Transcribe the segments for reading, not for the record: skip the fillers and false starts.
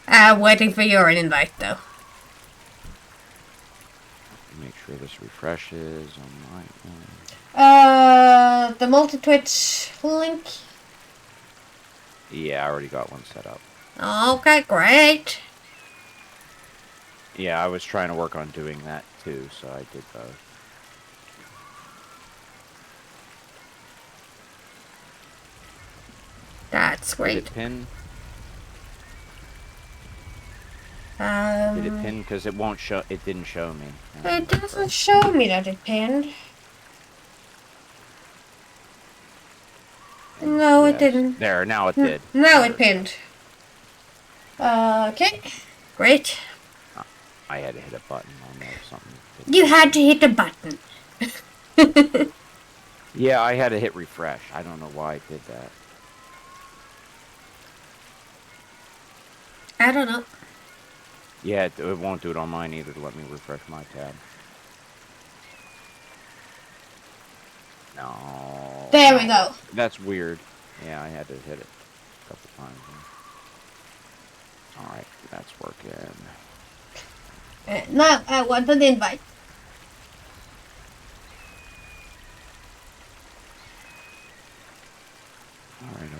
I'm waiting for your invite, though. Make sure this refreshes on my end. The multi-twitch link. Yeah, I already got one set up. Okay, great. Yeah, I was trying to work on doing that too, so I did both. That's great. Did it pin? Did it pin? Because it won't show. It didn't show me. It doesn't show me that it pinned. No, yes. it didn't. There, now it did. Now it pinned. Okay, great. I had to hit a button on there or something. You had to hit a button. Yeah, I had to hit refresh. I don't know why it did that. I don't know. Yeah, it won't do it on mine either. Let me refresh my tab. No. There we go. That's weird. Yeah, I had to hit it a couple times. Alright, that's working. Now I want an invite. Alright.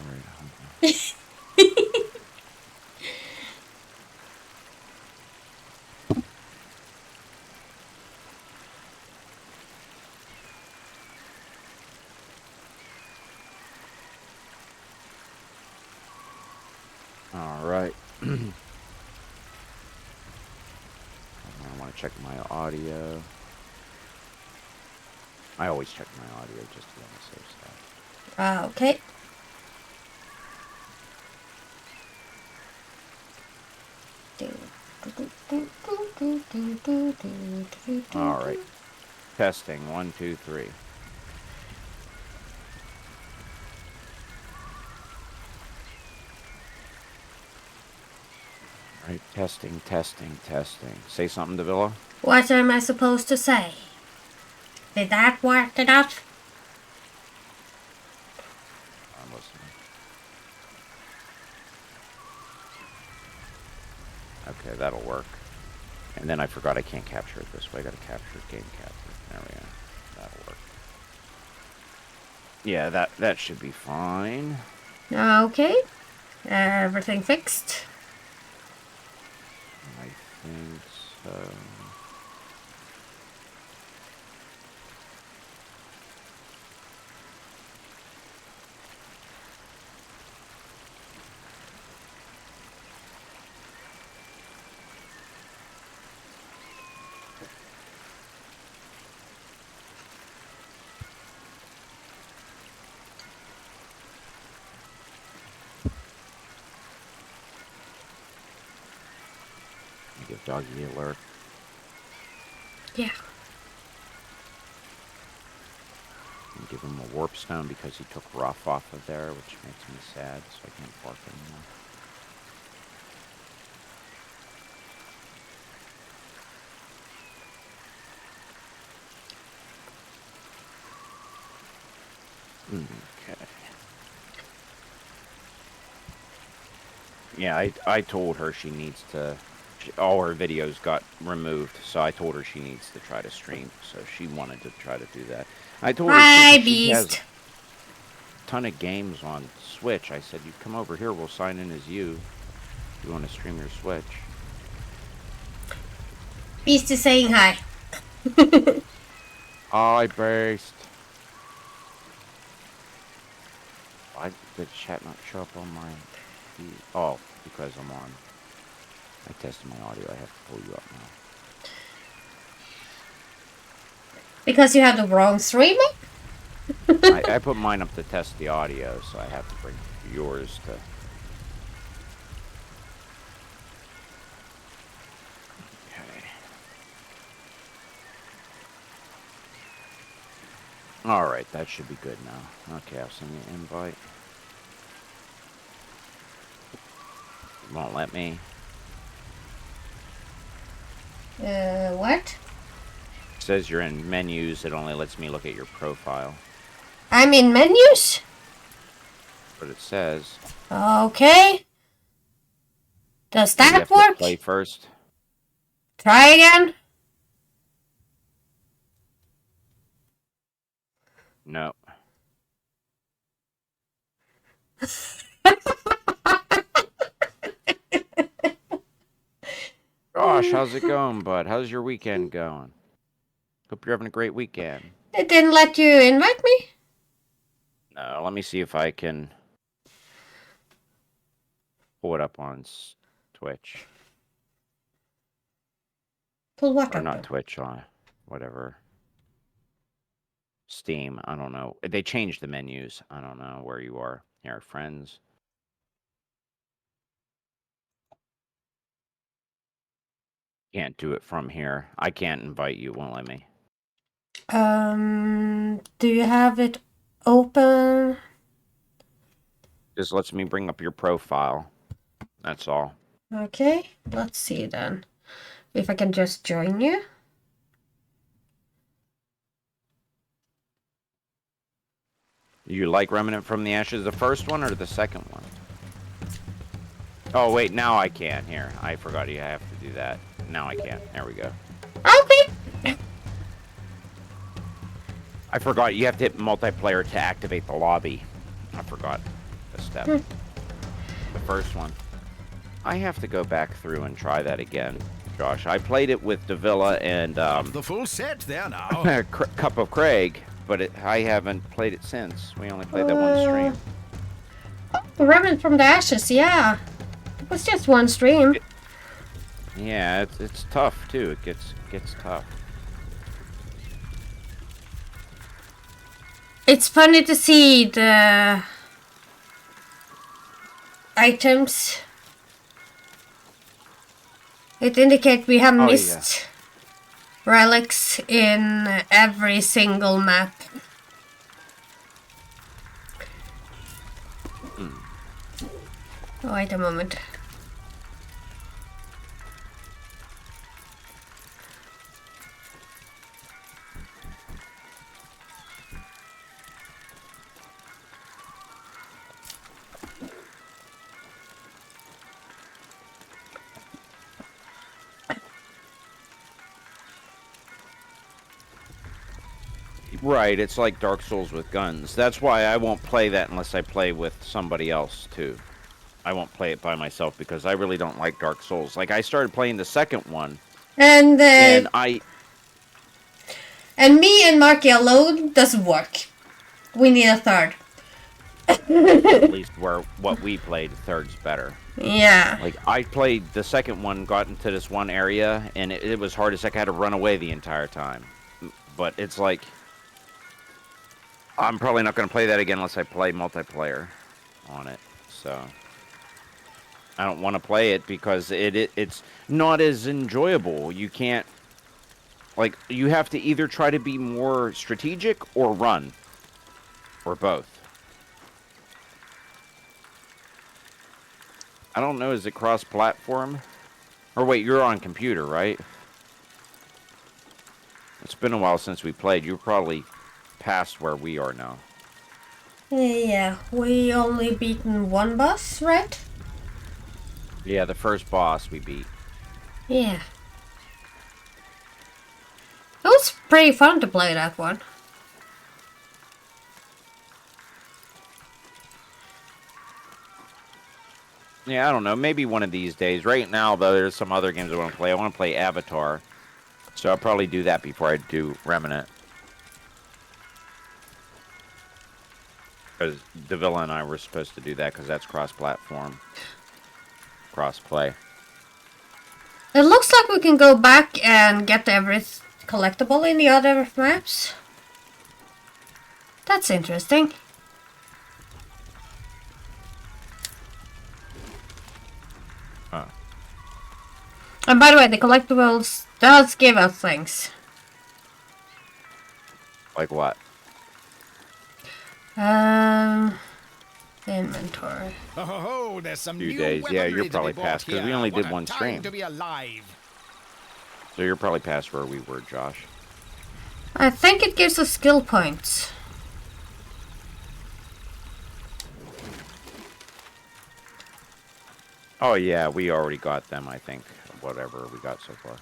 Alright. I want to check my audio. I always check my audio just to be on the safe side. Okay. Alright. Testing. 1, 2, 3. Alright, testing. Say something, Davila. What am I supposed to say? Did that work enough? I'm listening. Okay, that'll work. And then I forgot I can't capture it this way. I gotta capture it, game capture. There we go. That'll work. Yeah, that should be fine. Okay. Everything fixed? I think so. Give Doggy alert. Yeah. And give him a warp stone because he took rough off of there, which makes me sad, so I can't bark anymore. Okay. Yeah, I told her she needs to... all her videos got removed, so I told her she needs to try to stream, so she wanted to try to do that. I told her she has a ton of games on Switch. I said, you come over here, we'll sign in as you. You want to stream your Switch. Beast is saying hi. Hi, Beast. Why did chat not show up on my feed? Oh, because I'm on. I tested my audio. I have to pull you up now. Because you have the wrong streamer? I put mine up to test the audio, so I have to bring yours to... Okay. Alright, that should be good now. Okay, I'll send you an invite. It won't let me. What? It says you're in menus. It only lets me look at your profile. I'm in menus? What it says. Okay. Does You that have work? to play first. Try again. No. Gosh, how's it going, bud? How's your weekend going? Hope you're having a great weekend. It didn't let you invite me? No, let me see if I can pull it up on Twitch. Pull what Or up? not Twitch, on whatever. Steam, I don't know. They changed the menus. I don't know where you are. Here, friends. Can't do it from here. I can't invite you, won't let me. Do you have it open? Just lets me bring up your profile. That's all. Okay, let's see then. If I can just join you. You like Remnant from the Ashes, the first one or the second one? Oh, wait, now I can. Here, I forgot you have to do that. Now I can. There we go. Okay. I forgot you have to hit multiplayer to activate the lobby. I forgot the step. The first one. I have to go back through and try that again, Josh. I played it with Davila and the full set there now. Cup of Craig, but I haven't played it since. We only played that one stream. Oh, Remnant from the Ashes, yeah. It was just one stream. Yeah, it's tough too. It gets tough. It's funny to see the items. It indicates we have missed relics in every single map. Wait a moment. Right, it's like Dark Souls with guns. That's why I won't play that unless I play with somebody else, too. I won't play it by myself because I really don't like Dark Souls. Like, I started playing the second one, and me and Marky alone doesn't work. We need a third. At least what we played, third's better. Yeah. Like, I played the second one, got into this one area, and it was hard as heck. I had to run away the entire time. But it's like, I'm probably not going to play that again unless I play multiplayer on it. So, I don't want to play it because it's not as enjoyable. You can't, like, you have to either try to be more strategic or run. Or both. I don't know, is it cross-platform? Or wait, you're on computer, right? It's been a while since we played. You're probably past where we are now. Yeah, we only beaten one boss, right? Yeah, the first boss we beat. Yeah. It was pretty fun to play that one. Yeah, I don't know. Maybe one of these days. Right now, though, there's some other games I want to play. I want to play Avatar. So I'll probably do that before I do Remnant. Because Davila and I were supposed to do that because that's cross-platform. Cross-play. It looks like we can go back and get every collectible in the other maps. That's interesting. Huh. And by the way, the collectibles does give us things. Like what? Inventory. Oh, there's some Few new days. Yeah, you're weaponry to be probably bought past because we here. only What did a one time stream. to be alive. So you're probably past where we were, Josh. I think it gives us skill points. Oh yeah, we already got them, I think. Whatever we got so far.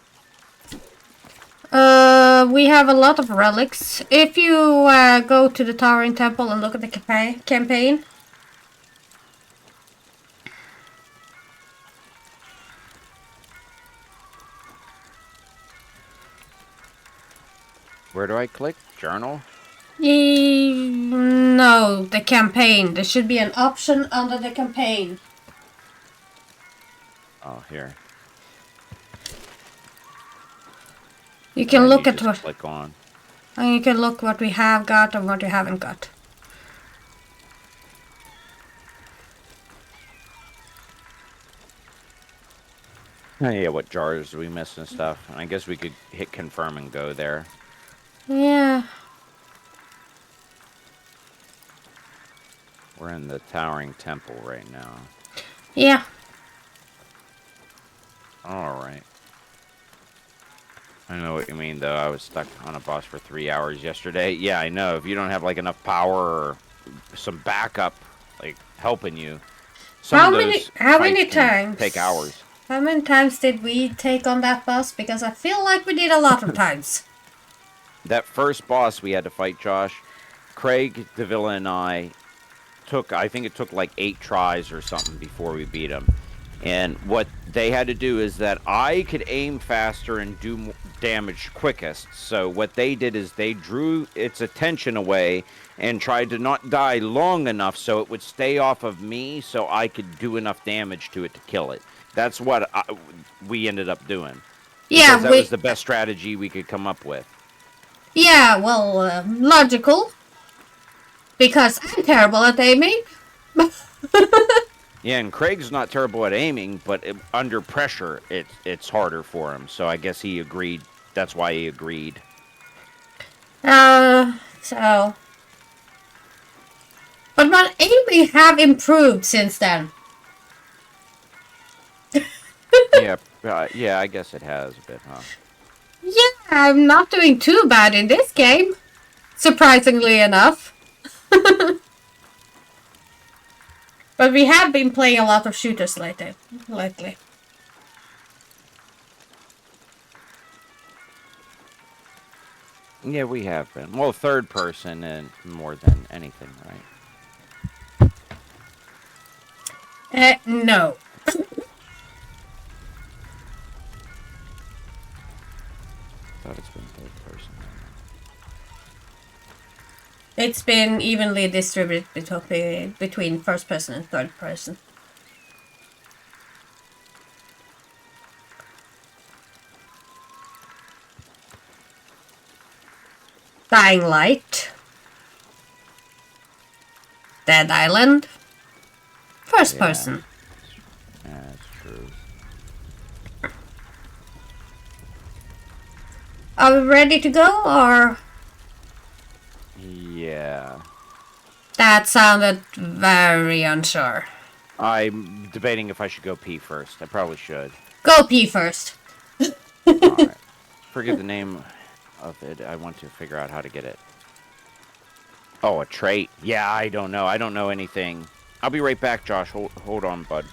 We have a lot of relics. If you go to the Towering Temple and look at the campaign. Where do I click? Journal? No, the campaign. There should be an option under the campaign. Oh, here. You can look at what. Click on. And you can look what we have got and what we haven't got. Oh, yeah, what jars do we miss and stuff? And I guess we could hit confirm and go there. Yeah. We're in the Towering Temple right now. Yeah. Alright. I know what you mean, though. I was stuck on a boss for 3 hours yesterday. Yeah, I know. If you don't have, like, enough power or some backup, like, helping you, How many times? Take hours. How many times did we take on that boss? Because I feel like we did a lot of times. That first boss we had to fight, Josh, Craig, Davila, and I think it took like 8 tries or something before we beat him. And what they had to do is that I could aim faster and do more damage quickest. So what they did is they drew its attention away and tried to not die long enough so it would stay off of me so I could do enough damage to it to kill it. That's what we ended up doing. Yeah, because that was the best strategy we could come up with. Yeah, well, logical. Because I'm terrible at aiming. Yeah, and Craig's not terrible at aiming, but under pressure, it's harder for him. So I guess he agreed. That's why he agreed. So. But my aiming have improved since then. Yeah, I guess it has a bit, huh? Yeah, I'm not doing too bad in this game. Surprisingly enough. But we have been playing a lot of shooters lately. Yeah, we have been. Well, third person and more than anything, right? No. Thought it's been third person. It's been evenly distributed between first person and third person. Dying Light. Dead Island. First person. Yeah, that's true. Are we ready to go, or? Yeah. That sounded very unsure. I'm debating if I should go pee first. I probably should. Go pee first. Alright. Forget the name of it. I want to figure out how to get it. Oh, a trait. Yeah, I don't know. I don't know anything. I'll be right back, Josh. Hold on, bud.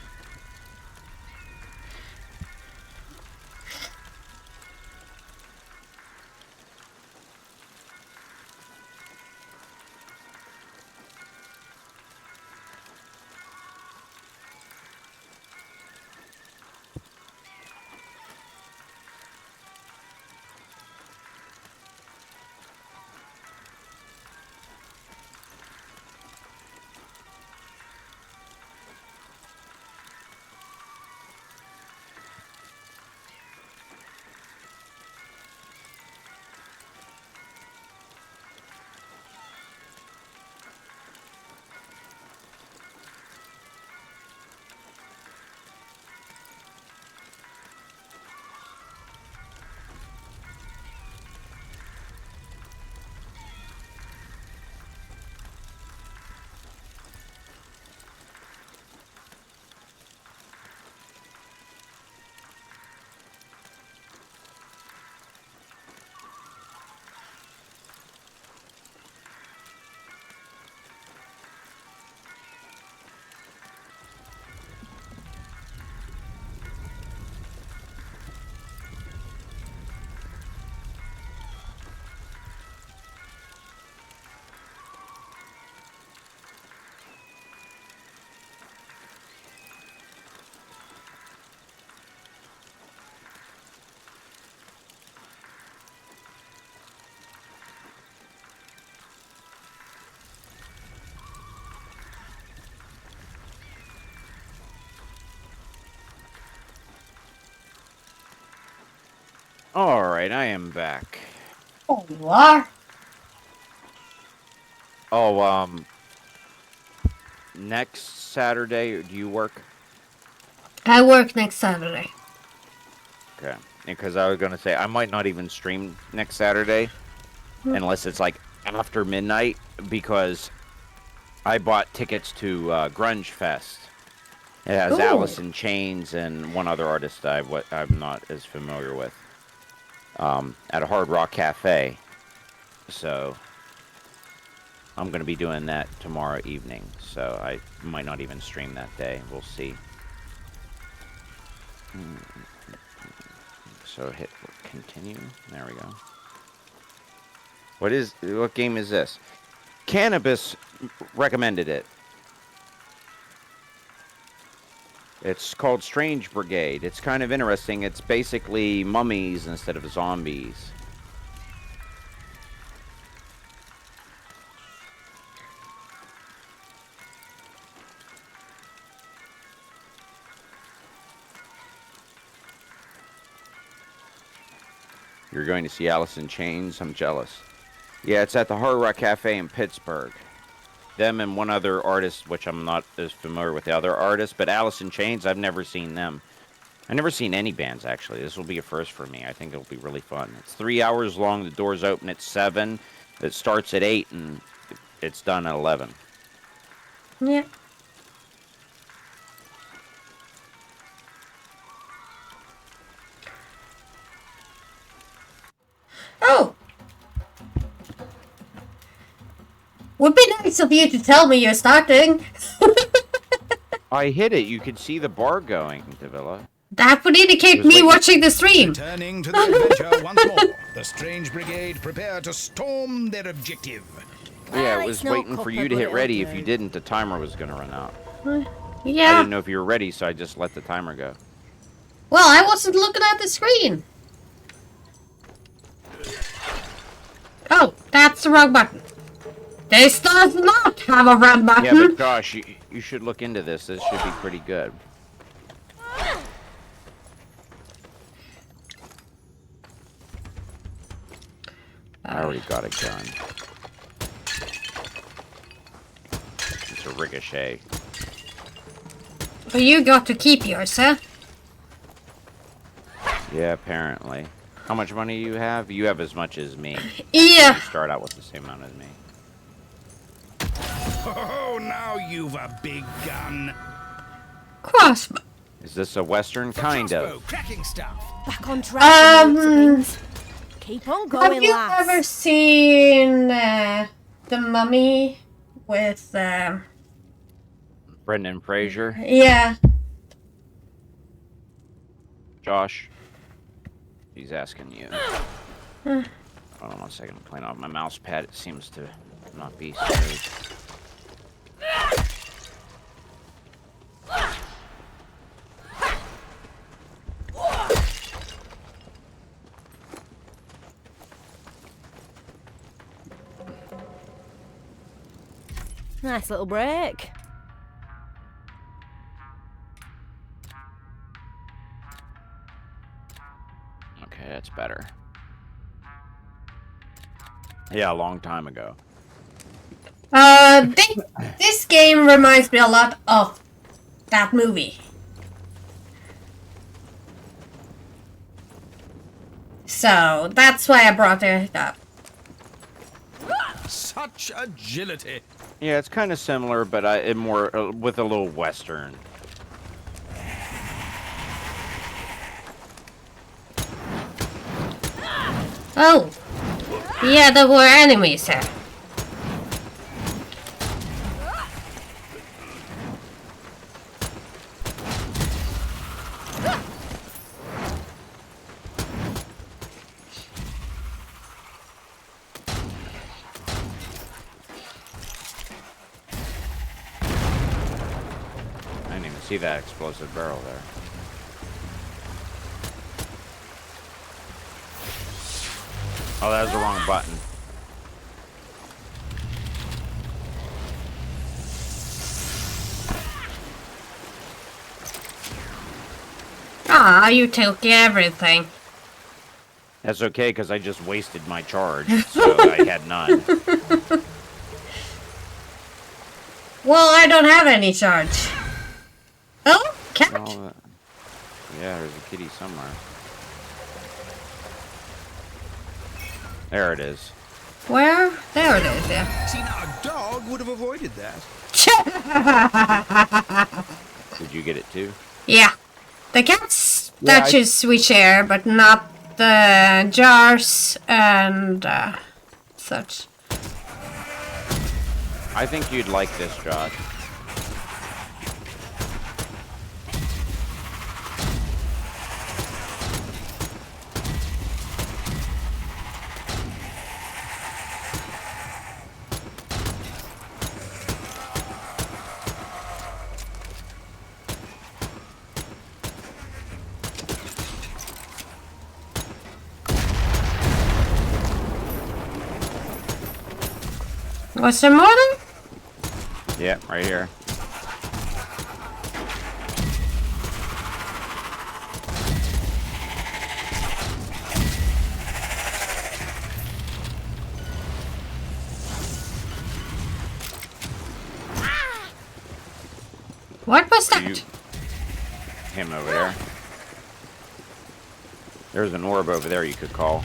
Alright, I am back. Oh, you are? Oh, next Saturday, do you work? I work next Saturday. Okay. Because I was going to say, I might not even stream next Saturday, unless it's like after midnight, because I bought tickets to Grunge Fest. It has Ooh. Alice in Chains and one other artist I'm not as familiar with. At a Hard Rock Cafe. So I'm going to be doing that tomorrow evening. So I might not even stream that day. We'll see. So hit continue. There we go. What game is this? Cannabis recommended it. It's called Strange Brigade. It's kind of interesting. It's basically mummies instead of zombies. You're going to see Alice in Chains. I'm jealous. Yeah, it's at the Hard Rock Cafe in Pittsburgh. Them and one other artist, which I'm not as familiar with the other artists, but Alice in Chains, I've never seen them. I've never seen any bands, actually. This will be a first for me. I think it'll be really fun. It's 3 hours long. The doors open at 7. It starts at 8, and it's done at 11. Yeah. Oh! Would be nice of you to tell me you're starting. I hit it. You could see the bar going, Davila. That would indicate me watching the stream. Returning to the adventure once more, the Strange Brigade prepare to storm their objective. Yeah, it was waiting for you to hit ready. If you didn't, the timer was going to run out. Yeah. I didn't know if you were ready, so I just let the timer go. Well, I wasn't looking at the screen. Oh, that's the wrong button. This does not have a red button. Yeah, but gosh, you should look into this. This should be pretty good. I already got a gun. It's a ricochet. But you got to keep yours, huh? Yeah, apparently. How much money do you have? You have as much as me. Yeah. You start out with the same amount as me. Oh, now you've a big gun. Crossbow. Is this a Western? Kind of. Cracking stuff. Back on track. Keep on going, Have you ever seen The Mummy with Brendan Fraser? Yeah. Josh? He's asking you. Hold on 1 second. I'm playing off my mouse pad. It seems to not be smooth. Nice little break. Okay, that's better. Yeah, a long time ago. This game reminds me a lot of that movie. So, that's why I brought it up. Such agility. Yeah, it's kind of similar, but it more with a little Western. Oh. Yeah, there were enemies here. I didn't even see that explosive barrel there. Oh, that was the wrong button. Ah, you took everything. That's okay, because I just wasted my charge, so I had none. Well, I don't have any charge. Oh, cat! No, yeah, there's a kitty somewhere. There it is. Where? There it is, yeah. See, now a dog would have avoided that. Did you get it too? Yeah. The cat's statues we share, but not the jars and such. I think you'd like this, Josh. Was there more than? Yeah, right here. What was that? Him over there. There's an orb over there you could call.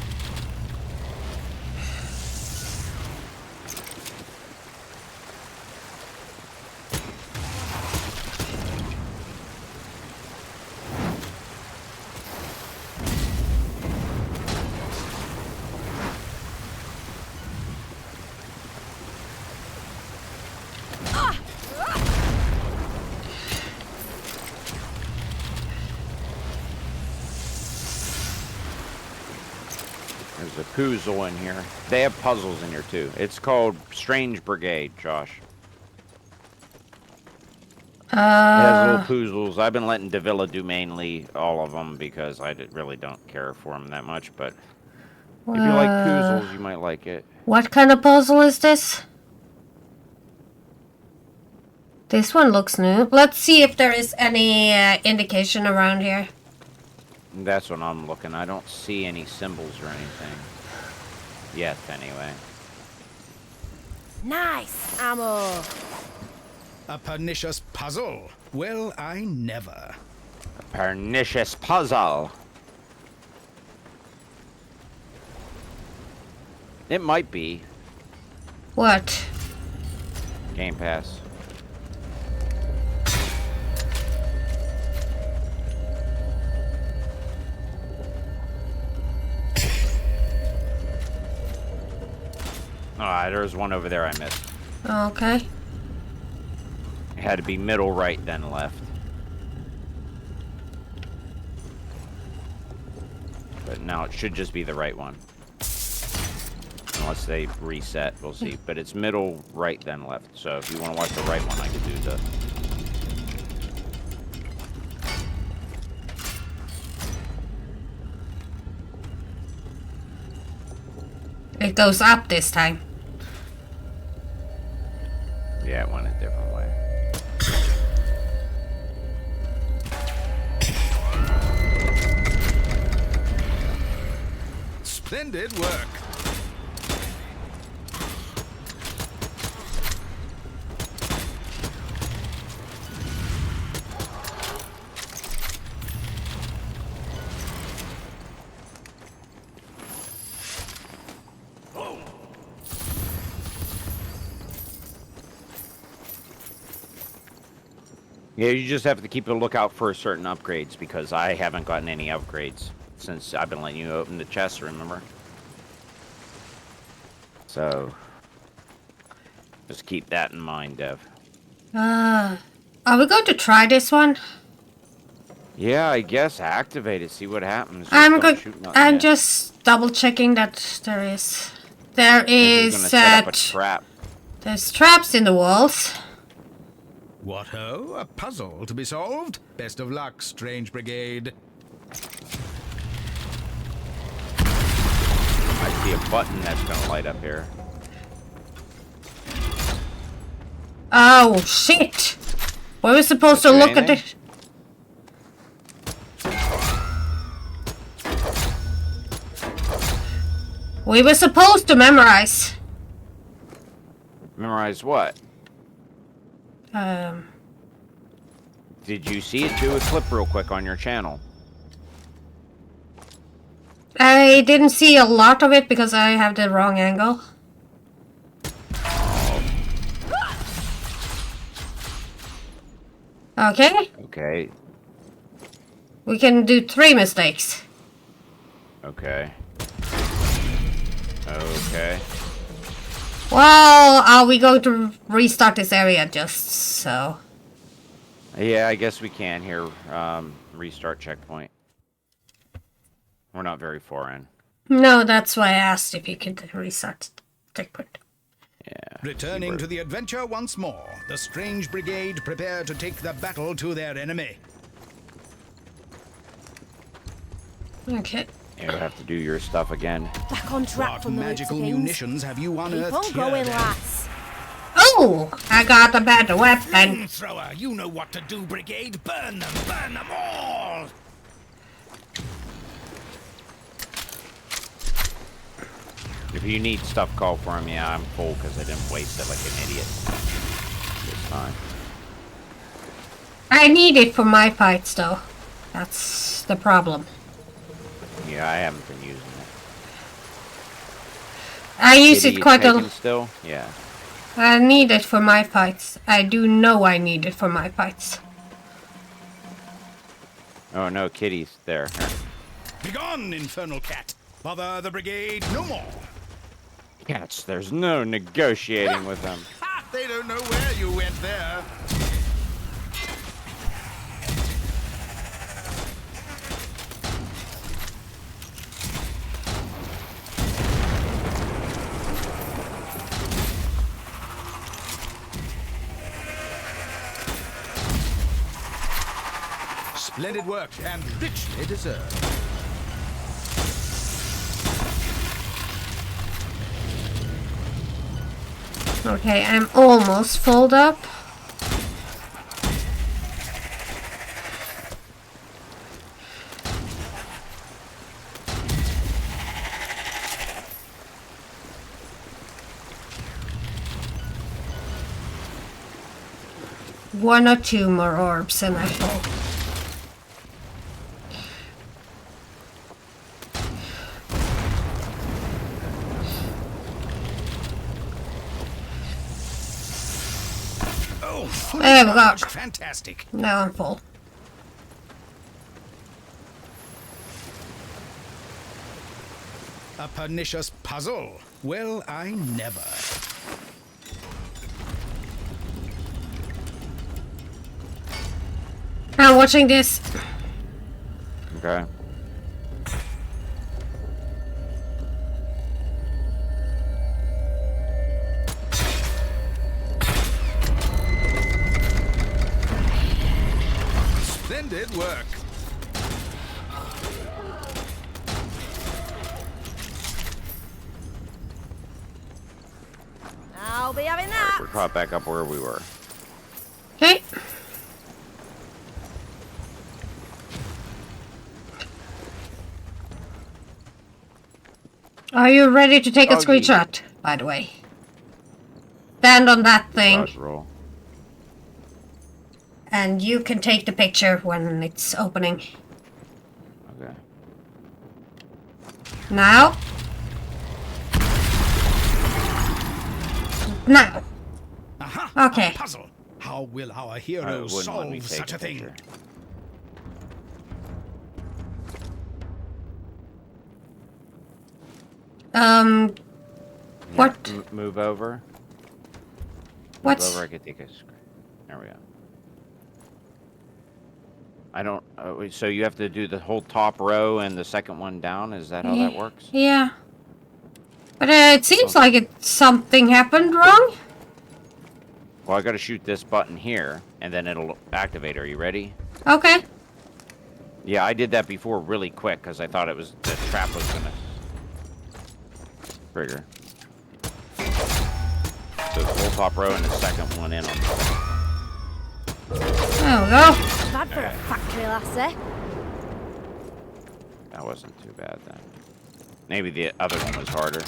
There's a puzzle in here. They have puzzles in here too. It's called Strange Brigade, Josh. It has little puzzles. I've been letting Davila do mainly all of them because I really don't care for them that much. But if you like puzzles, you might like it. What kind of puzzle is this? This one looks new. Let's see if there is any indication around here. That's what I'm looking. I don't see any symbols or anything. Yet, anyway. Nice ammo. A pernicious puzzle? Well, I never. A pernicious puzzle. It might be. What? Game Pass. Alright, there's one over there I missed. Okay. It had to be middle, right, then left. But now it should just be the right one. Unless they reset, we'll see. But it's middle, right, then left. So if you want to watch the right one, I could do the... It goes up this time. Yeah, it went a different way. Splendid work. Yeah, you just have to keep a lookout for certain upgrades because I haven't gotten any upgrades since I've been letting you open the chest, remember? So, just keep that in mind, Dev. Are we going to try this one? Yeah, I guess activate it, see what happens. I'm just double checking that there is. There is set up a trap. There's traps in the walls. What ho? A puzzle to be solved? Best of luck, Strange Brigade. I see a button that's gonna light up here. Oh, shit! We were supposed to look at it. We were supposed to memorize. Memorize what? Did you see it? Do a clip real quick on your channel. I didn't see a lot of it because I have the wrong angle. Okay. Okay. We can do 3 mistakes. Okay. Okay. Well, are we going to restart this area just so? Yeah, I guess we can here. Restart checkpoint. We're not very far in. No, that's why I asked if you could restart checkpoint. Yeah. Returning to the adventure once more, the Strange Brigade prepare to take the battle to their enemy. Okay. You'll have to do your stuff again. Back on track What from the magical looks of things. munitions have you Keep unearthed on here, going, then? lass. Oh, I got a better weapon. Thrower, you know what to do, Brigade. Burn them all! If you need stuff, call for him. Yeah, I'm full because I didn't waste it like an idiot this time. I need it for my fights, though. That's the problem. Yeah, I haven't been using it. I use Kitty, it quite taken a... still? Yeah. I need it for my fights. I do know I need it for my fights. Oh no, Kitty's there. Begone, infernal cat! Bother the Brigade no more! Cats, there's no negotiating with them. Ha! They don't know where you went there. Splendid work and richly deserved. Okay, I'm almost filled up. One or two more orbs and I fall. There we go. Fantastic. Now I'm full. A pernicious puzzle. Well, I never. I'm watching this. Okay. Splendid work. I'll be having that. We're caught back up where we were. Okay. Are you ready to take a screenshot, by the way? Stand on that thing. Dodge roll. And you can take the picture when it's opening. Okay. Now. Now. Aha! Okay. A puzzle. How will our It hero wouldn't let me solve take such a thing? picture. What? Yeah, move over. What's... Move over, I can take a screen. There we go. I don't... so you have to do the whole top row and the second one down? Is that how that works? Yeah. But it seems like something happened wrong. Well, I gotta shoot this button here, and then it'll activate. Are you ready? Okay. Yeah, I did that before really quick, because I thought it was... the trap was gonna... trigger. So the whole top row and the second one in on top. There we go. Bad for a factory lassie. That wasn't too bad then. Maybe the other one was harder.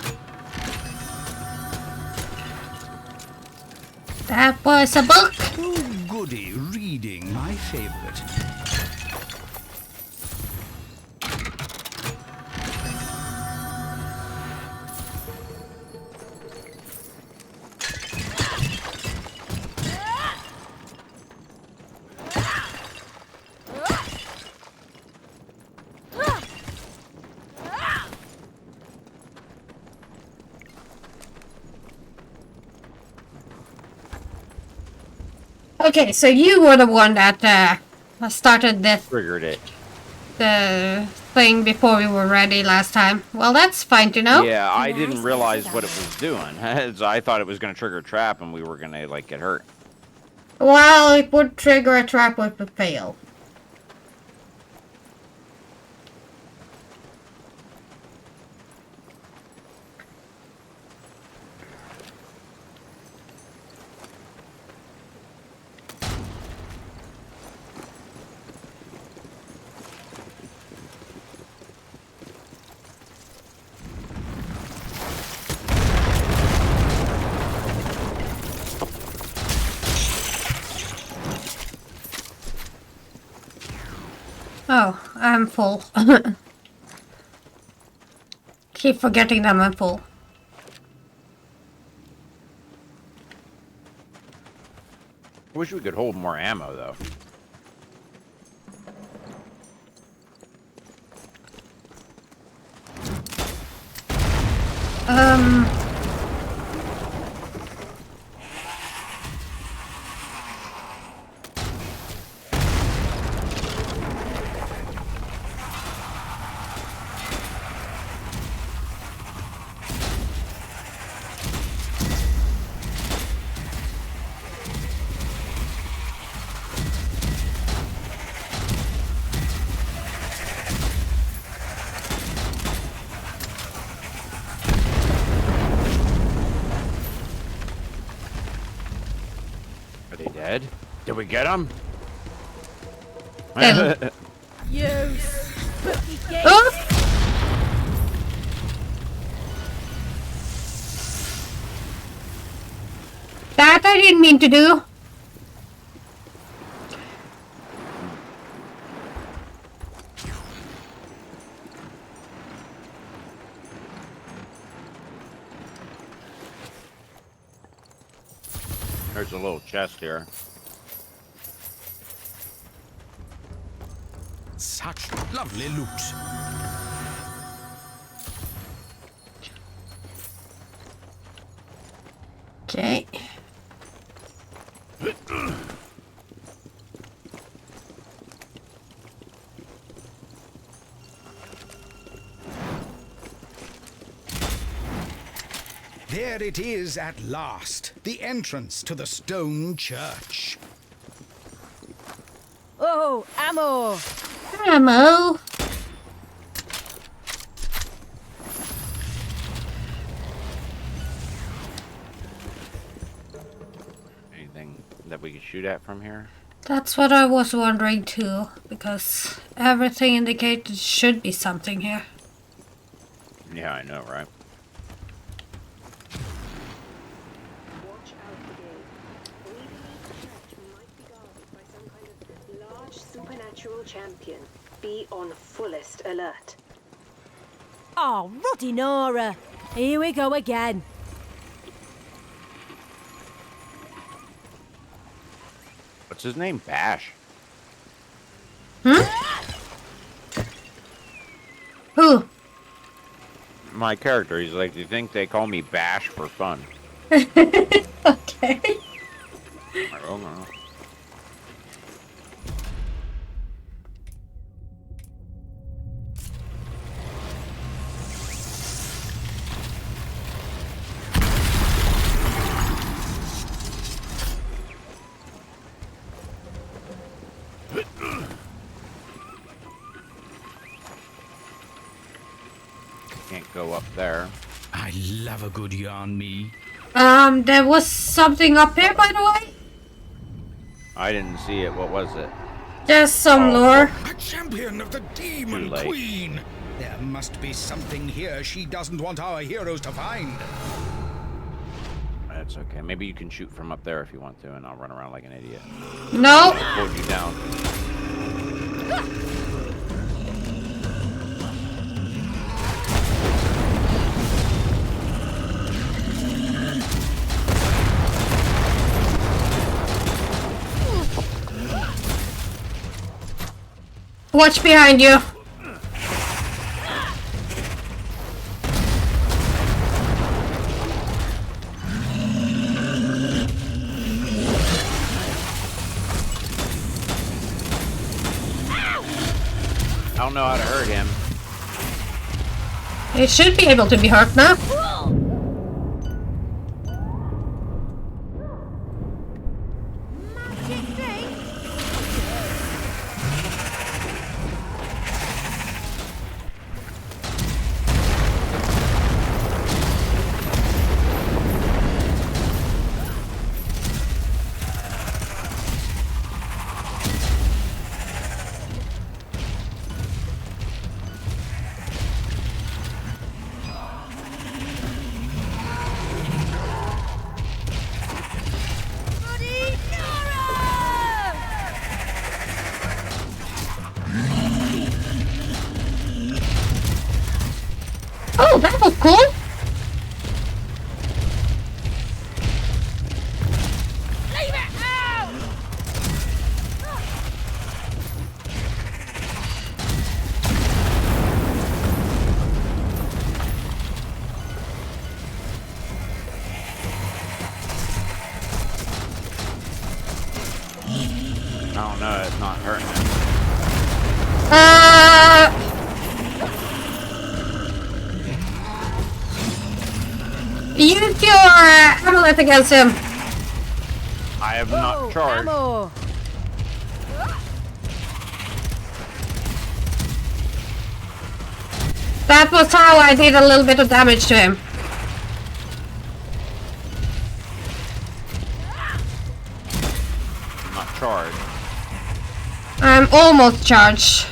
That was a book. Oh, goody, reading, my favorite. Okay, so you were the one that started Triggered it. the thing before we were ready last time. Well, that's fine to know. Yeah, I didn't realize what it was doing. I thought it was going to trigger a trap and we were going to, like, get hurt. Well, it would trigger a trap if we fail. Oh, I'm full. Keep forgetting that I'm full. I wish we could hold more ammo, though. Are they dead? Did we get them? You spooky gate. Oh! That I didn't mean to do. There's a little chest here. Such lovely loot. Okay. There it is at last, the entrance to the stone church. Oh, ammo. Ammo. Anything that we could shoot at from here? That's what I was wondering too, because everything indicated there should be something here. Yeah, I know, right? Watch out, Brigade. We believe the church might be guarded by some kind of large supernatural champion. Be on fullest alert. Oh, Roddy Nora. Here we go again. What's his name? Bash. Who? My character. He's like, do you think they call me Bash for fun? Okay. I don't know. Can't go up there. I love a good yarn, me. There was something up here, by the way. I didn't see it. What was it? Just some lore. A champion of the Demon Too late. Queen. There must be something here she doesn't want our heroes to find. That's okay. Maybe you can shoot from up there if you want to, and I'll run around like an idiot. No. Hold you down. Watch behind you. I don't know how to hurt him. He should be able to be hurt now. Oh, that was cool. Leave it out! I don't know. It's not hurting him. Use your amulet against him. I have not charged. Ammo. That was how I did a little bit of damage to him. I'm not charged. I'm almost charged.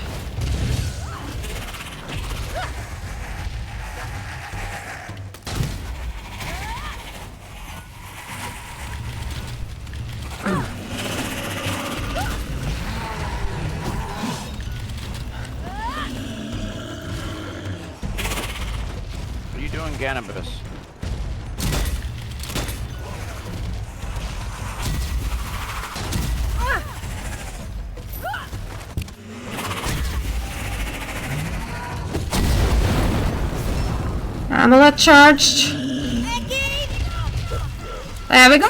What are you doing, Ganabus? Amulet charged. There we go.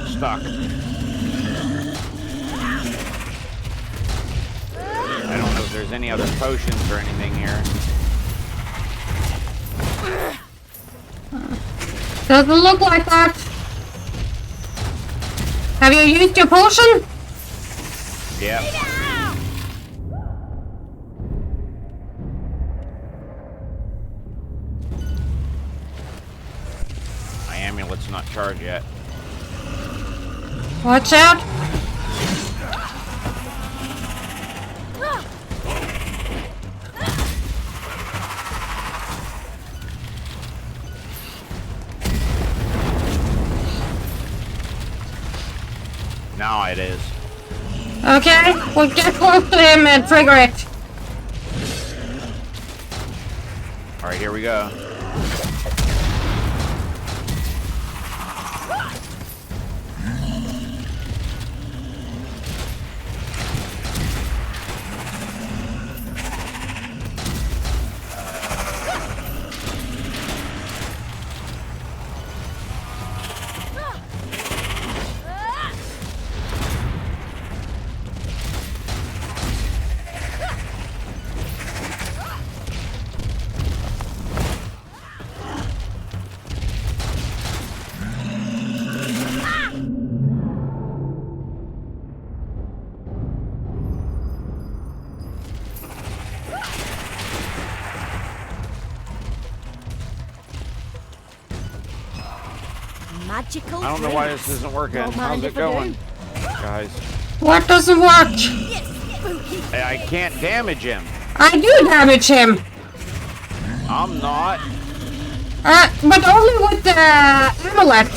Stuck. I don't know if there's any other potions or anything here. Doesn't look like that. Have you used your potion? Yep. My amulet's not charged yet. Watch out. Now it is. Okay, we'll get close to him and trigger it. Alright, here we go. magical I don't know why this isn't working. Don't mind How's it if I do. going? Guys. What doesn't work? I can't damage him. I do damage him. I'm not. But only with the amulet.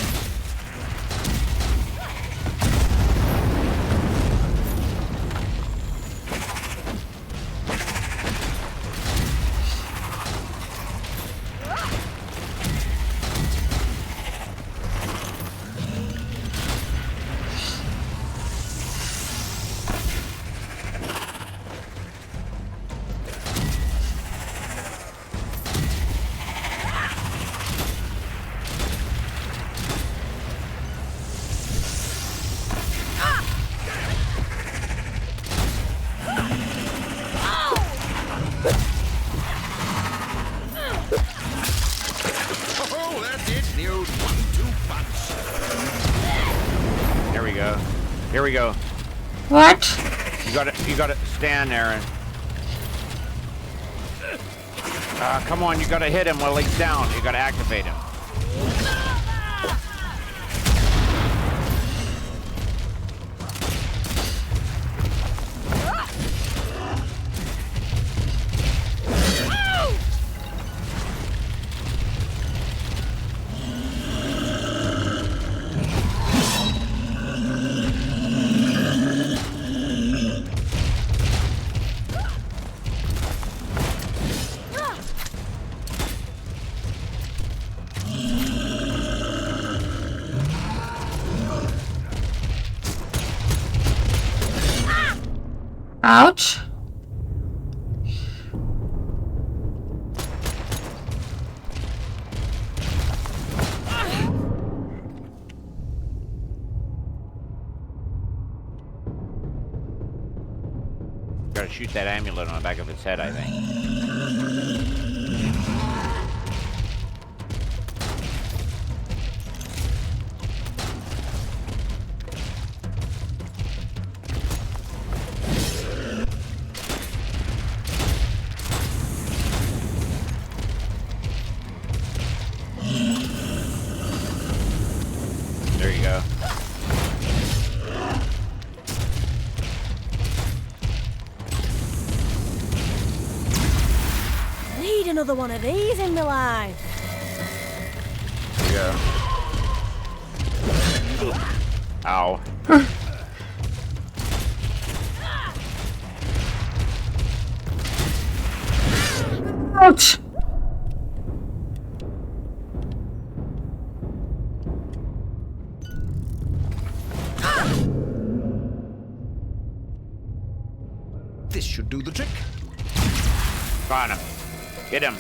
Oh, that's it. The old 1-2 punch. Here we go. Here we go. What? You gotta stand there and come on, you gotta hit him while he's down. You gotta activate him. Ouch. Gotta shoot that amulet on the back of its head, I think. There you go. Need another one of these in my life. There you go. Ow. Ouch. This should do the trick. Got him. Get him.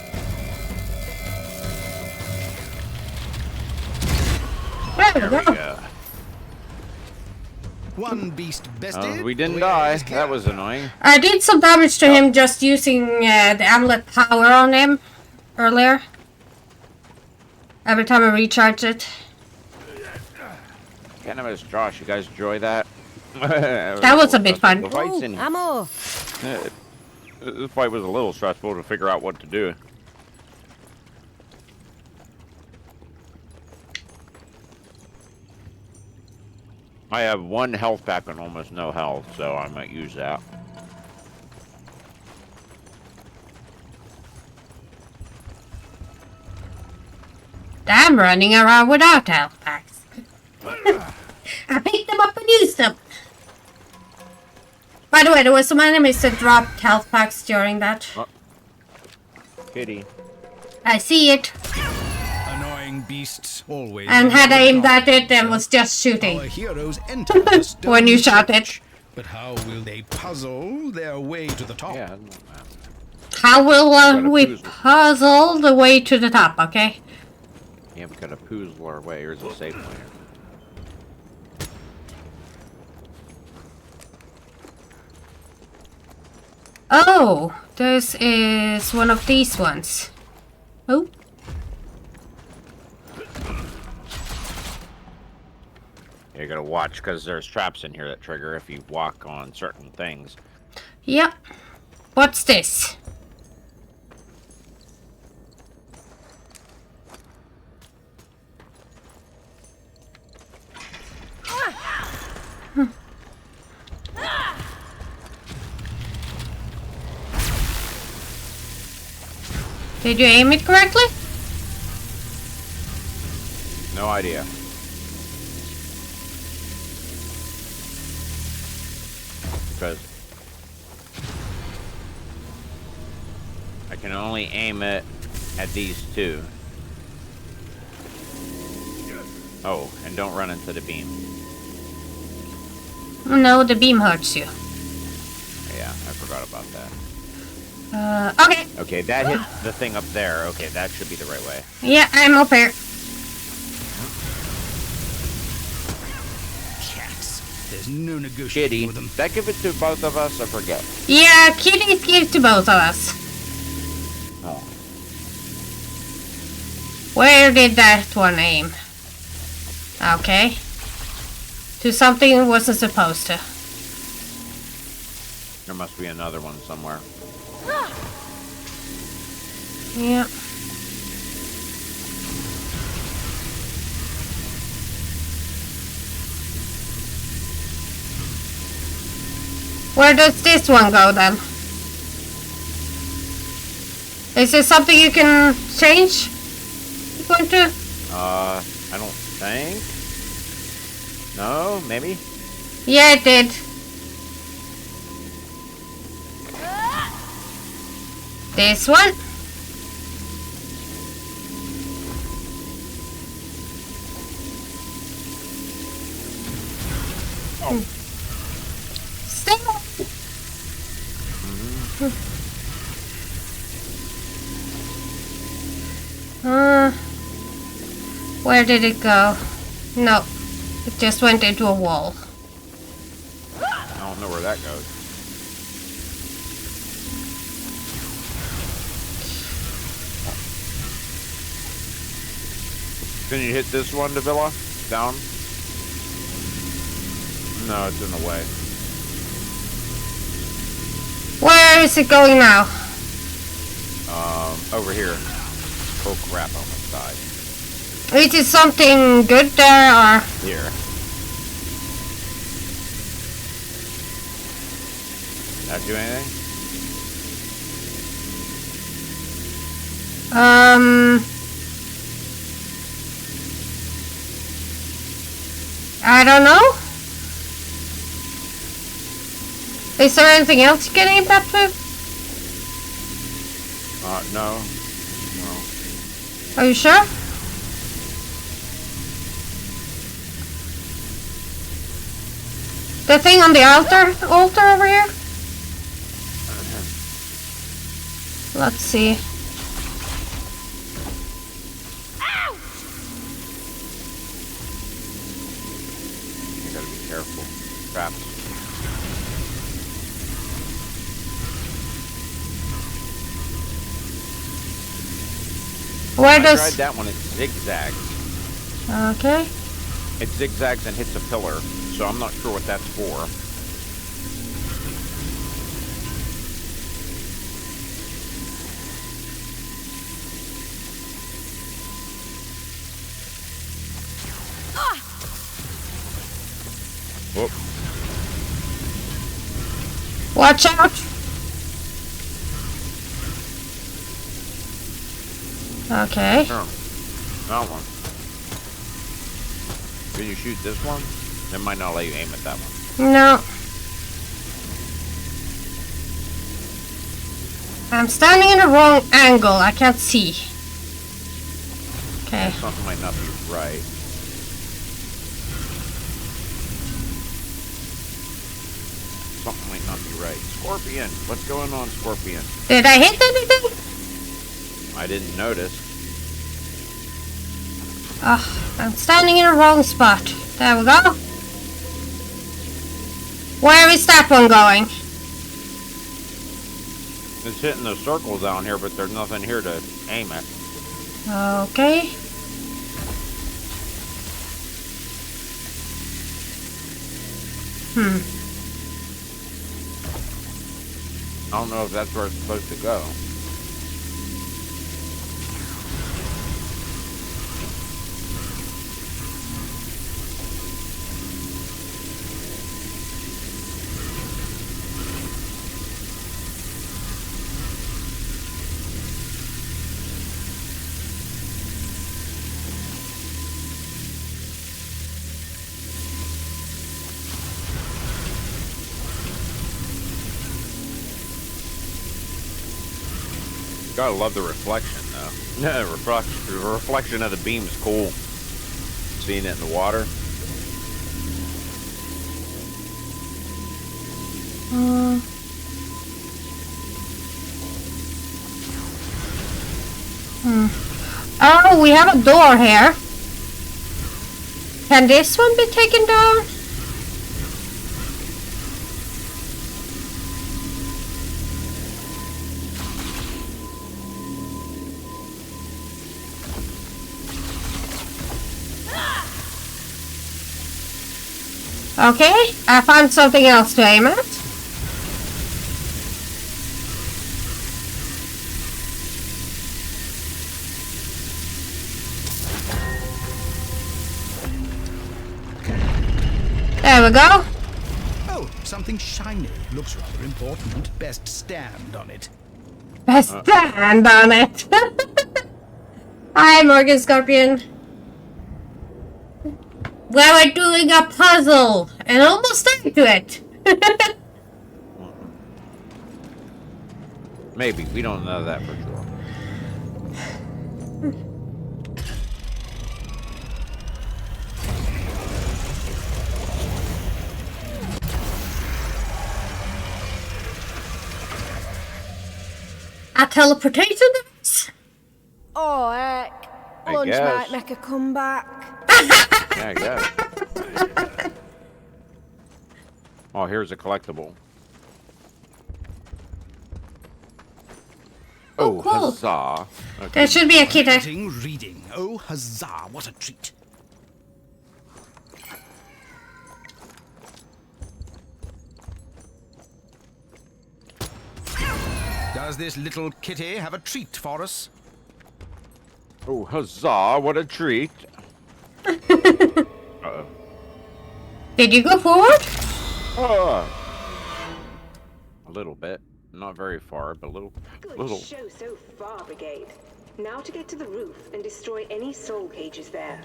There There we we go. go. One beast bested. We didn't Where's die. Cat? That was annoying. I did some damage to him just using the amulet power on him earlier. Every time I recharge it. Cannabis Josh, you guys enjoy that? That was a bit fun. The fights Ooh, in- ammo. This fight was a little stressful to figure out what to do. I have one health pack and almost no health, so I might use that. I'm running around without health packs. I picked them up and used them. By the way, there were some enemies that dropped health packs during that. Kitty. I see it. Annoying beasts always. And had near the aimed top. at it and was just Our shooting. heroes enter the stone When you shot it. church. But how will they puzzle their way to the top? Yeah. How will Gotta we puzzle. puzzle the way to the top, okay? Yeah, we gotta poozle our way. Here's a safe point. Oh, this is one of these ones. Oh, You gotta watch because there's traps in here that trigger if you walk on certain things. yep. What's this? Did you aim it correctly? No idea. Because I can only aim it at these two. Oh, and don't run into the beam. No, the beam hurts you. Yeah, I forgot about that. Okay. Okay, that hit the thing up there. Okay, that should be the right way. Yeah, I'm up here. Cats. There's no negotiating Kitty, with them. that give it to both of us? I forget. Yeah, Kitty gives to both of us. Oh. Where did that one aim? Okay. To something it wasn't supposed to. There must be another one somewhere. Yeah. Where does this one go then? Is there something you can change? You want to? I don't think. No, maybe? Yeah, it did. This one? Oh. Stay. Where did it go? No, it just went into a wall. I don't know where that goes. Can you hit this one, Davila? Down? No, it's in the way. Where is it going now? Over here. Oh crap, I almost died. Is it something good there or? Here. That do anything? I don't know. Is there anything else you can aim that with? No. Are you sure? The thing on the altar over here? Let's see. You gotta be careful. Traps. Where I does? tried that one, it zigzags. Okay. It zigzags and hits a pillar, so I'm not sure what that's for. Whoop. Watch out! Okay. Oh, that one. Can you shoot this one? It might not let you aim at that one. No. I'm standing in the wrong angle. I can't see. Okay. Something might not be right. Something might not be right. Scorpion! What's going on, Scorpion? Did I hit anything? I didn't notice. Oh, I'm standing in the wrong spot. There we go. Where is that one going? It's hitting the circles down here, but there's nothing here to aim at. Okay. I don't know if that's where it's supposed to go. Gotta love the reflection, though. Yeah, the reflection of the beam is cool. Seeing it in the water. Oh, we have a door here. Can this one be taken down? Okay, I found something else to aim at. There we go. Oh, something shiny. Looks rather important. Best stand on it. Best stand on it. Hi, Morgan Scorpion. We were doing a puzzle and almost into it. Maybe. We don't know that for sure. A teleportation device? Oh, heck. I Lunch guess. might make a comeback. Yeah, I guess. Oh, here's a collectible. Oh, cool. huzzah. Okay. There should be a key there. Reading. Oh, huzzah, what a treat. Does this little kitty have a treat for us? Oh, huzzah, what a treat. Uh-oh. Did you go forward? A little bit. Not very far, but a little. Good show so far, Brigade. Now to get to the roof and destroy any soul cages there.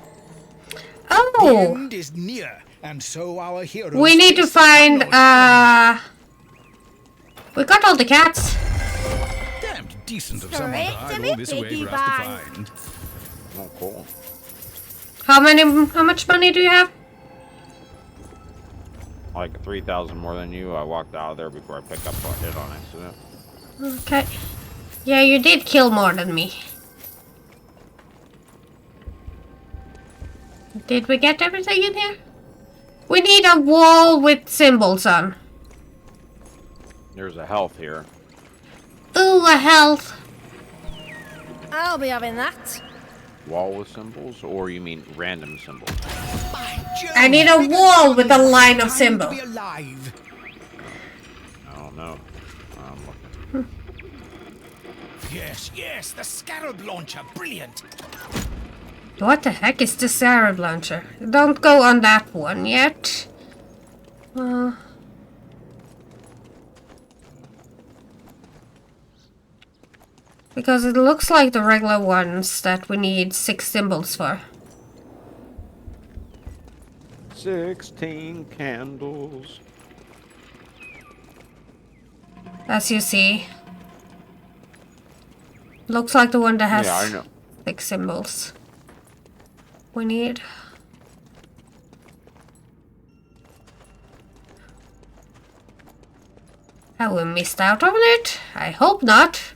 The Oh, end is near, and so our heroes we need to face find, unknown we got all the cats. damned decent of someone to Straight hide to all me, this away piggy for us to bank. find. Oh, cool. How much money do you have? Like 3,000 more than you. I walked out of there before I picked up it on accident. Okay. Yeah, you did kill more than me. Did we get everything in here? We need a wall with symbols on. There's a health here. Ooh, a health. I'll be having that. Wall with symbols, or you mean random symbols? I need a wall with a line of symbol. Time to be alive. I don't know. Looking. Yes, yes, the scarab launcher, brilliant. What the heck is the Sarab launcher? Don't go on that one yet. Because it looks like the regular ones that we need 6 symbols for. 16 candles. As you see. Looks like the one that has Yeah, I know. 6 symbols. We need. Have we missed out on it? I hope not.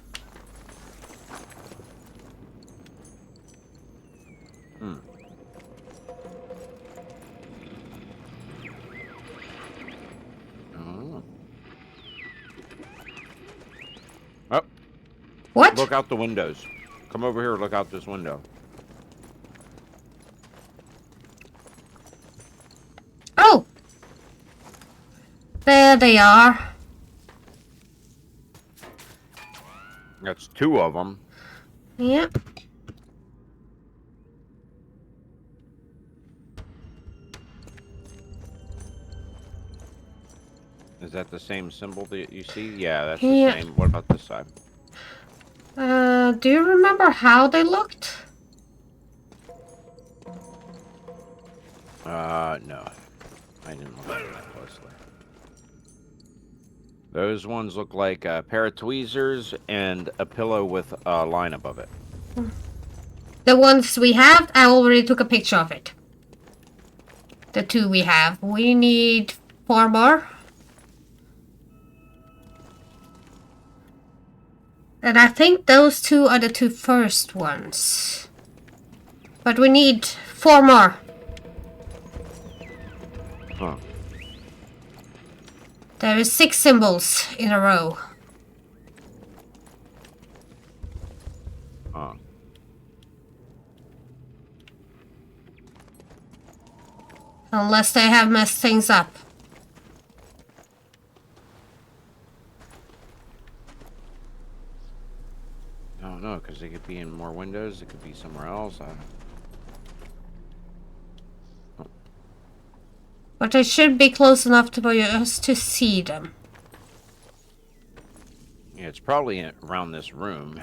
Oh, What? look out the windows. Come over here, look out this window. Oh! There they are. That's 2 of them. Yep. Is that the same symbol that you see? Yeah, that's Yeah. the same. What about this side? Do you remember how they looked? No. I didn't look at it that closely. Those ones look like a pair of tweezers and a pillow with a line above it. The ones we have, I already took a picture of it. The 2 we have. We need 4 more. And I think those 2 are the 2 first ones. But we need 4 more. Huh. There is 6 symbols in a row. Huh. Unless they have messed things up. I don't know, because they could be in more windows, it could be somewhere else. But they should be close enough for us to see them. Yeah, it's probably around this room.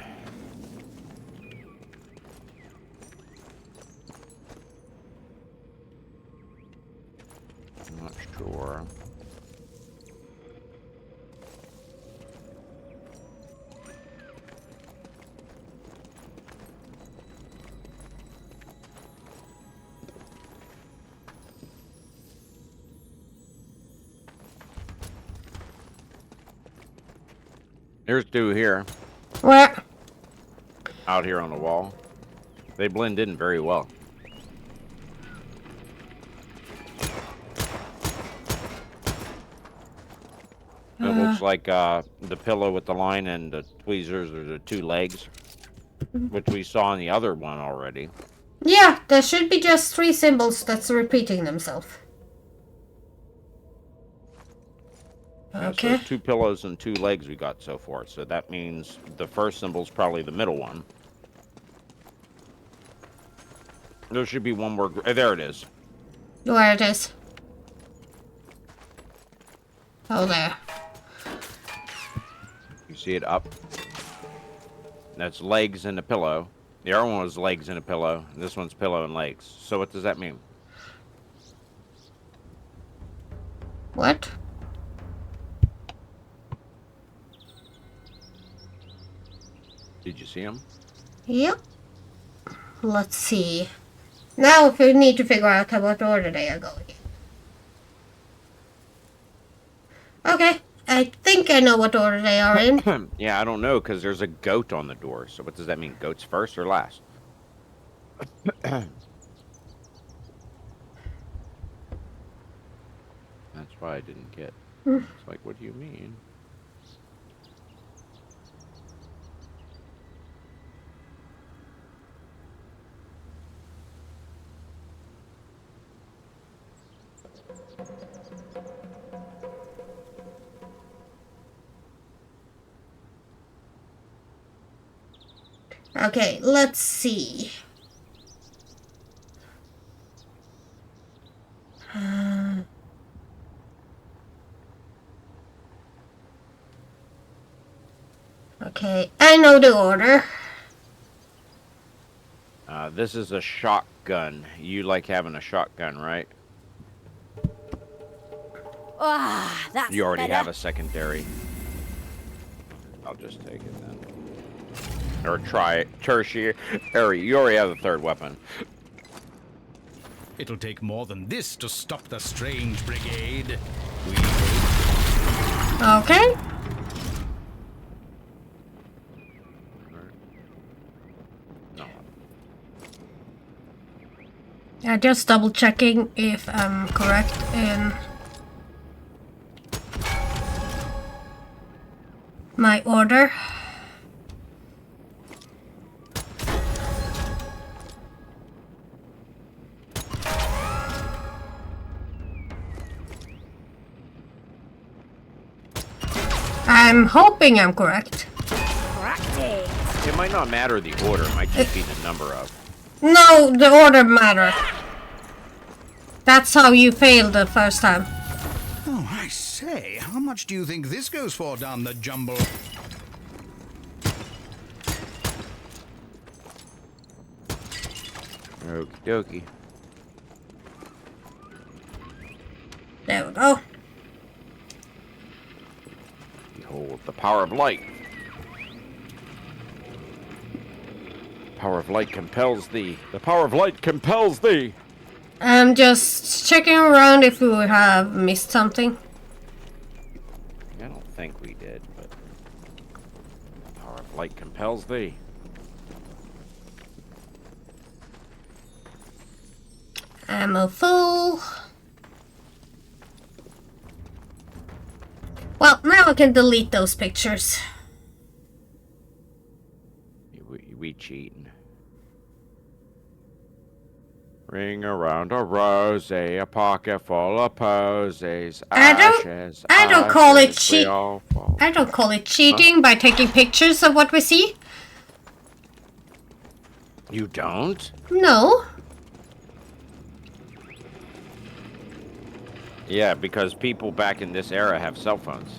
I'm not sure. There's 2 here, Where? out here on the wall. They blend in very well. It looks like the pillow with the line and the tweezers are the 2 legs, which we saw in the other one already. Yeah, there should be just 3 symbols that's repeating themselves. Okay. So 2 pillows and 2 legs we got so far. So that means the first symbol's probably the middle one. There should be one more. There it is. Where it is. Oh, there. You see it up? That's legs and a pillow. The other one was legs and a pillow. And this one's pillow and legs. So what does that mean? What? Did you see them? Yep. Let's see. Now if we need to figure out what order they are going. Okay, I think I know what order they are in. Yeah, I don't know, because there's a goat on the door. So what does that mean? Goats first or last? That's why I didn't get. It's like, what do you mean? Okay, let's see. Okay, I know the order. This is a shotgun. You like having a shotgun, right? Ah, that's You already better. have a secondary. I'll just take it then. Or try it. Tertiary. You already have the 3rd weapon. It'll take more than this to stop the Strange Brigade. We Okay. No. Just double checking if I'm correct in my order. I'm hoping I'm correct. Practice. It might not matter the order. It might just be the number of. No, the order matter. That's how you failed the first time. Oh, I say, how much do you think this goes for down the jumble? Okie dokie. There we go. power of light. Power of light compels thee. The power of light compels thee. I'm just checking around if we have missed something. I don't think we did, but the power of light compels thee. Ammo full. Well, now I can delete those pictures. We cheating. Ring around a rosy, a pocket full of posies. I don't call it cheating by taking pictures of what we see. You don't? No. Yeah, because people back in this era have cell phones.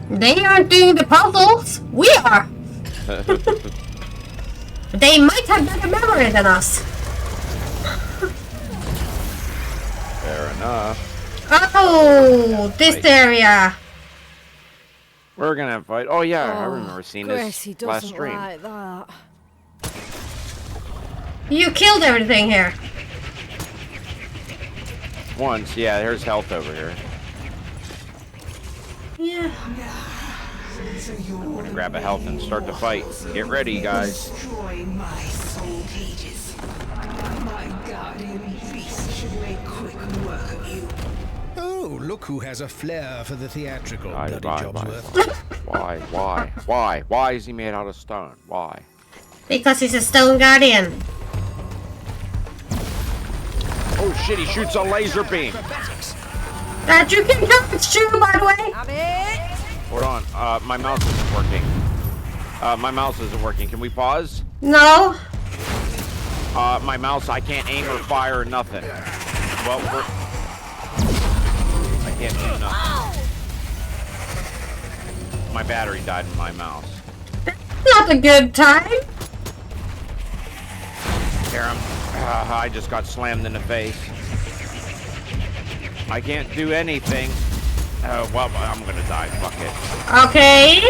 They aren't doing the puzzles. We are. They might have better memory than us. Fair enough. Oh, this area. We're gonna have a fight. Oh yeah, I remember seeing Gracie this last doesn't stream. like that. You killed everything here. Once, yeah, there's health over here. Yeah. I'm gonna grab a health and start the fight. Get ready, guys. Destroy my soul cages. My guardian beast should make quick work of you. Oh, look who has a flair for the theatrical, Bye, bloody bye, Jobsworth. Why is he made out of stone? Why? Because he's a stone guardian. Oh shit, he shoots a laser beam. That you can shoot, by the way. Have it! Hold on, my mouse isn't working. My mouse isn't working. Can we pause? No. My mouse, I can't aim or fire or nothing. Well, I can't do nothing. My battery died in my mouse. Not a good time. Here, I just got slammed in the face. I can't do anything. Well, I'm gonna die. Fuck it. Okay.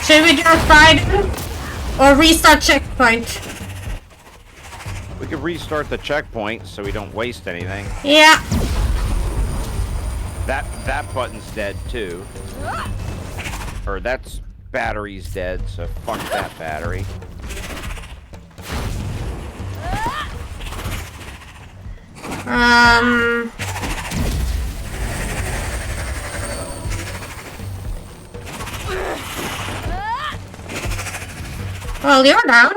Should we just fight him? Or restart checkpoint? We could restart the checkpoint so we don't waste anything. Yeah. That button's dead too. Or that's battery's dead, so fuck that battery. Well, you're down.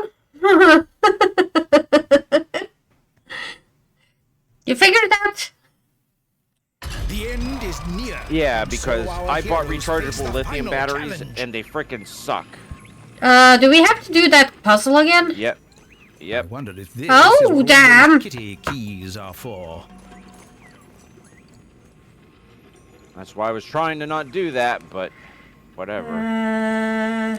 You figured it out? The end is near. Yeah, because So our I bought heroes face rechargeable the lithium final batteries challenge. and they frickin' suck. Do we have to do that puzzle again? Yep. I Yep. wonder if this Oh, is what damn. those kitty keys are for. That's why I was trying to not do that, but whatever.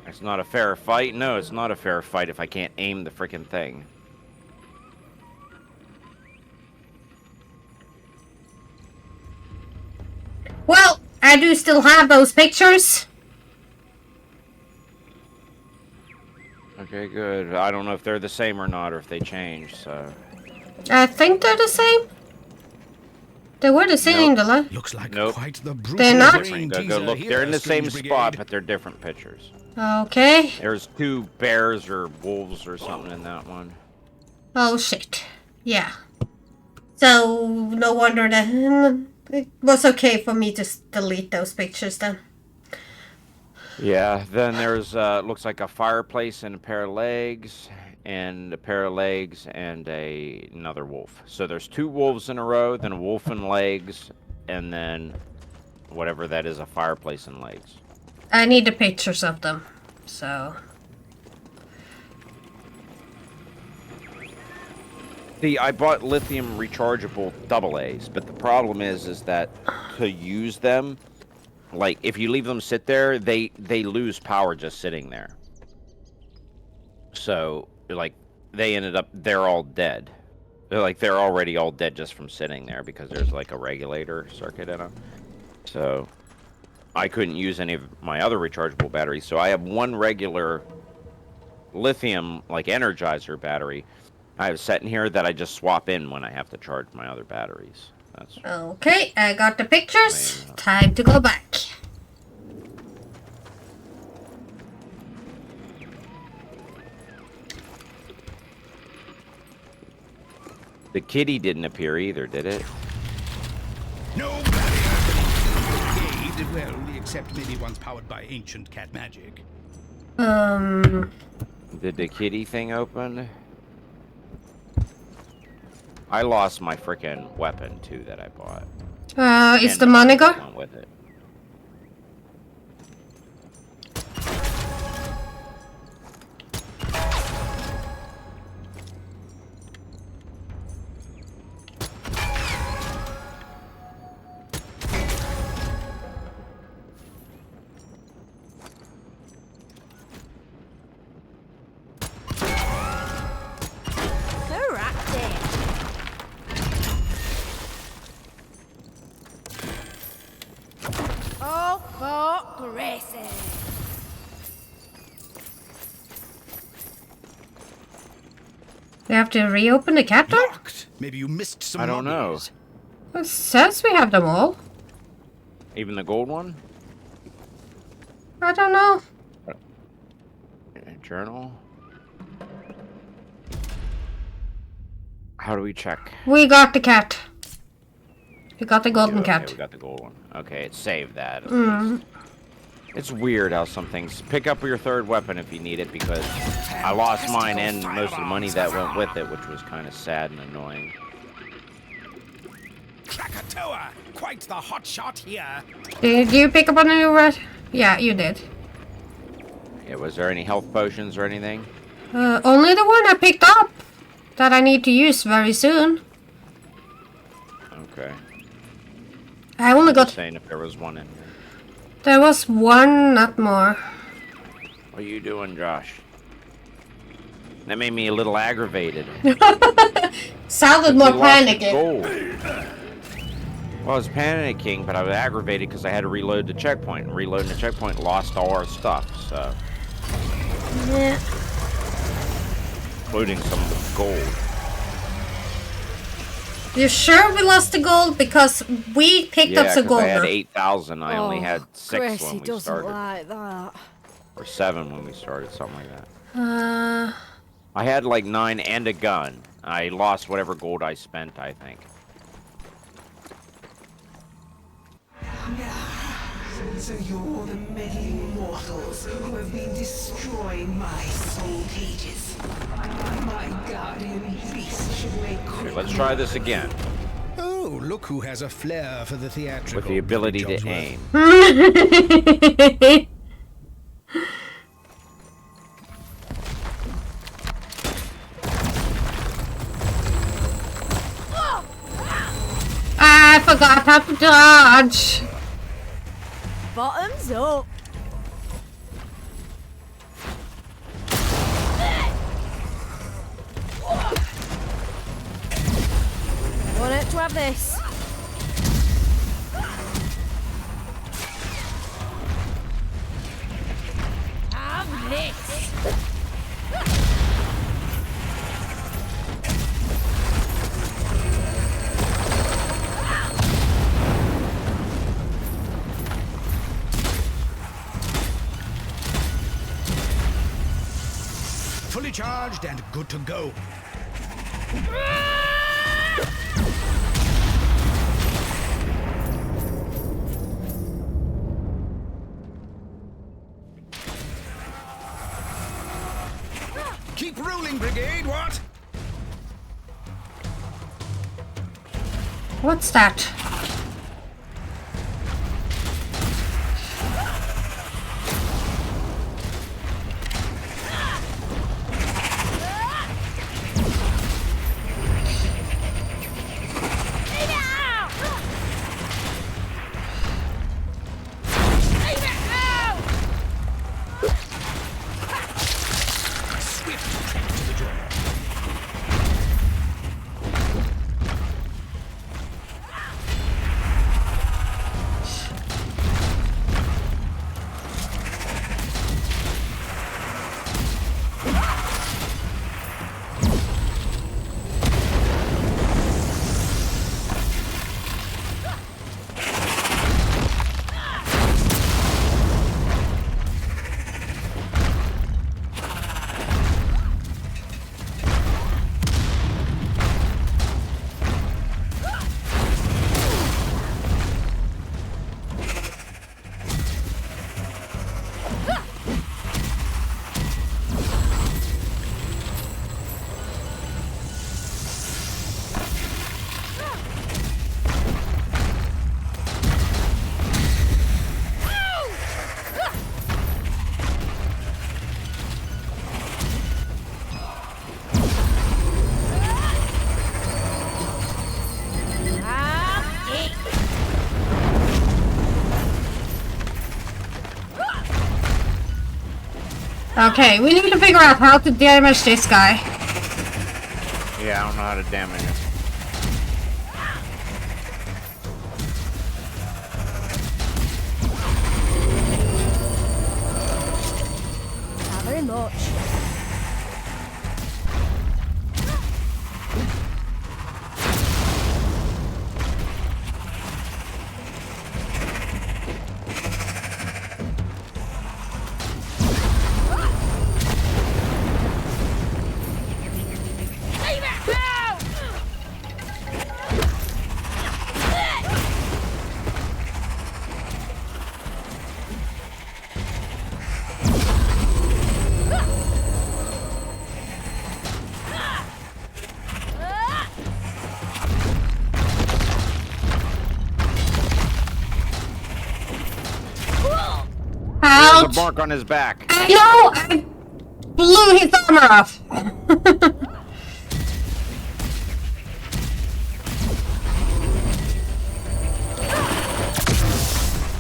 It's not a fair fight. No, it's not a fair fight if I can't aim the frickin' thing. Well, I do still have those pictures. Okay, good. I don't know if they're the same or not, or if they changed, so... I think they're the same. They were the same, Nope. Looks like Nope. quite the brutal They're not. brain Go teaser look. here, They're in the same Strange spot, Brigade. but they're different pictures. Okay. There's 2 bears or wolves or something in that one. Oh, shit. Yeah. So, no wonder that it was okay for me to delete those pictures then. Yeah, then there's, looks like a fireplace and a pair of legs, and a pair of legs and another wolf. So there's 2 wolves in a row, then a wolf and legs, and then whatever that is, a fireplace and legs. I need the pictures of them, so... See, I bought lithium rechargeable AA's, but the problem is that to use them, like, if you leave them sit there, they lose power just sitting there. So, like, they're all dead. They're already all dead just from sitting there because there's like a regulator circuit in them. So I couldn't use any of my other rechargeable batteries. So I have one regular lithium like energizer battery I have set in here that I just swap in when I have to charge my other batteries. That's Okay, I got the pictures. Time to go back. the kitty didn't appear either, did it? No barrier beneath the brigade, well, except maybe ones powered by ancient cat magic. Did the kitty thing open? I lost my frickin' weapon too that I bought. Is And the money that go? went with it. Correct. Oh, for graces. We have to reopen the cat door? Locked. Maybe you missed some I don't know. mummies. It says we have them all. Even the gold one? I don't know. Journal? How do we check? We got the cat. We got the golden Okay, cat. we got the gold one. Okay, it saved that. at Mm. least. It's weird how some things... Pick up your third weapon if you need it, because I lost mine and most of the money that went with it, which was kind of sad and annoying. Krakatoa! Quite the hot shot here. Did you pick up on a new red? Yeah, you did. Yeah, was there any health potions or anything? Only the one I picked up that I need to use very soon. Okay. I only Just got... saying if there was one in here. There was one, not more. What are you doing, Josh? That made me a little aggravated. Sounded We more lost the panicking. gold. Well, I was panicking, but I was aggravated because I had to reload the checkpoint. And reloading the checkpoint lost all our stuff, so... Yeah. Including some gold. You sure we lost the gold? Because we picked up Yeah, the 'cause gold. I had 8,000. I only had 6 Gracie when we doesn't started. like that. Or 7 when we started, something like that. Uh, I had like 9 and a gun. I lost whatever gold I spent, I think. So you're the meddling mortals who have been destroying my soul cages. My guardian beast should make Okay, quick let's try this again. Oh, look who has a flair for the theatrical. With the ability to Jobsworth. aim. I forgot how to dodge. Bottoms up. Want it to have this. Have this. Fully charged and good to go. Keep rolling, Brigade, what? What's that? Swift track to the jaw. Okay, we need to figure out how to damage this guy. Yeah, I don't know how to damage it. Not very much. There's a Ouch! mark on his back. I know! I blew his armor off!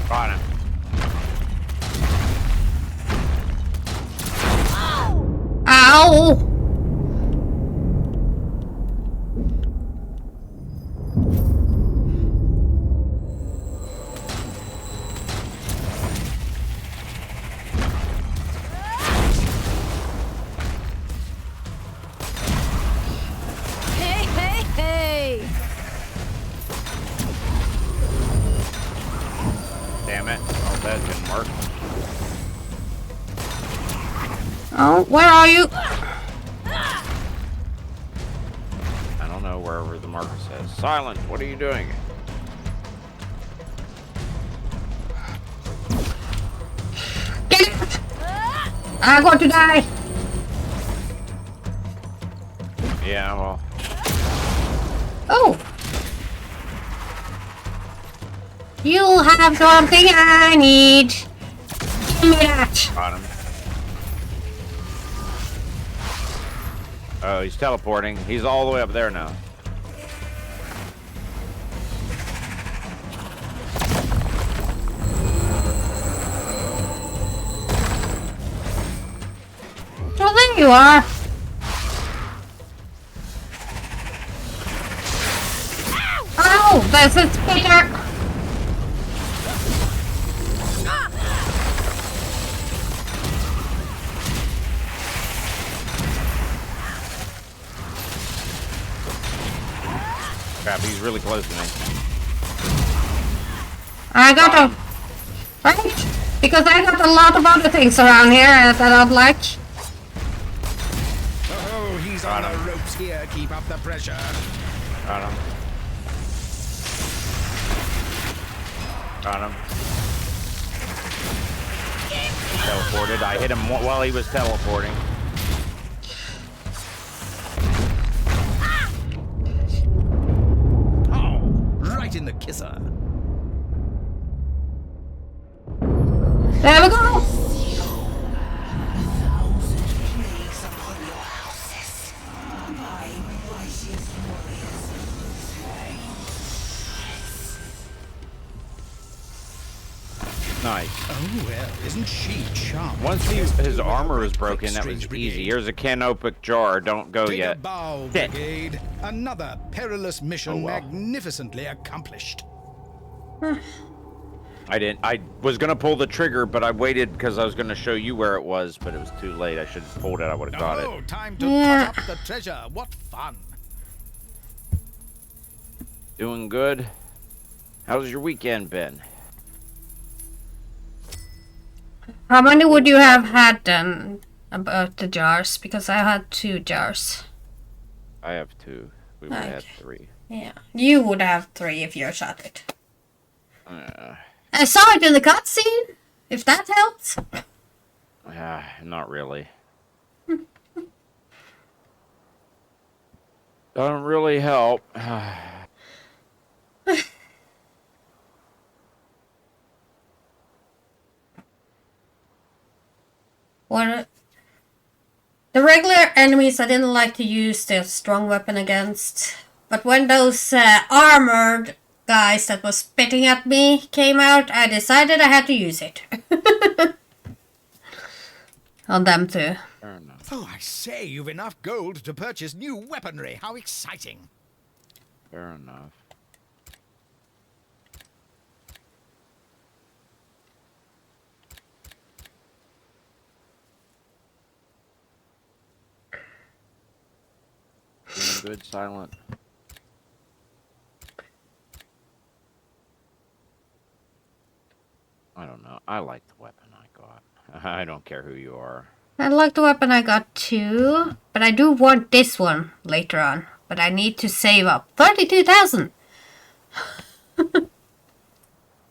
Got him. Ow! Hey, hey, hey! Damn it. Oh, that didn't work. Oh, where are you? I don't know, wherever the marker says. Silent, what are you doing? Get it! I'm going to die! Yeah, well, Oh! You have something I need! Give me that! got him. Oh, he's teleporting. He's all the way up there now. Oh, there you are! Oh, there's a spitter! Crap, he's really close to me. I got a... Right? Because I got a lot of other things around here that I'd like. Oh, he's on the ropes here. Keep up the pressure. Got him. Got him. Teleported. I hit him while he was teleporting. Oh, right in the kisser. There we go! Nice. Oh, well, isn't she charming? Once his armor was broken, that was easy. Here's a canopic jar. Don't go Take yet. a bow, Sit. Brigade. Another perilous mission Oh, well. magnificently accomplished. I was gonna pull the trigger, but I waited because I was gonna show you where it was, but it was too late. I should have pulled it. I would have got Oh, it. time to Yeah. tot up the treasure. What fun. Doing good. How's your weekend been? How many would you have had then about the jars? Because I had 2 jars. I have 2. We would have had Okay. 3. Yeah. You would have 3 if you shot it. Uh, I saw it in the cutscene! If that helps. not really. Doesn't really help. What? The regular enemies I didn't like to use the strong weapon against. But when those armored guys that was spitting at me came out, I decided I had to use it. on them too. Fair enough. Oh, I say, you've enough gold to purchase new weaponry. How exciting. Fair enough. Doing good, Silent. I don't know. I like the weapon I got. I don't care who you are. I like the weapon I got too, but I do want this one later on. But I need to save up 32,000.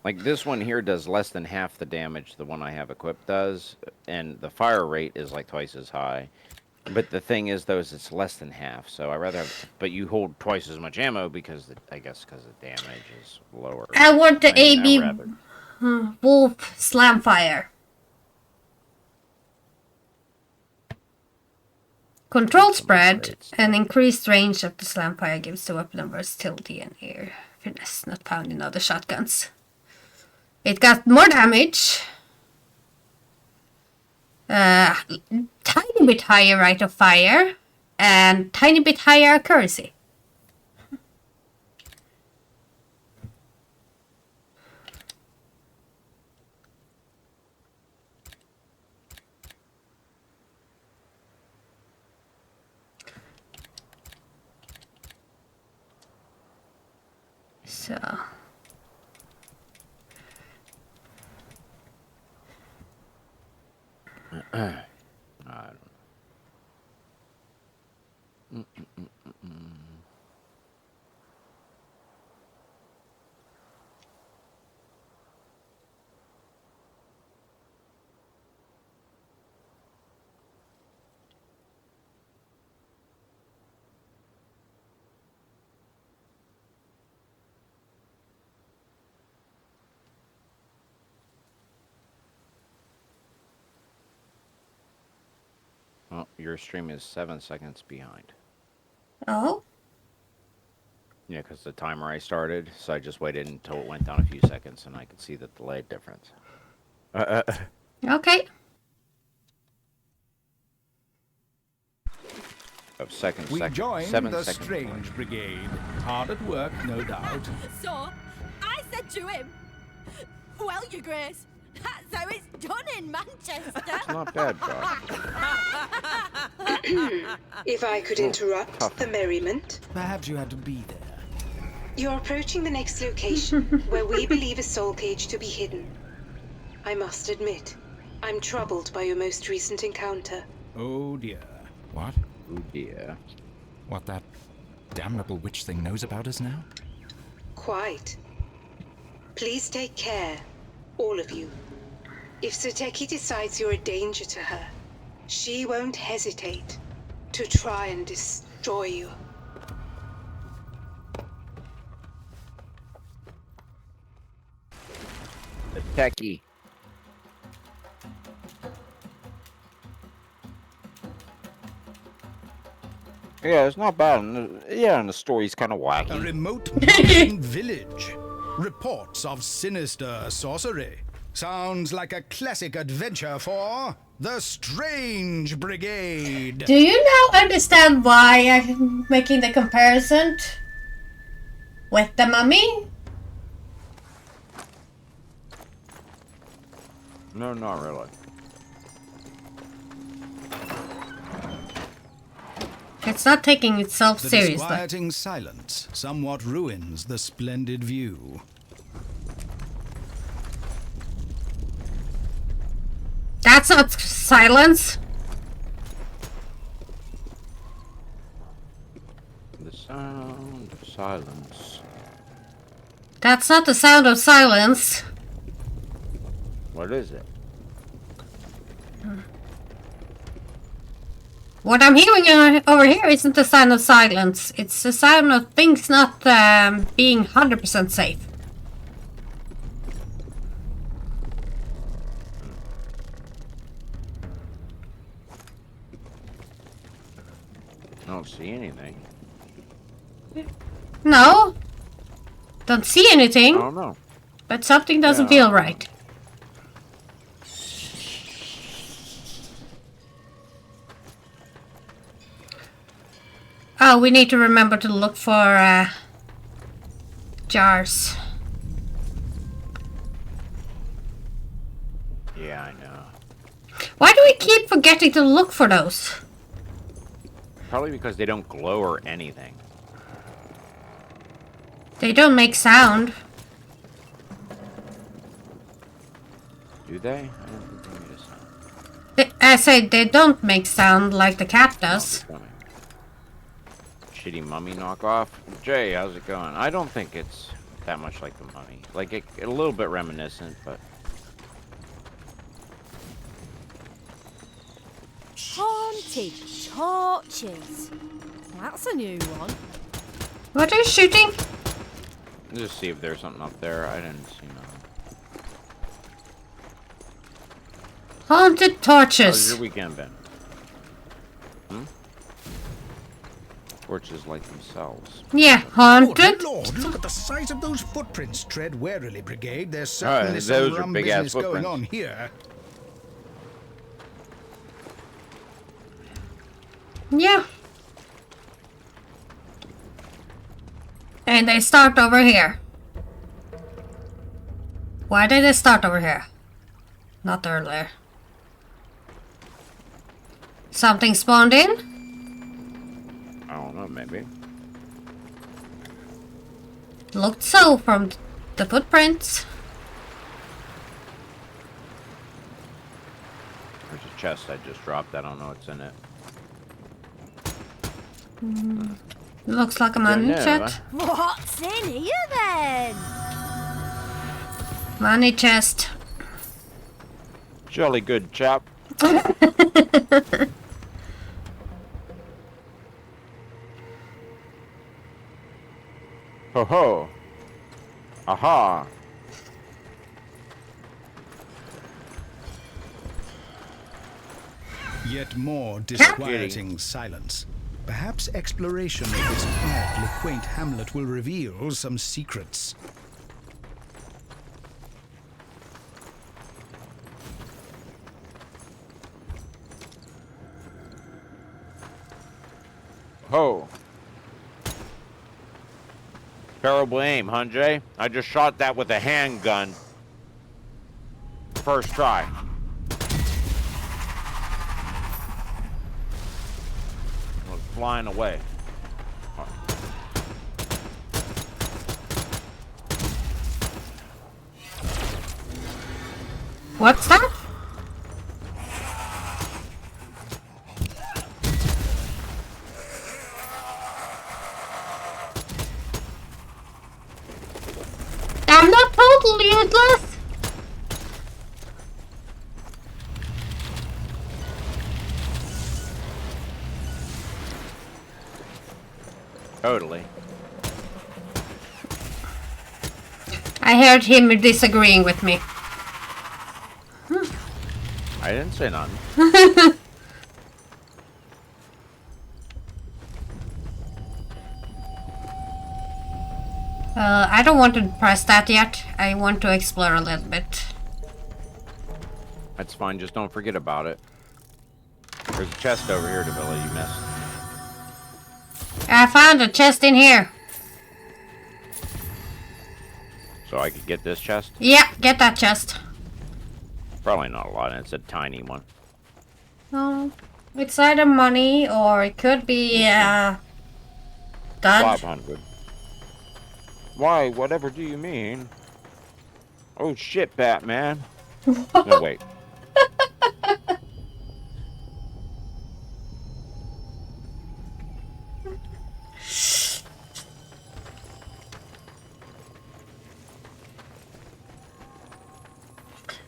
Like this one here does less than half the damage the one I have equipped does, and the fire rate is like twice as high. But the thing is, though, is it's less than half. So I rather have, but you hold twice as much ammo because I guess because the damage is lower. I want the I mean, AB Wolf Slam Fire. Control spread and increased range of the slam fire gives the weapon a versatility and air finesse not found in other shotguns. It got more damage, tiny bit higher rate of fire, and tiny bit higher accuracy. So I don't know. Well, your stream is 7 seconds behind. oh, Yeah, because the timer I started, so I just waited until it went down a few seconds, and I could see the delayed difference. okay. Of seconds. We joined 7 the seconds. Strange Brigade. Hard at work, no doubt. So, I said to him, well, Your Grace, that's how it's done in Manchester. It's not bad, Doc. If I could interrupt the merriment. Perhaps you had to be there. You're approaching the next location, where we believe a soul cage to be hidden. I must admit, I'm troubled by your most recent encounter. Oh dear. What? Oh dear. What that damnable witch thing knows about us now? Quite. Please take care, all of you. If Sateki decides you're a danger to her, she won't hesitate to try and destroy you. The techie. Yeah, it's not bad. And the story's kind of A wacky. remote mountain village. Reports of sinister sorcery. Sounds like a classic adventure for the Strange Brigade. Do you now understand why I'm making the comparison with the mummy? No, not really. It's not taking itself The seriously. disquieting silence somewhat ruins the splendid view. That's not silence. The sound of silence. That's not the sound of silence. What is it? What I'm hearing over here isn't the sound of silence. It's the sound of things not being 100% safe. I don't see anything. No. Don't see anything, I don't know. but something doesn't Yeah. feel right. Oh, we need to remember to look for jars. Yeah, I know. Why do we keep forgetting to look for those? Probably because they don't glow or anything. They don't make sound. Do they? I don't think they made a sound. I say they don't make sound like the cat does. Oh, shitty mummy knockoff. Jay, how's it going? I don't think it's that much like the mummy. Like, a little bit reminiscent, but... Haunted torches. That's a new one. What are you shooting? Just see if there's something up there. I didn't see nothing. Haunted How's torches. your weekend been? Torches like themselves. Yeah, Good haunted. Lord, look at the size of those footprints. Tread warily, Brigade. There's Alright, certainly those some are rum big-ass business going footprints. on here. Yeah. And they start over here. Why did they start over here? Not earlier. Something spawned in? I don't know, maybe. Looked so from the footprints. There's a chest I just dropped. I don't know what's in it. Looks like a Don't money know, chest. What's in here then? Money chest. Jolly good chap. Ho ho. Aha. Yet more disquieting silence. Perhaps exploration of this quietly quaint hamlet will reveal some secrets. Ho. Terrible aim, huh, Jay? I just shot that with a handgun. First try. I was flying away. What's that? I'm not totally useless. Totally. I heard him disagreeing with me. I didn't say none. I don't want to press that yet. I want to explore a little bit. That's fine. Just don't forget about it. There's a chest over here, Davila, you missed. I found a chest in here. So I could get this chest? Yeah, get that chest. Probably not a lot. It's a tiny one. No, it's either money or it could be done. 500. Why? Whatever do you mean? Oh shit, Batman. No, wait.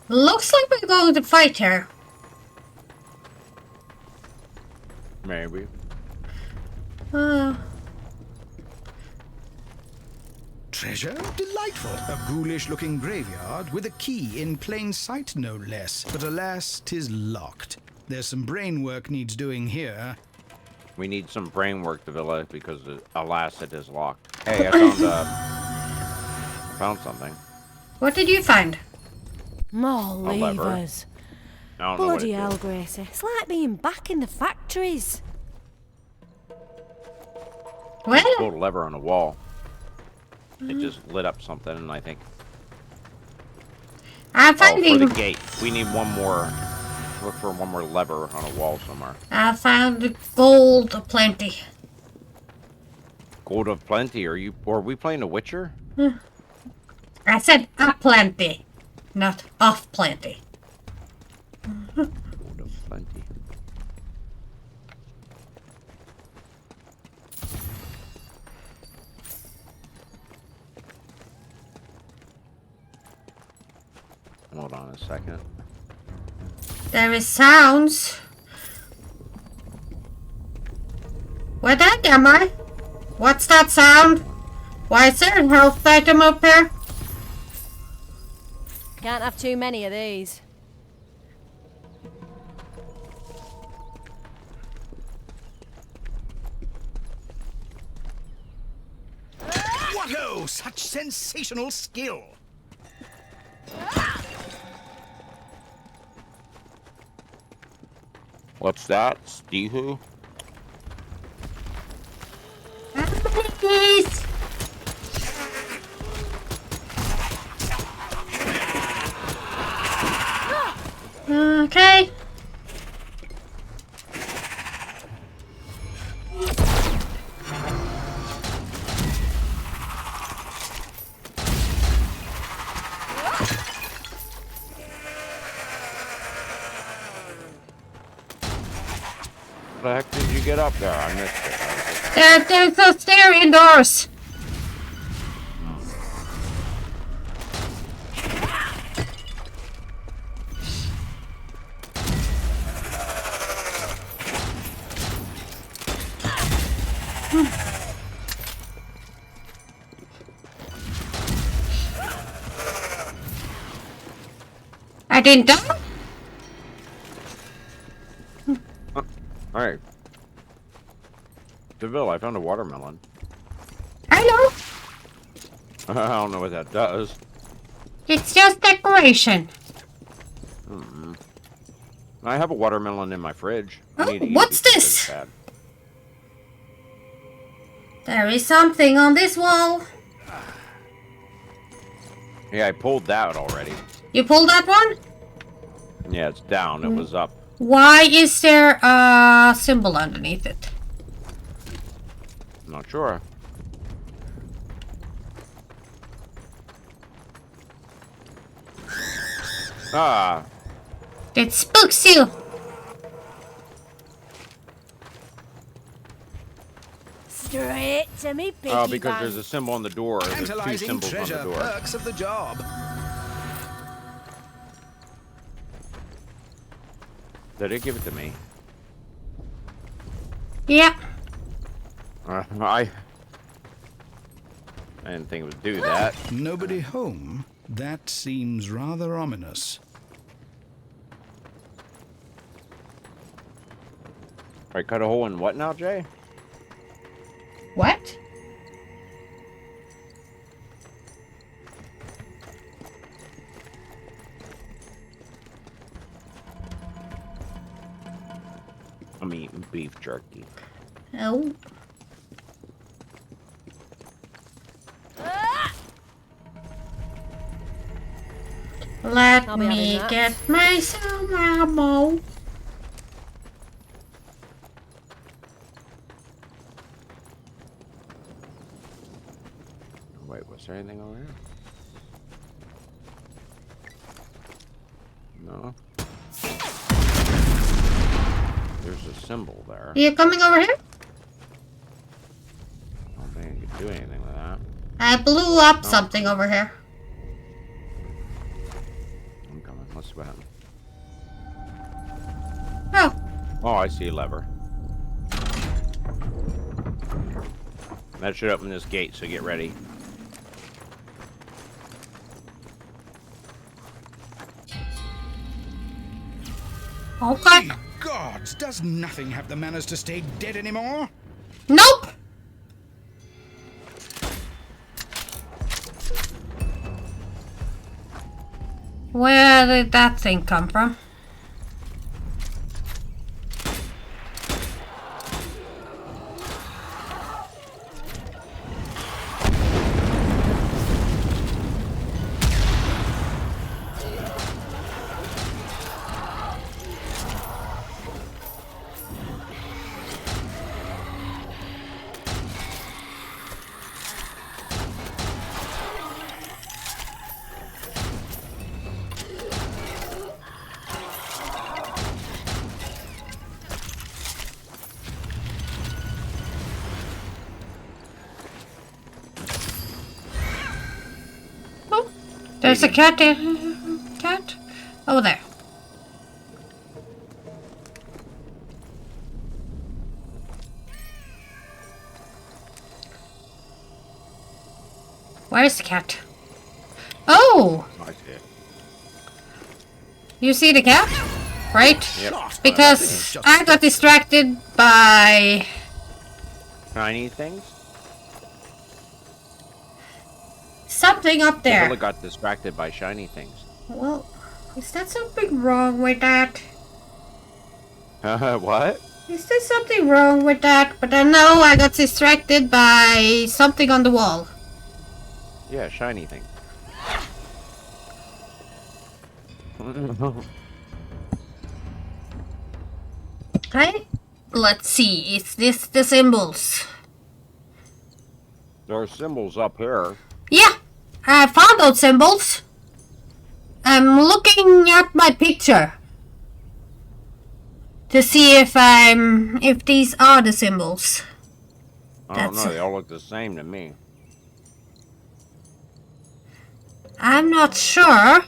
Looks like we're going to fight her. Maybe. Treasure? Delightful. A ghoulish-looking graveyard with a key in plain sight, no less. But alas, 'tis locked. There's some brain work needs doing here. We need some brain work, Davila, because alas, it is locked. Hey, I found something. What did you find? More A lever. levers. I don't know what Bloody it hell, is. Gracie. It's like being back in the factories. Well, Pulled a lever on the wall. It just lit up something, and I think. I'm Oh, for the finding. gate. We need one more. Look for one more lever on a wall somewhere. I found gold aplenty. Gold of plenty. Are we playing The Witcher? I said aplenty, not off plenty. Gold of plenty. Hold on a second. There is sounds. Where the heck am I? What's that sound? Why is there a health item up here? Can't have too many of these. What-o! Such sensational skill! What's that? Steehoo? Please. Okay. What the heck did you get up there? I missed it. There's a stair indoors. I didn't die. Alright. DeVille, I found a watermelon. I know. I don't know what that does. It's just decoration. I have a watermelon in my fridge. I need to eat What's it because this? it's bad. There is something on this wall. Yeah, I pulled that already. You pulled that one? Yeah, it's down. It was up. Why is there a symbol underneath it? Not sure. Ah, It spooks you. Straight to me piggy oh, because bank. there's a symbol on the door. There's two Tantalizing symbols on the treasure door. perks of the job. Did it give it to me? Yeah. I didn't think it would do that. Nobody home? That seems rather ominous. Alright, cut a hole in what now, Jay? What? I'm eating beef jerky. Oh. Let I'll be having me that. get myself ammo. Wait, was there anything over here? No. There's a symbol there. You coming over here? I don't think I can do anything with that. I blew up something over here. I'm coming. Let's see what happens. Oh. Oh, I see a lever. That should open this gate, so get ready. Okay. Ye gods, does nothing have the manners to stay dead anymore? Nope. Where did that thing come from? There's a cat there. Cat? Over there. Where's the cat? Oh! I see it. You see the cat? Right? Yep. Because I got distracted by... Shiny things? something up there. Willa got distracted by shiny things. Well, is that something wrong with that? What? Is there something wrong with that? But I know I got distracted by something on the wall. Yeah, shiny thing. Okay, let's see. Is this the symbols? There are symbols up here. Yeah, I found those symbols. I'm looking at my picture to see if these are the symbols. I don't know, they all look the same to me. I'm not sure.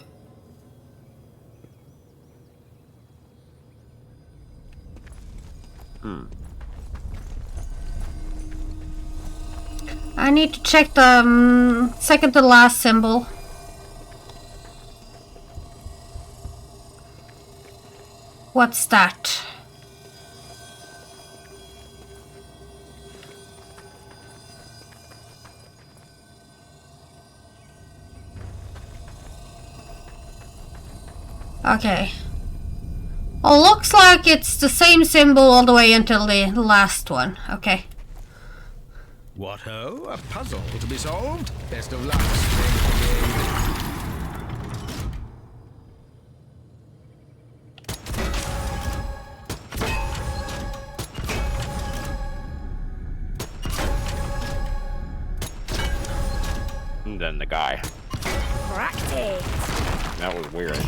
I need to check the second to last symbol. What's that? Okay. Oh, looks like it's the same symbol all the way until the last one. Okay. What ho? A puzzle to be solved? Best of luck, Strange And then the guy. Practice. That was weird.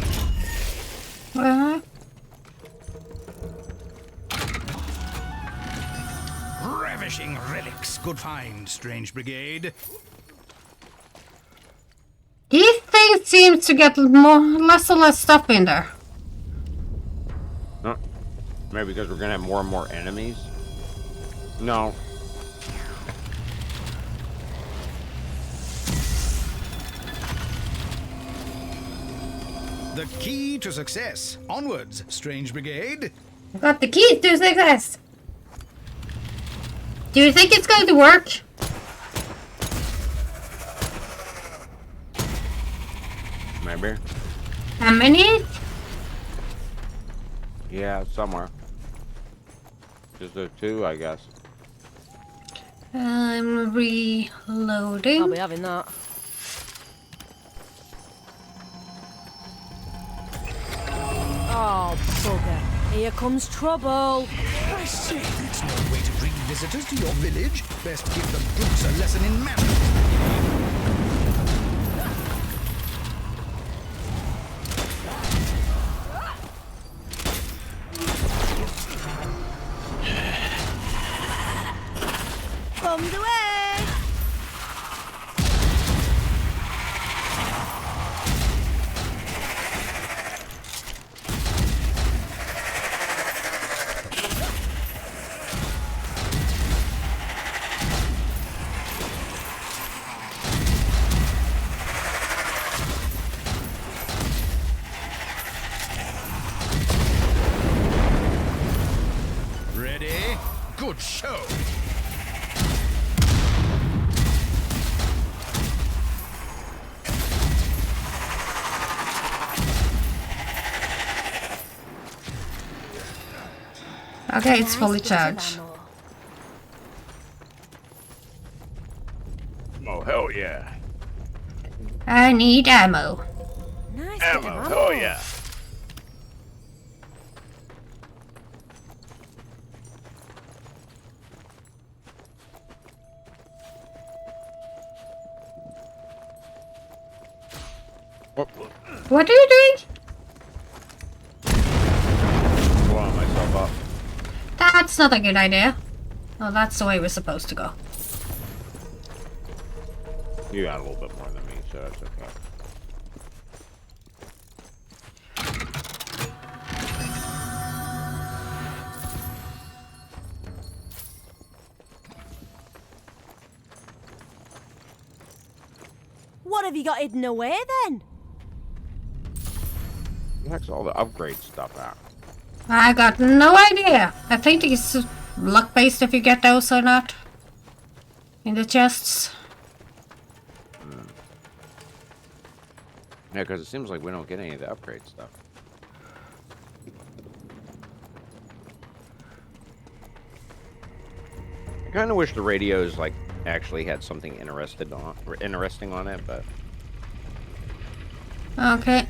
Ravishing relics. Good find, Strange Brigade. These things seem to get less and less stuff in there. Huh? Maybe because we're gonna have more and more enemies? No. The key to success. Onwards, Strange Brigade. Got the keys to success. Do you think it's going to work? Maybe. How many? Yeah, somewhere. Just the two, I guess. I'm reloading. I'll be having that. Oh, bugger. Here comes trouble. I say, that's no way to bring visitors to your village. Best give the brutes a lesson in manners. Bombed away. Ready? Good show. Okay, it's fully Nice bit of charged. ammo. Oh, hell yeah. I need ammo. Nice bit of Ammo, ammo. hell yeah. What are you doing? Blowing myself up. That's not a good idea. Oh, that's the way we're supposed to go. You got a little bit more than me, so that's okay. What have you got hidden away then? That's all the upgrade stuff out. I got no idea. I think it's luck-based if you get those or not. In the chests. Yeah, because it seems like we don't get any of the upgrade stuff. I kind of wish the radios like actually had something interesting on it, but Okay.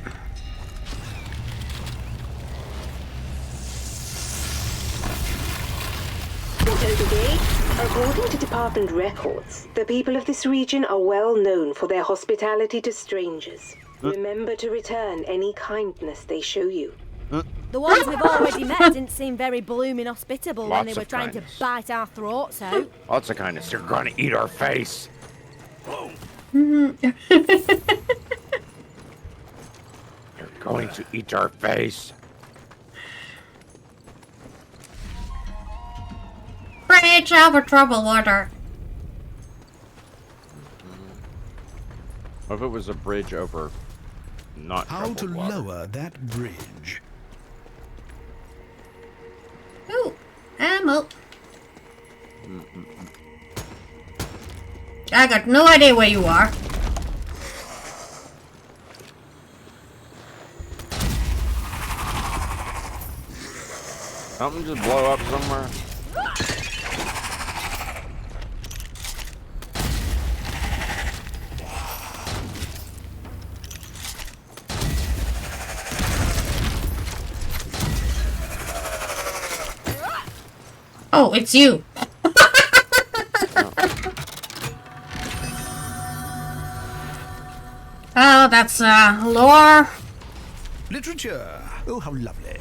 Brigade, according to department records, the people of this region are well known for their hospitality to strangers. Remember to return any kindness they show you. The ones we've already met didn't seem very blooming hospitable when they Lots were of trying kindness. to bite our throats out. lots of kindness. You're gonna eat our face. You're going to eat our face. Bridge over troubled water. What if it was a bridge over not How to troubled water? lower that bridge? Ooh, ammo. I got no idea where you are. Something just blow up somewhere. Oh, it's you. Oh, that's lore. Literature. Oh, how lovely.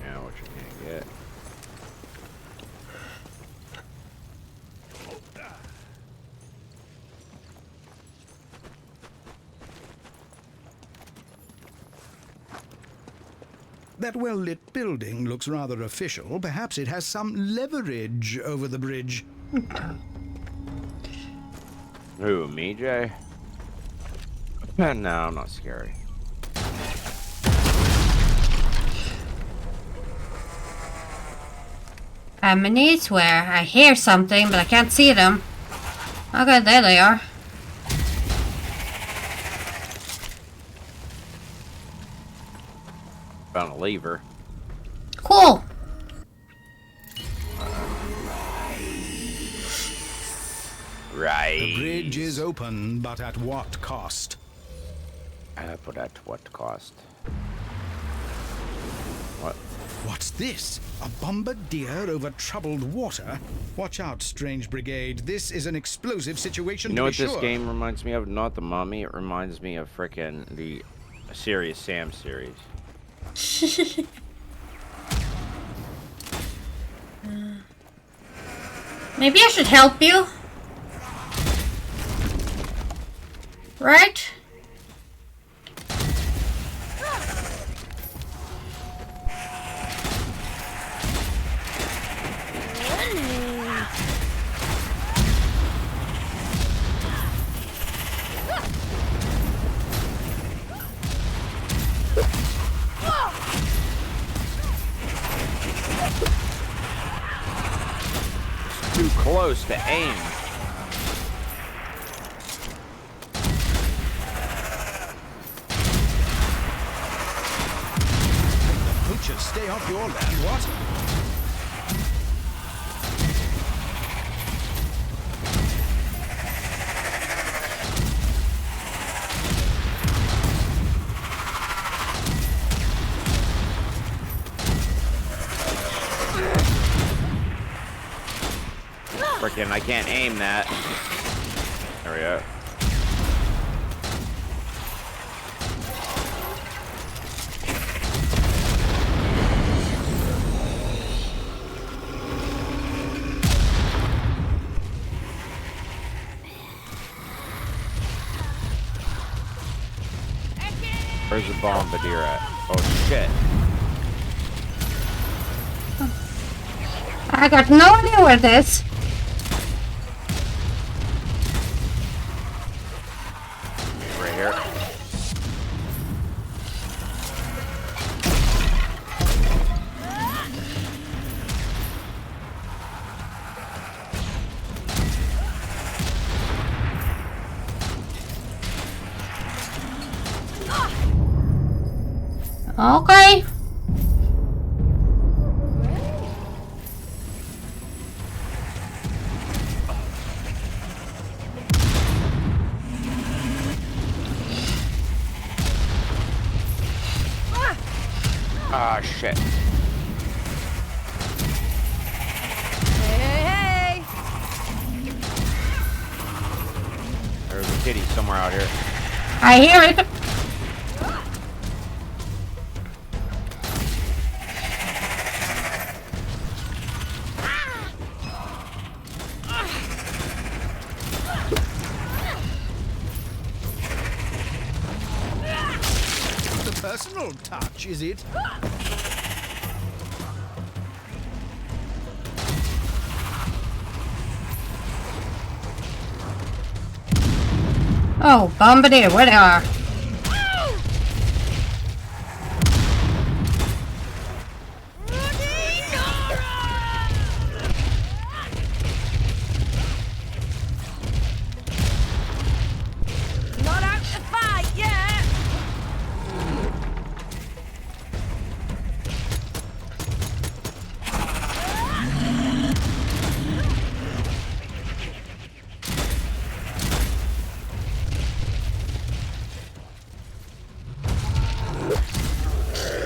Yeah, what you can't get. That well-lit building looks rather official. Perhaps it has some leverage over the bridge. Who, me, Jay? No, I'm not scary. I'm in east where I hear something, but I can't see them. Okay, there they are. Found a lever. Cool. Right. The bridge is open, but at what cost? But at what cost? What? What's this? A bombardier over troubled water? Watch out, Strange Brigade. This is an explosive situation. You know to what be this sure. game reminds me of? Not the Mummy. It reminds me of frickin' the Serious Sam series. Maybe I should help you. Right? Too close to aim. Poachers stay off your land, what? Frickin', I can't aim that. There we go. Where's the bombardier at? Oh shit. I got no idea where this. Okay. Ah, shit. Hey! There's a kitty somewhere out here. I hear it. The personal touch, is it? Oh, Bombardier, where they are. Not out to fight yet!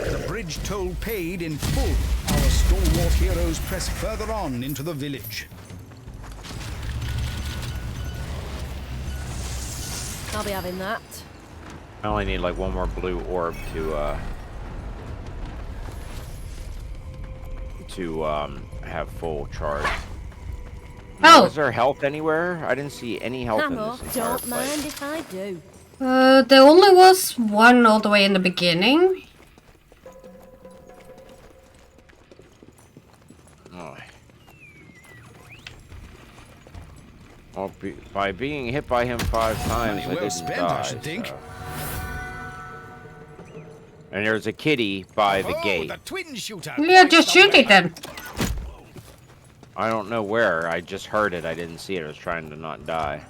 The bridge toll paid in full. Our stalwart heroes press further on into the village. I'll be having that. I only need like one more blue orb to have full charge. Oh. Is there health anywhere? I didn't see any health in Ammo, this entire don't place. mind if I do. There only was one all the way in the beginning. Oh. Well, by being hit by him 5 times, Money I well didn't spent, die, I should think. so. And there's a kitty by the gate. The twin shooter. Yeah, just shoot it then. I don't know where. I just heard it. I didn't see it. I was trying to not die.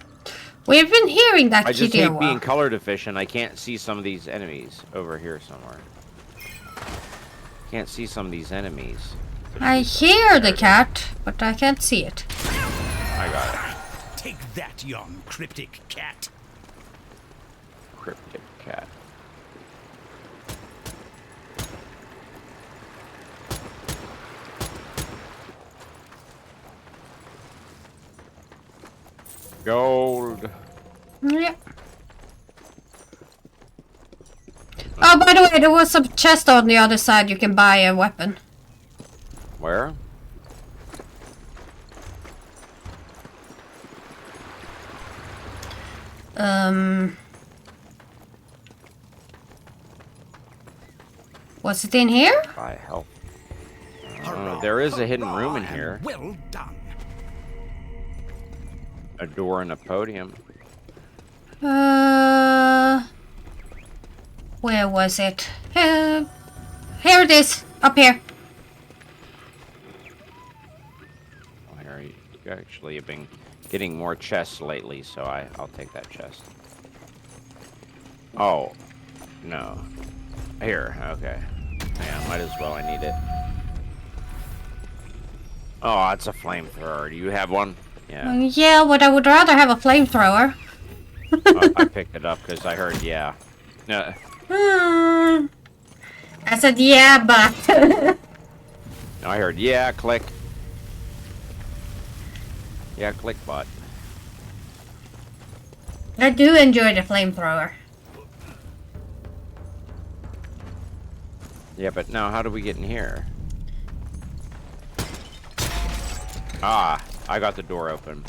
We've been hearing that I just kitty a hate while. being color deficient. I can't see some of these enemies over here somewhere. Can't see some of these enemies. I hear the cat, but I can't see it. I got it. Take that, young cryptic cat. Cryptic cat. Gold. Yeah. Oh, by the way, there was some chest on the other side. You can buy a weapon. Where? Was it in here? By help. There is a hidden room in here. Well done. A door and a podium. Where was it? Here it is. Up here. Oh, here you actually have been getting more chests lately, so I'll take that chest. Oh, no. Here, okay. Yeah, might as well. I need it. Oh, it's a flamethrower. Do you have one? Yeah. Yeah, but I would rather have a flamethrower. I picked it up because I heard yeah. No. I said yeah, but No, I heard yeah, click. Yeah, click bot. I do enjoy the flamethrower. Yeah, but now how do we get in here? Ah, I got the door open.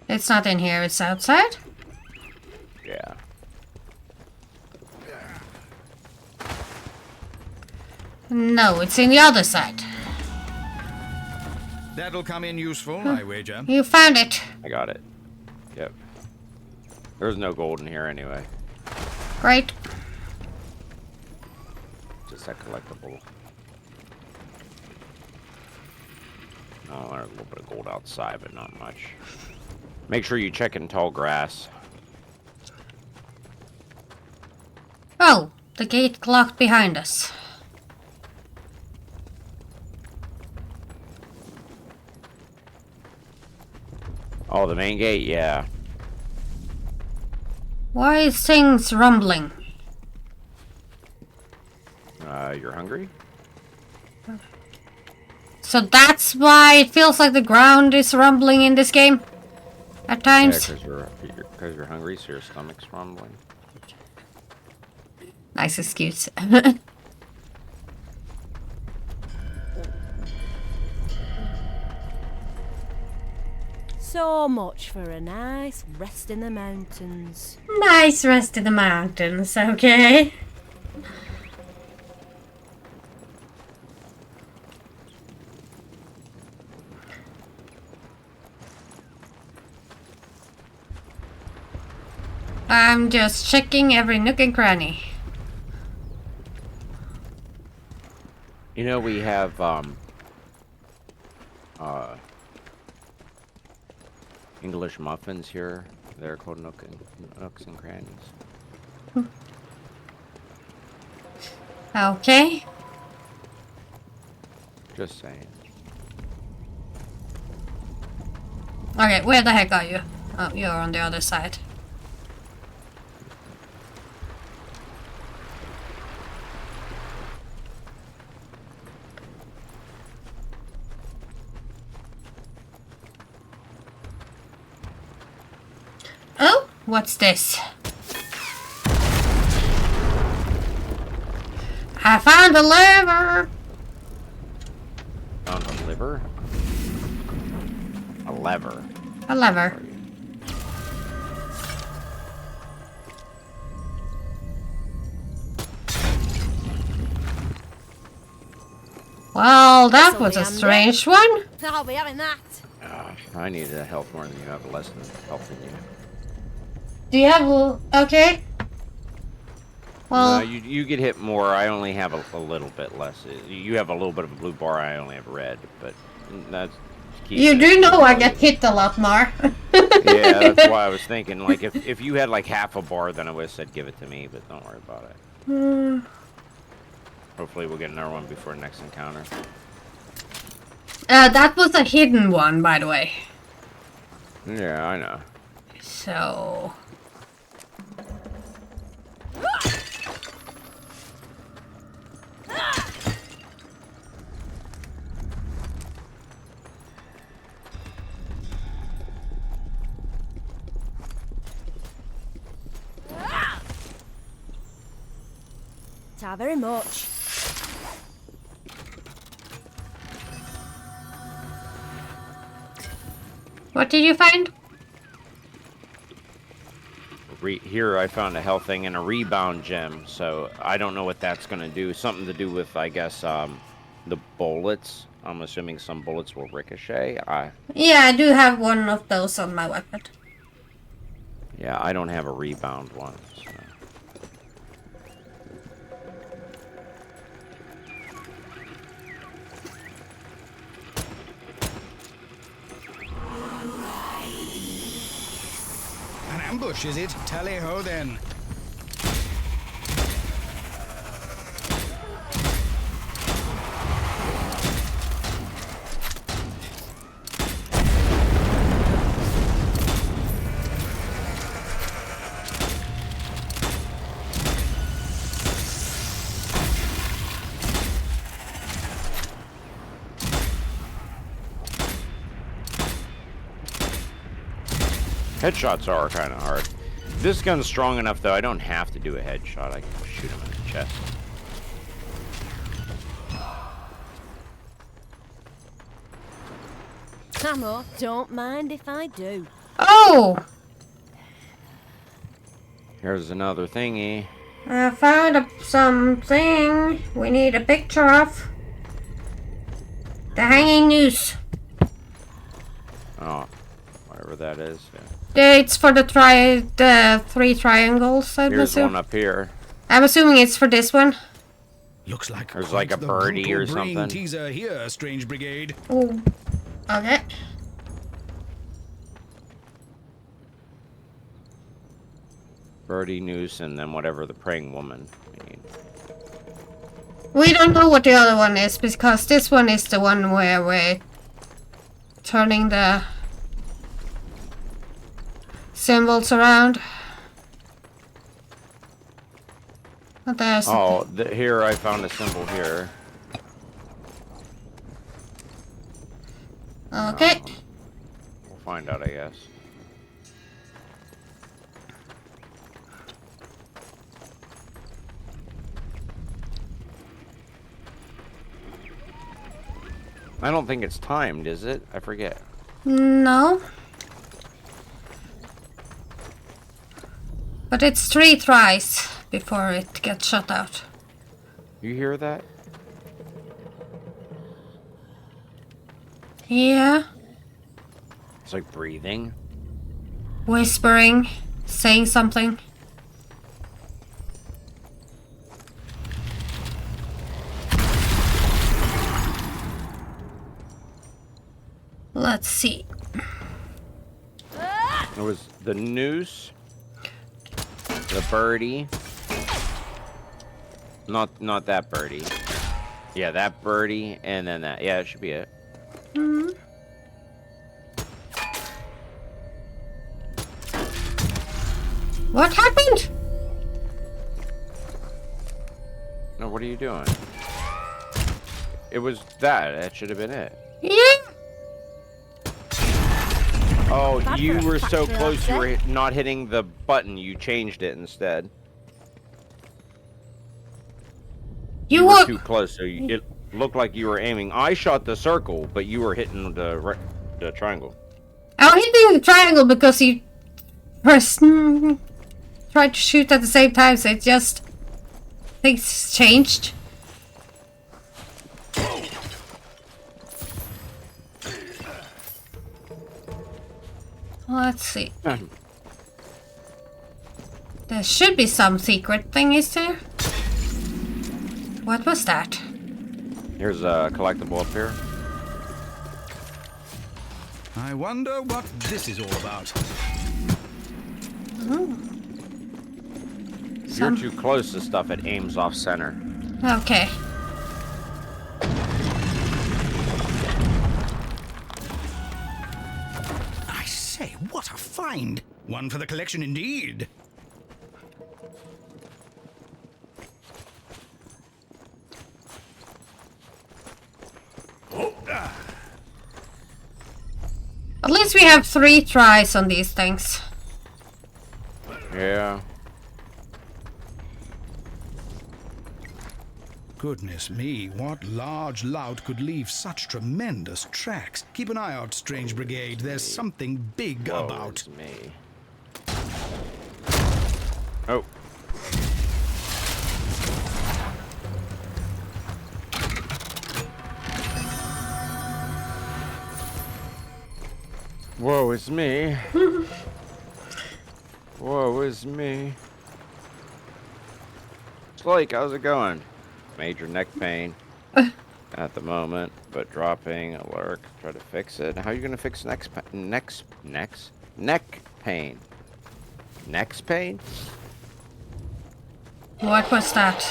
It's not in here, it's outside. Yeah. No, it's in the other side. That'll come in useful, I wager. You found it. I got it. Yep. There's no gold in here anyway. Great. Just that collectible. Oh, there's a little bit of gold outside, but not much. Make sure you check in tall grass. The gate locked behind us. Oh, the main gate? Yeah. Why is things rumbling? You're hungry? So that's why it feels like the ground is rumbling in this game? At times? Yeah, because you're hungry, so your stomach's rumbling. Nice excuse. So much for a nice rest in the mountains. Nice rest in the mountains, okay? I'm just checking every nook and cranny. You know, we have, English muffins here. They're called nooks and crannies. Okay. Just saying. Okay, where the heck are you? Oh, you're on the other side. Oh, what's this? I found a lever! Found a liver? A lever. A lever. Well, that was a strange one. I'll be having that. I need health more than you have, less than health than you. Do you have... Okay. Well... No, you get hit more. I only have a little bit less. You have a little bit of a blue bar. I only have red, but that's... You do know I get hit a lot more. Yeah, that's why I was thinking, like, if you had, like, half a bar, then I would have said give it to me, but don't worry about it. Hopefully we'll get another one before the next encounter. That was a hidden one, by the way. Yeah, I know. So... Ta very much. What did you find? Here I found a health thing and a rebound gem, so I don't know what that's going to do. Something to do with, I guess, the bullets. I'm assuming some bullets will ricochet. Yeah, I do have one of those on my weapon. Yeah, I don't have a rebound one. So. An ambush, is it? Tally-ho, then. Headshots are kind of hard. This gun's strong enough, though, I don't have to do a headshot. I can shoot him in the chest. Ammo, don't mind if I do. Oh! Here's another thingy. I found something we need a picture of. The hanging noose. Oh, whatever that is. Yeah. It's for the three triangles, I'm Here's assuming. one up here. I'm assuming it's for this one. Looks like There's quite like a the birdie or brutal brain something. teaser here, Strange Brigade. Oh, okay. Birdie, Noose, and then whatever the praying woman. We don't know what the other one is, because this one is the one where we're turning the symbols around. But there's here I found a symbol here. okay. We'll find out, I guess. I don't think it's timed, is it? I forget. No. But it's 3 tries before it gets shut out. You hear that? Yeah. It's like breathing. Whispering. Saying something. Let's see. It was the Noose, the Birdie. Not that Birdie. Yeah, that Birdie, and then that. Yeah, it should be it. Hmm. What happened? No, what are you doing? It was that. That should have been it. Yeah. Oh, you were so close. You were not hitting the button. You changed it instead. You were too close, so it looked like you were aiming. I shot the circle, but you were hitting the triangle. I was hitting the triangle because you pressed, tried to shoot at the same time, so it just things changed. Let's see. There should be some secret thing, is there? What was that? Here's a collectible up here. I wonder what this is all about. You're too close to stuff. It aims off center. Okay. I say, what a find! One for the collection indeed. At least we have 3 tries on these things. Yeah. Goodness me, what large lout could leave such tremendous tracks? Keep an eye out, Strange Brigade. There's something big about. It's me. Oh. Whoa, it's me. Whoa, it's me. Slake, how's it going? Major neck pain at the moment, but dropping a lurk. Try to fix it. How are you gonna fix neck pain? Next pain? What was that?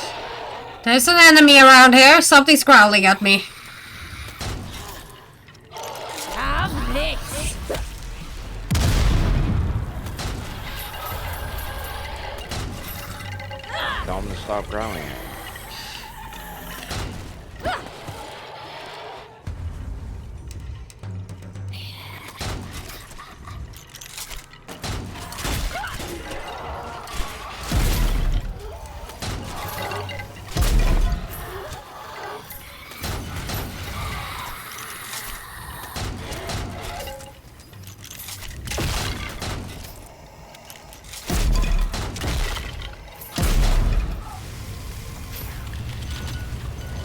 There's an enemy around here. Something's growling at me. Have this. Tell him to stop growling at me.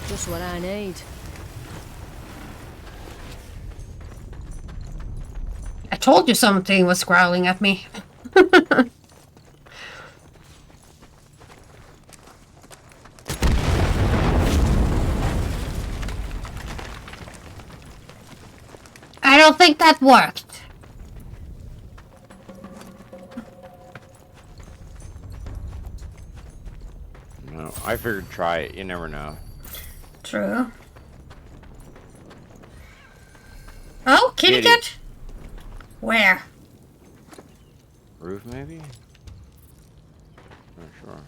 Just what I need. I told you something was growling at me. I don't think that worked. I figured try it. You never know. True. Oh, kitty cat! Where? Roof, maybe? Not sure.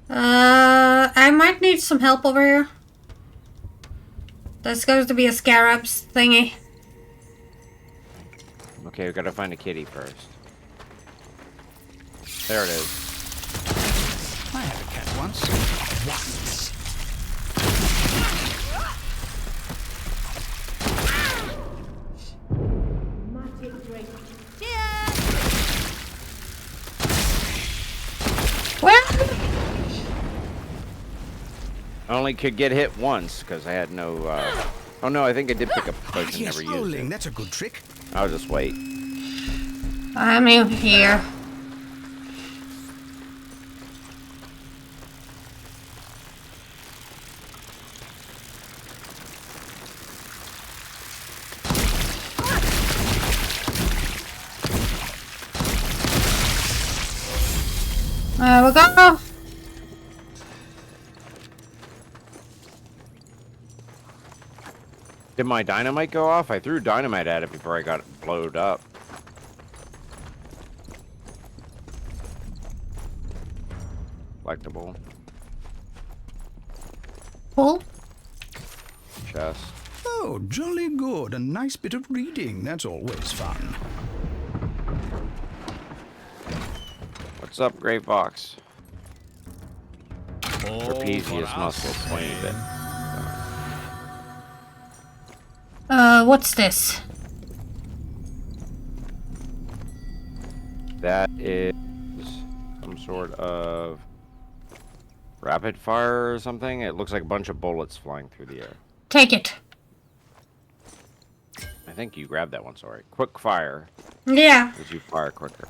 I might need some help over here. There's going to be a scarabs thingy. Okay, we gotta find a kitty first. There it is. I had a cat once. Where? I only could get hit once because I had no. Oh no, I think I did pick up a poison. Yes, Never used howling. it. That's a good trick. I'll just wait. I'm in here. There we go. Did my dynamite go off? I threw dynamite at it before I got it blowed up. Collectible. Cool. Chest. Oh, jolly good. A nice bit of reading. That's always fun. What's up, Great Fox? Trapezius muscle, 20 bit. What's this? That is some sort of rapid fire or something. It looks like a bunch of bullets flying through the air. Take it. I think you grabbed that one, sorry. Quick fire. Yeah. As you fire quicker.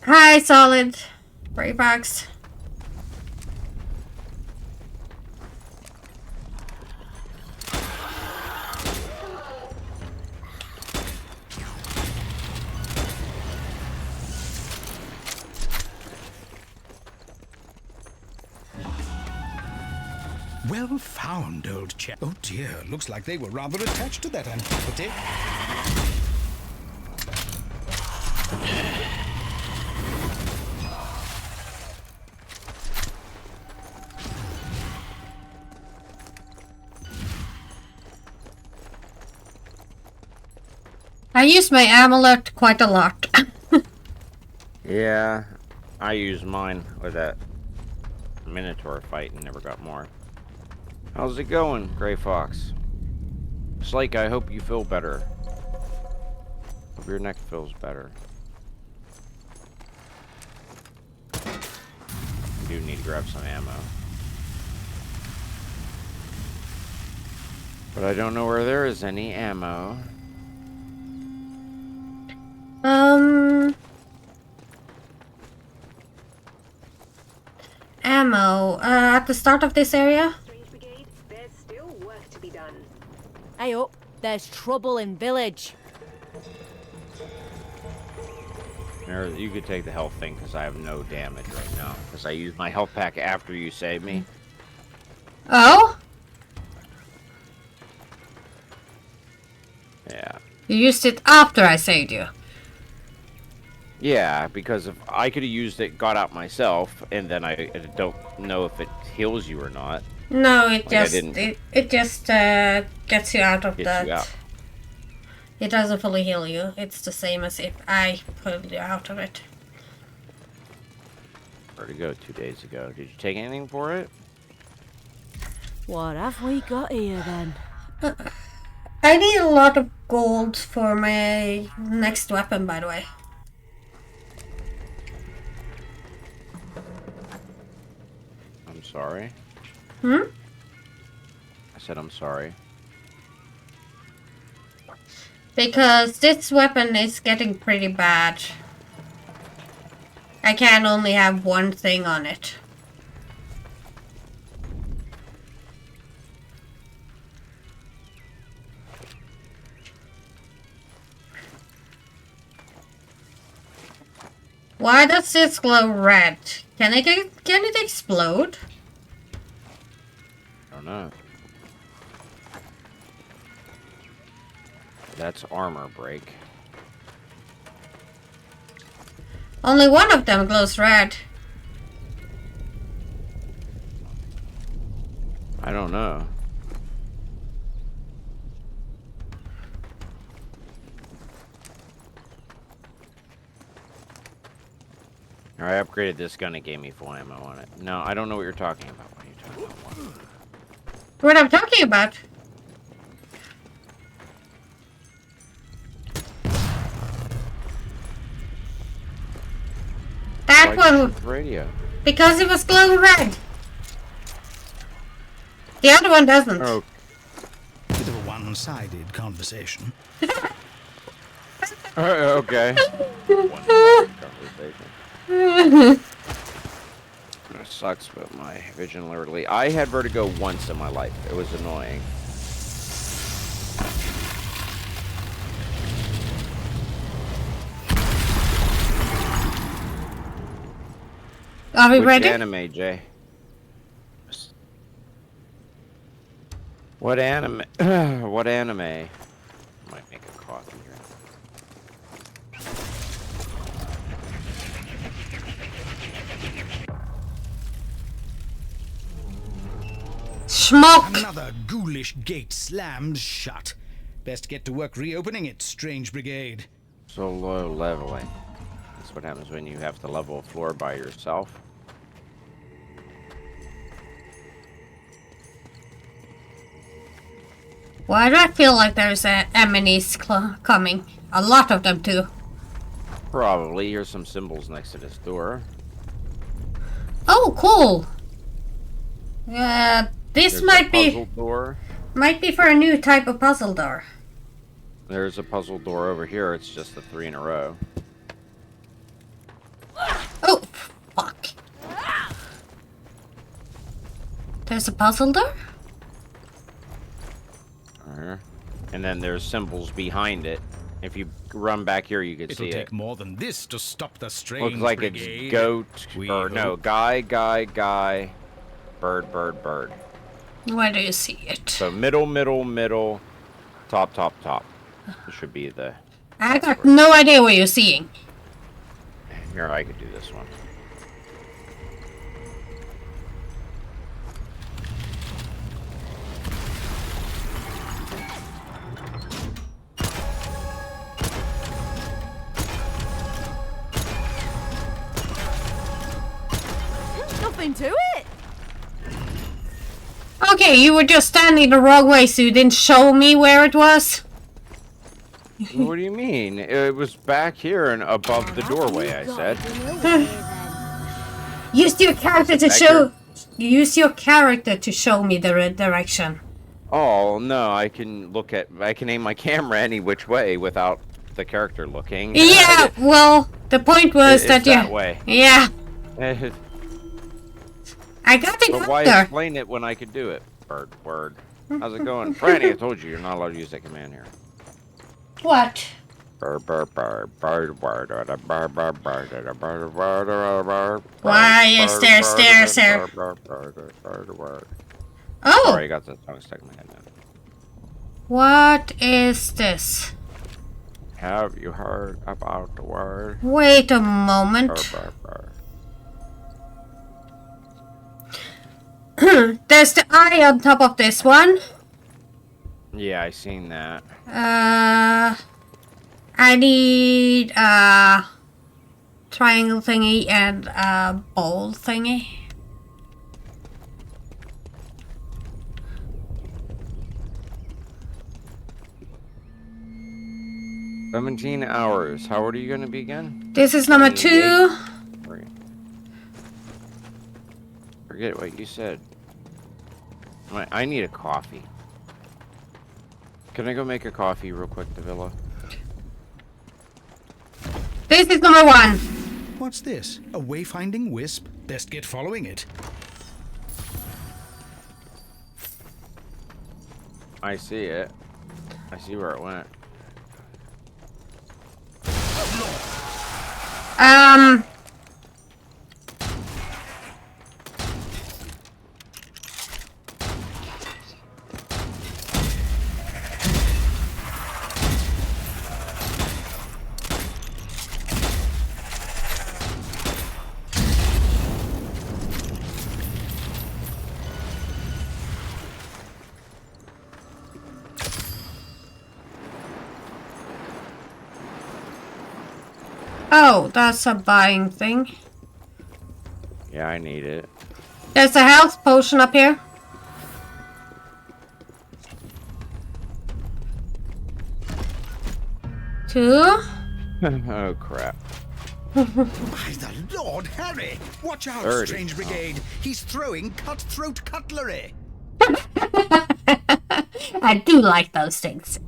Hi, Solid. Brave box. Well found, old chap. Oh dear, looks like they were rather attached to that antiquity. I use my amulet quite a lot. Yeah, I used mine with that Minotaur fight and never got more. How's it going, Gray Fox? Slake, I hope you feel better. Hope your neck feels better. You do need to grab some ammo. But I don't know where there is any ammo. Ammo. At the start of this area? Strange Brigade, there's still work to be done. Hey up, there's trouble in village. There, you could take the health thing because I have no damage right now. Because I used my health pack after you saved me. Oh? Yeah. You used it after I saved you. Yeah, because if I could have used it, got out myself, and then I don't know if it heals you or not. No, it Like just I didn't it just gets you out of get that. you out. It doesn't fully heal you. It's the same as if I pulled you out of it. Where'd it go 2 days ago? Did you take anything for it? What have we got here then? I need a lot of gold for my next weapon, by the way. I'm sorry. Hmm? I said I'm sorry. Because this weapon is getting pretty bad. I can only have one thing on it. Why does this glow red? Can it explode? I don't know. That's armor break. Only one of them glows red. I don't know. Alright, I upgraded this gun. It gave me full ammo on it. No, I don't know what you're talking about. What are you talking about? What I'm talking about? That Why'd you one, shoot the radio. because it was glowing red. The other one doesn't. Oh, Bit of a one-sided conversation. okay. One conversation. It sucks, but my vision literally. I had vertigo once in my life. It was annoying. Are we Which ready? anime, Jay? What anime? What anime? Might make a coffee here. Smoke! Another ghoulish gate slammed shut. Best get to work reopening it, Strange Brigade. So low leveling. That's what happens when you have to level a floor by yourself. Why do I feel like there's enemies coming? A lot of them too. Probably. Here's some symbols next to this door. Oh, cool. This There's might a be puzzle door. for a new type of puzzle door. There's a puzzle door over here. It's just the 3 in a row. Oh, fuck. There's a puzzle door? Here. And then there's symbols behind it. If you run back here, you can It'll see take it. more than this to stop the Strange Looks like Brigade. it's goat, We or no, hope. guy, bird, bird, bird. Where do you see it? So middle, top. This should be the... I got no idea what you're seeing. Here, I could do this one. Nothing to it. Okay, you were just standing the wrong way, so you didn't show me where it was. What do you mean? It was back here and above the doorway, I said. Use your character to Back show. Use your character to show me the direction. Oh, no, I can aim my camera any which way without the character looking. Yeah, well, the point was It's that you. that way. Yeah, But I got it why up there. explain it when I could do it? Bird, word. How's it going? Franny, I told you, you're not allowed to use that command here. What? Bird, bird, bird, bird, bird, bird, bird, bird, bird, bird, bird, bird. Why is there stairs here? Oh, Sorry, I got the tongue stuck in my head now. what is this? Have you heard about the word? Wait a moment. Bird, bird, bird. There's the eye on top of this one. Yeah, I seen that. I need a triangle thingy and a bowl thingy. $17 hours. How old are you gonna be again? This is number 2. Forget what you said. I need a coffee. Can I go make a coffee real quick, Davila? This is number 1. What's this? A wayfinding wisp? Best get following it. I see it. I see where it went. Oh, that's a buying thing. Yeah, I need it. There's a health potion up here. Two. Oh crap. By the Lord Harry! Watch out, 30. Strange Brigade! He's throwing cutthroat cutlery! I do like those things.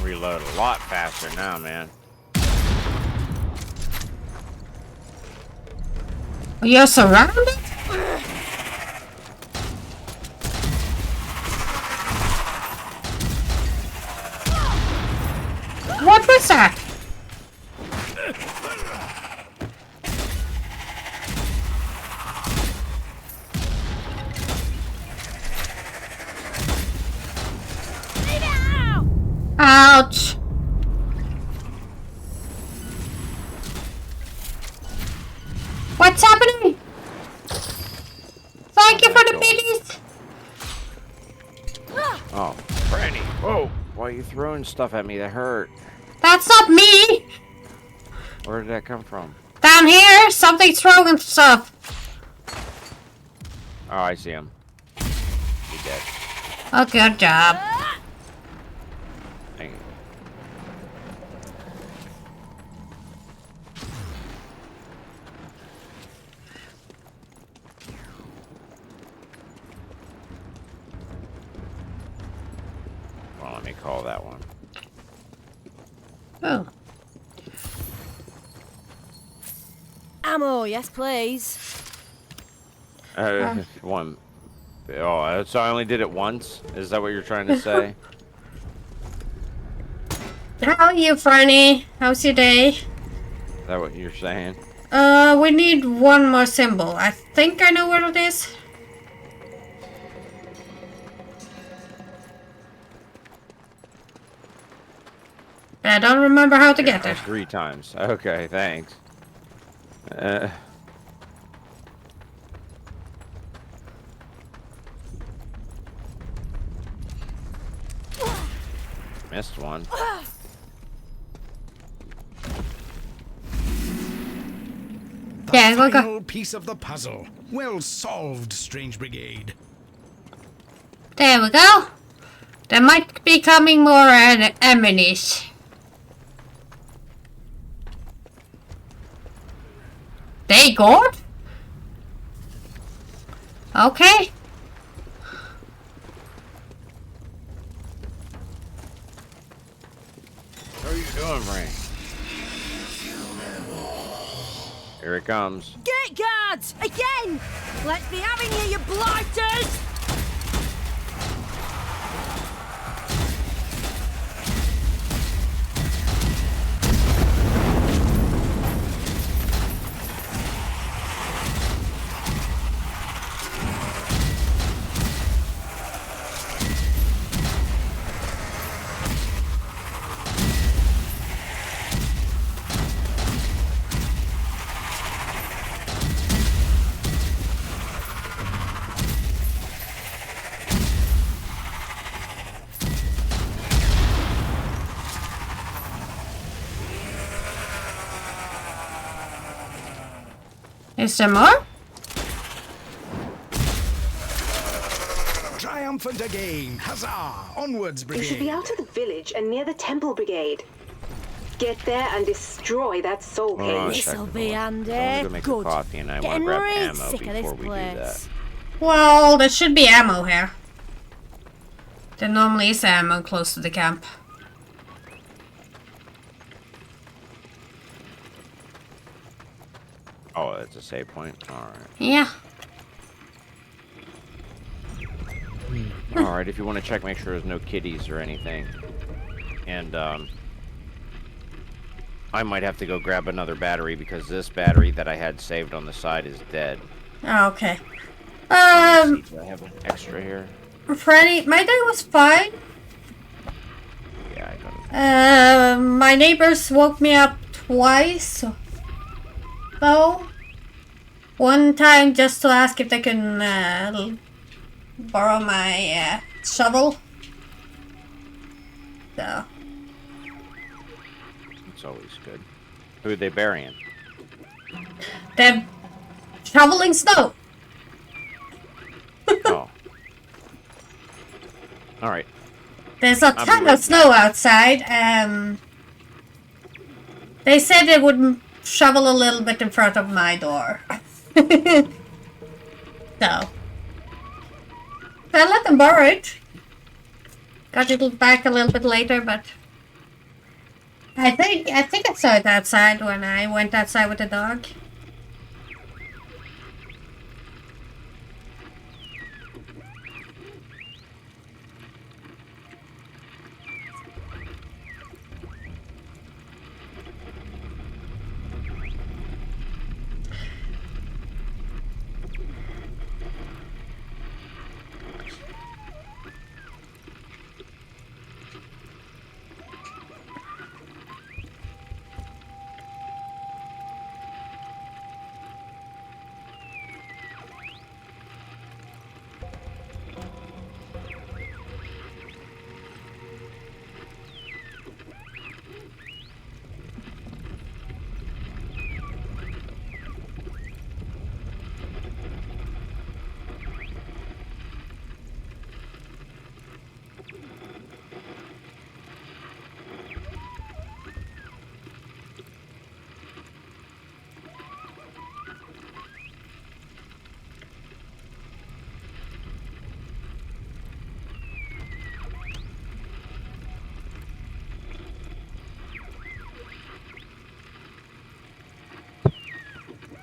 Reload a lot faster now, man. You're surrounded? What was that? Ouch! What's happening? Thank you for the biddies! Oh, Franny. Whoa. Why are you throwing stuff at me that hurt? That's not me! Where did that come from? Down here, something's throwing stuff. Oh, I see him. He's dead. Oh, good job. Dang it. Well, let me call that one. Oh. Ammo, yes, please. One. Oh, so I only did it once? Is that what you're trying to say? How are you, Franny? How's your day? Is that what you're saying? We need one more symbol. I think I know what it is. But I don't remember how to get Oh, it. 3 times. Okay, thanks. Missed one. The Yeah, look. final piece of the puzzle. Well solved, Strange Brigade. There we go. There might be coming more enemies. They got? Okay. What are you doing, Frank? Here it comes. Gate guards! Again! Let's be having you, you blighters! Is there more? Triumphant again! Huzzah! Onwards, You should be Brigade! out of the village and near the Temple Brigade. Get there and destroy that soul Hold on a cage. second, This'll be boy. handy. I'm gonna go make a Good. coffee and I want to Getting grab real ammo sick of this before we do that. place. Well, there should be ammo here. There normally is ammo close to the camp. Oh, it's a save point? Alright. Yeah. Alright, if you want to check, make sure there's no kitties or anything. And, I might have to go grab another battery because this battery that I had saved on the side is dead. Oh, okay. Let me see, do I have an extra here? Freddy, my day was fine. Yeah, I got it. My neighbors woke me up twice, though. One time just to ask if they can borrow my shovel. So. It's always good. Who are they burying? They're shoveling snow. Oh. Alright. There's a ton of snow outside. They said they would shovel a little bit in front of my door. So. I let them borrow it. Got it back a little bit later, but I think I saw it outside when I went outside with the dog.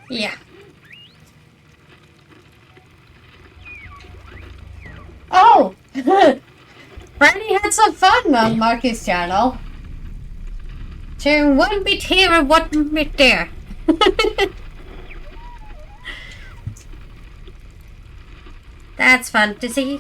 Yeah. Oh! Brandy had some fun on Marky's channel. Sharing one bit here and one bit there. That's fun to see.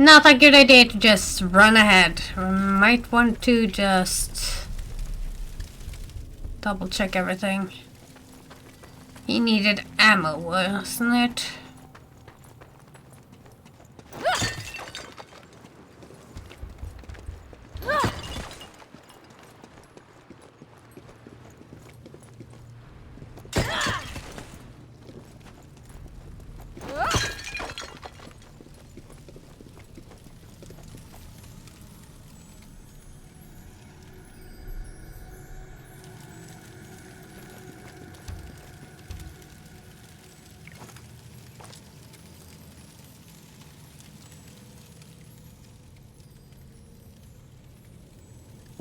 Not a good idea to just run ahead. Might want to just double check everything. He needed ammo, wasn't it?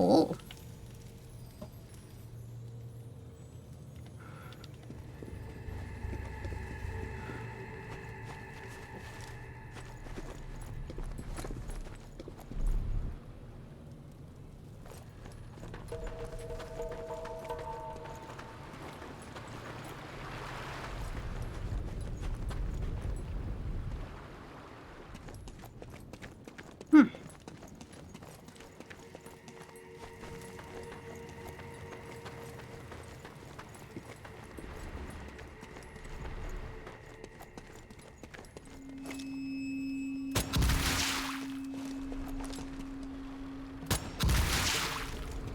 Oh.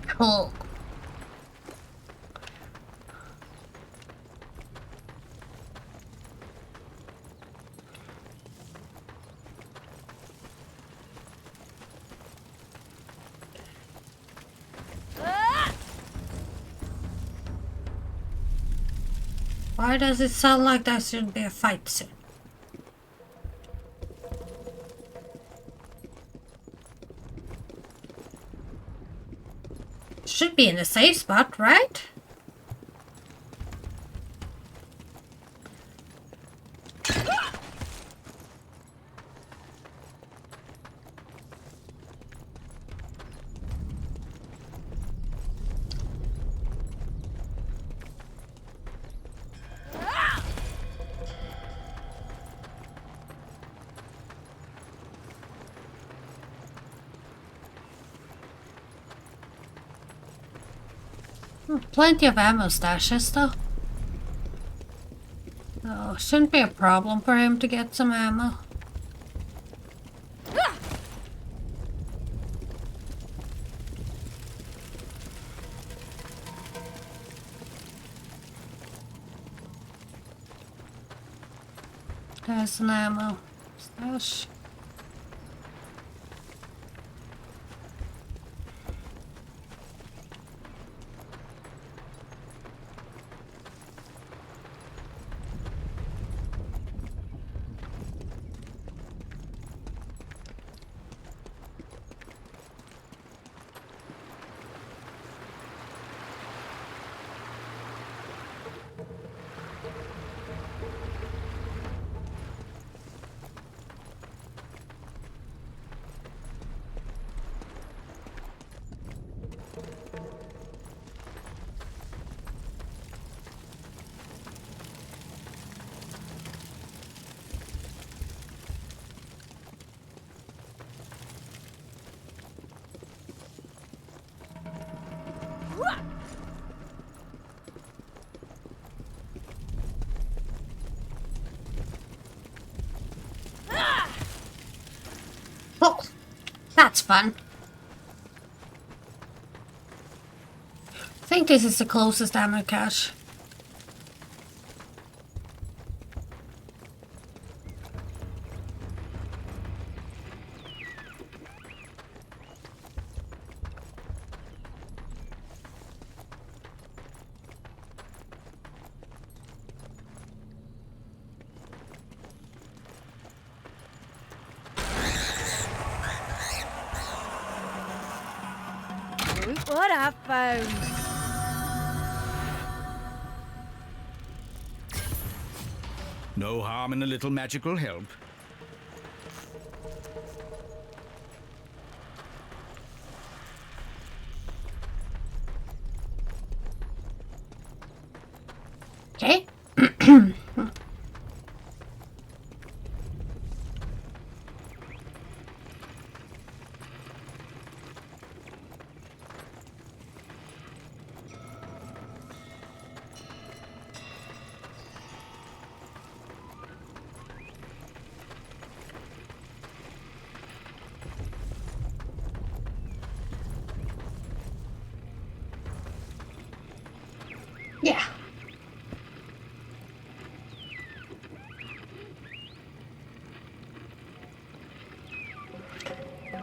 Cool. Why does it sound like there should be a fight soon? Should be in a safe spot, right? Plenty of ammo stashes though. Oh, shouldn't be a problem for him to get some ammo. There's an ammo stash. Oh, that's fun. I think this is the closest ammo cache. Look what I found. No harm in a little magical help. Okay. Yeah.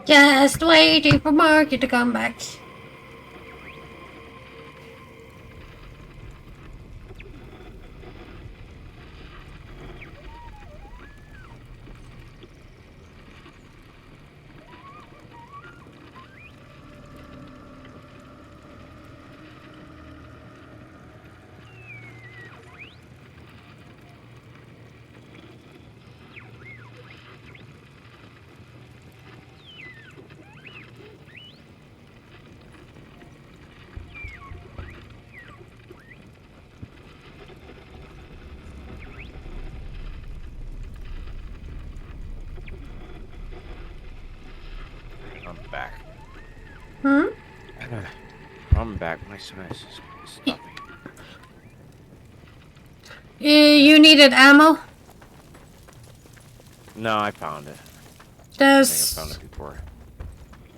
Just waiting for Marky to come back. I'm back. Hmm? I'm back. My size is stopping. You needed ammo? No, I found it. I think There's I found it before.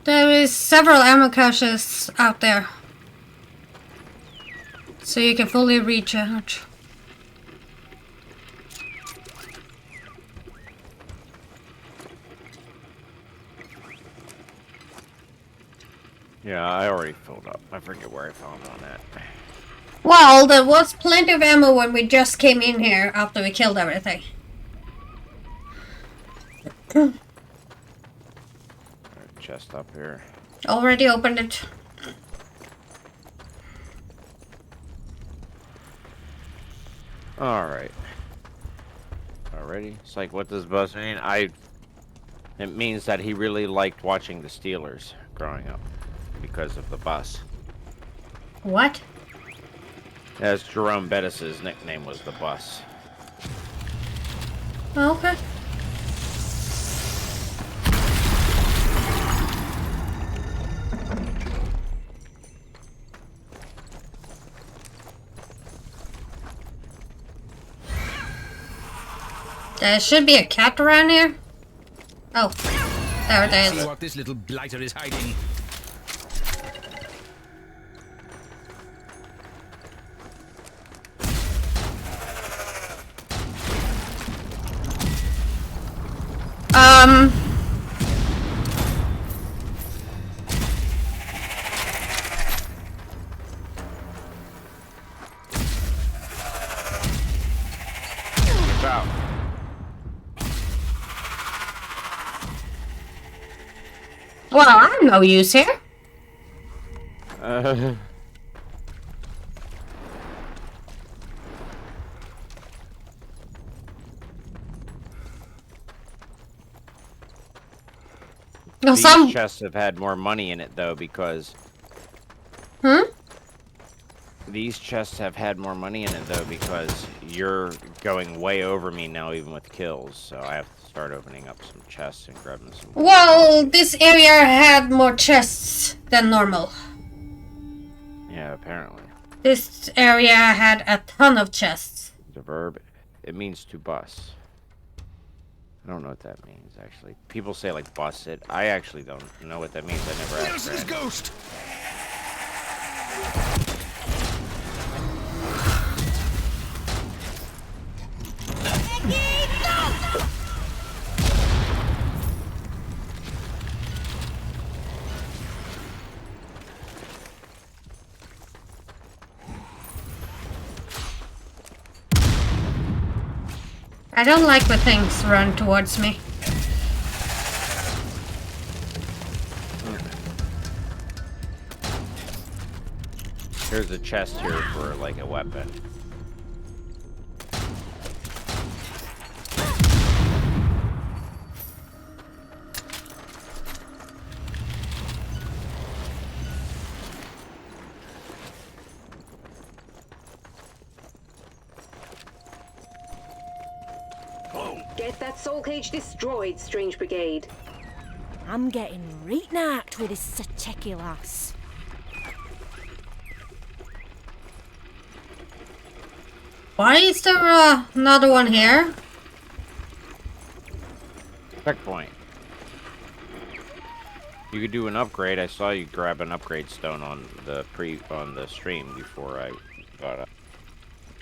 there is several ammo caches out there. So you can fully recharge. Yeah, I already filled up. I forget where I found on that. Well, there was plenty of ammo when we just came in here after we killed everything. Chest up here. Already opened it. Alright. Alrighty. It's like, what does bus mean? It means that he really liked watching the Steelers growing up because of the bus. What? As Jerome Bettis's nickname was the bus. Okay. There should be a cat around here. Oh, there it See is. what this little blighter is hiding. Watch out. Well, I'm no use here. No, These chests have had more money in it though because these chests have had more money in it though because you're going way over me now even with kills, so I have to start opening up some chests and grabbing some. Well, this area had more chests than normal. Yeah, apparently. This area had a ton of chests. The verb, it means to bus. I don't know what that means actually. People say like bus it. I actually don't know what that means. I never asked. Nelson's ghost! I don't like when things run towards me. There's a chest here for like a weapon. Get that soul cage destroyed, Strange Brigade. I'm getting right knacked with this Sateki lass. Why is there another one here? Checkpoint. You could do an upgrade. I saw you grab an upgrade stone on the stream before I got up.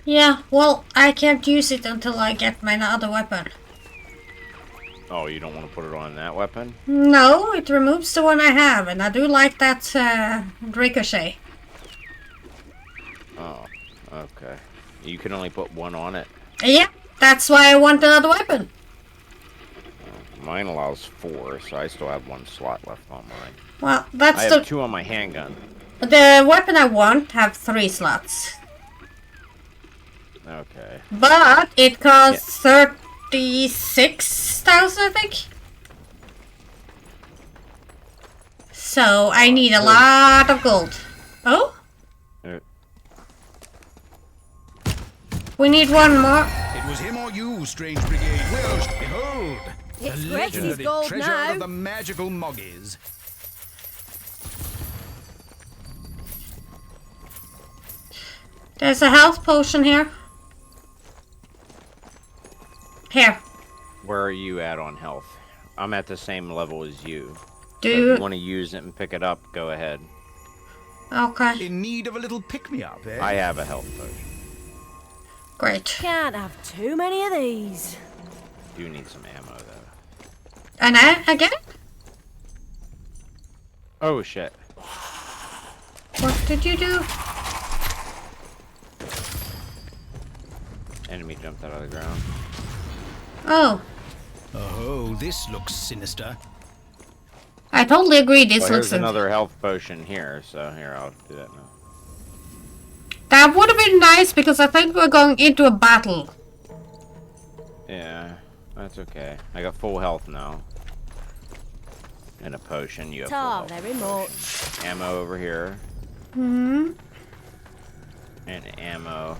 Yeah, well, I can't use it until I get my other weapon. Oh, you don't want to put it on that weapon? No, it removes the one I have, and I do like that ricochet. Oh, okay. You can only put one on it. Yeah, that's why I want another weapon. Mine allows 4, so I still have 1 slot left on mine. Well, that's I have 2 on my handgun. the weapon I want have 3 slots. Okay. But it costs 36,000, I think. So I need a lot of gold. Oh? We need one more. It was him or you, Strange Brigade. Well, behold! It's the Greg's legendary gold treasure now. of the magical Moggies. There's a health potion here. Here. Where are you at on health? I'm at the same level as you. Do So you... if you want to use it and pick it up, go ahead. Okay, In need of a little pick-me-up, eh? I have a health potion. great. Can't have too many of these. Do need some ammo though. And again? Oh shit. What did you do? enemy jumped out of the ground. Oh, Oh, this looks sinister. I totally agree. This Well, looks. here's another health potion here, so here, I'll do that now. That would have been nice because I think we're going into a battle. Yeah, that's okay. I got full health now. And a potion, you have full Tar, health. very much. Ammo over here. Hmm. And ammo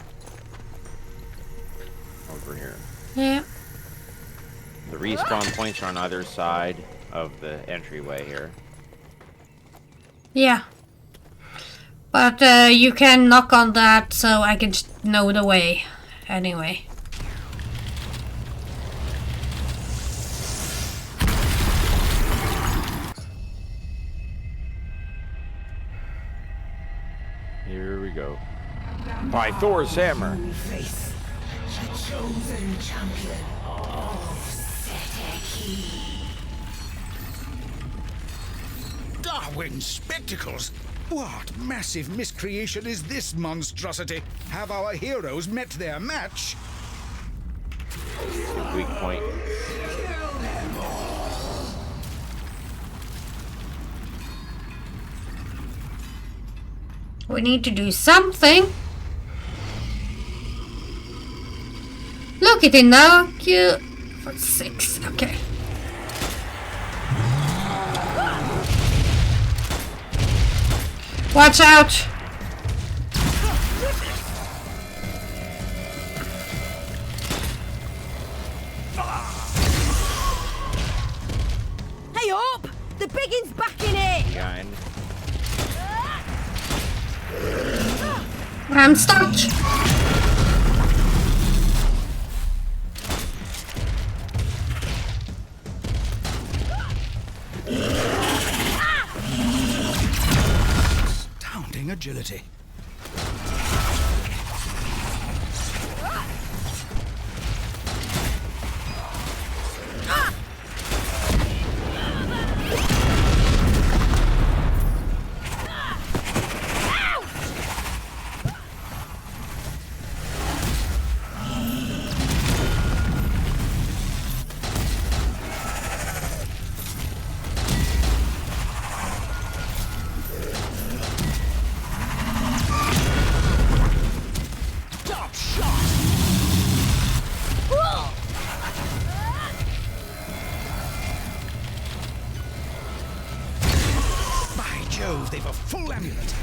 over here. Yeah. The respawn points are on either side of the entryway here. Yeah. But you can knock on that so I can know the way. Anyway. Here we go. By Thor's hammer. Face, the chosen champion of Seteki. Darwin's spectacles! What massive miscreation is this monstrosity? Have our heroes met their match? Weak point. We need to do something. Look at it now. Q for 6. Okay. Watch out. Hey up! The biggin's back in it! Behind. I'm stuck. Astounding agility. By Jove, they've a full amulet.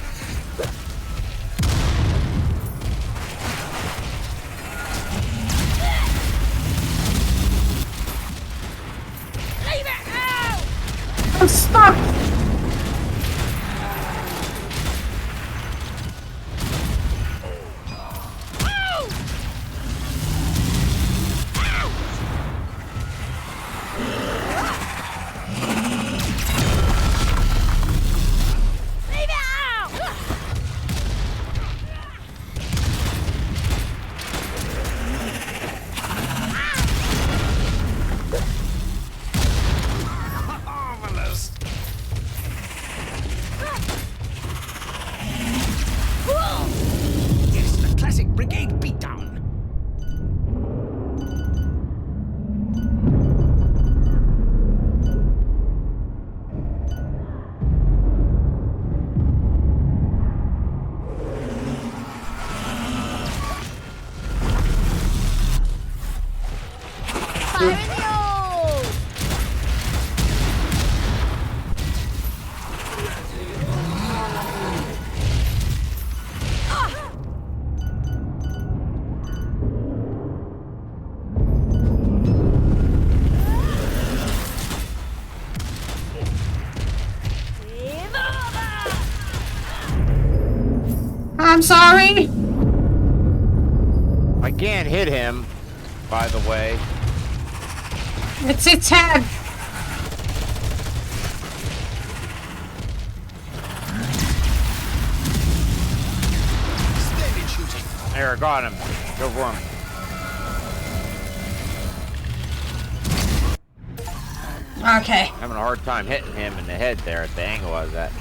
Leave it out! I'm stuck. Ow! Ow! Leave it out! Marvelous. Yes, the classic brigade beatdown. Fire in the hole! Give over! I'm sorry. I can't hit him, by the way. It's its head. Splendid shooting. There, got him. Go for him. Okay. Having a hard time hitting him in the head there at the angle I was at.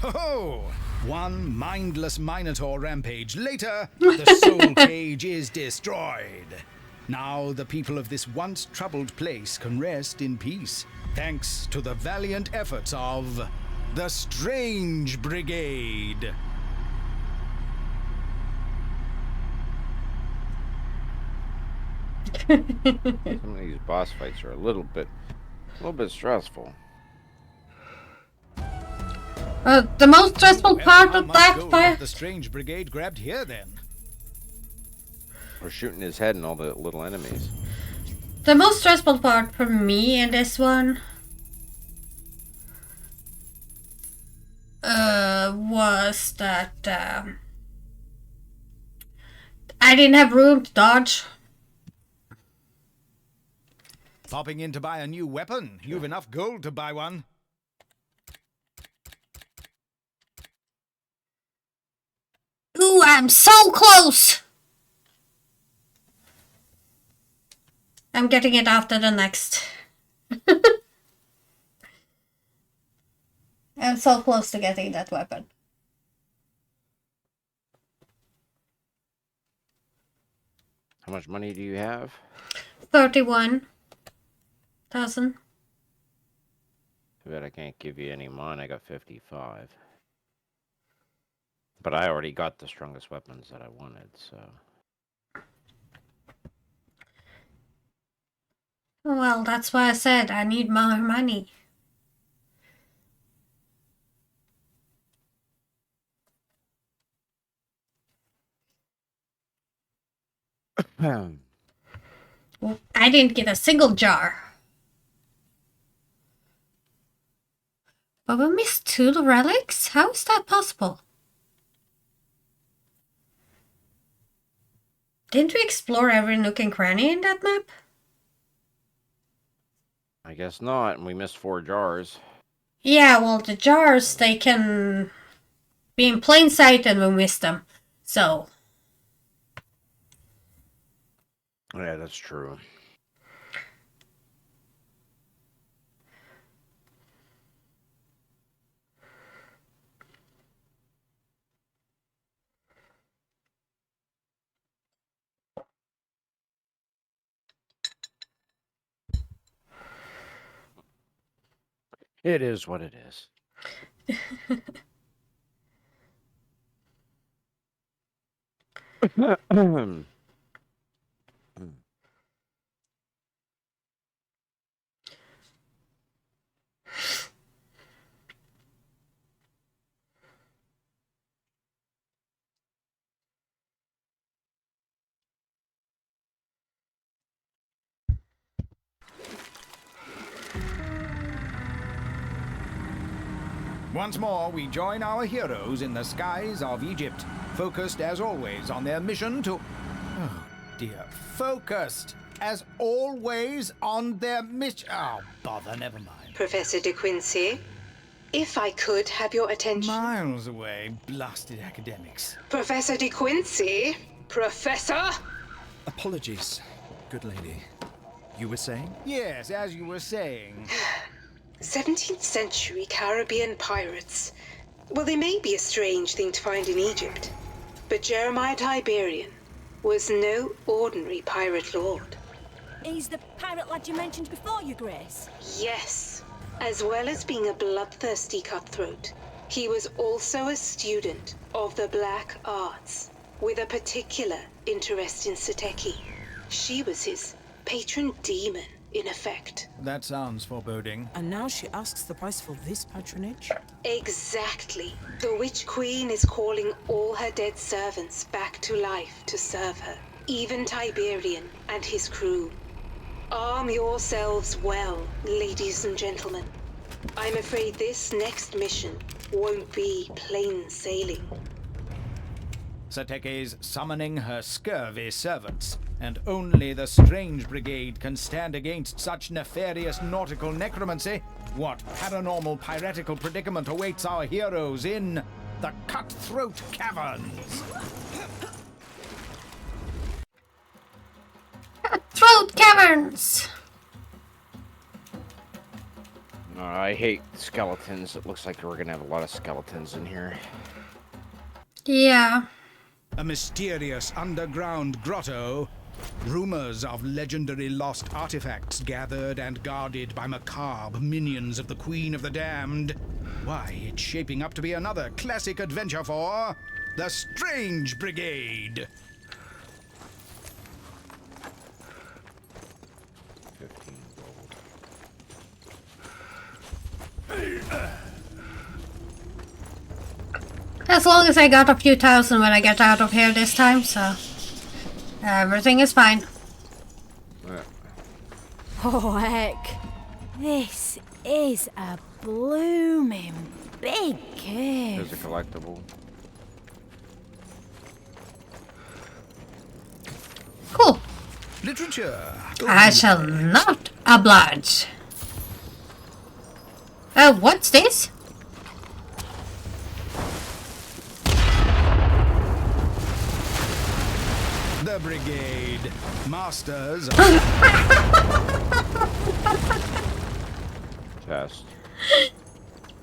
Ho-ho! One mindless Minotaur rampage later, the soul cage is destroyed. Now the people of this once troubled place can rest in peace, thanks to the valiant efforts of the Strange Brigade. Some of these boss fights are a little bit stressful. The most stressful part How of much that gold fight. have the Strange Brigade grabbed here then? We're shooting his head and all the little enemies. The most stressful part for me in this one was that I didn't have room to dodge. Popping in to buy a new weapon. You've enough gold to buy one. Ooh, I'm so close! I'm getting it after the next. I'm so close to getting that weapon. How much money do you have? 31,000. Too bad I can't give you any mine. I got 55. But I already got the strongest weapons that I wanted, so... Well, that's why I said I need more money. I didn't get a single jar. But we missed 2 relics? How is that possible? Didn't we explore every nook and cranny in that map? I guess not, and we missed 4 jars. Yeah, well, the jars, they can be in plain sight and we miss them. So... Yeah, that's true. It is what it is. Once more, we join our heroes in the skies of Egypt, focused as always on their mission to... Oh, dear. Focused as always on their mission... Oh, bother, never mind. Professor De Quincey, if I could have your attention. Miles away, blasted academics. Professor De Quincey? Professor? Apologies, good lady. You were saying? Yes, as you were saying. 17th century Caribbean pirates. Well, they may be a strange thing to find in Egypt, but Jeremiah Tiberian was no ordinary pirate lord. He's the pirate lad you mentioned before, Your Grace. Yes, as well as being a bloodthirsty cutthroat, he was also a student of the black arts, with a particular interest in Sateki. She was his patron demon, in effect. That sounds foreboding. And now she asks the price for this patronage? Exactly. The Witch Queen is calling all her dead servants back to life to serve her, even Tiberian and his crew. Arm yourselves well, ladies and gentlemen. I'm afraid this next mission won't be plain sailing. Sateke's summoning her scurvy servants, and only the Strange Brigade can stand against such nefarious nautical necromancy. What paranormal piratical predicament awaits our heroes in the Cutthroat Caverns? Throat caverns! I hate skeletons. It looks like we're gonna have a lot of skeletons in here. Yeah. A mysterious underground grotto. Rumors of legendary lost artifacts gathered and guarded by macabre minions of the Queen of the Damned. Why, it's shaping up to be another classic adventure for the Strange Brigade. 15 gold. As long as I got a few thousand when I get out of here this time, so everything is fine. Oh, heck. This is a blooming big cave. There's a collectible. Cool. Literature. I shall not oblige. What's this? The Brigade. Masters of Chest.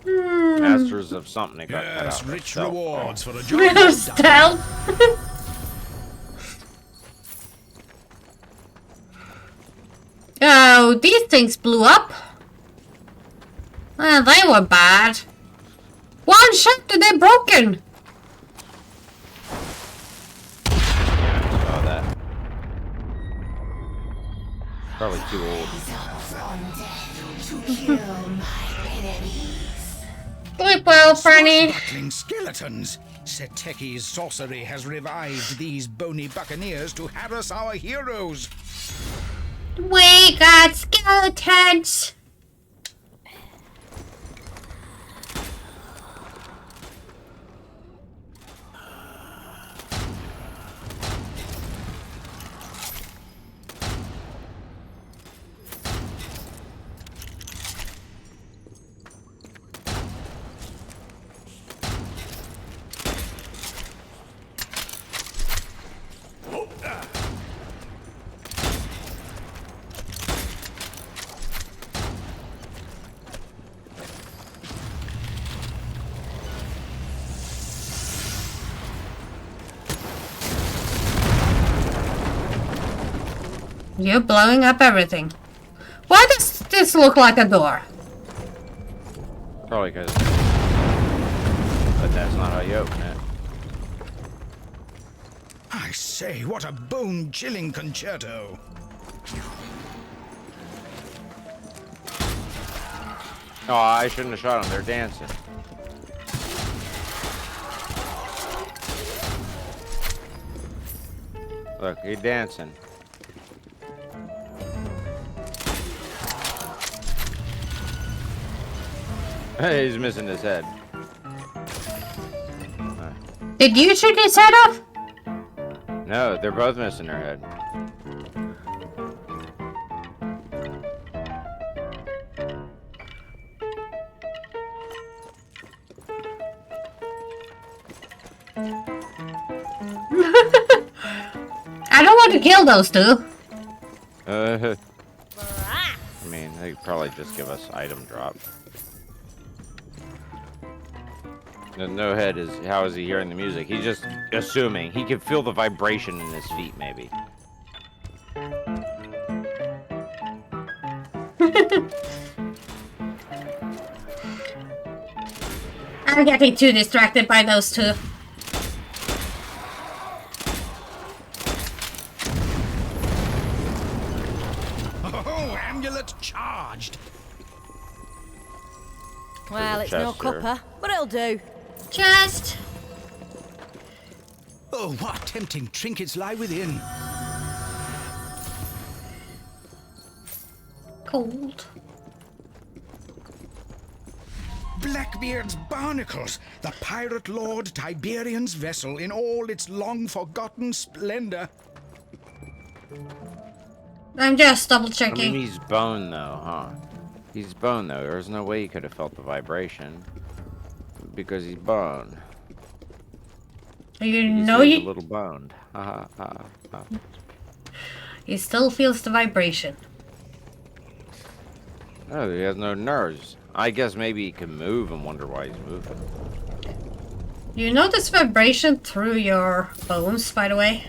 Masters of something. It got cut yes, out. rich Stealth. rewards for a job well done. Stealth. Oh, these things blew up. They were bad. One shot and they're broken. Saw that. Probably too old. Sleep well, Franny. Swashbuckling skeletons. Seteki's sorcery has revived these bony buccaneers to harass our heroes. We got skeletons. You're blowing up everything. Why does this look like a door? Probably because. But that's not how you open it. I say, what a bone-chilling concerto. Oh, I shouldn't have shot them. They're dancing. Look, he's dancing. He's missing his head. Did you shoot his head off? No, they're both missing their head. I don't want to kill those two. I mean, they could probably just give us item drop. No head is. How is he hearing the music? He's just assuming. He can feel the vibration in his feet, maybe. I'm getting too distracted by those two. Oh, amulet charged. Well, it's no chest here. copper, but it'll do. Just Oh, what tempting trinkets lie within. cold. Blackbeard's barnacles, the pirate lord Tiberian's vessel in all its long-forgotten splendor. I'm just double I checking. mean, he's bone, though, huh? He's bone, though. There's no way he could have felt the vibration. Because he's bone. You He's know a you. little boned. Ha ha ha ha. He still feels the vibration. Oh, he has no nerves. I guess maybe he can move and wonder why he's moving. You notice vibration through your bones, by the way?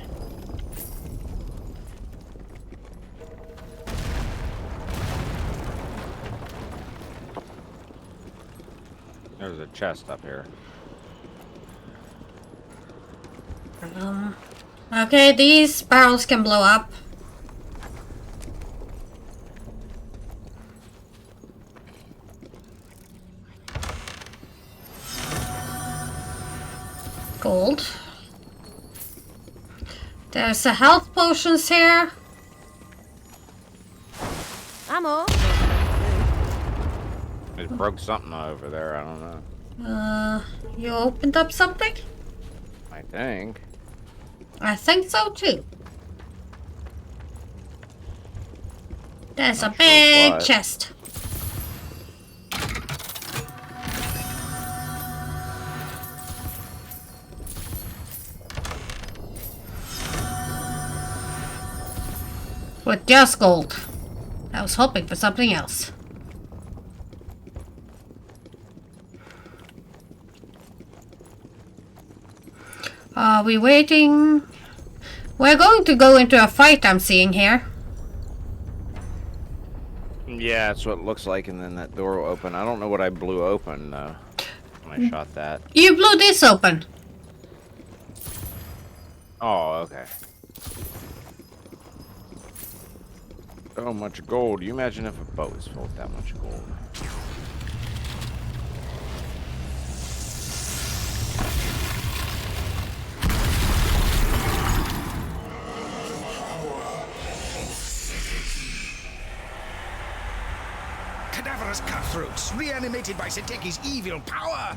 There's a chest up here. Okay, these barrels can blow up. Gold. There's a health potions here. Ammo. It broke something over there, I don't know. You opened up something? I think. I think so too. There's a Not sure big what. chest. With just gold. I was hoping for something else. Are we waiting? We're going to go into a fight, I'm seeing here. Yeah, that's what it looks like, and then that door will open. I don't know what I blew open, though, when I shot that. You blew this open. Oh, okay. So much gold. You imagine if a boat was full of that much gold. Cadaverous cutthroats, reanimated by Seteki's evil power.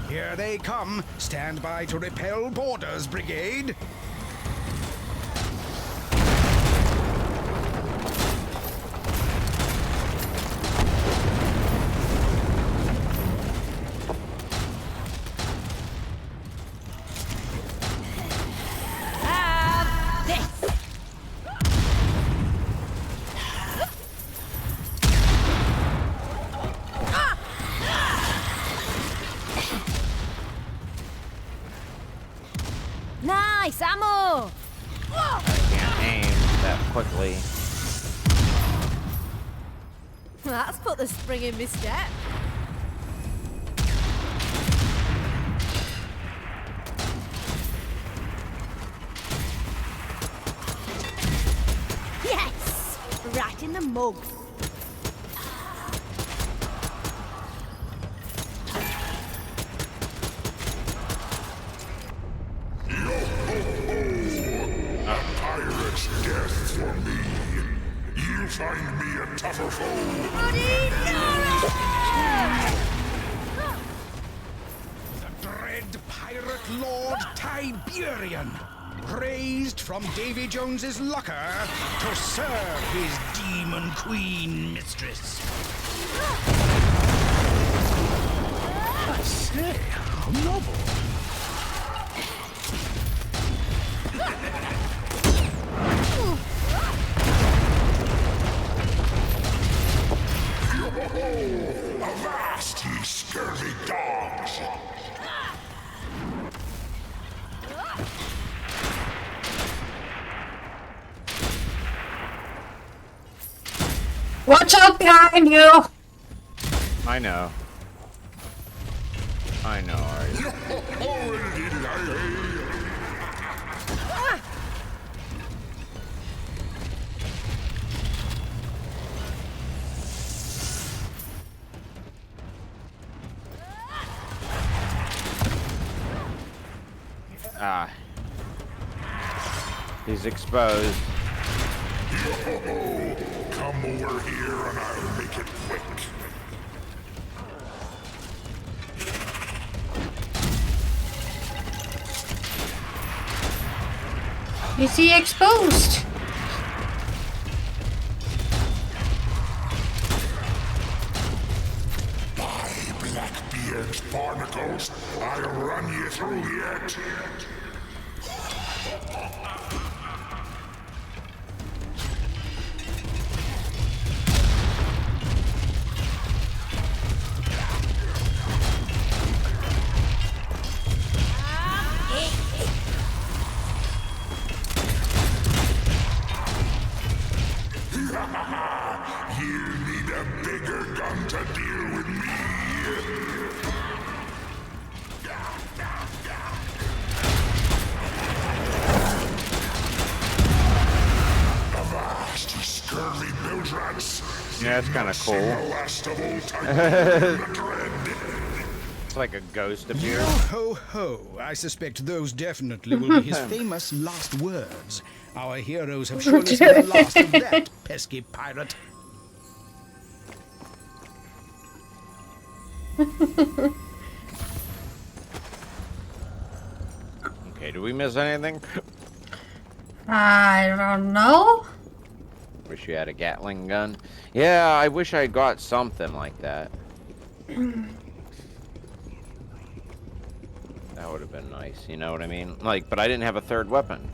Here they come. Stand by to repel Borders, Brigade. Nice ammo. I can't aim that quickly. That's put the spring in my step. Yes! Right in the mug. Pirate's death for me. You find me a tougher foe. Bloody The dread pirate lord Tiberian, raised from Davy Jones's locker to serve his demon queen mistress. I say, how noble. Avast, ye scurvy dogs! Watch out behind you! I know. I know, Arya. Ah. He's exposed. Come over here and I'll make it quick. Is he exposed? By Blackbeard's barnacles, I'll run you through yet. That's kind of Seen cool. the last of old time. It's like a ghost appears. Yo ho ho! I suspect those definitely will be his famous last words. Our heroes have surely seen the last of that pesky pirate. Okay, do we miss anything? I don't know. Wish you had a Gatling gun. Yeah, I wish I got something like that. That would have been nice, you know what I mean? Like, but I didn't have a third weapon.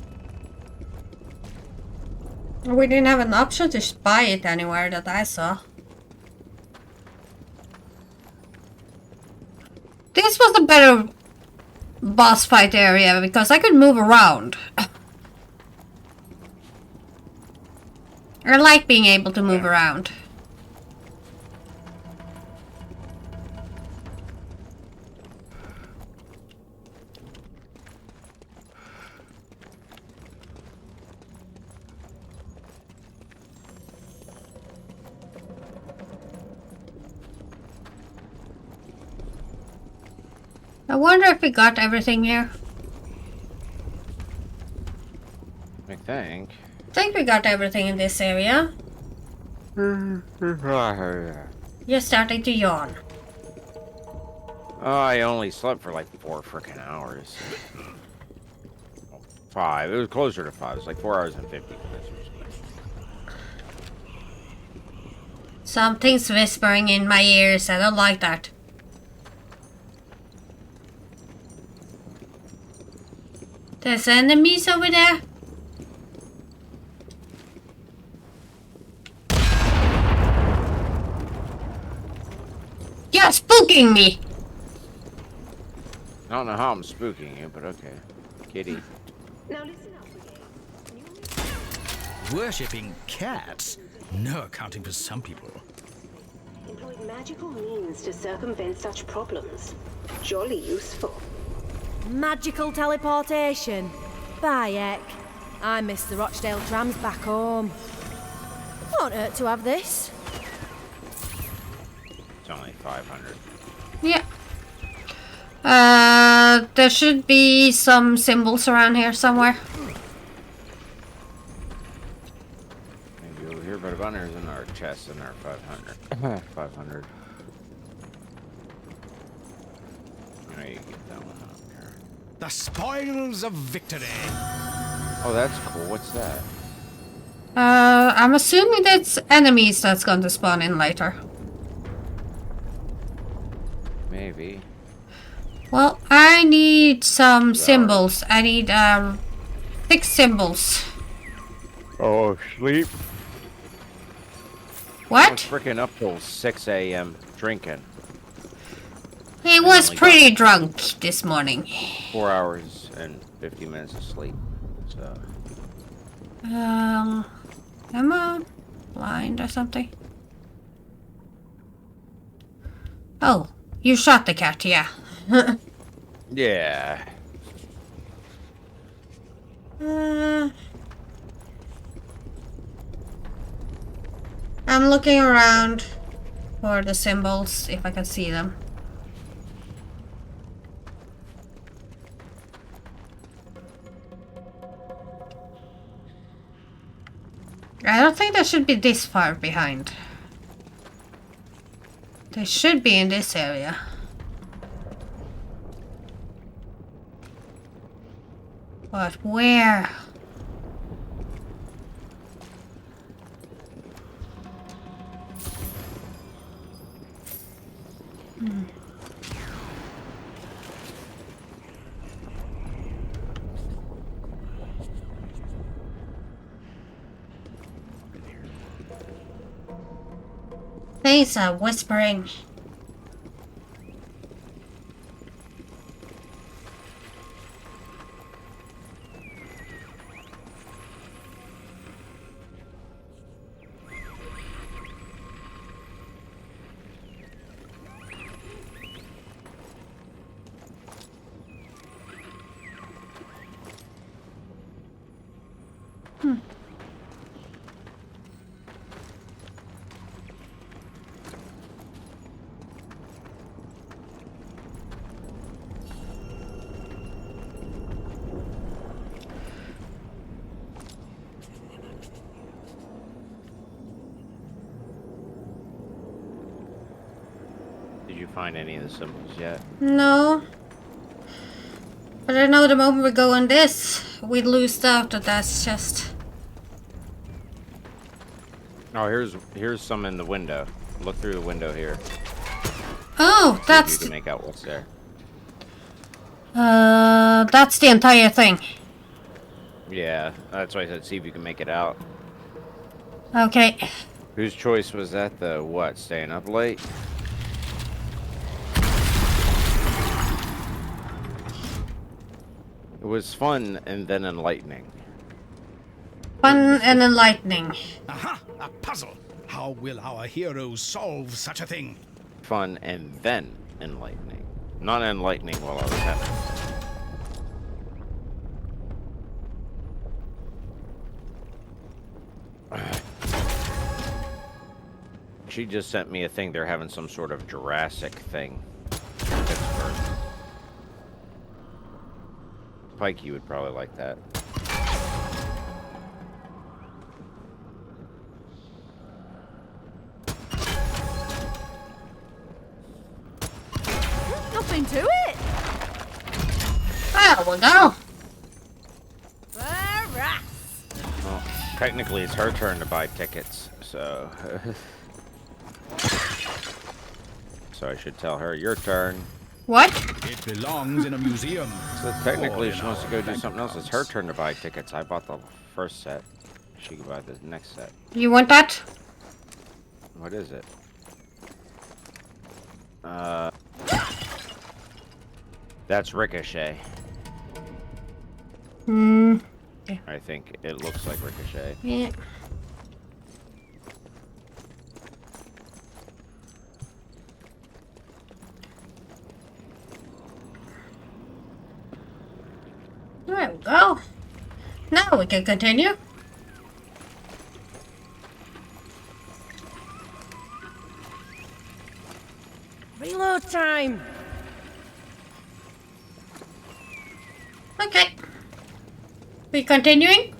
We didn't have an option to buy it anywhere that I saw. This was the better boss fight area because I could move around. I like being able to move around. I wonder if we got everything here. I think. I think we got everything in this area. You're starting to yawn. Oh, I only slept for like 4 frickin' hours. 5. It was closer to 5. It was like 4 hours and 50 minutes. Something's whispering in my ears. I don't like that. There's enemies over there. You're spooking me! I don't know how I'm spooking you, but okay. Kitty. Now listen up, Brigade. Worshipping cats? No accounting for some people. Employed magical means to circumvent such problems. Jolly useful. Magical teleportation. Bye, heck. I miss the Rochdale trams back home. Won't hurt to have this. It's only 500. Yeah. There should be some symbols around here somewhere. Maybe over here, but a bunner's in our chest in our 500. 500. There you get that one up here. The spoils of victory. Oh, that's cool. What's that? I'm assuming that's enemies that's going to spawn in later. Maybe. Well, I need some symbols. I need 6 symbols. Oh, sleep. I was What? freaking up till 6 a.m. drinking. He was pretty drunk this morning. 4 hours and 50 minutes of sleep. So. Am I blind or something? Oh, you shot the cat, yeah. Yeah. I'm looking around for the symbols, if I can see them. I don't think they should be this far behind. They should be in this area. But where? Things are whispering. Did you find any of the symbols yet? No. But I know the moment we go on this, we lose out of that chest. Oh, here's some in the window. Look through the window here. Oh, See that's if you can make out what's there. that's the entire thing. Yeah, that's why I said see if you can make it out. Okay. Whose choice was that, though? What, staying up late? It was fun and then enlightening. Fun and enlightening. Aha! A puzzle! How will our heroes solve such a thing? Fun and then enlightening. Not enlightening while I was having fun. She just sent me a thing. They're having some sort of Jurassic thing in Pittsburgh. Pike, you would probably like that. Nothing to it. There we go. Hurrah. Well, technically, it's her turn to buy tickets, so... So I should tell her, your turn. What? It belongs in a museum. So technically, Or if she in wants to our go do bank something else, it's accounts. her turn to buy tickets. I bought the first set. She can buy the next set. You want that? What is it? That's Ricochet. Hmm. I think it looks like Ricochet. Yeah. There we go. Now we can continue. Reload time. Okay. We continuing?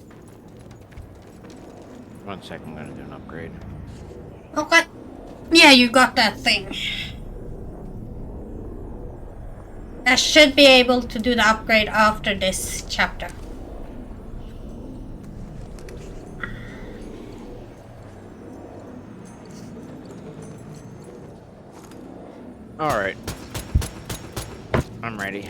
1 second, I'm gonna do an upgrade. Okay. Yeah, you got that thing. I should be able to do the upgrade after this chapter. Alright. I'm ready.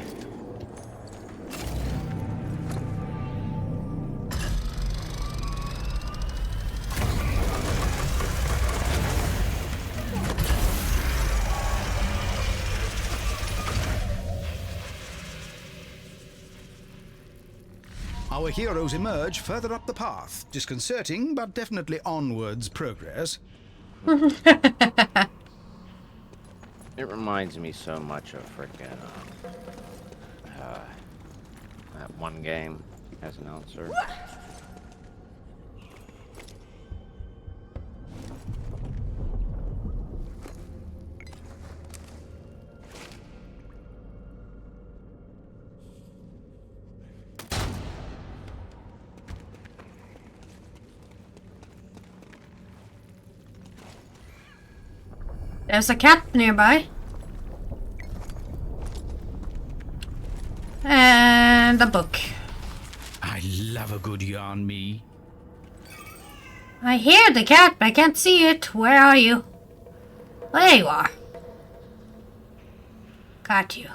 Our heroes emerge further up the path. Disconcerting, but definitely onwards progress. It reminds me so much of frickin' that one game as an announcer. There's a cat nearby. And a book. I love a good yarn, me. I hear the cat, but I can't see it. Where are you? There you are. Got you.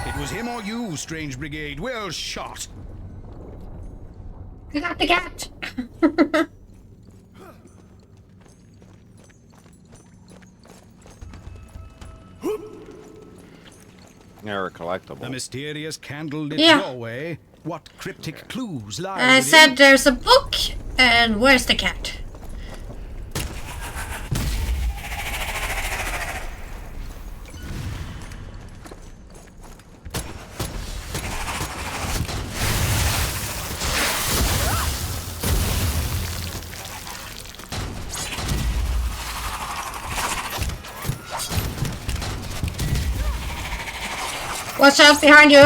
It was him or you, Strange Brigade. Well shot. I got the cat. They're a collectible. The mysterious candlelit Yeah. doorway. What cryptic clues lie I within? said there's a book, and where's the cat? Watch out behind you.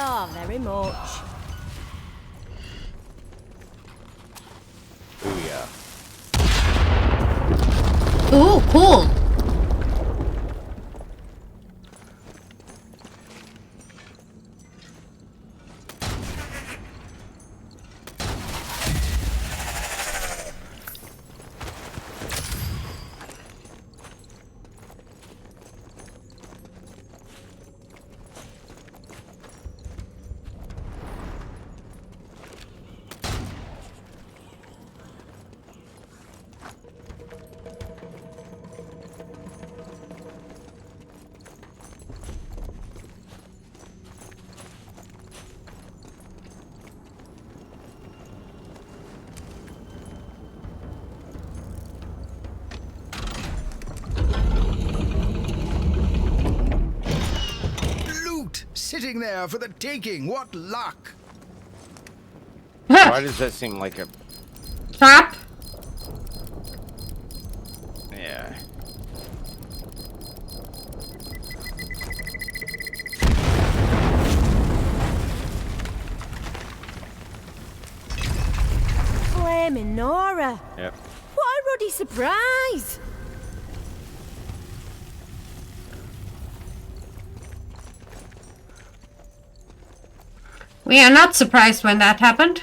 Oh, very much. Booyah. Ooh, cool. Loot! Sitting there for the taking. What luck! Why does that seem like a... Trap. Yeah. Flaming Nora. Yep. What a ruddy surprise. We are not surprised when that happened.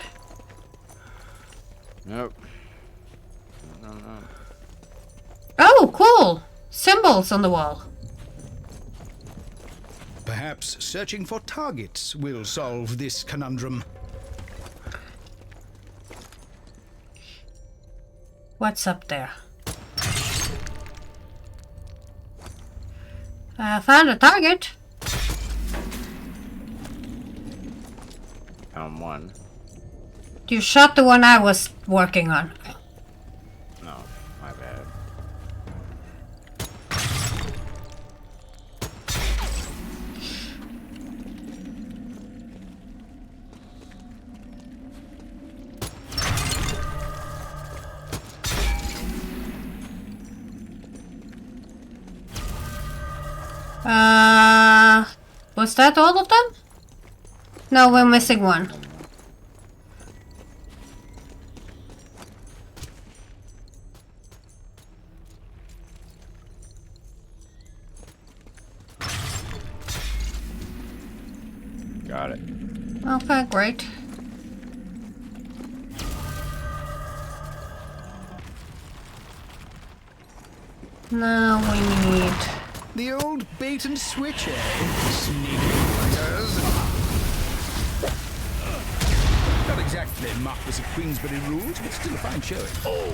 Nope. No. Oh, cool. Symbols on the wall. Perhaps searching for targets will solve this conundrum. What's up there? I found a target. Found one. You shot the one I was working on. No, my bad. Was that all of them? No, we're missing one. Got it. Okay, great. Now we need... The old bait and switch, eh? Sneaky butters. Not exactly Marquis of Queensberry rules, but still a fine showing. Oh.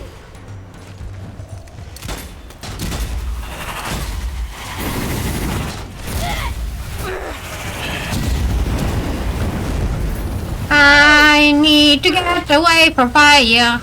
I need to get away from fire.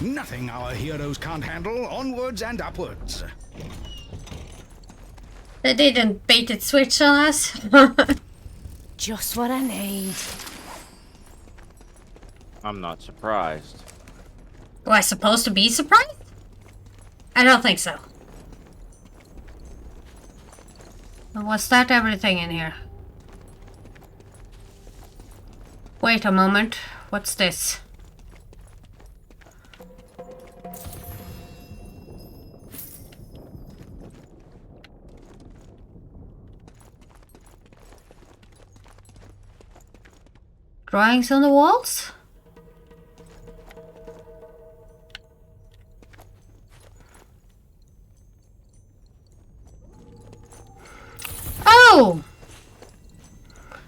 Nothing our heroes can't handle. Onwards and upwards. They didn't bait and switch on us. Just what I need. I'm not surprised. Was I supposed to be surprised? I don't think so. Was that everything in here? Wait a moment. What's this? Drawings on the walls? Oh!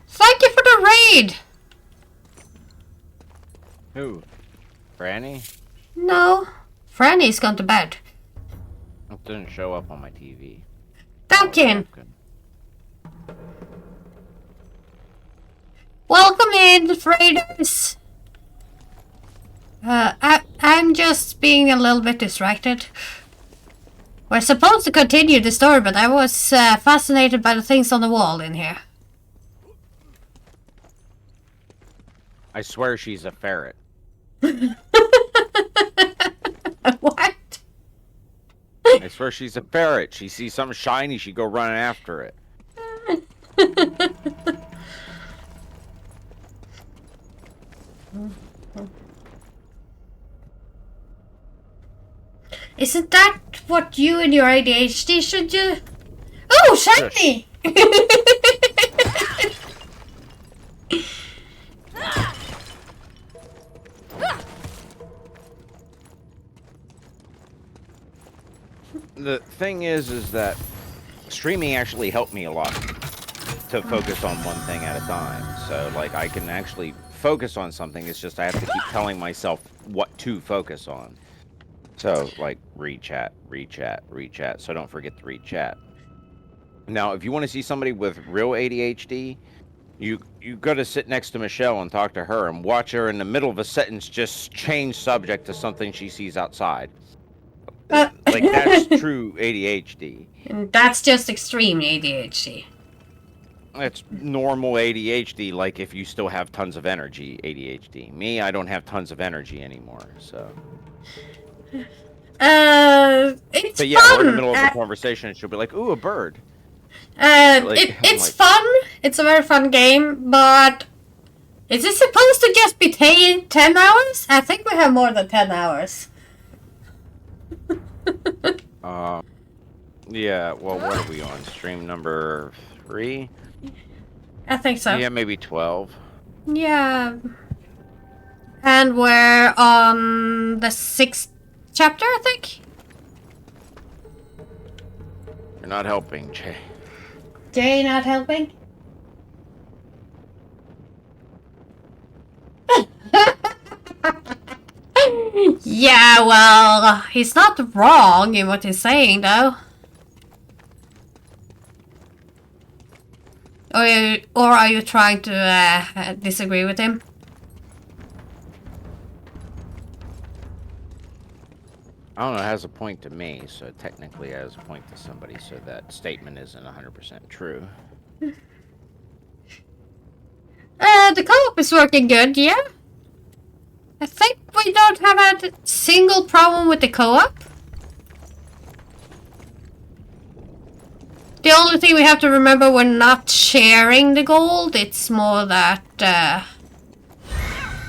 Thank you for the raid! Who? Franny? No. Franny's gone to bed. It didn't show up on my TV. Duncan! Welcome in, Freighters! I'm just being a little bit distracted. We're supposed to continue the story, but I was fascinated by the things on the wall in here. I swear she's a ferret. What? I swear she's a ferret. She sees something shiny, she go running after it. Isn't that what you and your ADHD should do? Oh, shiny! The thing is that streaming actually helped me a lot to focus on one thing at a time. So, like, I can actually focus on something. It's just I have to keep telling myself what to focus on. So, like, read chat, so don't forget to read chat. Now, if you want to see somebody with real ADHD, you got to sit next to Michelle and talk to her and watch her in the middle of a sentence just change subject to something she sees outside. Like, that's true ADHD. And that's just extreme ADHD. It's normal ADHD, like if you still have tons of energy ADHD. Me, I don't have tons of energy anymore, so... It's but yeah, fun. we're in the middle of a conversation and she'll be like, ooh, a bird. It's fun. It's a very fun game, but is it supposed to just be 10 hours? I think we have more than 10 hours. Yeah, well, what are we on? Stream number 3? I think so. Yeah, maybe 12. Yeah. And we're on the 6th chapter, I think? You're not helping, Jay. Jay not helping? Yeah, well, he's not wrong in what he's saying, though. Or are you trying to disagree with him? I don't know, it has a point to me, so technically it has a point to somebody, so that statement isn't 100% true. The co-op is working good, yeah? I think we don't have had a single problem with the co-op. The only thing we have to remember, we're not sharing the gold. It's more that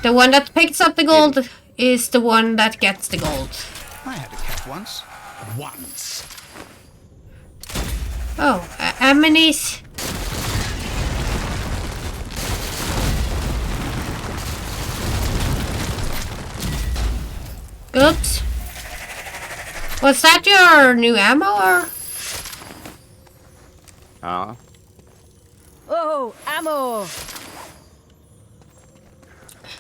the one that picks up the gold is the one that gets the gold. I had a cat once. Once. Oh, Amini's. Oops. Was that your new ammo or? Huh? Oh, ammo!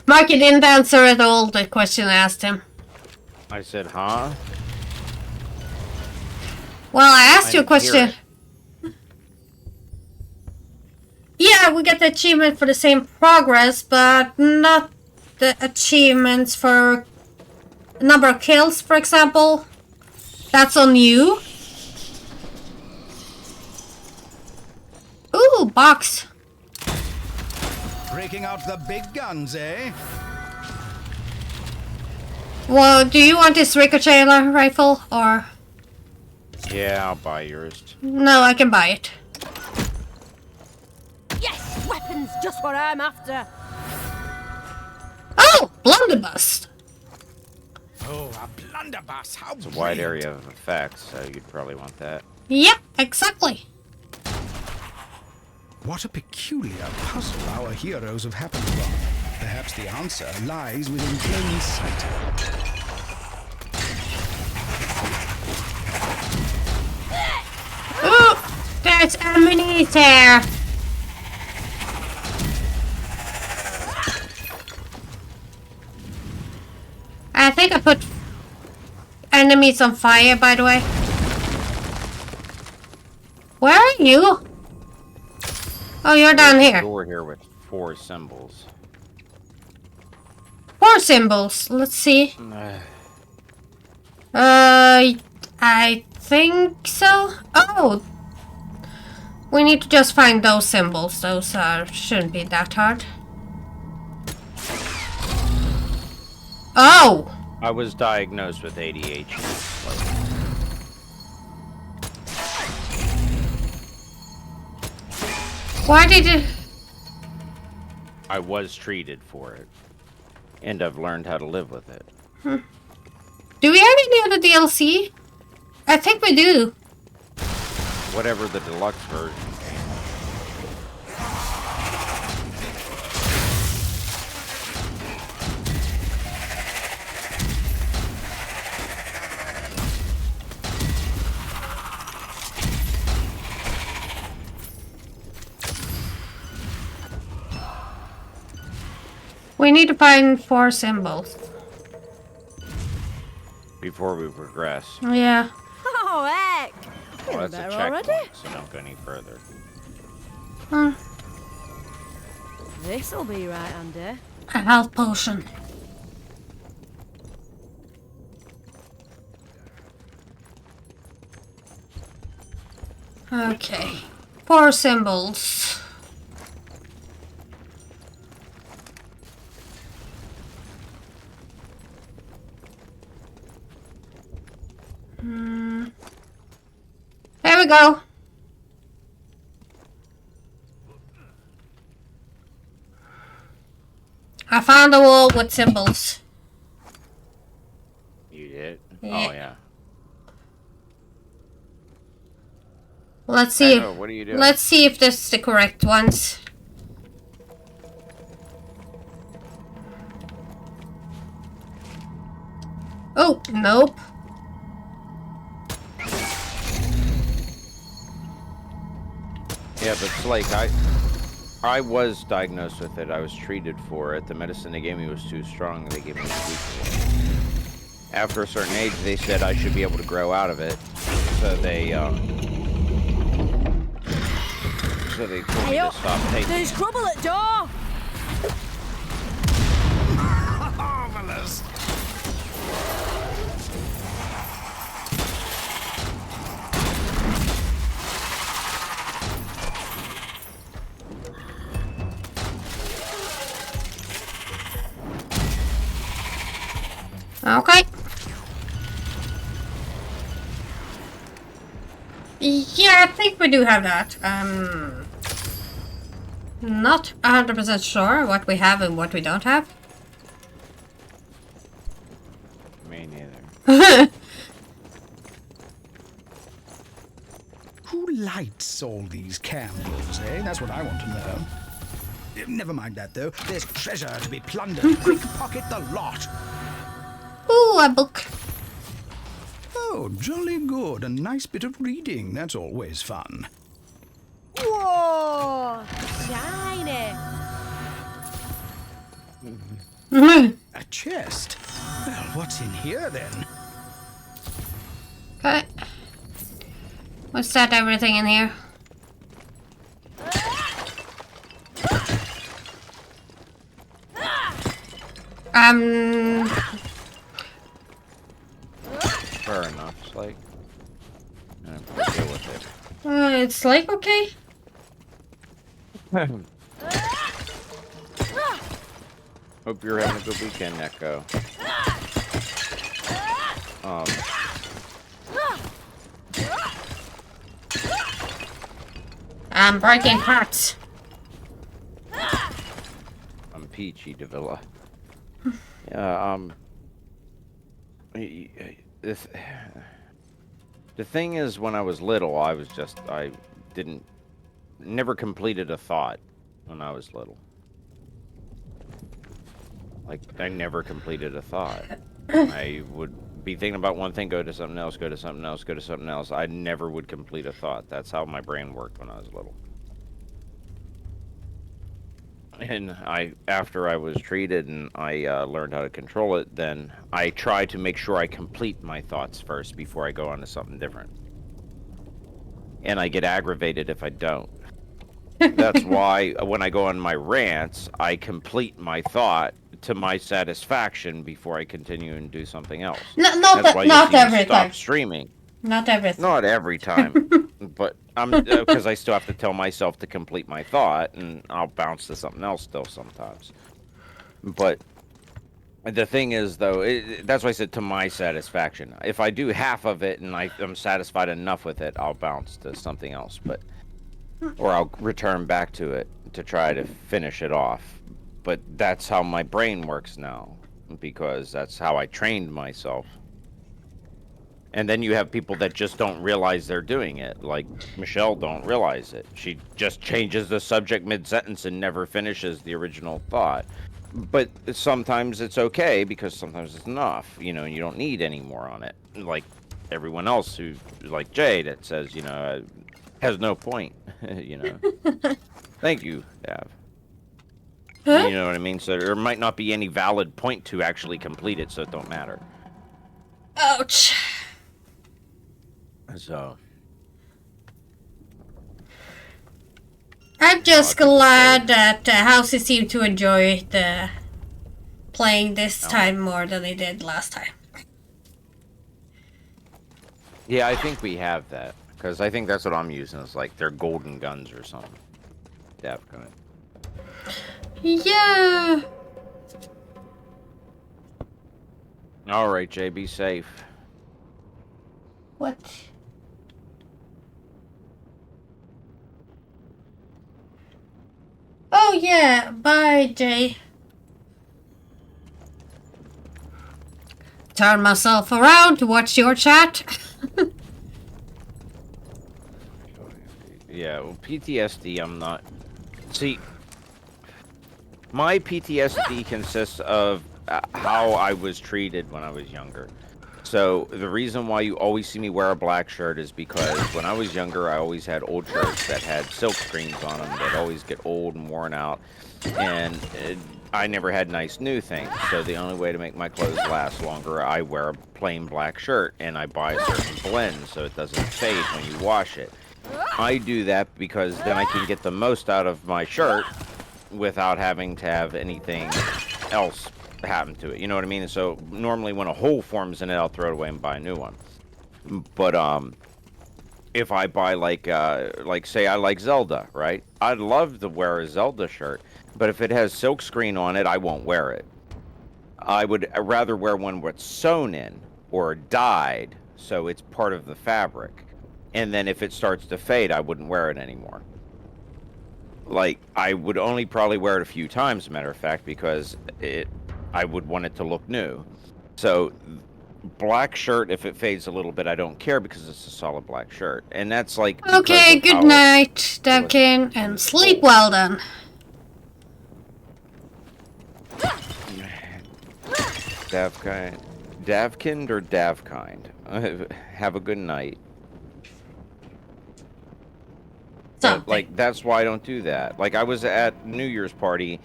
Mark, you didn't answer at all the question I asked him. I said, huh? Well, I asked you a didn't question. hear Yeah, we get the achievement for the same progress, but not the achievements for number of kills, for example. That's on you. Ooh, box. Breaking out the big guns, eh? Well, do you want this ricochet rifle, or... Yeah, I'll buy yours. No, I can buy it. Yes, weapons, just what I'm after. Oh, blunderbuss. Oh, a blunderbuss! How It's a wide area of effects, so you'd probably want that. Yep, exactly. What a peculiar puzzle our heroes have happened upon. Perhaps the answer lies within plain sight. Oh, there's enemies there. I think I put enemies on fire, by the way. Where are you? Oh, you're down There's a here. door here with 4 symbols. 4 symbols. Let's see. I think so. Oh, we need to just find those symbols. Those shouldn't be that hard. Oh! I was diagnosed with ADHD. Why did it... I was treated for it. And I've learned how to live with it. Do we have any other DLC? I think we do. Whatever the deluxe version. We need to find 4 symbols. Before we progress. Oh, yeah. Oh, heck! Well, We're that's a there checkpoint, already. so don't go any further. This'll be right handy. A health potion. Okay. 4 symbols. There we go. I found a wall with symbols. You did? Yeah. Oh, yeah. Let's see. I know, what are you doing? Let's see if this is the correct ones. Oh, nope. Yeah, but it's like I was diagnosed with it. I was treated for it. The medicine they gave me was too strong. They gave me a weak. After a certain age, they said I should be able to grow out of it. So they told me to stop taking There's it. trouble at door! Marvelous. Okay. Yeah, I think we do have that. Not 100% sure what we have and what we don't have. Me neither. Who lights all these candles, eh? That's what I want to know. Never mind that, though. There's treasure to be plundered. Quick pocket the lot. Ooh, a book. Oh, jolly good. A nice bit of reading. That's always fun. Whoa! Shiny! A chest. Well, what's in here, then? Okay. What's that? Everything in here? Fair enough. It's like I'm gonna deal with it. It's like okay. Hope you're having a good weekend, Echo. I'm breaking hearts. I'm Peachy Davila. Yeah, the thing is, when I was little, I never completed a thought when I was little. Like, I never completed a thought. I would be thinking about one thing, go to something else, go to something else, go to something else. I never would complete a thought. That's how my brain worked when I was little. And after I was treated and I learned how to control it, then I try to make sure I complete my thoughts first before I go on to something different. and I get aggravated if I don't. That's why when I go on my rants, I complete my thought to my satisfaction before I continue and do something else. No, That's why you not see me every stop time. streaming. Not everything. Not every time, but because I still have to tell myself to complete my thought, and I'll bounce to something else still sometimes. But the thing is, though, that's why I said to my satisfaction. If I do half of it and I'm satisfied enough with it, I'll bounce to something else. Or I'll return back to it to try to finish it off. But that's how my brain works now, because that's how I trained myself. And then you have people that just don't realize they're doing it, like Michelle don't realize it. She just changes the subject mid-sentence and never finishes the original thought. But sometimes it's okay, because sometimes it's enough, you know, and you don't need any more on it. Like everyone else who, like Jay, that says, you know, has no point, you know. Thank you, Dav. Huh? You know what I mean? So there might not be any valid point to actually complete it, so it don't matter. Ouch. So I'm just glad that Housey seemed to enjoy the playing this time more than he did last time. yeah, I think we have that, because I think that's what I'm using. Is like they're golden guns or something. Definitely. Yeah. All right, Jay, be safe. What? Oh yeah, bye Jay. Turn myself around to watch your chat. Yeah, well, PTSD, I'm not... See, my PTSD consists of how I was treated when I was younger. So, the reason why you always see me wear a black shirt is because when I was younger, I always had old shirts that had silk screens on them that always get old and worn out. And I never had nice new things. So, the only way to make my clothes last longer, I wear a plain black shirt. And I buy a certain blend so it doesn't fade when you wash it. I do that because then I can get the most out of my shirt without having to have anything else happen to it. You know what I mean? And so normally when a hole forms in it, I'll throw it away and buy a new one. But if I buy like say I like Zelda, right? I'd love to wear a Zelda shirt, but if it has silkscreen on it, I won't wear it. I would rather wear one what's sewn in or dyed, so it's part of the fabric. And then if it starts to fade, I wouldn't wear it anymore. Like, I would only probably wear it a few times, as a matter of fact, because I would want it to look new. So, black shirt, if it fades a little bit, I don't care because it's a solid black shirt. And that's like... Okay, good night, Devkin, and sleep well then. Davkind or Davkind? Have a good night. Like, that's why I don't do that. Like, I was at New Year's party,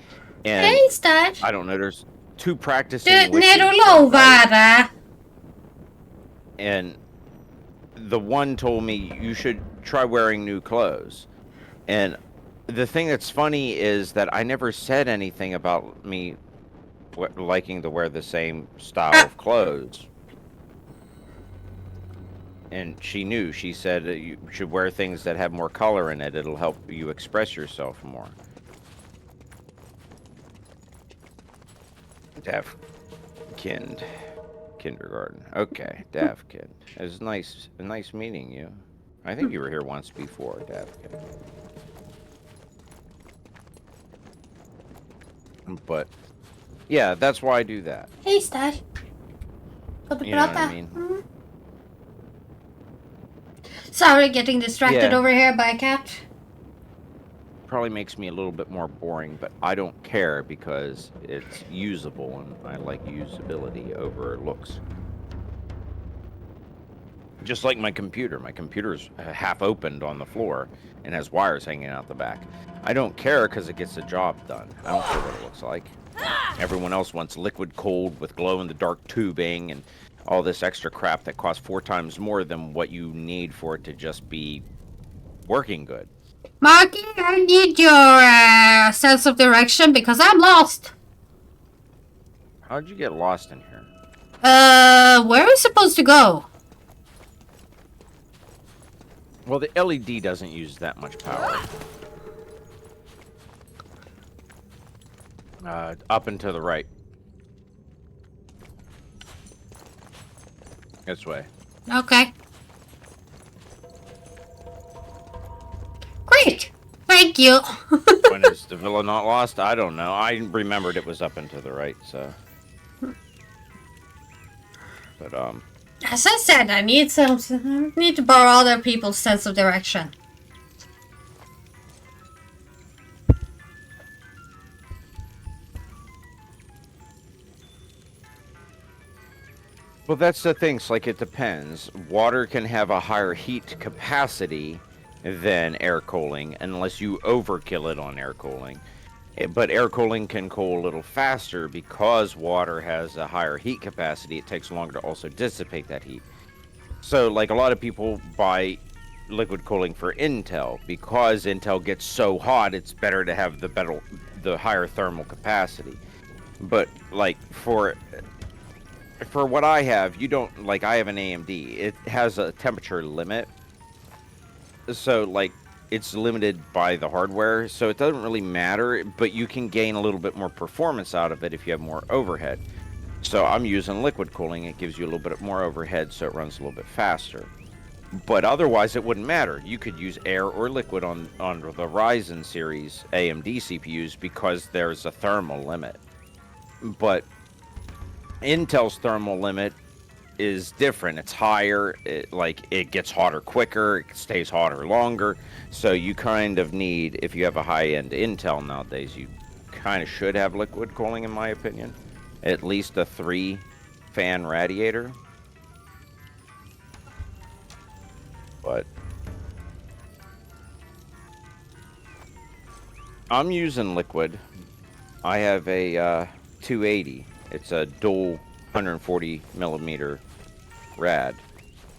and... Hey, Stad. I don't know, there's two practicing Du, witches, när du lovar. And the one told me, you should try wearing new clothes. And the thing that's funny is that I never said anything about me liking to wear the same style of clothes. And she knew. She said you should wear things that have more color in it. It'll help you express yourself more. Davkind. Kindergarten. Okay, Davkind. It's nice meeting you. I think you were here once before, Davkind. But, yeah, that's why I do that. Hey, Stad. Ska du You know prata? what I mean? Mm. Sorry, getting distracted Yeah. over here by a cat. Probably makes me a little bit more boring, but I don't care because it's usable and I like usability over looks. Just like my computer. My computer's half opened on the floor and has wires hanging out the back. I don't care because it gets the job done. I don't care what it looks like. Everyone else wants liquid cold with glow-in-the-dark tubing and all this extra crap that costs 4 times more than what you need for it to just be working good. Marky, I need your sense of direction because I'm lost. How'd you get lost in here? Where are we supposed to go? Well, the LED doesn't use that much power. Up and to the right. This way. Okay. Great. Thank you. When is the villa not lost? I don't know. I remembered it was up and to the right, so. But, As I said, I need to borrow other people's sense of direction. well, that's the thing. It's like it depends. Water can have a higher heat capacity than air cooling unless you overkill it on air cooling. But air cooling can cool a little faster because water has a higher heat capacity. It takes longer to also dissipate that heat. So, like, a lot of people buy liquid cooling for Intel because Intel gets so hot. It's better to have the higher thermal capacity. But like for what I have, you don't like. I have an AMD. It has a temperature limit, so like it's limited by the hardware. So it doesn't really matter. But you can gain a little bit more performance out of it if you have more overhead. So I'm using liquid cooling. It gives you a little bit more overhead, so it runs a little bit faster. But otherwise, it wouldn't matter. You could use air or liquid on the Ryzen series AMD CPUs because there's a thermal limit. But Intel's thermal limit is different. It's higher. It gets hotter quicker. It stays hotter longer. So you kind of need, if you have a high-end Intel nowadays, you kind of should have liquid cooling, in my opinion. At least a 3-fan radiator. But I'm using liquid. I have a 280. It's a dual 140 millimeter rad.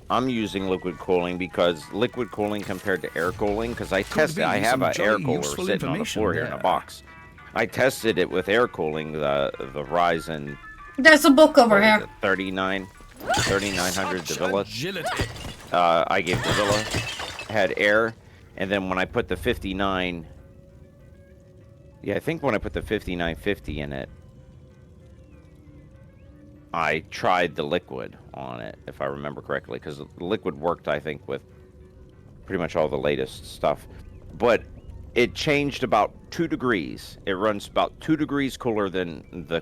I'm using liquid cooling because liquid cooling compared to air cooling, because I tested, I have an air cooler sitting on the floor here in a box. I tested it with air cooling, the Ryzen. There's a book over here. 3900, the Villa. I gave the Villa, had air, and then when I put the 59, yeah, I think when I put the 5950 in it, I tried the liquid on it, if I remember correctly, because the liquid worked, I think, with pretty much all the latest stuff. But it changed about 2 degrees. It runs about 2 degrees cooler than the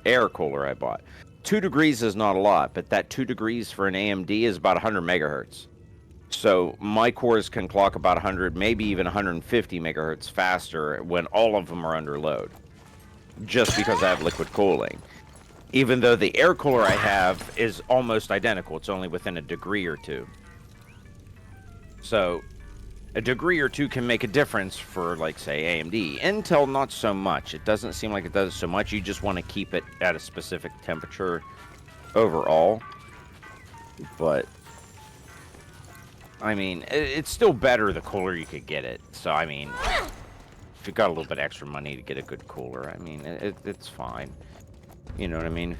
air cooler I bought. 2 degrees is not a lot, but that 2 degrees for an AMD is about 100 megahertz. So my cores can clock about 100, maybe even 150 megahertz faster when all of them are under load, just because I have liquid cooling. Even though the air cooler I have is almost identical, it's only within a degree or two. So a degree or two can make a difference for, like, say, AMD. Intel, not so much. It doesn't seem like it does so much. You just want to keep it at a specific temperature overall. But, I mean, it's still better the cooler you could get it. So, I mean, if you got a little bit extra money to get a good cooler, I mean, it's fine. You know what I mean?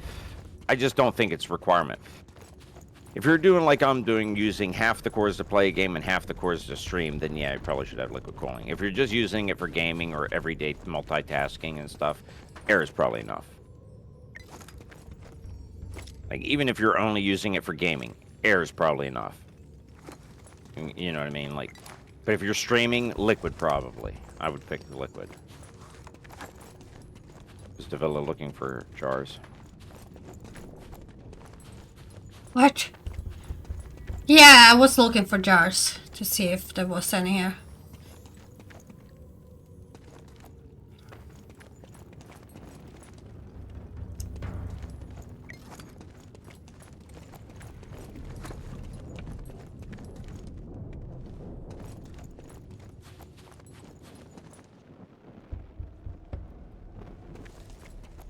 I just don't think it's a requirement. If you're doing like I'm doing, using half the cores to play a game and half the cores to stream, then yeah, you probably should have liquid cooling. If you're just using it for gaming or everyday multitasking and stuff, air is probably enough. Like, even if you're only using it for gaming, air is probably enough. You know what I mean? Like, but if you're streaming, liquid probably. I would pick the liquid. Is Davila looking for jars? What? Yeah, I was looking for jars to see if there was any here.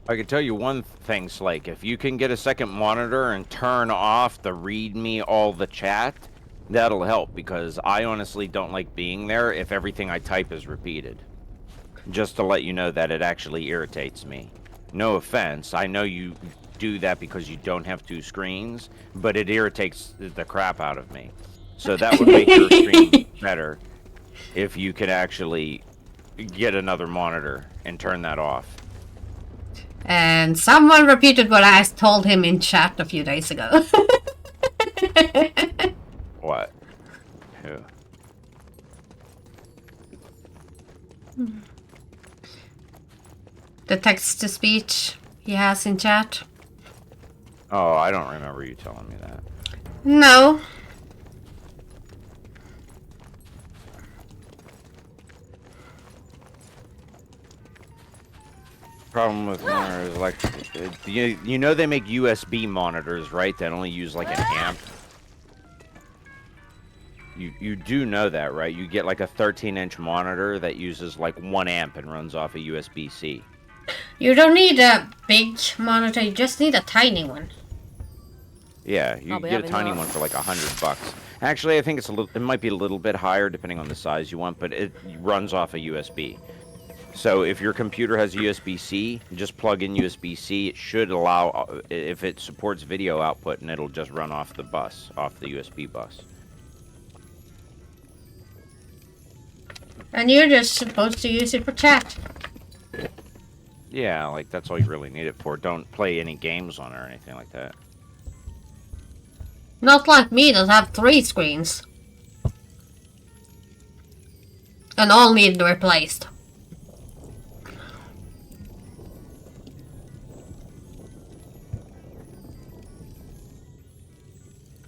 I can tell you one thing, Slake. If you can get a second monitor and turn off the read me all the chat, That'll help, because I honestly don't like being there if everything I type is repeated. Just to let you know that it actually irritates me. No offense, I know you do that because you don't have 2 screens, but it irritates the crap out of me. So that would make your stream better if you could actually get another monitor and turn that off. And someone repeated what I told him in chat a few days ago. What? Who? The text-to-speech he has in chat. Oh, I don't remember you telling me that. No. Problem with monitors, like, you know they make USB monitors, right? That only use like an amp. You do know that, right? You get like a 13-inch monitor that uses like 1 amp and runs off a USB-C. You don't need a big monitor, you just need a tiny one. Yeah, you get a tiny one for like $100. Actually, I think it might be a little bit higher depending on the size you want, but it runs off a USB. So if your computer has USB-C, just plug in USB-C. It should allow, if it supports video output, and it'll just run off the bus, off the USB bus. And you're just supposed to use it for chat. Yeah, like that's all you really need it for. Don't play any games on it or anything like that. Not like me that have 3 screens. And all need replaced.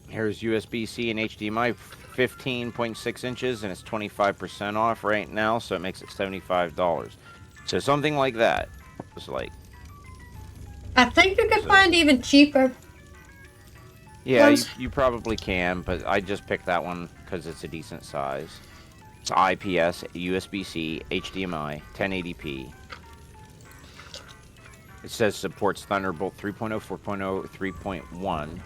Here's USB-C and HDMI, 15.6 inches, and it's 25% off right now, so it makes it $75. So something like that. It's like... I think you can find even cheaper. Yeah, you probably can, but I just picked that one because it's a decent size. It's IPS, USB-C, HDMI, 1080p. It says supports Thunderbolt 3.0, 4.0, 3.1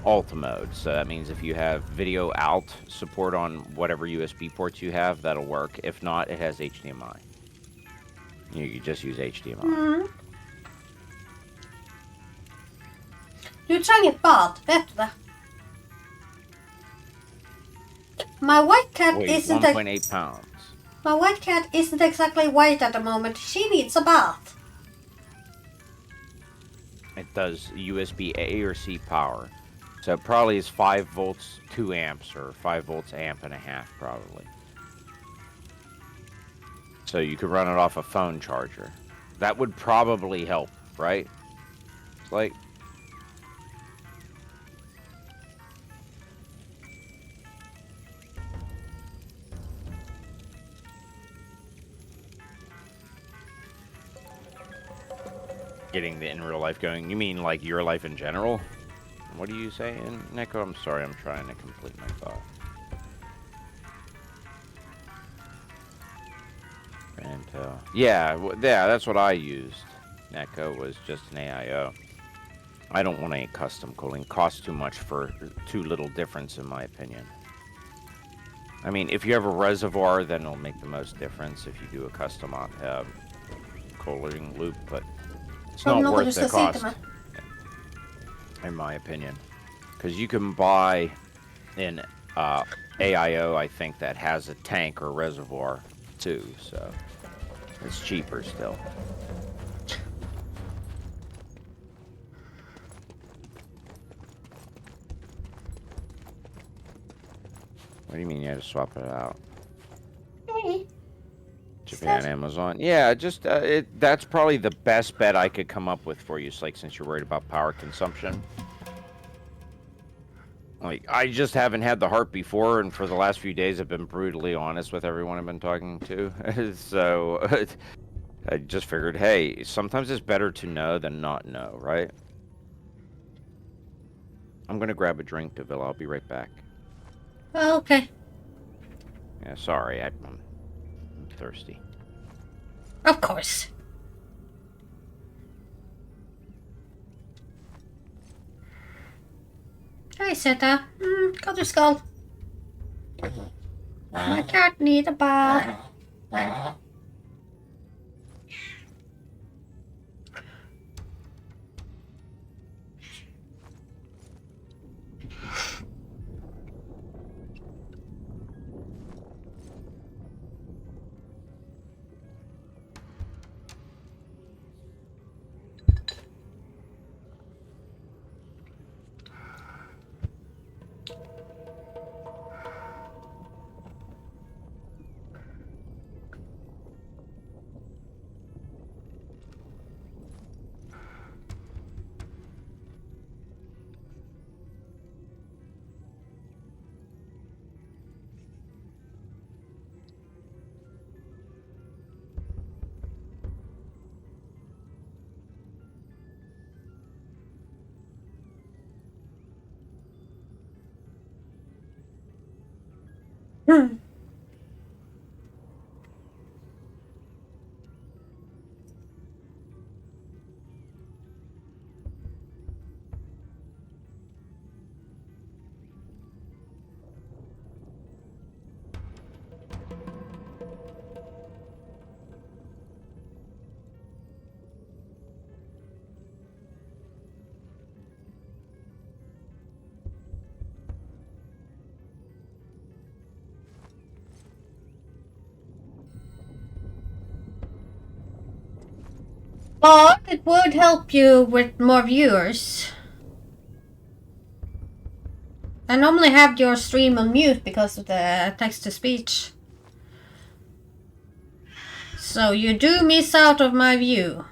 Ultra mode. So that means if you have video out support on whatever USB ports you have, that'll work. If not, it has HDMI. You just use HDMI. Mm. Du inget bad, vet du det? My white cat isn't 1.8 pounds. My white cat isn't exactly white at the moment. She needs a bath. It does USB A or C power. So it probably is 5 volts, 2 amps, or 5 volts, amp and a half, probably. So you could run it off a phone charger. That would probably help, right? It's like... getting the in real life going. You mean like your life in general? What are you saying, Nico? I'm sorry, I'm trying to complete my thought. Yeah, that's what I used. Neko was just an AIO. I don't want any custom cooling. Costs too much for too little difference, in my opinion. I mean, if you have a reservoir, then it'll make the most difference if you do a custom cooling loop, but it's not worth the cost, in my opinion. Because you can buy an AIO, I think, that has a tank or reservoir, too, so it's cheaper still. What do you mean you had to swap it out? Hey. Japan, Amazon. Yeah, just that's probably the best bet I could come up with for you, like, since you're worried about power consumption. Like, I just haven't had the heart before, and for the last few days I've been brutally honest with everyone I've been talking to. So I just figured, hey, sometimes it's better to know than not know, right? I'm gonna grab a drink, DeVille. I'll be right back. Oh, okay. Yeah, sorry, I'm thirsty. Of course. Hej Zeta. Go to skull. My cat needs a bath. But it would help you with more viewers. I normally have your stream on mute because of the text-to-speech. So you do miss out of my view.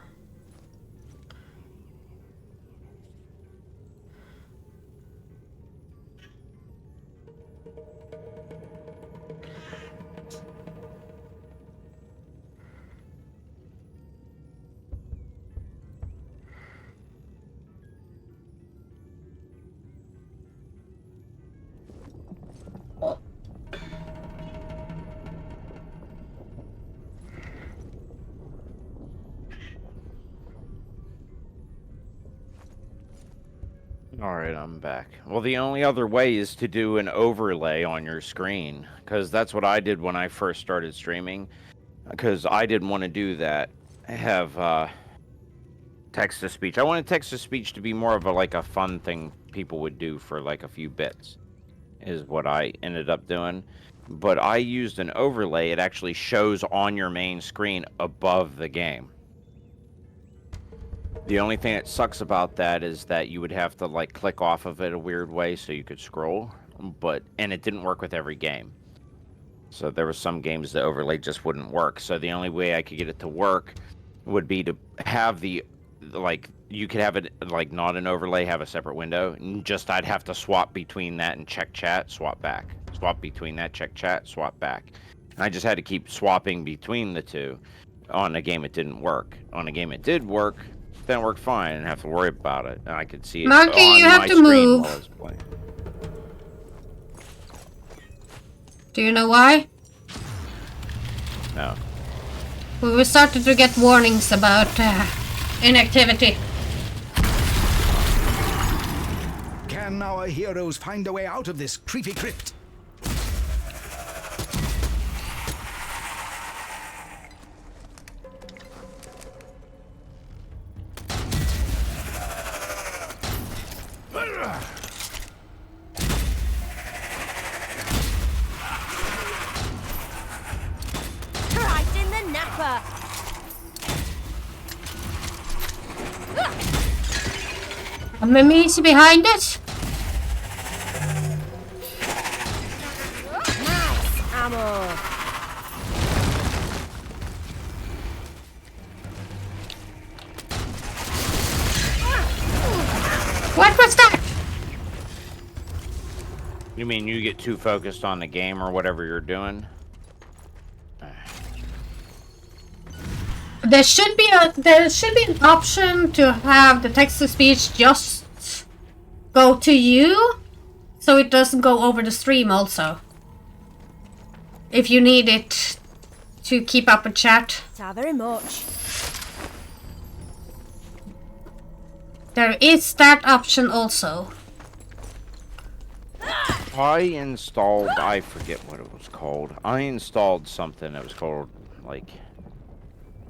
Alright, I'm back. Well, the only other way is to do an overlay on your screen, because that's what I did when I first started streaming, because I didn't want to do that. Have text-to-speech. I wanted text-to-speech to be more of a fun thing people would do for like a few bits, is what I ended up doing. But I used an overlay. It actually shows on your main screen above the game. The only thing that sucks about that is that you would have to like click off of it a weird way so you could scroll, and it didn't work with every game. So there were some games the overlay just wouldn't work. So the only way I could get it to work would be to have you could have it like not an overlay, have a separate window, and just I'd have to swap between that and check chat, swap back. Swap between that, check chat, swap back. And I just had to keep swapping between the two. On a game it didn't work. On a game it did work. Then worked fine. I didn't have to worry about it. And I could see it Monkey, on you have my to screen move. while I was playing. Do you know why? No. We started to get warnings about inactivity. Can our heroes find a way out of this creepy crypt? Right in the napper. I'm easy behind it. Nice ammo. What was that? You mean you get too focused on the game or whatever you're doing? There should be an option to have the text-to-speech just go to you, so it doesn't go over the stream also. If you need it to keep up a chat. Ta very much. There is that option also. I installed, I forget what it was called. I installed something that was called, like...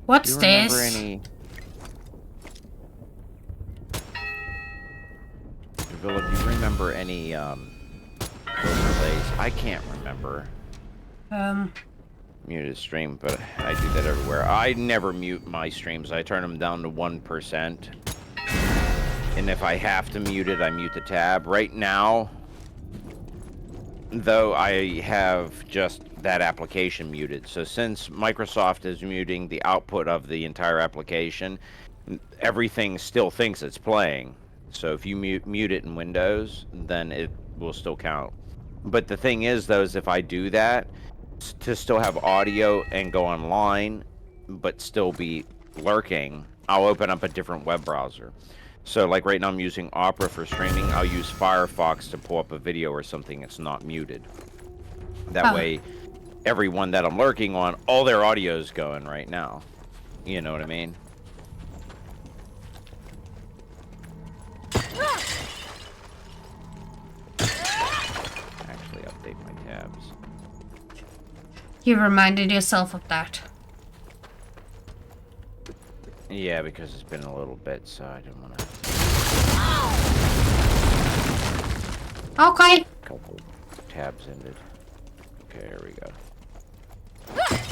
What's do you remember this? any... Villa, do you remember any, overlays? I can't remember. Muted stream, but I do that everywhere. I never mute my streams. I turn them down to 1%. And if I have to mute it, I mute the tab. Right now, though, I have just that application muted. So since Microsoft is muting the output of the entire application, everything still thinks it's playing. So if you mute it in Windows, then it will still count. But the thing is, though, is if I do that, to still have audio and go online, but still be lurking, I'll open up a different web browser. So like right now I'm using Opera for streaming. I'll use Firefox to pull up a video or something that's not muted. That way, everyone that I'm lurking on, all their audio is going right now. You know what I mean? Actually, update my tabs. You reminded yourself of that. Yeah, because it's been a little bit, so I didn't want to... Okay. Couple tabs ended. Okay, here we go.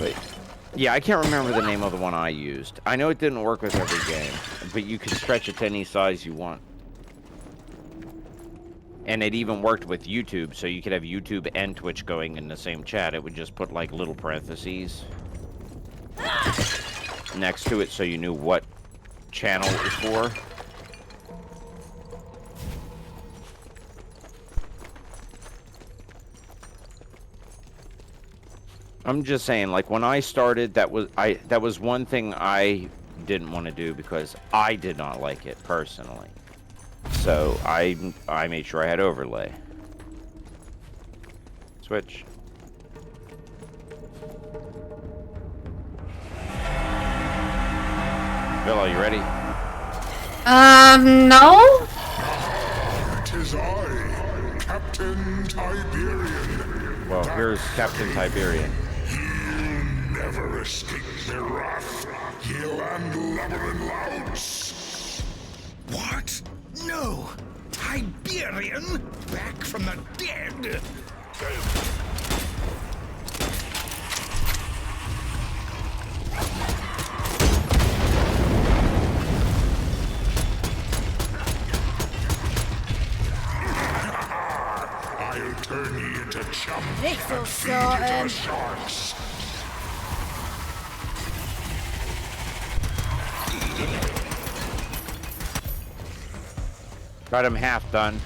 Wait. Yeah, I can't remember the name of the one I used. I know it didn't work with every game, but you could stretch it to any size you want. And it even worked with YouTube, so you could have YouTube and Twitch going in the same chat. It would just put like little parentheses next to it so you knew what channel it was for. I'm just saying, like when I started, that was one thing I didn't want to do because I did not like it personally. So I made sure I had overlay. Switch. Bill, are you ready? No? Tis I, Captain Tiberian. Well, here's Captain Tiberian. He'll never escape the wrath. He'll land lumbering louds. What? No! Tiberian? Back from the dead? I'll turn you into chum This'll and feed sort you to the him. sharks. Got him half done.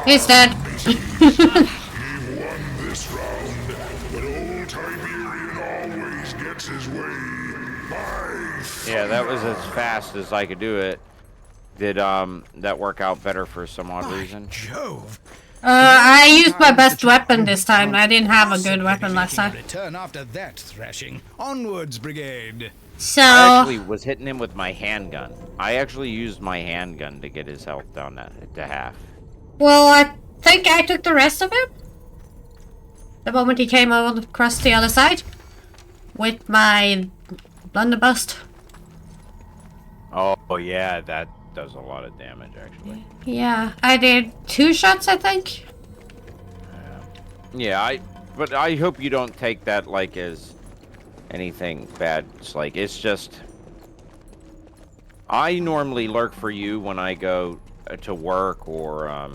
He's dead. He won this round, but old Tiberian always gets his way. By Yeah, that was as fast as I could do it. Did that work out better for some odd reason? Jove! I used my best weapon this time. I didn't have a good weapon last time. Return after that thrashing. Onwards, brigade. So, I actually was hitting him with my handgun. I actually used my handgun to get his health down to half. well, I think I took the rest of it. The moment he came over across the other side. With my blunderbuss. Oh yeah, that does a lot of damage actually. Yeah, I did 2 shots, I think. Yeah, but I hope you don't take that like as anything bad. It's like, it's just, I normally lurk for you when I go to work or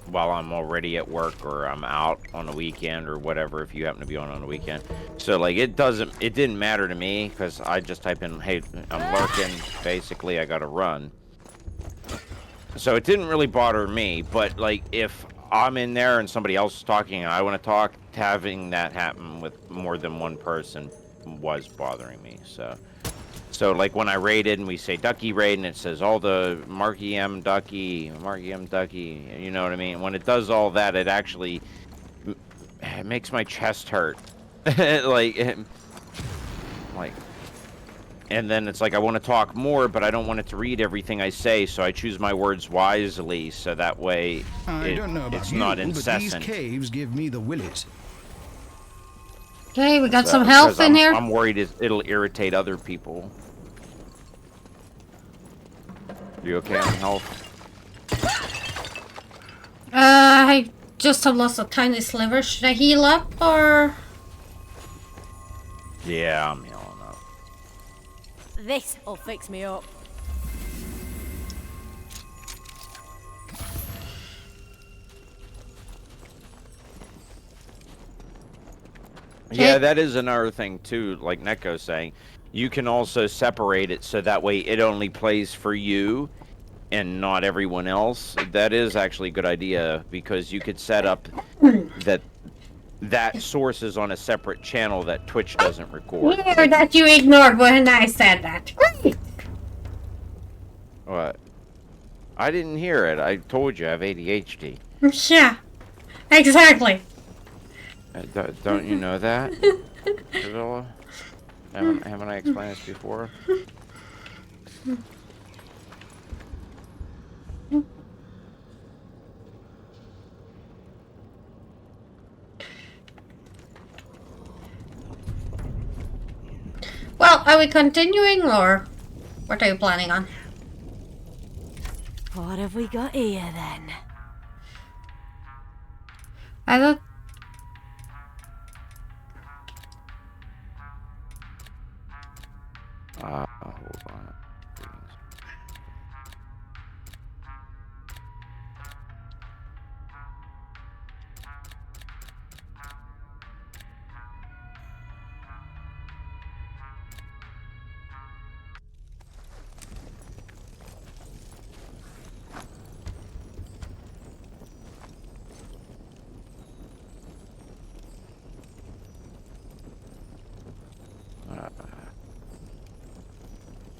while I'm already at work or I'm out on a weekend or whatever, if you happen to be on a weekend. So like it didn't matter to me because I just type in, hey, I'm lurking, basically I gotta run. So it didn't really bother me, but like if I'm in there and somebody else is talking and I want to talk, having that happen with more than one person was bothering me. So like when I raided and we say Ducky raid and it says all the Marky M Ducky, you know what I mean? When it does all that, it actually makes my chest hurt like, and then it's like I want to talk more, but I don't want it to read everything I say, so I choose my words wisely, so that way I don't know about it's you, not but these incessant. caves give me the willies. Okay, we got some health in here. I'm worried it'll irritate other people. You okay on health? I just have lost a tiny sliver. Should I heal up or? Yeah, I'm healing up. This'll fix me up. Yeah, that is another thing too, like Neko's saying. You can also separate it so that way it only plays for you and not everyone else. That is actually a good idea, because you could set up that source is on a separate channel that Twitch doesn't record. Yeah, that you ignored when I said that. Great. What? I didn't hear it. I told you I have ADHD. Yeah, exactly. Don't you know that, Isabella? Haven't I explained this before? Well, are we continuing or what are you planning on? What have we got here then? I don't. Hold on.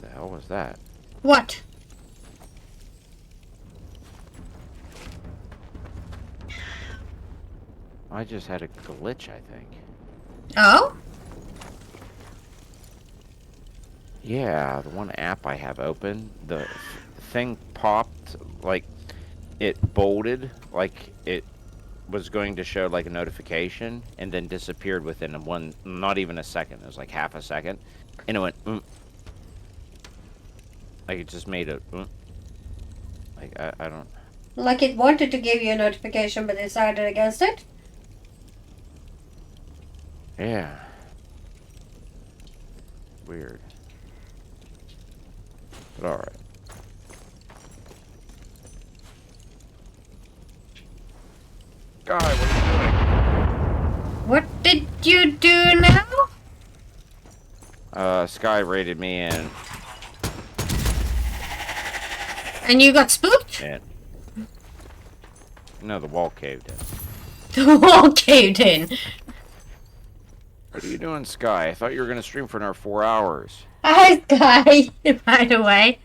The hell was that? What? I just had a glitch, I think. Oh? Yeah, the one app I have open, the thing popped, like, it bolded, like it was going to show like a notification, and then disappeared within not even a second. It was like half a second, and it went, like it just made a, like, I don't. Like it wanted to give you a notification but decided against it? Yeah. Weird. But alright. Guy, what are you doing? What did you do now? Sky raided me in. And you got spooked? And no, the wall caved in. The wall caved in. What are you doing, Sky? I thought you were going to stream for another 4 hours. Hi, Sky, by the way.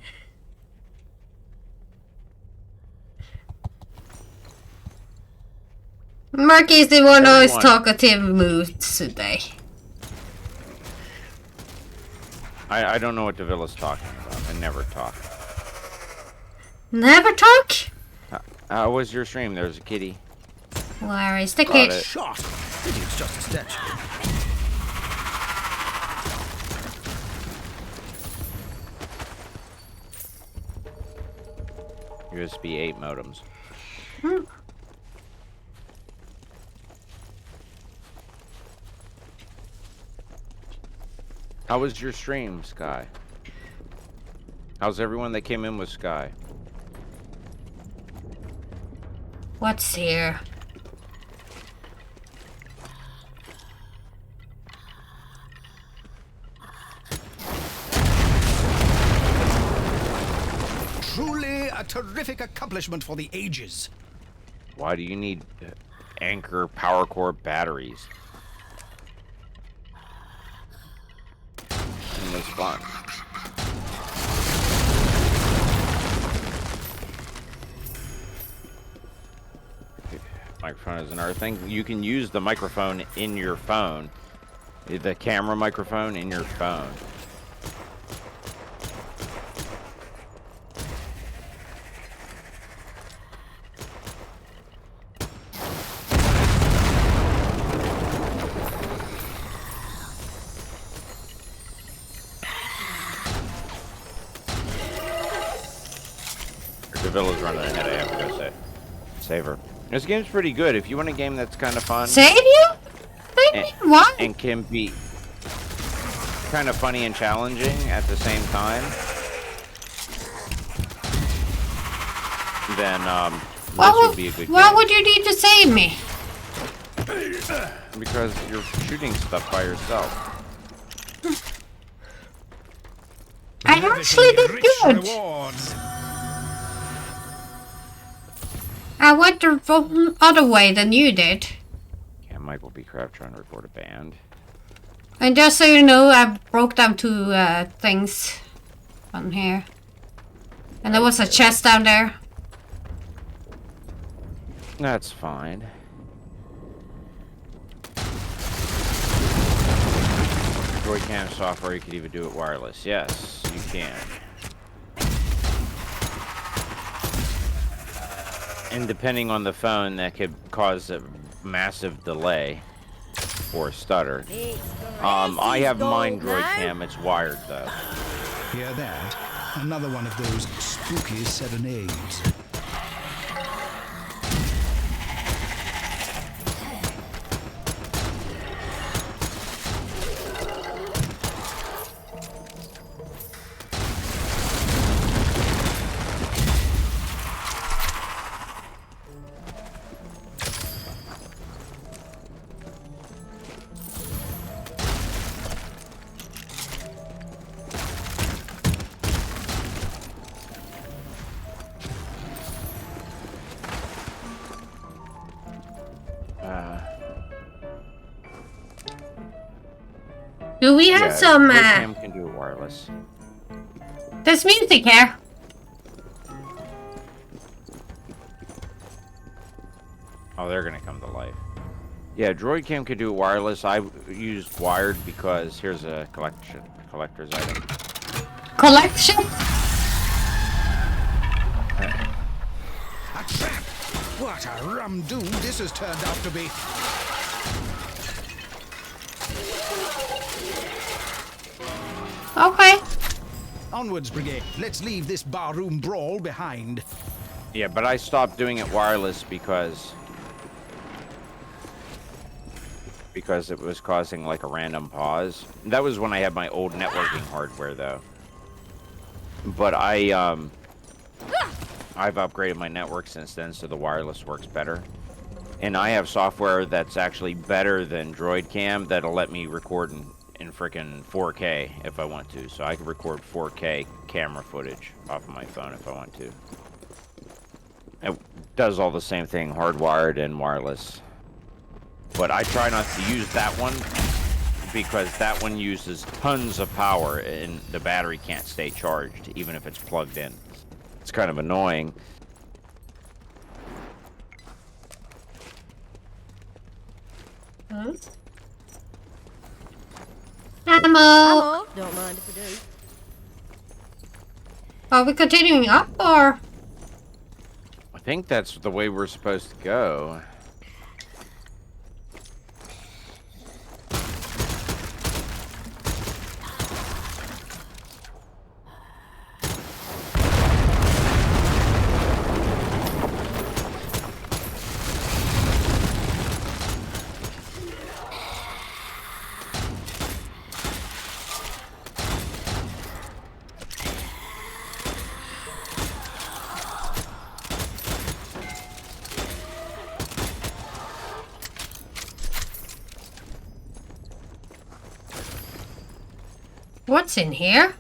Marky's the one who's talkative mood today. I don't know what Davila's talking about. I never talk. Never talk? How was your stream? There's a kitty. Where is the kid? Shot! It's just a statue. USB 8 modems. How was your stream, Sky? How's everyone that came in with Sky? What's here? Truly a terrific accomplishment for the ages. Why do you need Anchor power core batteries? It was fun. Microphone is another thing. You can use the microphone in your phone The camera microphone in your phone. The villa's running ahead. I have to go save her. This game's pretty good. If you want a game that's kind of fun. Save you? Why? And can be kind of funny and challenging at the same time, then this would be a good game. Why would you need to save me? Because you're shooting stuff by yourself. I actually did good. Rewards. I went the other way than you did. Yeah, Michael B. Crab trying to record a band. And just so you know, I broke down 2 things on here. And there was a chest down there. That's fine. Droid cam software, you could even do it wireless. Yes, you can. And depending on the phone, that could cause a massive delay or stutter. I have mine droid cam, it's wired though. Hear that? Another one of those spooky serenades. Do we have some, droid cam can do it wireless. There's music here. Oh, they're gonna come to life. Yeah, droid cam could do it wireless. I used wired because here's a collector's item. Collection? A trap! What a rum-doom this has turned out to be. Okay. Onwards, Brigade. Let's leave this barroom brawl behind. Yeah, but I stopped doing it wireless because it was causing like a random pause. That was when I had my old networking hardware though. But I've upgraded my network since then, so the wireless works better. And I have software that's actually better than Droid Cam that'll let me record in frickin' 4K if I want to. So I can record 4K camera footage off of my phone if I want to. It does all the same thing, hardwired and wireless. But I try not to use that one because that one uses tons of power and the battery can't stay charged even if it's plugged in. It's kind of annoying. Ammo. Ammo? Don't mind if I do. Are we continuing up or? I think that's the way we're supposed to go. What's in here?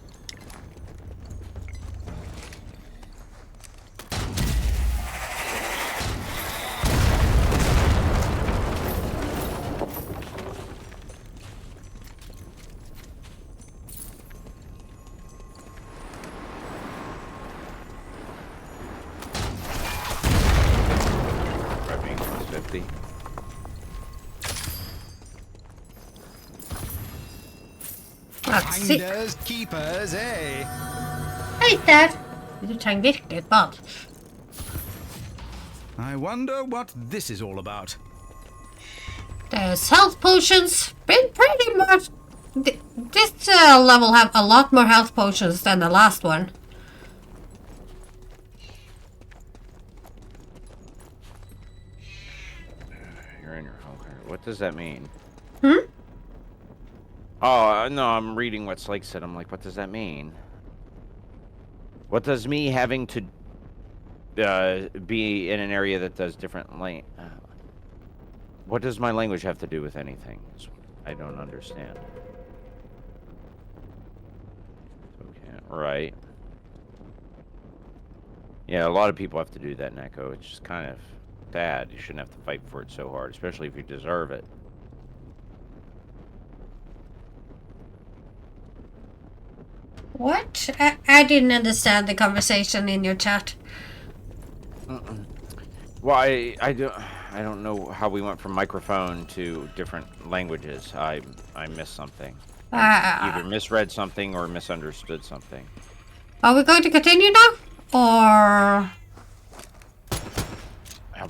Let's see. Finders, keepers, eh? Hej där! Du tränger virkligt bad. I wonder what this is all about. There's health potions. Been pretty much... This level have a lot more health potions than the last one. You're in your home. What does that mean? Hmm? Oh, no, I'm reading what Slake said. I'm like, what does that mean? What does me having to be in an area that does different what does my language have to do with anything? I don't understand. Okay, right. Yeah, a lot of people have to do that in Echo. It's just kind of bad. You shouldn't have to fight for it so hard, especially if you deserve it. What? I didn't understand the conversation in your chat. Well, I don't know how we went from microphone to different languages. I missed something. Either misread something or misunderstood something. Are we going to continue now? Or...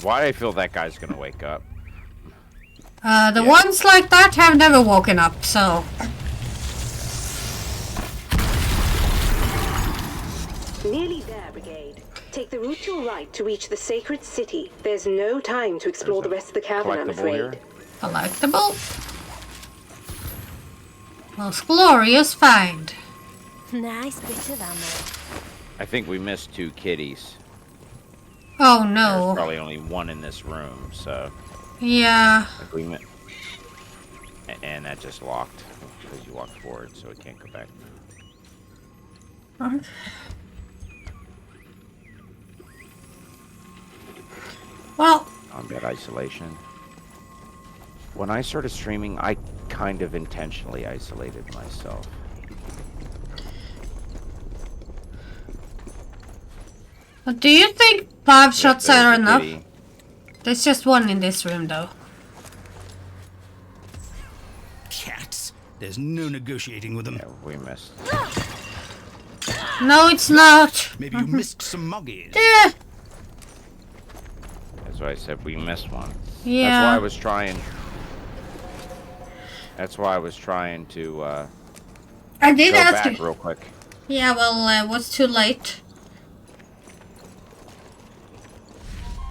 Why do I feel that guy's gonna wake up? The ones like that have never woken up, so... Nearly there, Brigade. Take the route to your right to reach the sacred city. There's no time to explore the rest of the cavern, I'm afraid. Here? Collectible. Most glorious find. Nice bit of ammo. I think we missed 2 kitties. Oh There's no. probably only one in this room, so... Yeah. Like we met... And that just locked. Because you walked forward, so it can't go back. Well... Combat isolation. When I started streaming, I kind of intentionally isolated myself. Do you think 5 shots There's are a enough? kitty. There's just one in this room though. Cats. There's no negotiating with them. Yeah, we missed. No, it's not. Maybe you missed some muggies. Yeah. That's why I said we missed one. Yeah. That's why I was trying. That's why I was trying to I did go ask back you. real quick. Yeah, well, it was too late.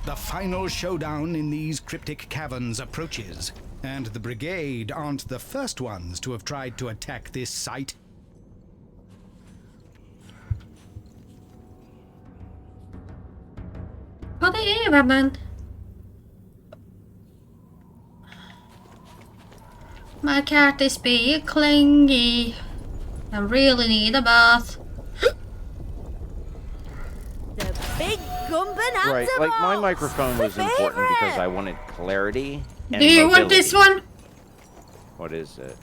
The final showdown in these cryptic caverns approaches, and the Brigade aren't the first ones to have tried to attack this site. Vad är det, man? My cat is being clingy. I really need a bath. The big Gumban Right, like my microphone was important because I wanted clarity and Do you mobility. want this one? What is it?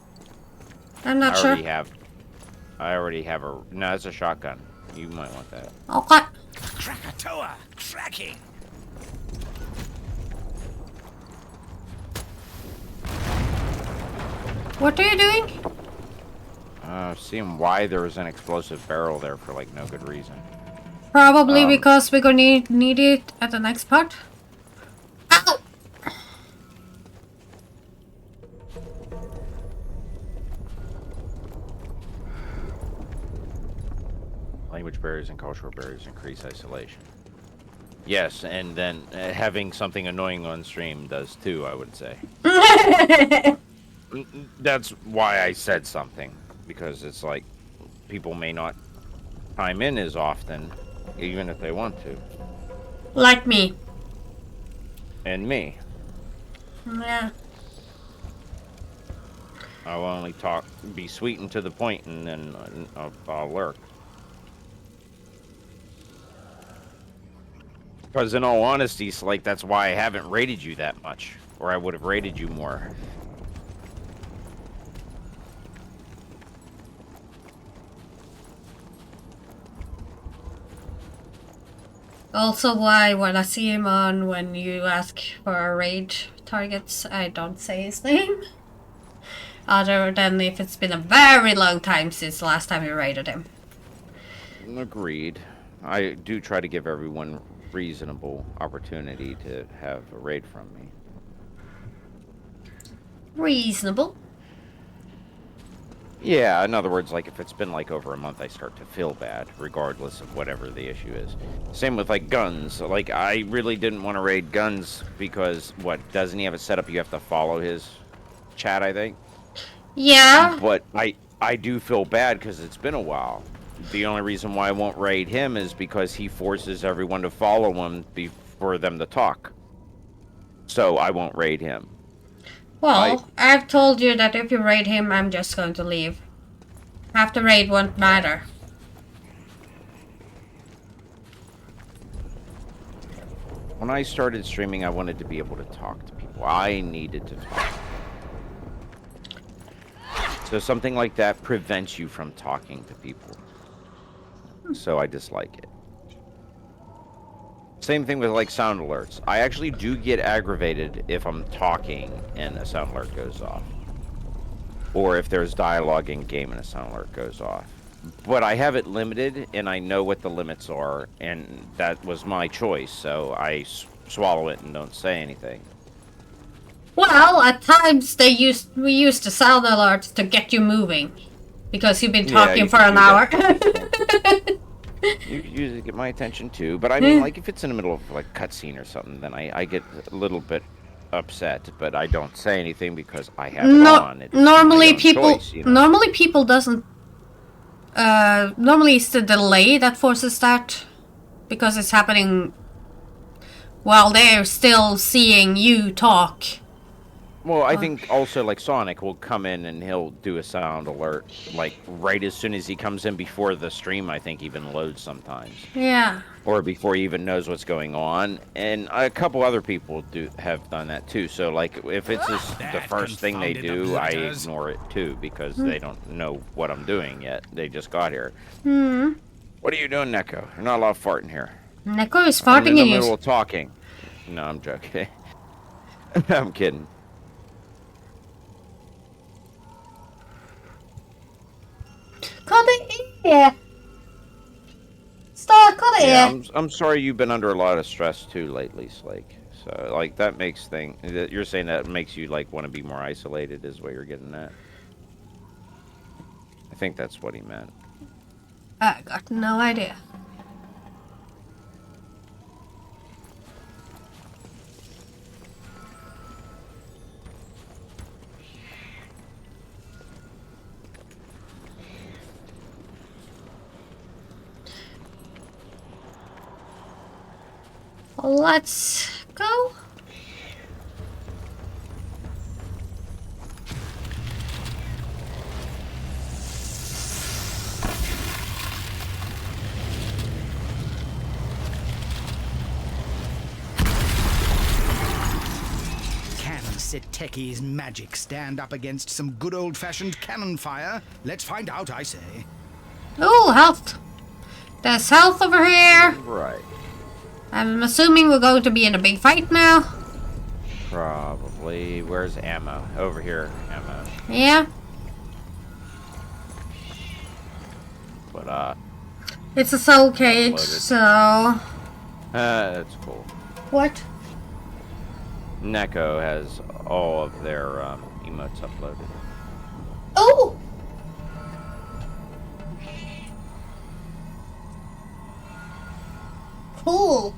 I'm not sure. I already have a... No, it's a shotgun. You might want that. Okay. Krakatoa! Tracking! What are you doing? Seeing why there was an explosive barrel there for like no good reason. Probably because we're gonna need it at the next part. Ow! Language barriers and cultural barriers increase isolation. Yes, and then having something annoying on stream does too, I would say. That's why I said something, because it's like people may not chime in as often, even if they want to. Like me. And me. Yeah. I'll only be sweet and to the point, and then I'll lurk. Because in all honesty, like that's why I haven't rated you that much, or I would have rated you more. Also why when I see him on when you ask for raid targets, I don't say his name. Other than if it's been a very long time since the last time you raided him. Agreed. I do try to give everyone reasonable opportunity to have a raid from me. Reasonable. Yeah, in other words, like if it's been like over a month, I start to feel bad, regardless of whatever the issue is. Same with like guns. Like I really didn't want to raid guns because what, doesn't he have it set up? You have to follow his chat, I think. Yeah. But I do feel bad because it's been a while. The only reason why I won't raid him is because he forces everyone to follow him for them to talk. So I won't raid him. Well, I've told you that if you raid him, I'm just going to leave. Half the raid won't matter. When I started streaming, I wanted to be able to talk to people. I needed to talk. So something like that prevents you from talking to people. So I dislike it. Same thing with like sound alerts. I actually do get aggravated if I'm talking and a sound alert goes off. Or if there's dialogue in game and a sound alert goes off. But I have it limited and I know what the limits are, and that was my choice, so I swallow it and don't say anything. Well, at times we used the sound alerts to get you moving. Because you've been talking for an hour. You usually get my attention too, but I mean, like if it's in the middle of like cutscene or something, then I get a little bit upset, but I don't say anything because I have it on. It's normally people, choice, you know? normally people doesn't. Normally it's the delay that forces that, because it's happening while they're still seeing you talk. Well, I think also like Sonic will come in and he'll do a sound alert like right as soon as he comes in, before the stream I think even loads sometimes. Yeah. Or before he even knows what's going on, and a couple other people have done that too. So like if it's just the first thing they do, I ignore it too because they don't know what I'm doing yet. They just got here. What are you doing, Neko? You're not allowed farting here. Neko is I'm farting in the in middle you. of talking. No, I'm joking. I'm kidding. Cut it here. Stop, cut it Yeah, here. I'm sorry you've been under a lot of stress too lately, Slake. So like that makes you're saying that makes you like want to be more isolated is what you're getting at. I think that's what he meant. I got no idea. Let's go. Can Seteki's magic stand up against some good old-fashioned cannon fire? Let's find out, I say. Oh, health. There's health over here. Right. I'm assuming we're going to be in a big fight now. Probably. Where's ammo? Over here, ammo. Yeah. But It's a soul cage, so... that's cool. What? Neko has all of their emotes uploaded. Oh! Cool.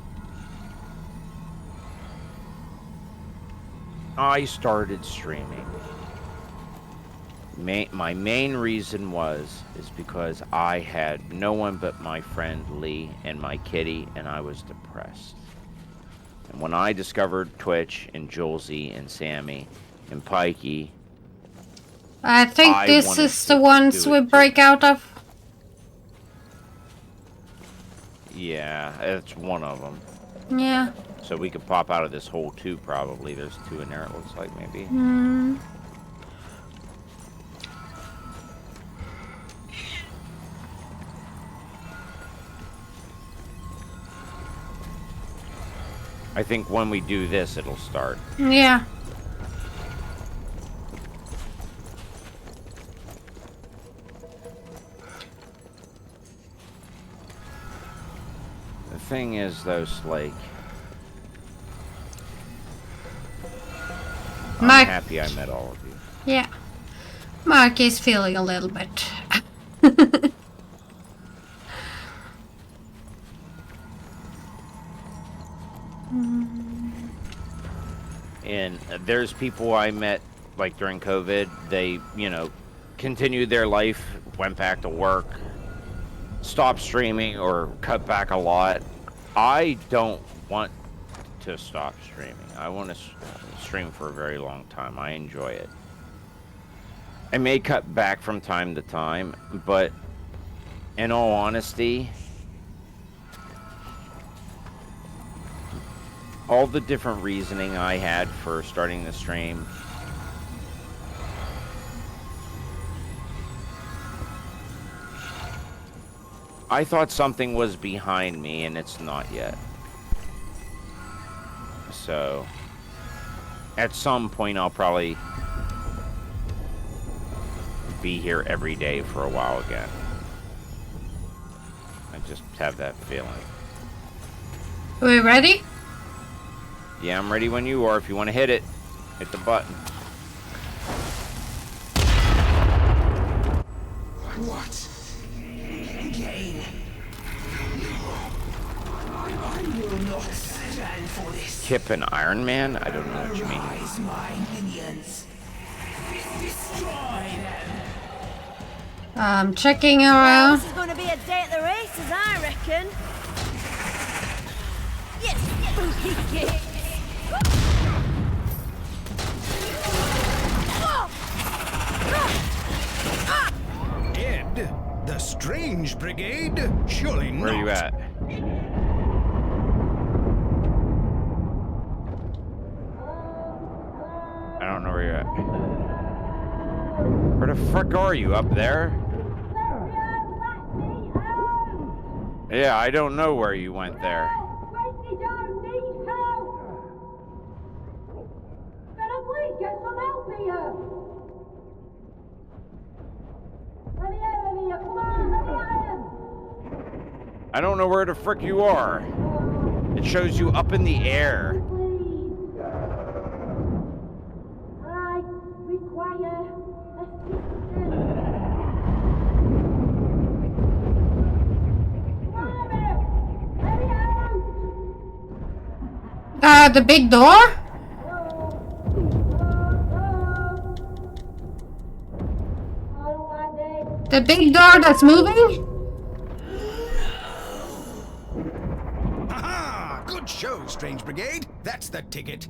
I started streaming. My main reason is because I had no one but my friend Lee and my kitty, and I was depressed. And when I discovered Twitch and Julesy and Sammy and Pikey, I think this is the ones we break out of. yeah, it's one of them. Yeah. So we could pop out of this hole too, probably. There's two in there, it looks like, maybe. Hmm. I think when we do this, it'll start. Yeah. thing is, though, Slake, I'm Mark. happy I met all of you. Yeah. Mark is feeling a little bit. And there's people I met, like, during COVID. They, you know, continued their life, went back to work, stopped streaming, or cut back a lot. I don't want to stop streaming. I want to stream for a very long time. I enjoy it. I may cut back from time to time, but in all honesty, all the different reasoning I had for starting the stream, I thought something was behind me, and it's not yet. So, at some point, I'll probably be here every day for a while again. I just have that feeling. Are we ready? Yeah, I'm ready when you are. If you want to hit it, hit the button. What? Again? I will not stand for this. Kip and Iron Man? I don't know what you mean. Arise, my minions. Destroy them. I'm checking Well, around. this is going to be a day at the races, I reckon. Yes, spooky kick. Ed, the Strange Brigade? Surely not. Where are you at? I don't know where you're at. Where the frick are you? Up there? Yeah, I don't know where you went there. I don't know where the frick you are. It shows you up in the air. The big door? The big door that's moving? Aha! Good show, Strange Brigade. That's the ticket.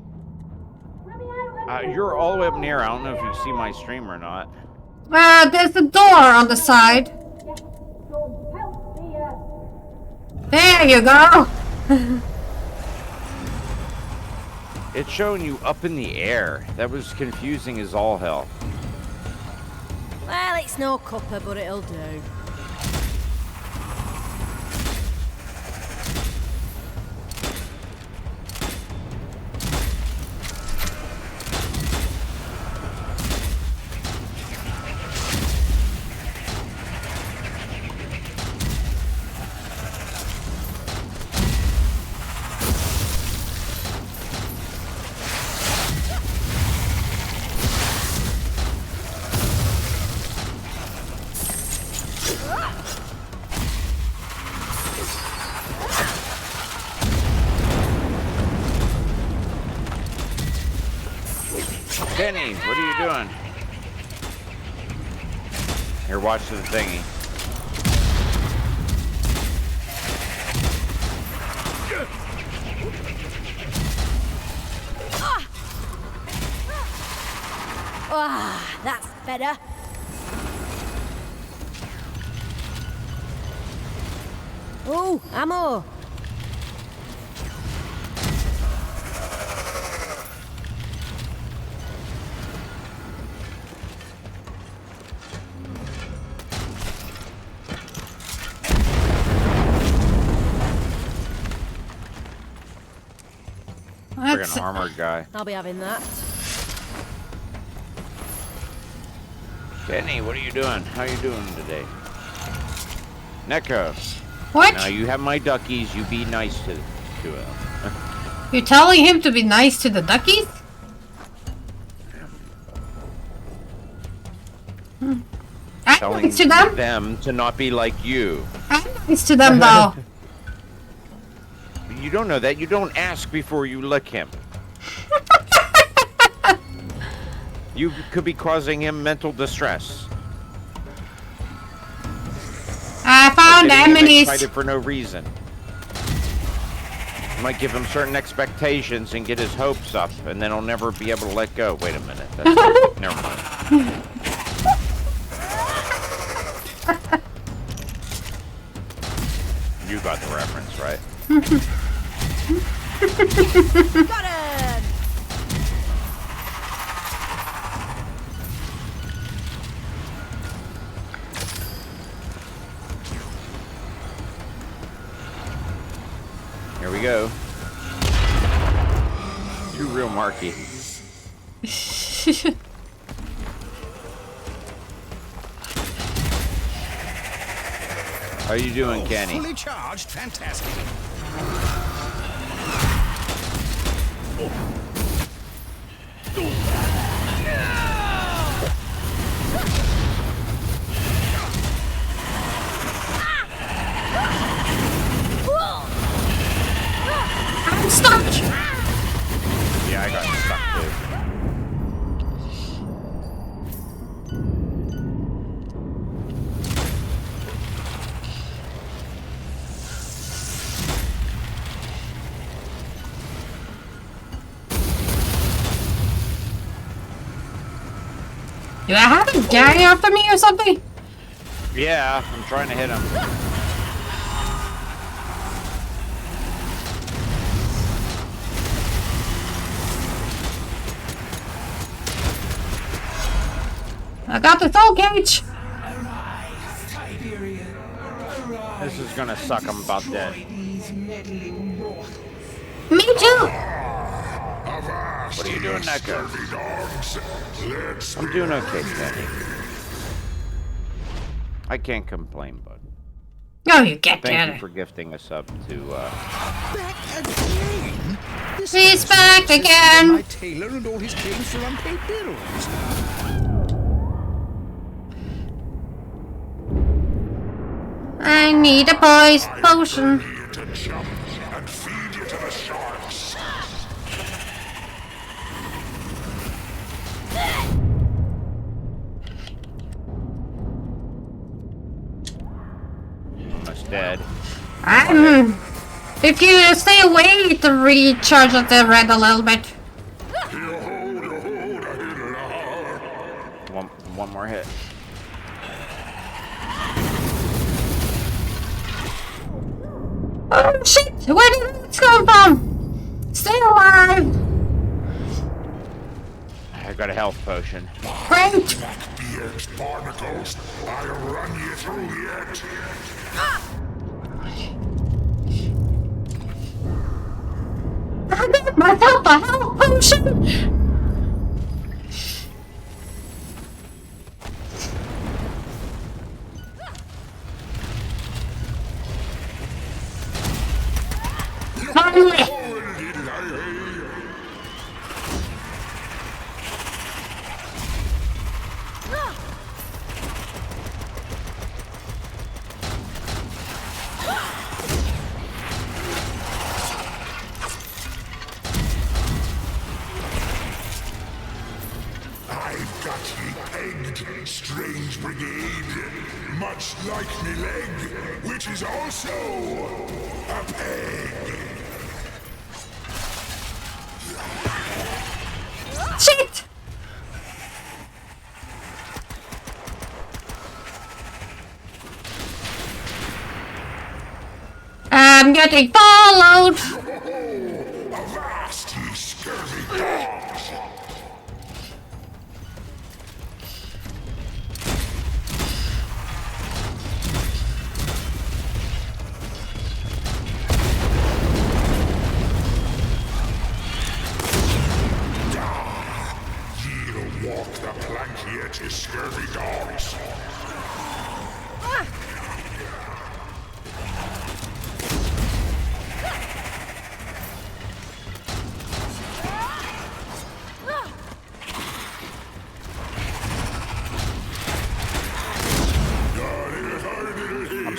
You're all the way up near. I don't know if you see my stream or not. There's a door on the side. There you go. It's showing you up in the air. That was confusing as all hell. Well, it's no cuppa, but it'll do. Kenny, what are you doing? Here, watch the thingy. Ah, that's better. Oh, ammo. Friggin' armored guy. I'll be having that. Kenny, what are you doing? How you doing today? Neko. What? Now you have my duckies. You be nice to him. You're telling him to be nice to the duckies? I'm Telling nice to them. to not be like you. I'm nice to them, though. You don't know that. You don't ask before you lick him. You could be causing him mental distress. I found Emily's. Excited for no reason. You might give him certain expectations and get his hopes up, and then he'll never be able to let go. Wait a minute. That's, never mind. You got the reference, right? Got him! Here we go. You real Marky. How you doing, Kenny? Fully charged, fantastic. I'm stuck. Yeah, I got stuck too. Do I have a guy after me or something? Yeah, I'm trying to hit him. I got the soul cage. Arise, Tiberian. Arise. This is gonna suck. I'm about dead. These meddling mortals. Me too. What are you doing, Neko? I'm doing okay, Kenny. I can't complain, bud. No, you get Thank you there. for gifting a sub to, Back again? This He's guy's back insisted again. on my tailor and all his claims for unpaid bills. I need a potion. To jump and feed you to the sharks. almost dead. If you stay away, it recharges the red a little bit. One more hit. Oh shit! Where did it come from? Stay alive! I got a health potion. Great! Blackbeard's barnacles, I'll run you through yet. I got myself a health potion! Finally! I've got ye pegged, Strange Brigade, much like me leg, which is also a peg. Shit! I'm getting followed! Avast, ye scurvy dogs! Ye'll walk the plank yet, ye scurvy dogs.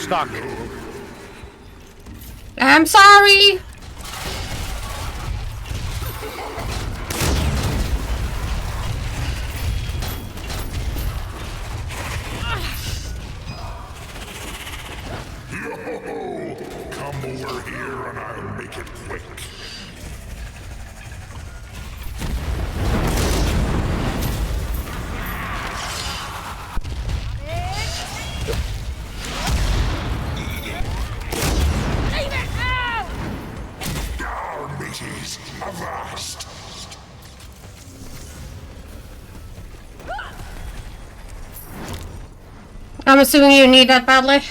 stuck. I'm sorry. Yo! Come over here and I'll make it quick. Our mateys, avast! I'm assuming you need that badly.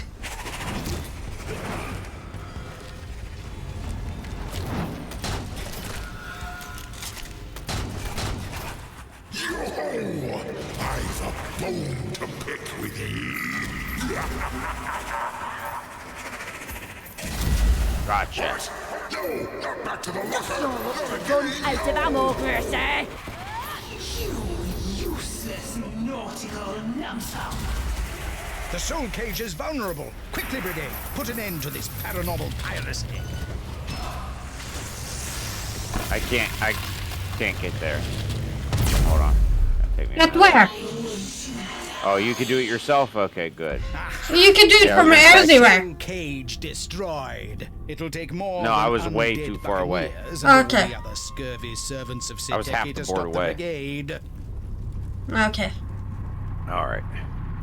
Yo! I've a bone to pick with ye. Gotcha. No, not back to the locker. Run out of ammo, Percy! You useless nautical numbskull. The soul cage is vulnerable. Quickly, Brigade, put an end to this paranormal piracy. I can't get there. Hold on. Take me a Not minute. where? Oh, you can do it yourself? Okay, good. You can do it Yeah, from I was gonna say- everywhere. Soul cage destroyed. It'll take more. No, than I was way undead too far away. buccaneers and all Okay. the other scurvy servants of I was half Siteki the to board stop the away. brigade. Okay. All right.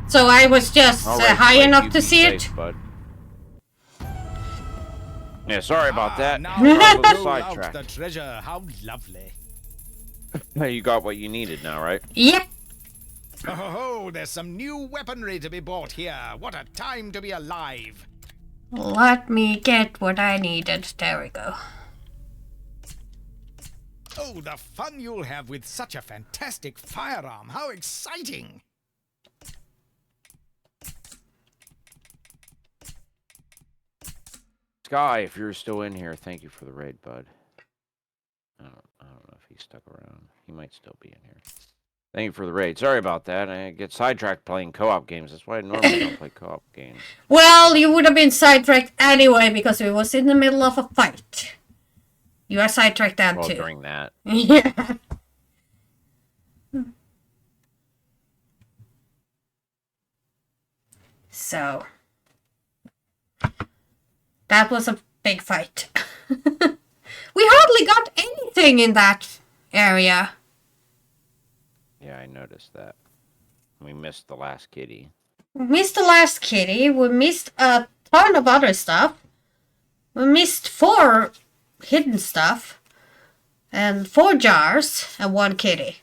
So I was just All right, high Blake, enough you to be see safe, it. Bud. Yeah, sorry about that. Now Got a little roll out sidetracked. the treasure. How lovely. You got what you needed now, right? Yep. Oh, there's some new weaponry to be bought here. What a time to be alive. Let me get what I needed. There we go. Oh, the fun you'll have with such a fantastic firearm. How exciting. Sky, if you're still in here, thank you for the raid, bud. I don't know if he's stuck around. He might still be in here. Thank you for the raid. Sorry about that. I get sidetracked playing co-op games. That's why I normally don't play co-op games. Well, you would have been sidetracked anyway because we was in the middle of a fight. You are sidetracked then Well, too. during that. Yeah. So that was a big fight. We hardly got anything in that area. Yeah, I noticed that. We missed the last kitty. We missed the last kitty. We missed a ton of other stuff. We missed 4 hidden stuff. And 4 jars and 1 kitty.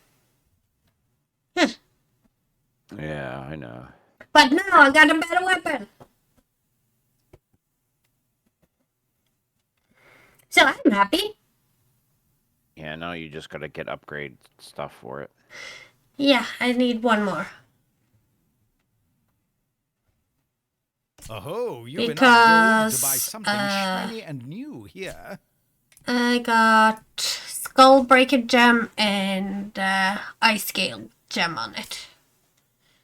Yeah, I know. But now I got a better weapon. So I'm happy. Yeah, now you just gotta get upgrade stuff for it. Yeah, I need 1 more. Oh, you've enough gold to Because, buy something shiny and new here. I got Skullbreaker gem and Ice Scale gem on it.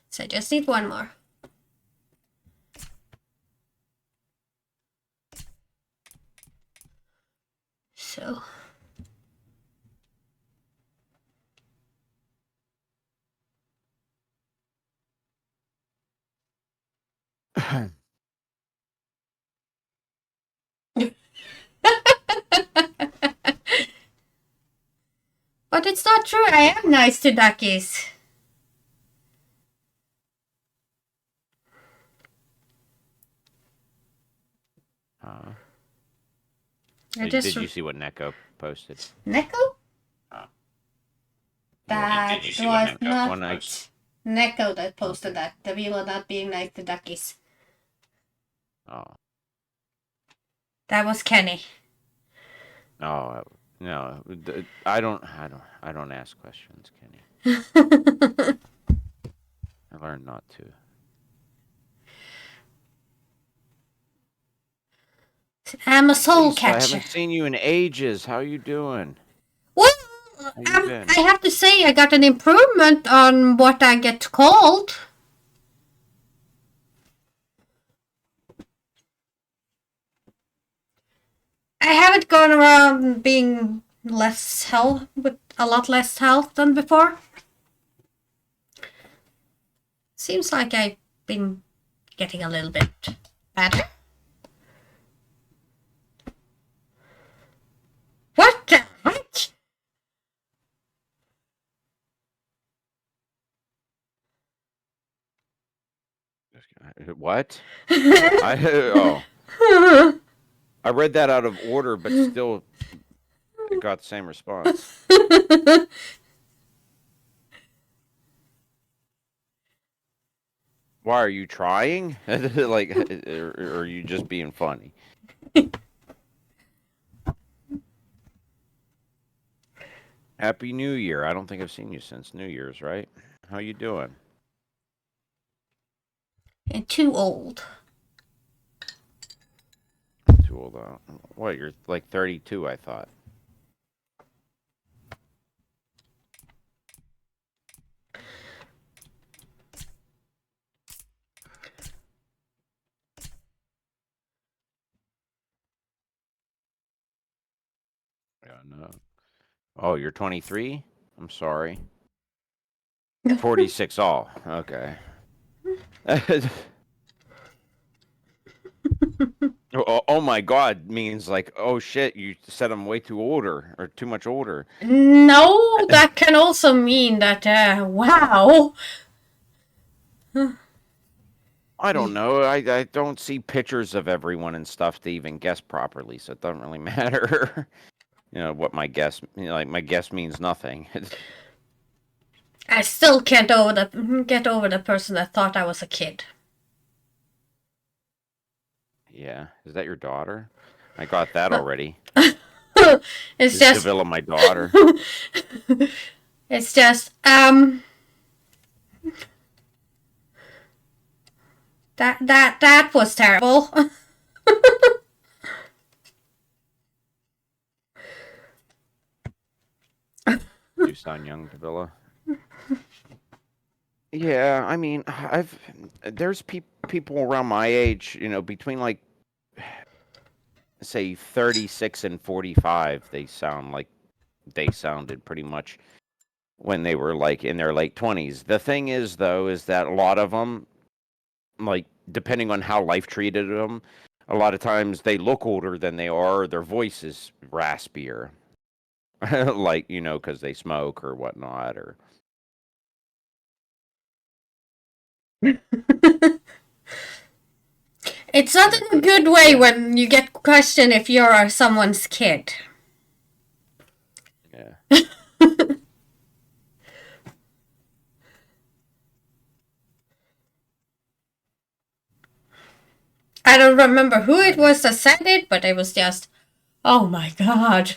So I just need 1 more. So but it's not true. I am nice to duckies. I Did just you see what Neko posted? Neko? Oh. That Did you see what was Neko not when I- Neko that posted that. The viewer not being nice to duckies. Oh. That was Kenny. Oh, no. I don't ask questions, Kenny. I learned not to. I'm a soul Lisa, I catcher. haven't seen you in ages. How you doing? Well, you been? I have to say I got an improvement on what I get called. I haven't gone around being less health with a lot less health than before. Seems like I've been getting a little bit better. What the heck? What? I read that out of order, but still it got the same response. Why are you trying? Like, or are you just being funny? Happy New Year. I don't think I've seen you since New Year's, right? How you doing? And too old. Too old. What? You're like 32, I thought. Yeah, no. Oh, you're 23? I'm sorry. 46 all. Okay. Oh my God means like, oh shit, you said I'm way too older or too much older. No, that can also mean that, wow. I don't know. I don't see pictures of everyone and stuff to even guess properly, so it doesn't really matter. What my guess, like my guess means nothing. I still can't get over the person that thought I was a kid. Yeah, is that your daughter? I got that already. It's Is just Davila my daughter? it's just that was terrible. You sound young, Davila. Yeah, I mean, there's people around my age, between like say 36 and 45, they sounded pretty much when they were like in their late 20s. The thing is though is that a lot of them, like depending on how life treated them, a lot of times they look older than they are, or their voice is raspier. Like, because they smoke or whatnot, or It's not in a good way when you get questioned if you're someone's kid. yeah. I don't remember who it was that said it, but it was just, oh my god.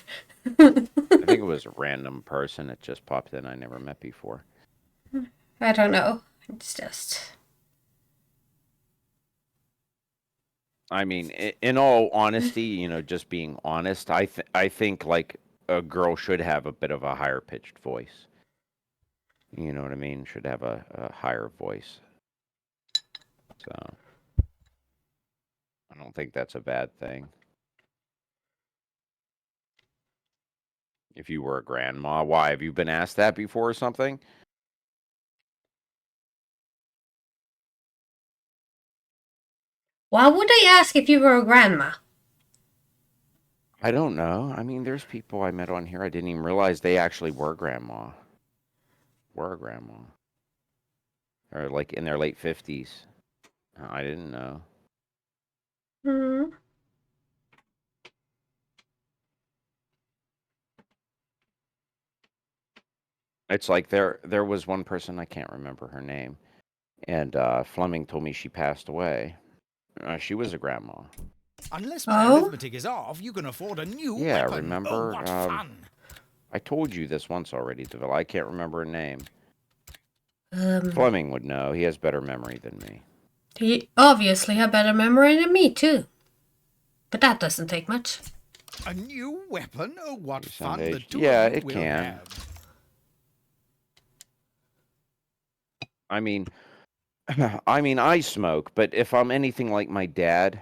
I think it was a random person that just popped in I never met before. I don't know. It's just. I mean, in all honesty, just being honest, I think like a girl should have a bit of a higher pitched voice. You know what I mean? Should have a higher voice. So I don't think that's a bad thing. If you were a grandma, why? Have you been asked that before or something? Why would I ask if you were a grandma? I don't know. I mean, there's people I met on here I didn't even realize they actually were grandma. Were a grandma. Or like in their late 50s. I didn't know. Hmm. It's like there was one person, I can't remember her name, and Fleming told me she passed away. She was a grandma. Unless my arithmetic is off, you can afford a new Yeah, weapon. remember? Oh, what fun! I told you this once already, Deville. I can't remember her name. Fleming would know. He has better memory than me. He obviously had better memory than me, too. But that doesn't take much. A new weapon? Oh, what You fun sound the aged. two Yeah, of you it will can. have. I mean, I smoke, but if I'm anything like my dad,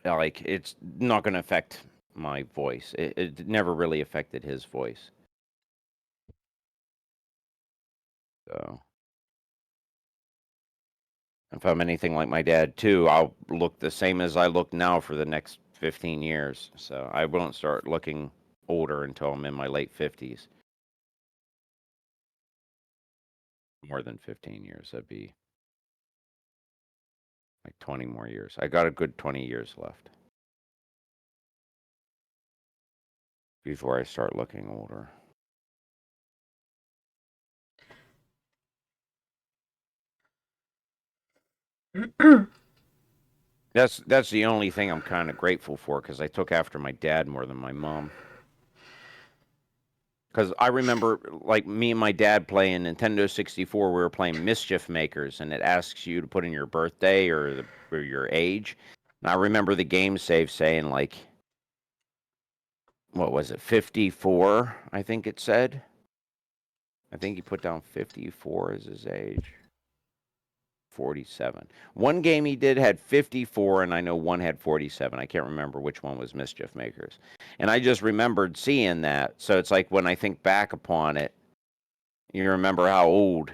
Like, it's not going to affect my voice. It never really affected his voice. So, if I'm anything like my dad too, I'll look the same as I look now for the next 15 years. So I won't start looking older until I'm in my late 50s. More than 15 years. That'd be like 20 more years. I got a good 20 years left before I start looking older. That's the only thing I'm kind of grateful for, because I took after my dad more than my mom. Because I remember, like, me and my dad playing Nintendo 64, we were playing Mischief Makers, and it asks you to put in your birthday or your age. And I remember the game save saying, like, what was it, 54, I think it said. I think he put down 54 as his age. 47. One game he did had 54, and I know one had 47. I can't remember which one was Mischief Makers. And I just remembered seeing that. So it's like when I think back upon it, you remember how old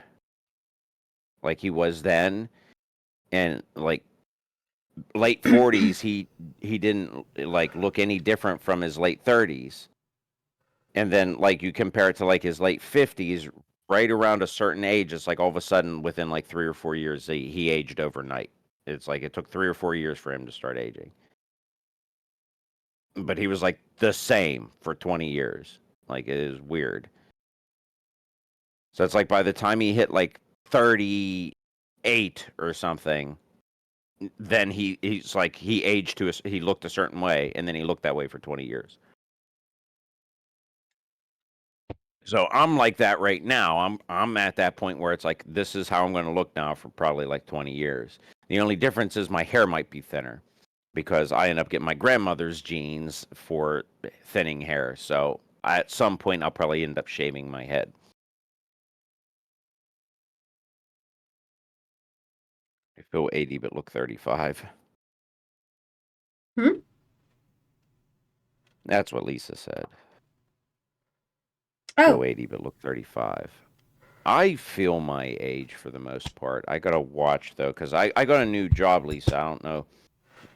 like he was then, and like late 40s he didn't like look any different from his late 30s. And then like you compare it to like his late 50s, right around a certain age, it's like all of a sudden within like 3 or 4 years he aged overnight. It's like it took 3 or 4 years for him to start aging. But he was like the same for 20 years. Like, it is weird. So it's like by the time he hit like 38 or something, then he's like he aged to he looked a certain way, and then he looked that way for 20 years. So I'm like that right now. I'm at that point where it's like this is how I'm going to look now for probably like 20 years. The only difference is my hair might be thinner, because I end up getting my grandmother's genes for thinning hair. So at some point I'll probably end up shaving my head. I feel 80 but look 35. Hmm? That's what Lisa said. Oh, Feel 80 but look 35. I feel my age for the most part. I gotta watch though, because I got a new job, Lisa. I don't know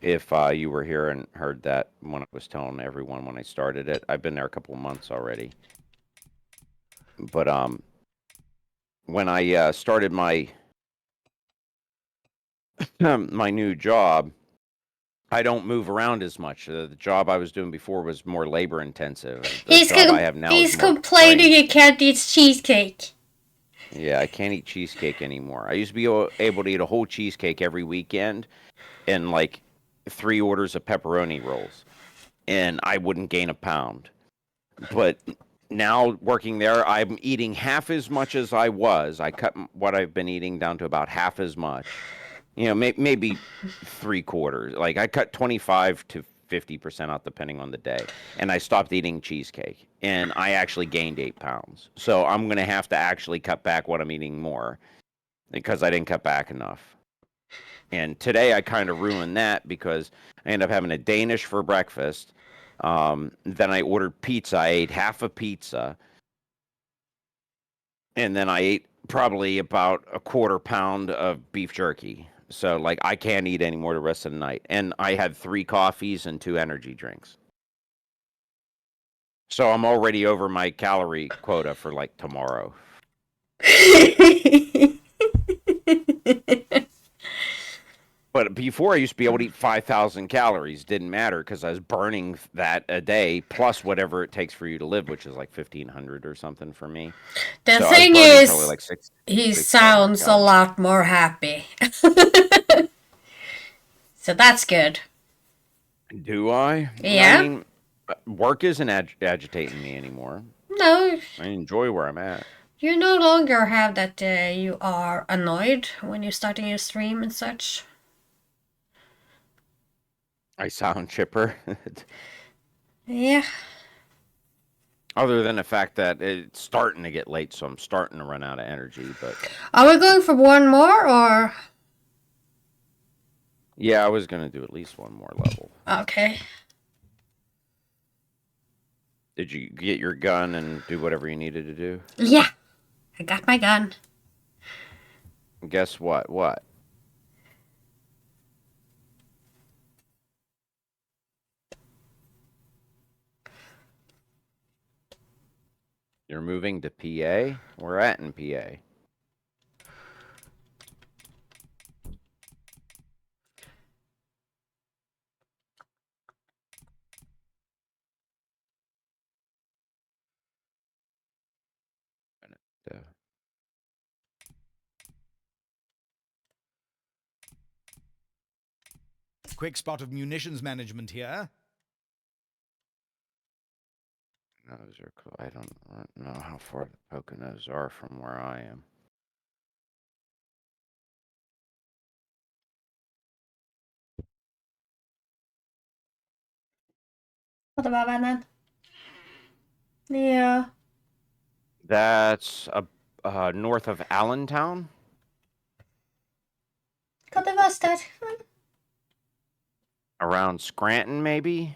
if you were here and heard that when I was telling everyone when I started it. I've been there a couple of months already. But when I started my my new job, I don't move around as much. The job I was doing before was more labor intensive. The job I have now is he's more complaining brain. he can't eat cheesecake. Yeah, I can't eat cheesecake anymore. I used to be able to eat a whole cheesecake every weekend and like 3 orders of pepperoni rolls, and I wouldn't gain a pound. But now working there, I'm eating half as much as I was. I cut what I've been eating down to about half as much. You know, maybe 3/4. Like I cut 25 to 50% out depending on the day, and I stopped eating cheesecake, and I actually gained 8 pounds. So I'm gonna have to actually cut back what I'm eating more, because I didn't cut back enough. And today I kind of ruined that because I ended up having a Danish for breakfast. Then I ordered pizza. I ate half a pizza, and then I ate probably about a 1/4 pound of beef jerky. So like I can't eat anymore the rest of the night. And I had 3 coffees and 2 energy drinks. So I'm already over my calorie quota for like tomorrow. But before I used to be able to eat 5,000 calories. Didn't matter because I was burning that a day plus whatever it takes for you to live, which is like 1,500 or something for me. The So thing I was burning probably is, like he 600 sounds a calories. lot more happy. So that's good. Do I? Yeah. I mean, work isn't agitating me anymore. No, I enjoy where I'm at. you no longer have that you are annoyed when you're starting your stream and such. I sound chipper. Yeah. Other than the fact that it's starting to get late, so I'm starting to run out of energy. But Are we going for one more or? Yeah, I was gonna do at least one more level. Okay. Did you get your gun and do whatever you needed to do? Yeah. I got my gun. Guess what? What? You're moving to PA? We're at in PA. Quick spot of munitions management here. Those are cool. I don't know how far the Poconos are from where I am. Vad var vännen? Yeah. That's north of Allentown. Kan det vara där? Around Scranton, maybe?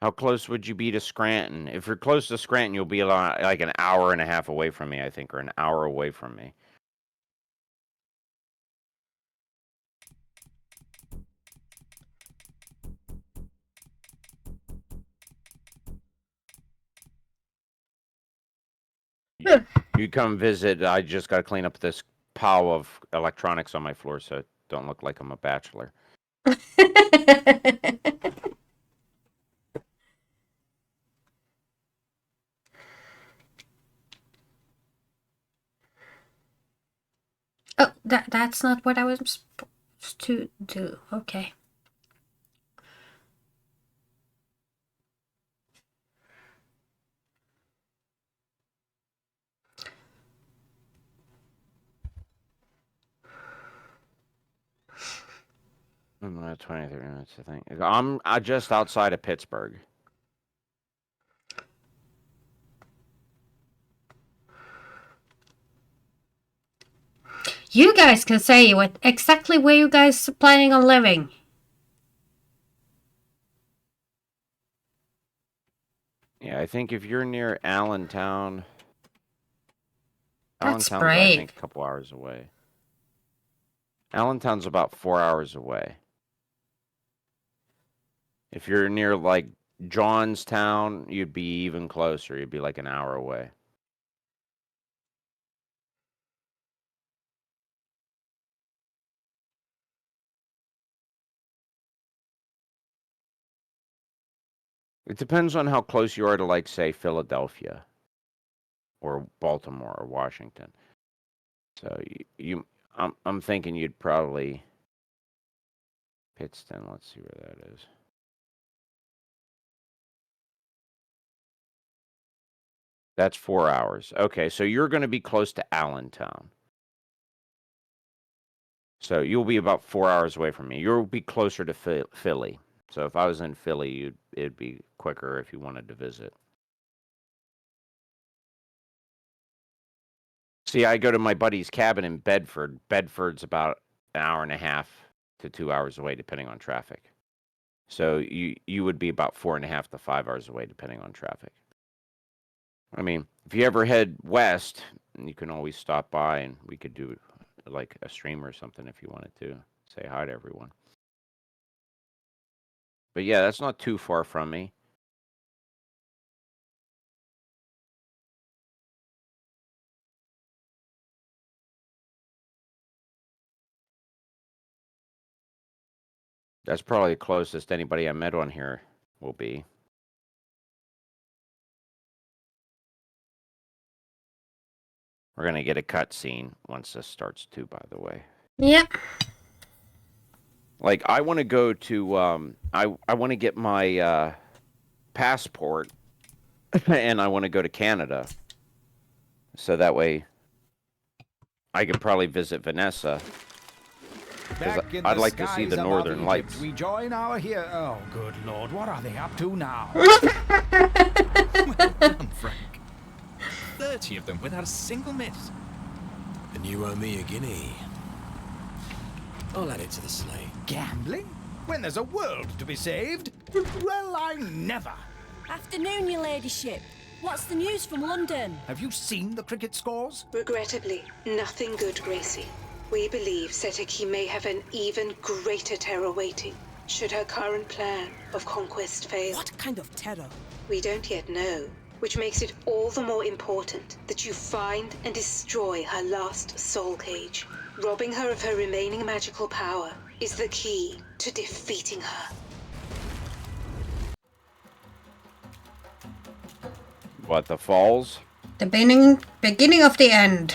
How close would you be to Scranton? If you're close to Scranton, you'll be like an hour and a half away from me, I think, or an hour away from me. You come visit. I just got to clean up this pile of electronics on my floor so it don't look like I'm a bachelor. Oh, that's not what I was supposed to do. Okay. I'm at 23 minutes, I think. I'm just outside of Pittsburgh. You guys can say what exactly where you guys planning on living. Yeah, I think if you're near Allentown, That's Allentown's brave. I think a couple hours away. Allentown's about 4 hours away. If you're near like Johnstown, you'd be even closer. You'd be like an hour away. It depends on how close you are to, like, say, Philadelphia or Baltimore or Washington. So I'm thinking you'd probably Pittston. Let's see where that is. That's 4 hours. Okay, so you're going to be close to Allentown. So you'll be about 4 hours away from me. You'll be closer to Philly. So if I was in Philly, it'd be quicker if you wanted to visit. See, I go to my buddy's cabin in Bedford. Bedford's about an hour and a half to 2 hours away, depending on traffic. So you would be about 4.5 to 5 hours away, depending on traffic. I mean, if you ever head west, you can always stop by, and we could do like a stream or something if you wanted to. Say hi to everyone. But yeah, that's not too far from me. That's probably the closest anybody I met on here will be. We're going to get a cutscene once this starts too, by the way. Yep. Like, I want to go to, I want to get my passport, and I want to go to Canada. So that way I could probably visit Vanessa Back in I'd the like to see skies the above northern Egypt, lights. We join our here. Oh, good lord, what are they up to now? Frank. 30 of them without a single miss. And you owe me a guinea. I'll add it to the sleigh. Gambling? When there's a world to be saved? Well, I never. Afternoon, your ladyship. What's the news from London? Have you seen the cricket scores? Regrettably, nothing good, Gracie. We believe Seteki may have an even greater terror waiting, should her current plan of conquest fail. What kind of terror? We don't yet know, which makes it all the more important that you find and destroy her last soul cage. Robbing her of her remaining magical power is the key to defeating her. What, the falls? The beginning of the end.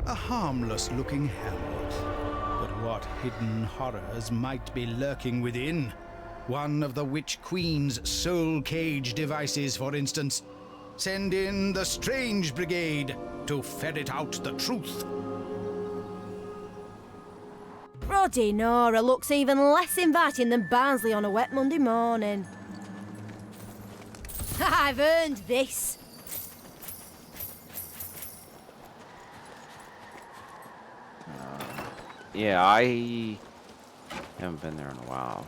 A harmless-looking hamlet. But what hidden horrors might be lurking within? One of the Witch Queen's soul cage devices, for instance. Send in the Strange Brigade to ferret out the truth. Roddy Nora looks even less inviting than Barnsley on a wet Monday morning. I've earned this. Yeah, I haven't been there in a while.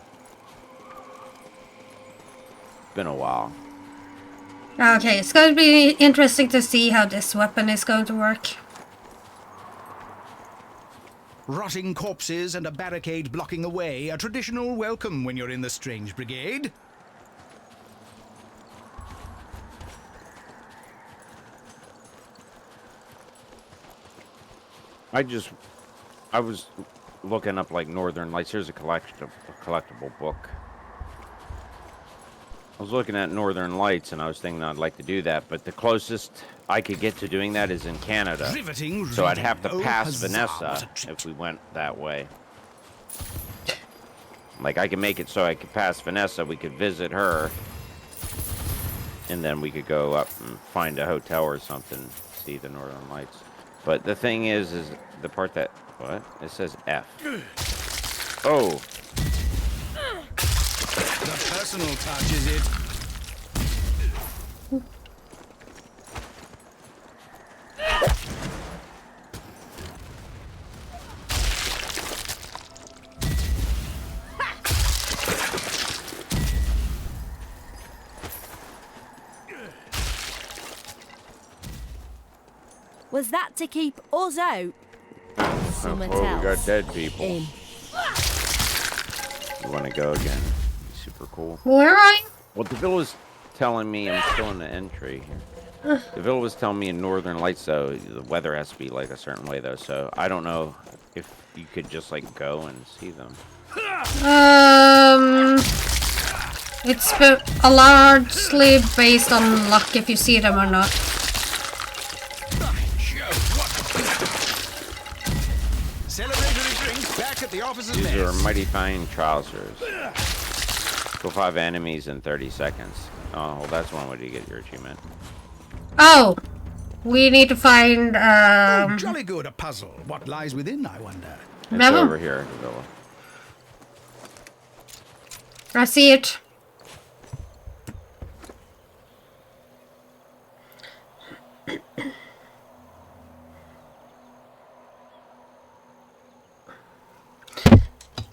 Been a while. Okay, it's going to be interesting to see how this weapon is going to work. Rotting corpses and a barricade blocking the way, a traditional welcome when you're in the Strange Brigade. I was looking up like Northern Lights. Here's a collectible book. I was looking at Northern Lights and I was thinking I'd like to do that, but the closest I could get to doing that is in Canada. Riveting So I'd have to reading. pass Oh, huzzah, Vanessa what a treat. if we went that way. Like I could make it so I could pass Vanessa, we could visit her, and then we could go up and find a hotel or something, see the Northern Lights. But the thing is the part that, what? It says F. Oh. The personal touch is it. Was that to keep us out? Something Oh, we got else. dead people. In. You want to go again? Super cool. Where are you? Well, DeVille was telling me, I'm still in the entry here. DeVille was telling me in Northern Lights, though, the weather has to be like a certain way, though. So I don't know if you could just like go and see them. It's largely based on luck if you see them or not. Celebratory drinks back at the officer's These are mess. mighty fine trousers. Kill 5 enemies in 30 seconds. Oh, well, that's one way to get your achievement. Oh! We need to find, Oh, jolly good, a puzzle. What lies within, I wonder? It's Remember? over here, DeVille. I see it.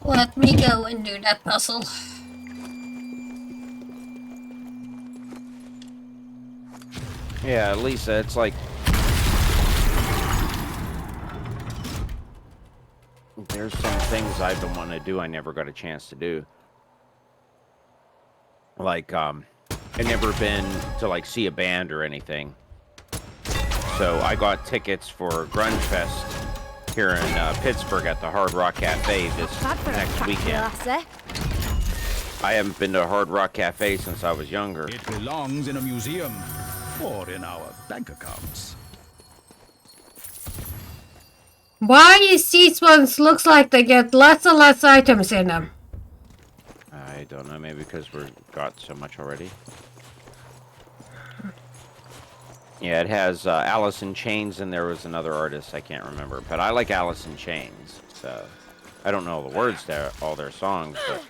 Let me go and do that puzzle. Yeah, Lisa, it's like... There's some things I've been wanting to do I never got a chance to do. Like, I've never been to, like, see a band or anything. So I got tickets for Grunge Fest here in Pittsburgh at the Hard Rock Cafe this next weekend. I haven't been to a Hard Rock Cafe since I was younger. It belongs in a museum. Or in our bank accounts. Why is these ones looks like they get lots and lots of items in them? I don't know, maybe because we've got so much already. Yeah, it has Alice in Chains, and there was another artist I can't remember, but I like Alice in Chains. So I don't know the words to all their songs, but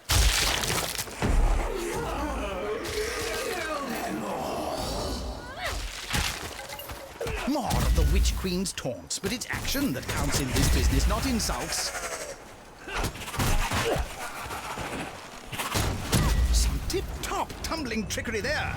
More of the Witch Queen's taunts, but it's action that counts in this business, not insults. Some tip-top tumbling trickery there.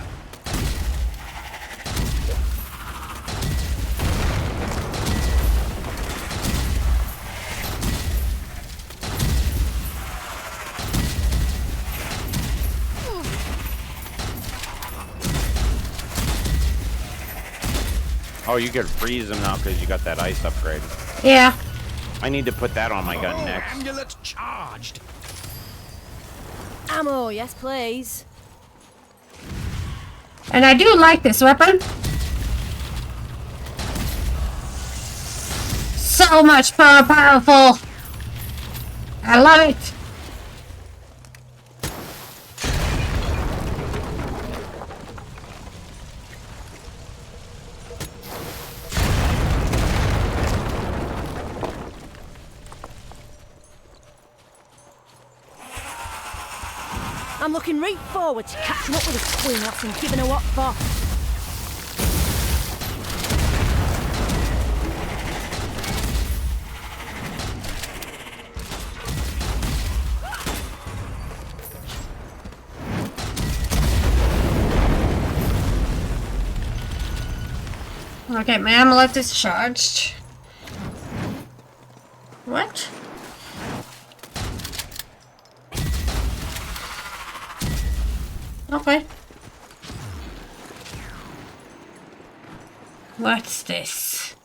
oh, you could freeze them now because you got that ice upgrade. Yeah. I need to put that on my gun next. Amulet charged. Ammo, yes please. And I do like this weapon. So much more powerful. I love it. I'm looking right forward to catching up with this queen lass and giving her what for. Okay, my amulet is charged. What? Okay. What's this?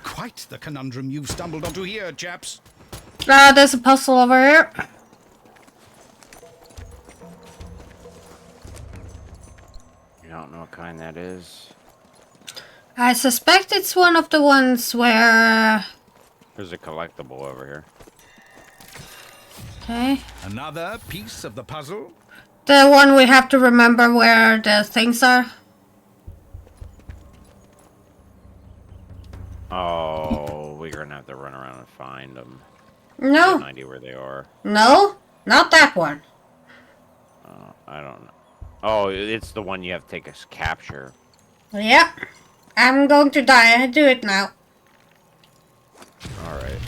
Quite the conundrum you've stumbled onto here, chaps. There's a puzzle over here. You don't know what kind that is. I suspect it's one of the ones where... There's a collectible over here. Okay. Another piece of the puzzle. The one we have to remember where the things are. Oh, we're gonna have to run around and find them. No. No idea where they are. No, not that one. I don't know. Oh, it's the one you have to take a capture. Yeah. I'm going to die. I do it now. All right.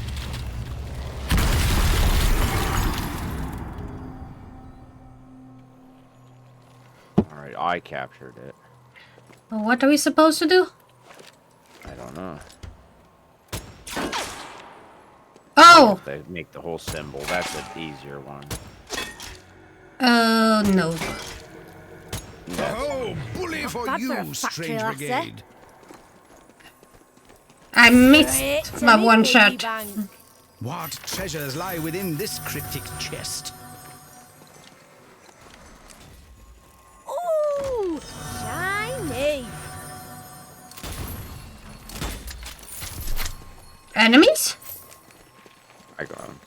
All right, I captured it. Well, what are we supposed to do? I don't know. Oh! They make the whole symbol. That's an easier one. No. Oh, bully for That's a you, factory Strange lassie. Brigade. I Straight missed to my me one piggy shot. bank. What treasures lie within this cryptic chest? Ooh, shiny. Enemies? I got him.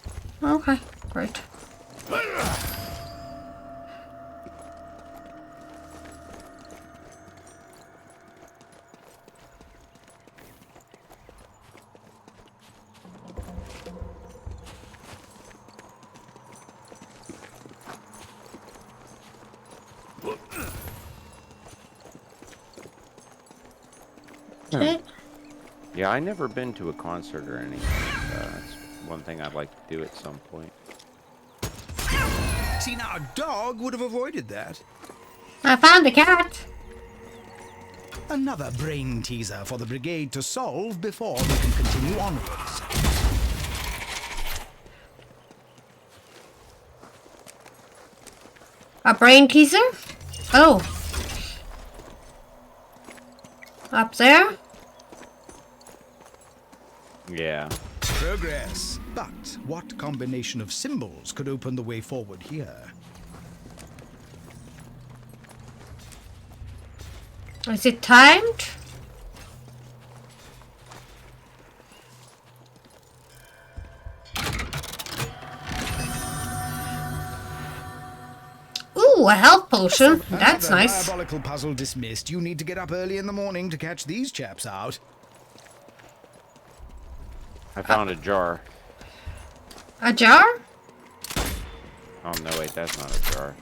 Okay, great. Okay. Yeah, I never been to a concert or anything. That's one thing I'd like to do at some point. See, now a dog would have avoided that. I found the cat. Another brain teaser for the brigade to solve before they can continue onwards. A brain teaser? Oh. Up there? Yeah. Progress. But what combination of symbols could open the way forward here? Is it timed? Ooh, Ooh, a health potion. That's Another nice. diabolical puzzle dismissed. You need to get up early in the morning to catch these chaps out. I found a jar. A jar? Oh, no, wait, that's not a jar.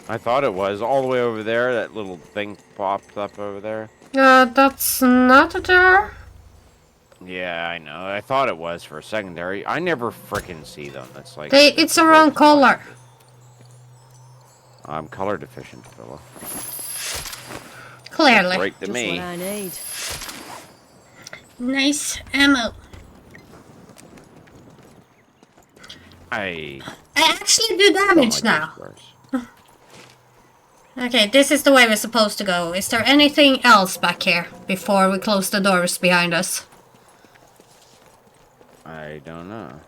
I thought it was. All the way over there, that little thing popped up over there. That's not a jar. Yeah, I know. I thought it was for a secondary. I never frickin' see them. That's like... It's the wrong color. I'm color deficient, fella. Clearly. Right to Just me. what I need. Nice ammo. I actually do damage now. Okay, this is the way we're supposed to go. Is there anything else back here before we close the doors behind us? I don't know.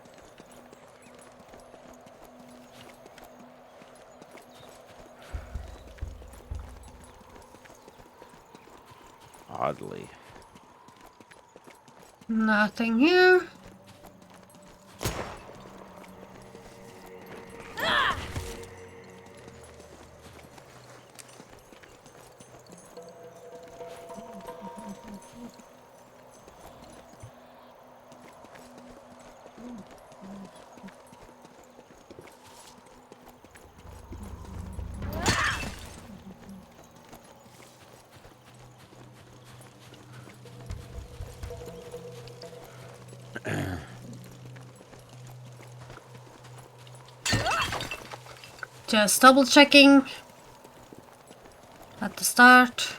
Oddly. Nothing here. Just double checking at the start.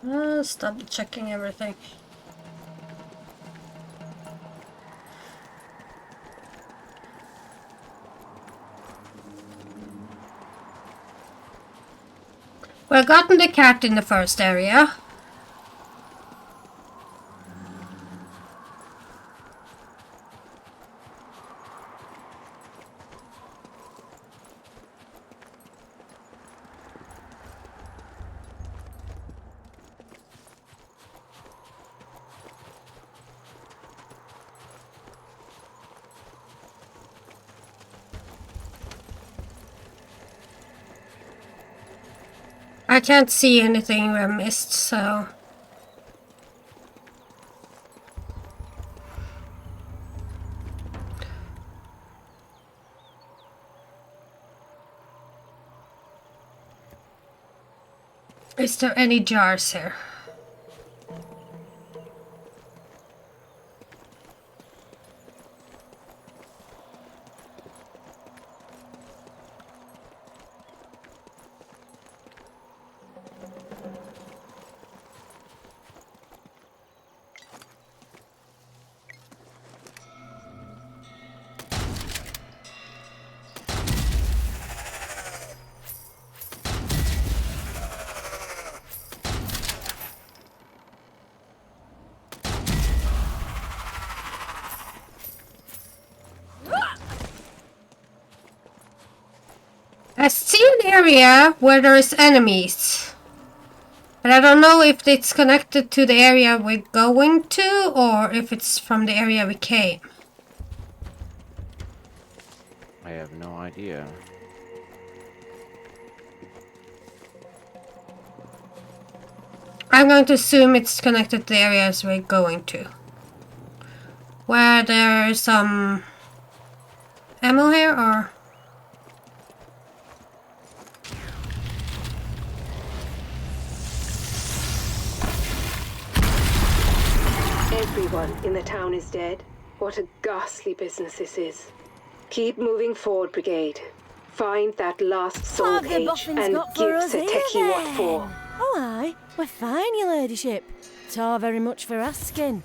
Just double checking everything. We've gotten the cat in the first area. I can't see anything we missed, so... Is there any jars here? I see an area where there is enemies, but I don't know if it's connected to the area we're going to or if it's from the area we came. I have no idea. I'm going to assume it's connected to the areas we're going to. Where there's some ammo here, or... Everyone in the town is dead. What a ghastly business this is. Keep moving forward, Brigade. Find that last soul What have the cage boffins and got give for us here, Sateki what then? for. Oh, aye. We're fine, your ladyship. Ta very much for asking.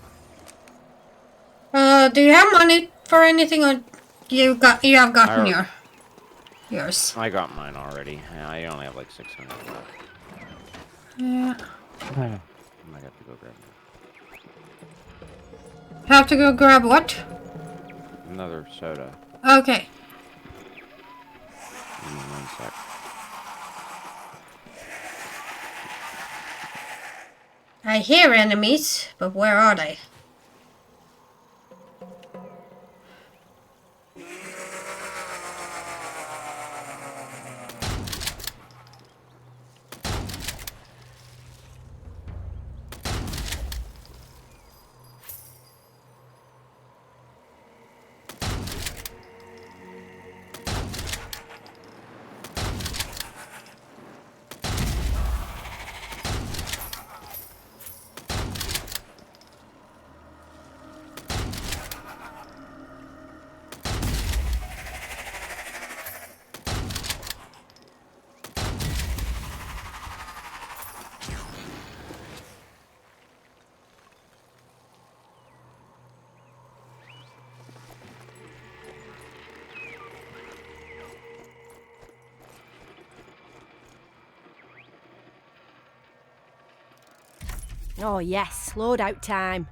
Do you have money for anything, or you have gotten yours? I got mine already. I only have like 600 left. Yeah. I might have to go grab Have to go grab what? another soda. Okay. Give me 1 sec. I hear enemies, but where are they? Oh, yes. Loadout time.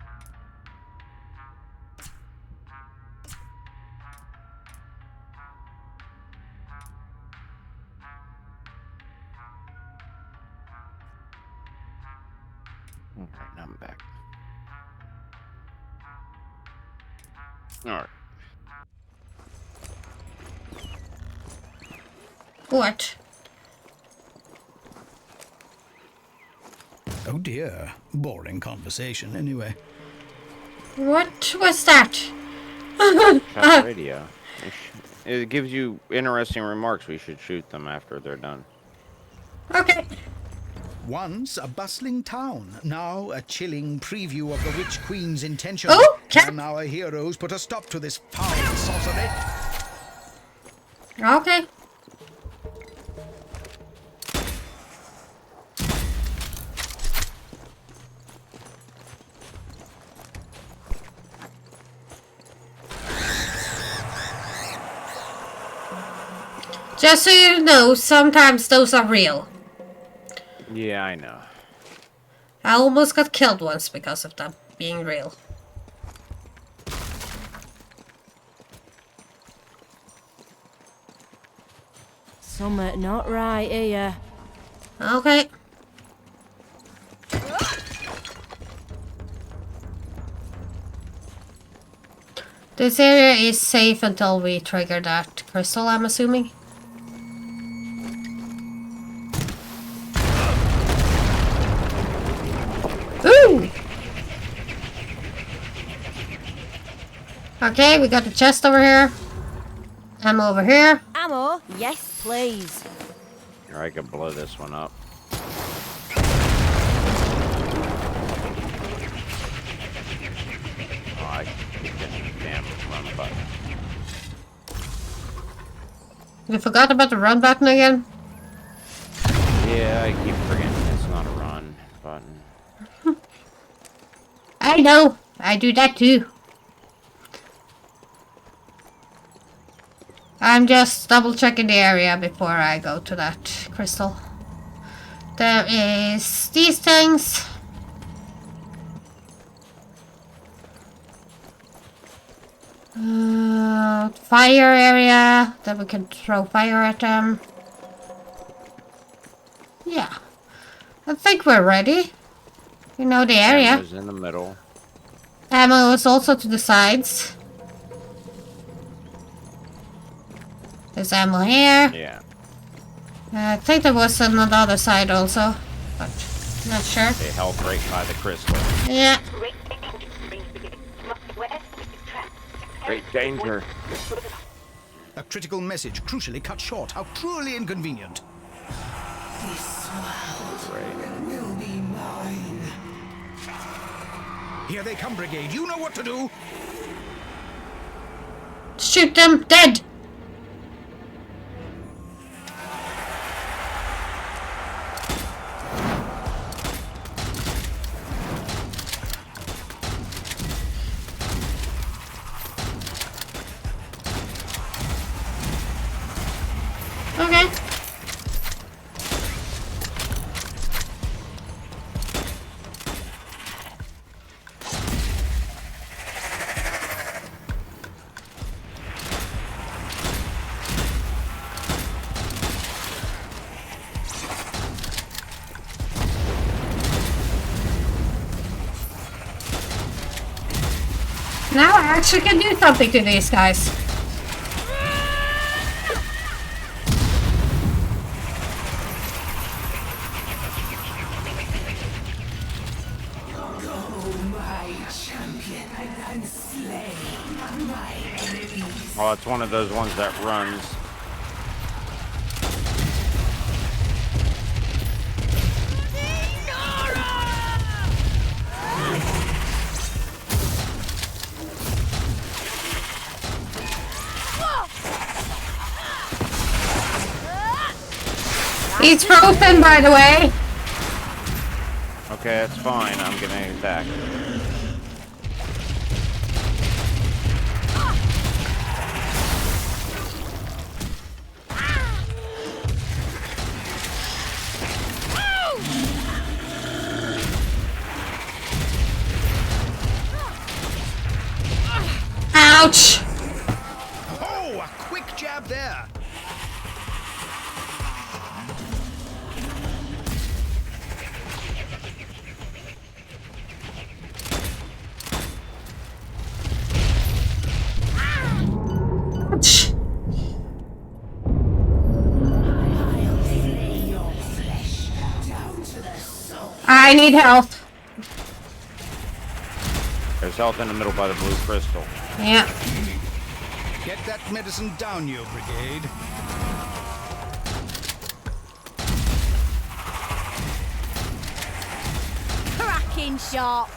Alright, now I'm back. Alright. What? Oh dear. Boring conversation, anyway. What was that? Chat radio. It gives you interesting remarks. We should shoot them after they're done. Okay. Once a bustling town, now a chilling preview of the Witch Queen's intentions. Okay. Can our heroes put a stop to this foul sorcery? Okay. Just so you know, sometimes those are real. Yeah, I know. I almost got killed once because of them being real. Something not right here. Okay. This area is safe until we trigger that crystal, I'm assuming. Ooh! Okay, we got the chest over here. Ammo over here. Ammo? Yes, please. Or I could blow this one up. Oh, I keep hitting the damn run button. You forgot about the run button again? Yeah, I keep forgetting it's not a run button. I know. I do that too. I'm just double checking the area before I go to that crystal. There is these things. Fire area that we can throw fire at them. Yeah, I think we're ready. You know the area. Ammo's in the middle. Ammo is also to the sides. There's ammo here. Yeah. I think there was on the other side also, but not sure. They held right by the crystal. Yeah. Great danger. A critical message crucially cut short. How cruelly inconvenient. This world Right. will be mine. Here they come, Brigade. You know what to do. Shoot them dead. Okay. Now I actually can do something to these guys. Well, it's one of those ones that runs. He's frozen, by the way. Okay, that's fine. I'm getting attacked. Ouch! Oh, a quick jab there. Ouch! I need health. There's health in the middle by the blue crystal. Yeah. Get that medicine down, you brigade. Cracking shot.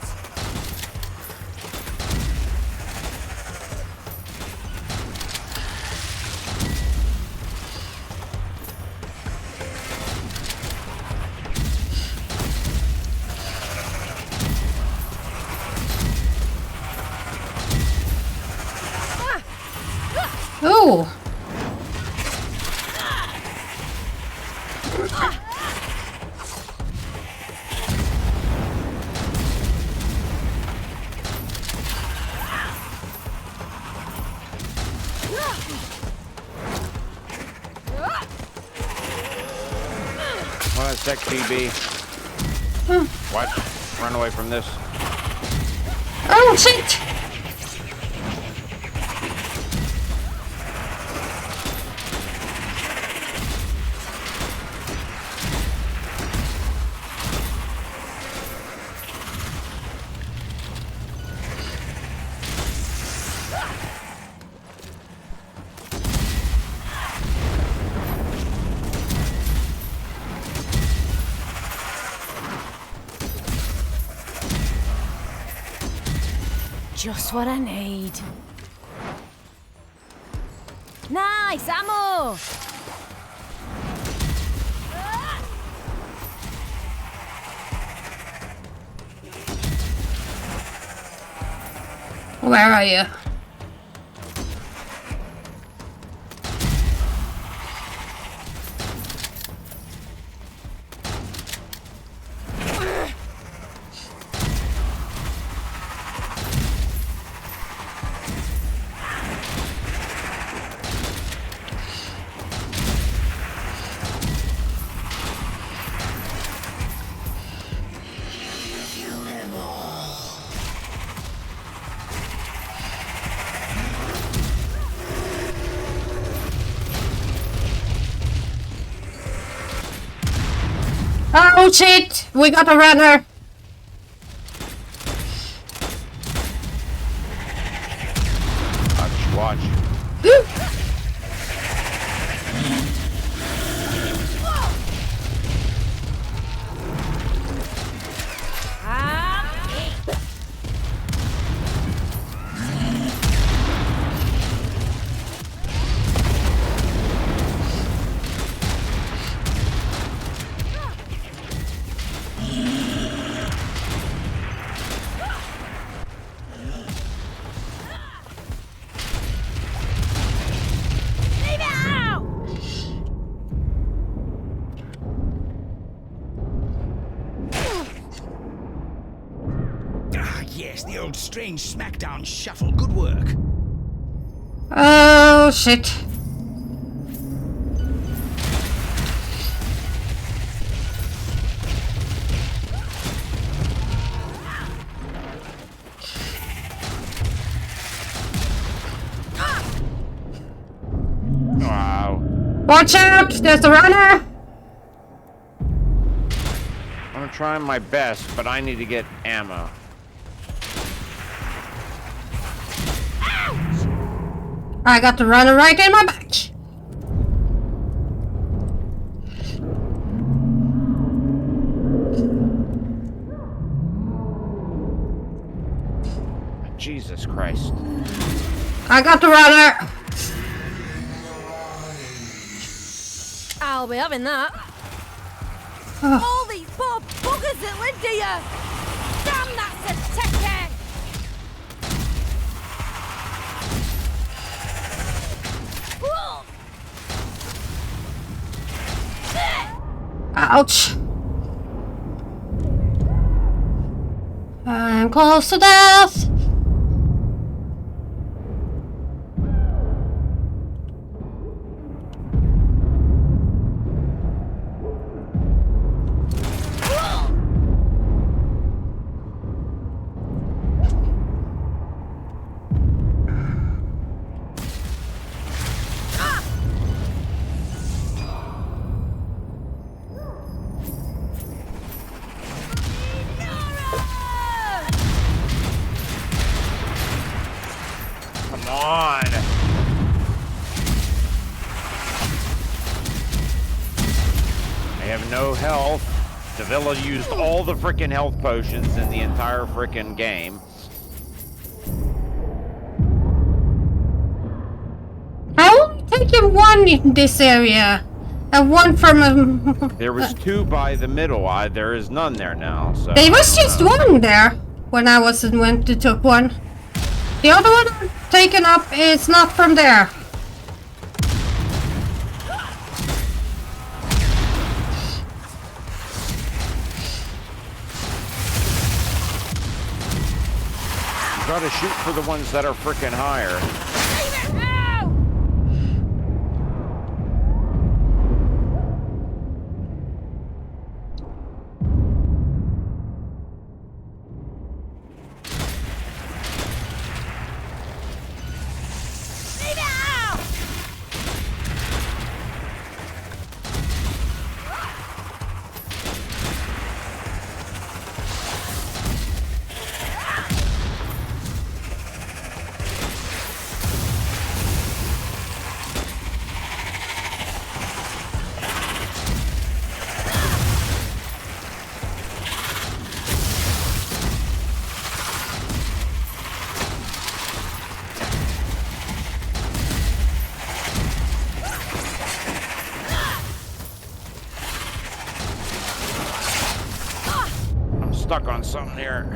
Ooh. Well, that's XTB. What? Run away from this. Oh, shit! Just what I need. Nice ammo! Where are you? Oh shit! We got a runner! Watch. yes, the old strange smackdown shuffle. Good work. Oh, shit. Wow. Watch out! There's a runner! I'm trying my best, but I need to get ammo. I got the runner right in my back. Jesus Christ. I got the runner. I'll be having that. All these poor buggers that lived here! Damn that Sateki! Ouch. I'm close to death. Come on. I have no health. Davila used all the frickin' health potions in the entire frickin' game. I only taken one in this area. And one from There was two by the middle. There is none there now. So there was just one there when I went to took one. The other one I've taken up is not from there. You gotta shoot for the ones that are frickin' higher. Stuck on something here.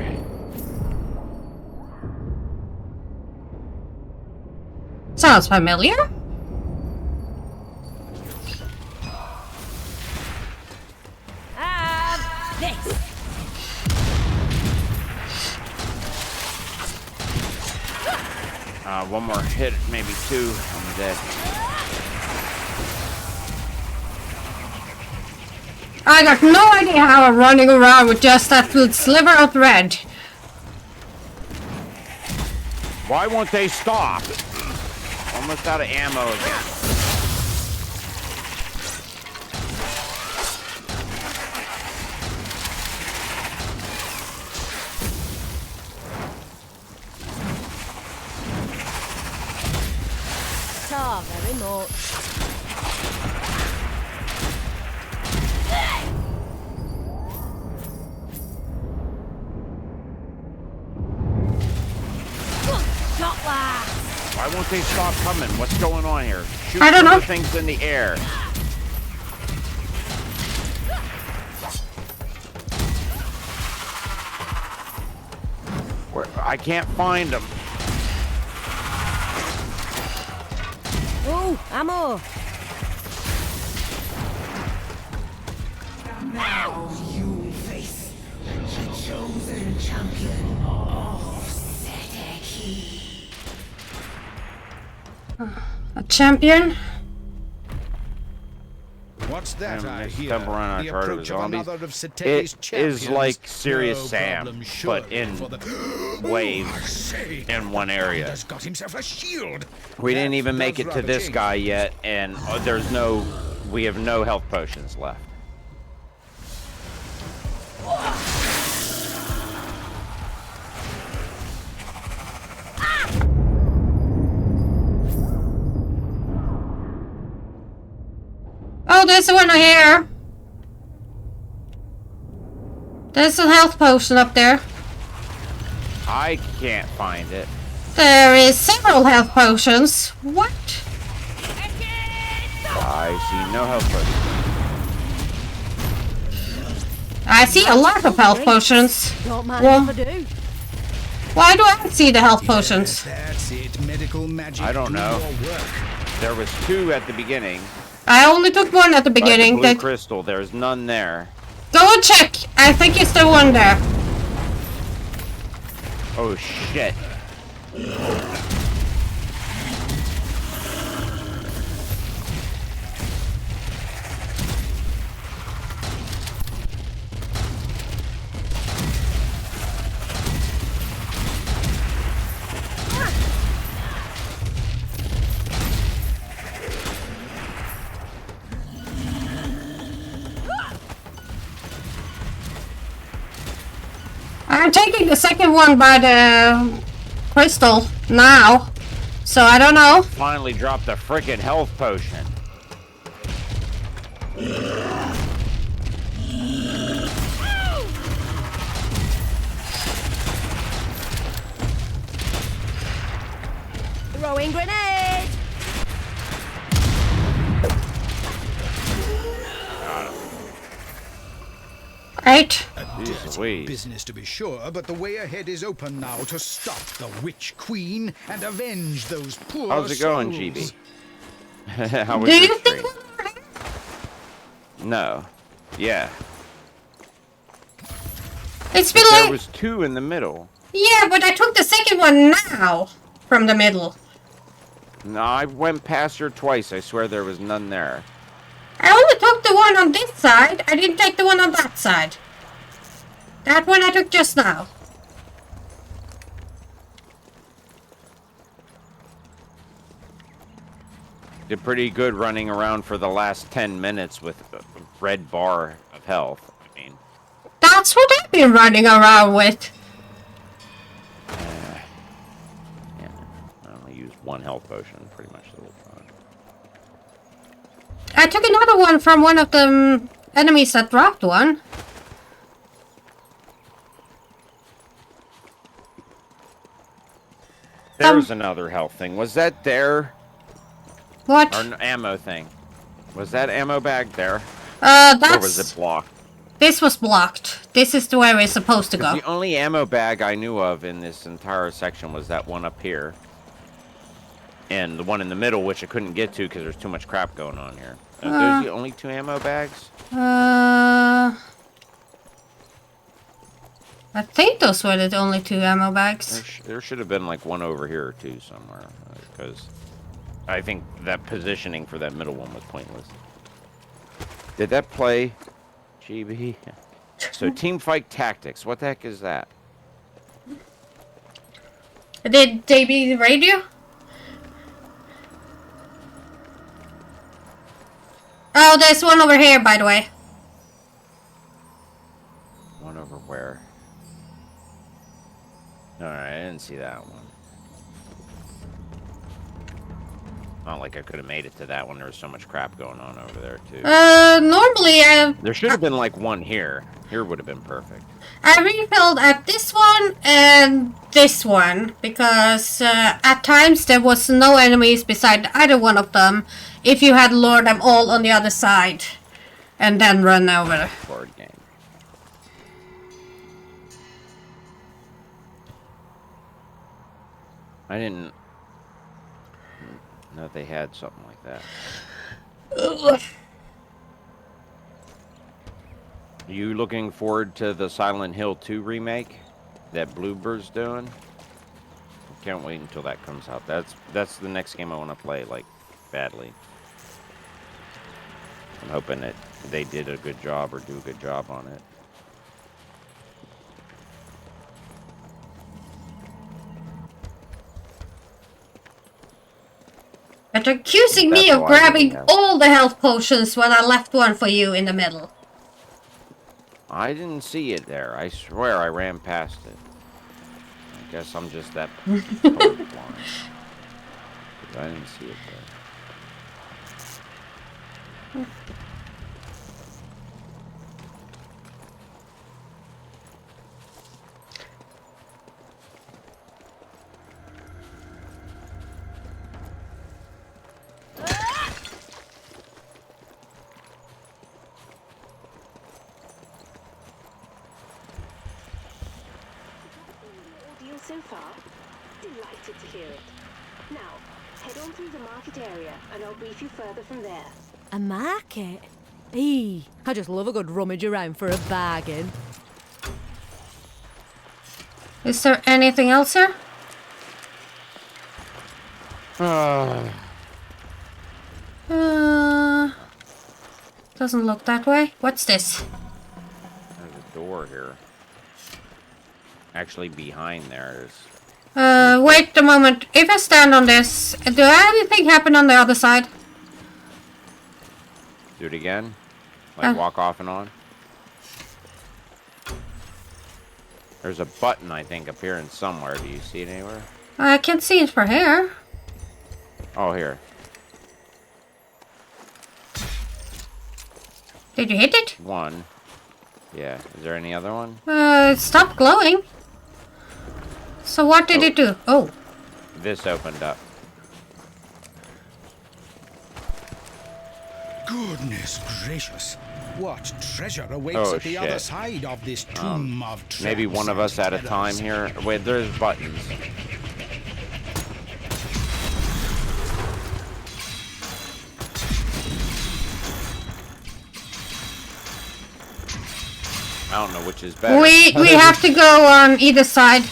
Sounds familiar. This. One more hit, maybe two. I'm dead. I got no idea how I'm running around with just that little sliver of red. Why won't they stop? Almost out of ammo again. Oh, very much. Why won't they stop coming? What's going on here? Shoot I don't know. things in the air. I can't find them. Oh, ammo. Now you face the chosen champion of A champion? What's that I Just hear? stumble around The a herd of approach of zombies. another of Sateki's It champions? is like Serious No Sam, problem, but surely, in for the... waves I say, in one area. Has got himself a shield. We didn't That even make does it to rather this change. guy yet, and we have no health potions left. Oh, there's one here. There's a health potion up there. I can't find it. There is several health potions. What? I see no health potions. I see a lot of health potions. Don't mind Well, if I do. why do I see the health potions? That's it. Medical magic. I don't do know. your work. There was 2 at the beginning. I only took one at the By the beginning. blue crystal, there's none there. Go and check. I think it's the one there. Oh shit. I'm taking the second one by the crystal now. So I don't know. Finally dropped a frickin' health potion. Throwing grenade! Right? A Jeez dirty Louise. business to be sure, but the way ahead is open now to stop the Witch Queen and avenge those poor How's it going, souls. GB? How was Do your you think? stream? No. Yeah. It's been There like. was 2 in the middle. Yeah, but I took the second one now from the middle. No, I went past her twice. I swear there was none there. I only took the one on this side. I didn't take the one on that side. That one I took just now. Did pretty good running around for the last 10 minutes with a red bar of health. I mean, That's what I've been running around with. yeah, I only used 1 health potion pretty much the whole time. I took another one from one of the enemies that dropped one. There's another health thing. Was that there? What? Or an ammo thing? Was that ammo bag there? Or was it That's... blocked? This was blocked. This is the way we're supposed to 'Cause go. the only ammo bag I knew of in this entire section was that one up here. And the one in the middle, which I couldn't get to because there's too much crap going on here. Are those the only 2 ammo bags? I think those were the only 2 ammo bags. There should have been like one over here or 2 somewhere. Because I think that positioning for that middle one was pointless. Did that play? GB? So team fight tactics. What the heck is that? Did JB radio? Oh, there's one over here, by the way. One over where? Alright, I didn't see that one. Not like I could have made it to that one. There was so much crap going on over there, too. Normally There should have been like one here. Here would have been perfect. I refilled at this one and this one because at times there was no enemies beside either one of them if you had lured them all on the other side and then run over. Board game. I didn't know they had something like that. Are you looking forward to the Silent Hill 2 remake that Bluebird's doing? can't wait until that comes out. That's the next game I want to play, like, badly. I'm hoping that they did a good job or do a good job on it. But you're accusing me of grabbing all the health potions when I left one for you in the middle. I didn't see it there. I swear I ran past it. I guess I'm just that colorblind. I didn't see it there. So far, delighted to hear it. Now, head on through the market area, and I'll brief you further from there. A market? Eee, I just love a good rummage around for a bargain. Is there anything else here? Doesn't look that way. What's this? There's a door here. Actually, behind there is... wait a moment. If I stand on this, do anything happen on the other side? Do it again? Like walk off and on? There's a button, I think, appearing somewhere. Do you see it anywhere? I can't see it for here. Oh, here. Did you hit it? One. Yeah. Is there any other one? It stopped glowing. So what did it do? Oh. This opened up. Goodness gracious. What treasure awaits at the other side of this tomb of tramps? Maybe one of us at a time here. Wait, there's buttons. I don't know which is better. We have to go on either side.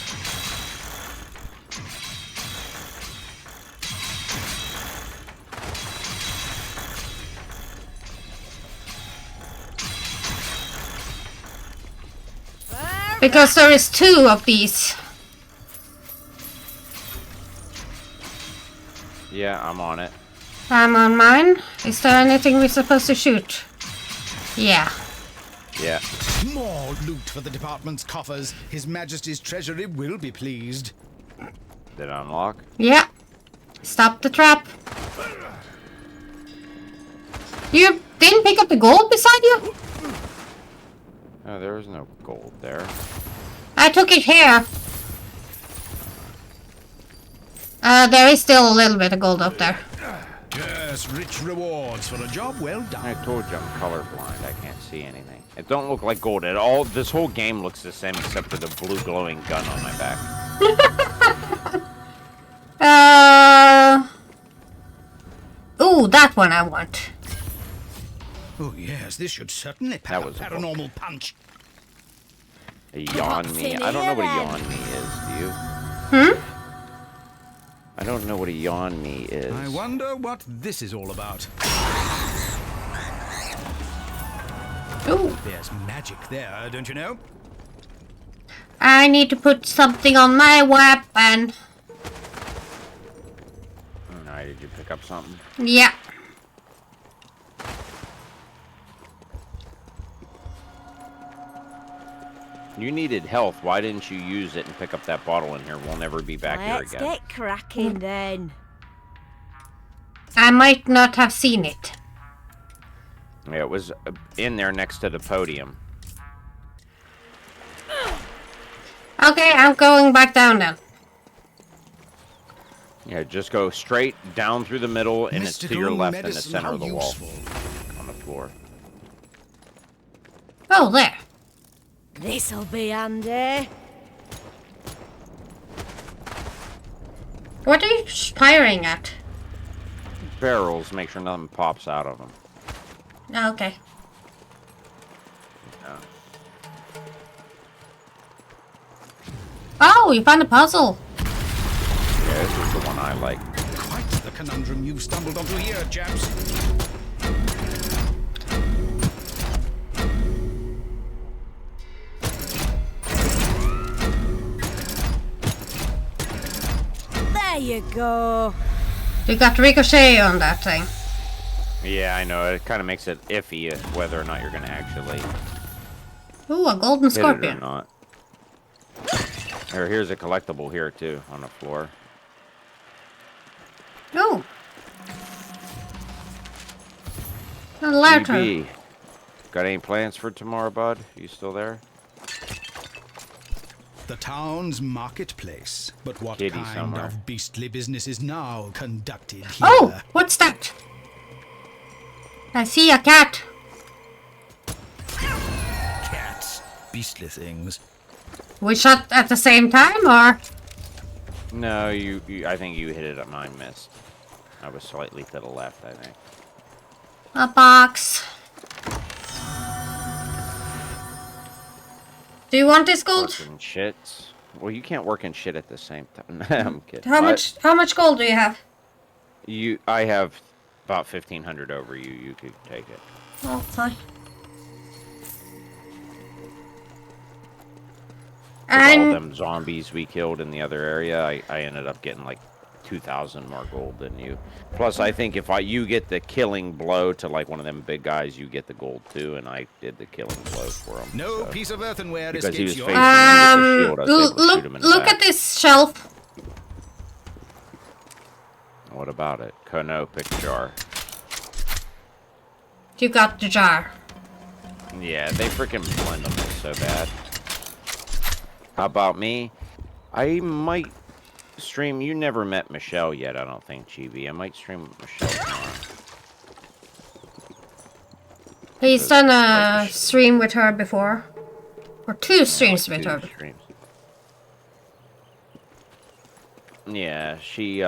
Because there is two of these. Yeah, I'm on it. I'm on mine. Is there anything we're supposed to shoot? Yeah. Yeah. More loot for the department's coffers. His Majesty's treasury will be pleased. Did it unlock? Yeah. Stop the trap. You didn't pick up the gold beside you? Oh, there was no gold there. I took it here. There is still a little bit of gold up there. Yes, rich rewards for a job well done. I told you I'm colorblind. I can't see anything. It don't look like gold at all. This whole game looks the same except for the blue glowing gun on my back. Ooh, that one I want. Oh yes, this should certainly pack a paranormal punch. A yawn me. I don't know what a yawn me is. Do you? I don't know what a yawn me is. I wonder what this is all about. Ooh. There's magic there, don't you know? I need to put something on my weapon. Alright, did you pick up something? Yeah. You needed health. Why didn't you use it and pick up that bottle in here? We'll never be back here Let's again. get cracking then. I might not have seen it. Yeah, it was in there next to the podium. Okay, I'm going back down now. Yeah, just go straight down through the middle, and it's to your left in the center of the wall. On the floor. Oh, there. This'll be handy. What are you firing at? Barrels, make sure nothing pops out of them. Oh, okay. Yeah. Oh, you found a puzzle. the one I like. Quite the conundrum you've stumbled onto here, chaps. There you go. You got ricochet on that thing. Yeah, I know. It kind of makes it iffy whether or not you're going to actually Ooh, a golden hit it or scorpion. not. Here's a collectible here too on the floor. Oh. A ladder. BB, got any plans for tomorrow, bud? You still there? The town's marketplace. But what Kitty kind somewhere. of beastly business is now conducted here? Oh, what's that? I see a cat. Cats. Beastly things. We shot at the same time, or? No, you I think you hit it at mine missed. I was slightly to the left, I think. A box. Do you want this gold? Working shit. Well, you can't work in shit at the same time. I'm kidding. How much gold do you have? I have about 1,500 over you. You could take it. Oh, fine. With all And them zombies we killed in the other area, I ended up getting like 2,000 more gold than you. Plus, I think if you get the killing blow to like one of them big guys, you get the gold too, and I did the killing blow for him. No so. piece of earthenware Because he was escapes facing your... me with the shield, I was able to shoot him in the look back. at this shelf. What about it? No, pick jar. You got the jar. Yeah, they freaking blend them so bad. How about me? I might stream. You never met Michelle yet, I don't think, Chibi. I might stream with Michelle tomorrow. He's done a stream with her before. Or two streams with her. Streams. Yeah, she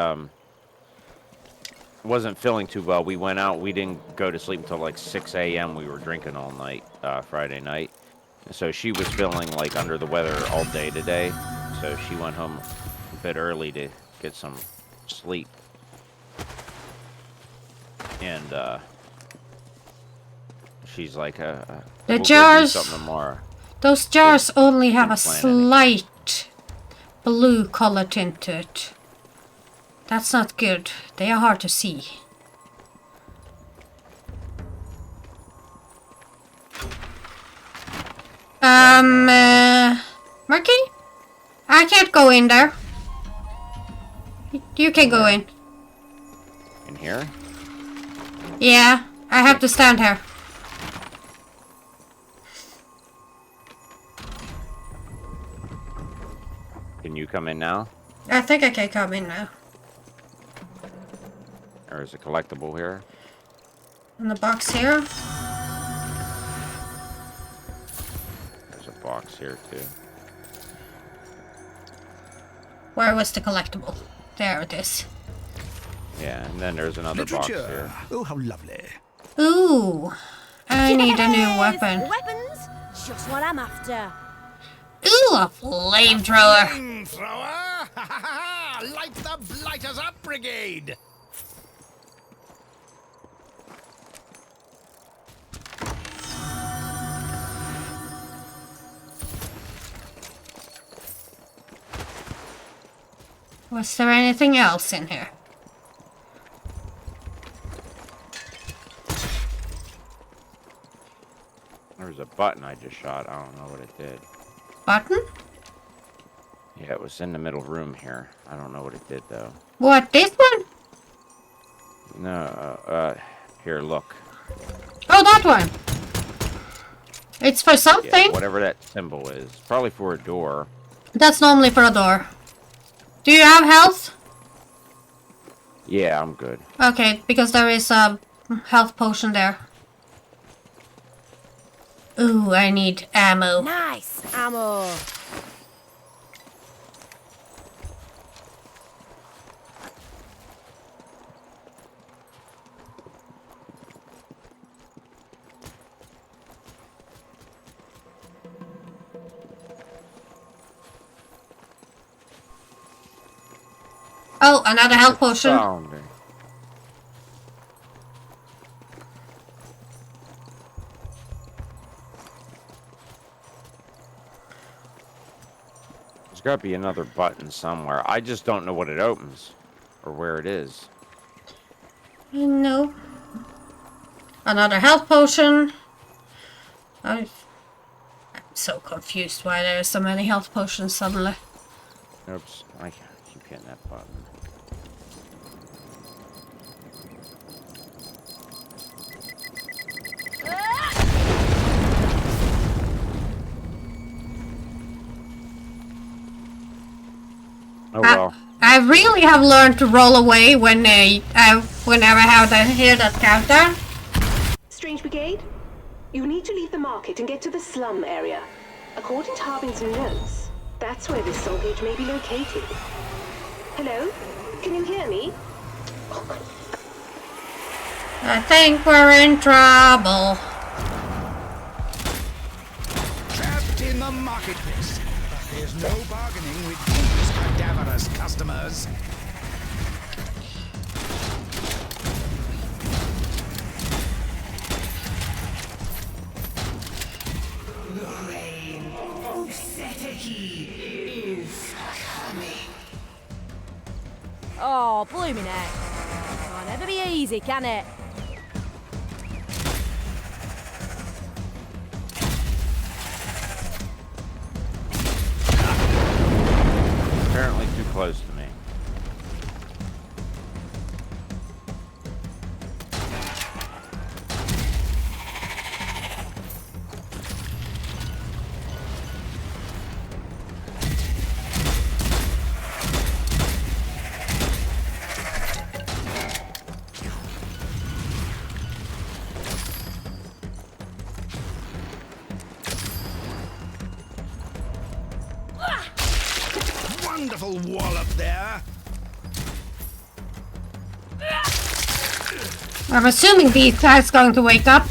wasn't feeling too well. We went out. We didn't go to sleep until like 6 a.m. We were drinking all night, Friday night. So she was feeling like under the weather all day today. So she went home a bit early to get some sleep. And she's like, The we'll go do jars, something tomorrow. those jars only have a Didn't plan anything. slight blue color tint to it. That's not good. They are hard to see. Marky? I can't go in there. You can go in. In here? Yeah, I have to stand here. Can you come in now? I think I can come in now. Or is a collectible here? In the box here. There's a box here too. Where was the collectible? There it is. Yeah, and then there's another box here. Literature. Oh, how lovely. Ooh, I need a new Yes, weapon. Weapons? Just what I'm after. Ooh, a flamethrower. Flamethrower? Light the blighters up, brigade! Was there anything else in here? There's a button I just shot. I don't know what it did. Button? Yeah, it was in the middle room here. I don't know what it did though. What, this one? No, here, look. Oh, that one. It's for Yeah, something. whatever that symbol is. Probably for a door. That's normally for a door. Do you have health? Yeah, I'm good. Okay, because there is a health potion there. Ooh, I need ammo. Nice ammo. Oh, another health potion. Astounding. There's got to be another button somewhere. I just don't know what it opens or where it is. No. Another health potion. I'm so confused why there are so many health potions suddenly. Oops, I keep hitting that button. Oh well. I really have learned to roll away when whenever I hear that counter. Strange Brigade, you need to leave the market and get to the slum area. According to Harbin's notes, that's where this soul cage may be located. Hello? Can you hear me? I think we're in trouble. Trapped in the marketplace. But there's no bargaining with these cadaverous customers. The reign of Seteki is coming. Oh, blooming heck. Can't ever be easy, can it? Apparently too close to me. Wonderful wallop there. I'm assuming these guys going to wake up.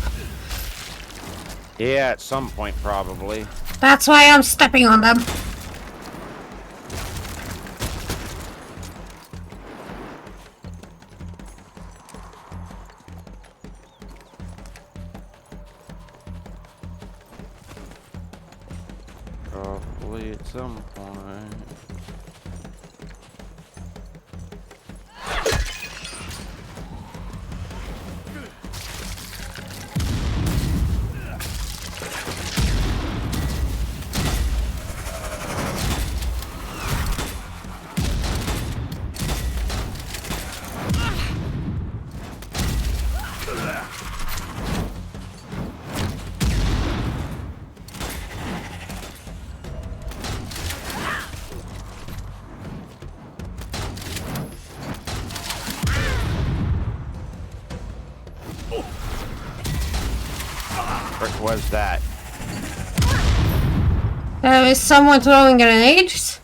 Yeah, at some point probably. That's why I'm stepping on them. Probably at some point. What was that? Is someone throwing grenades?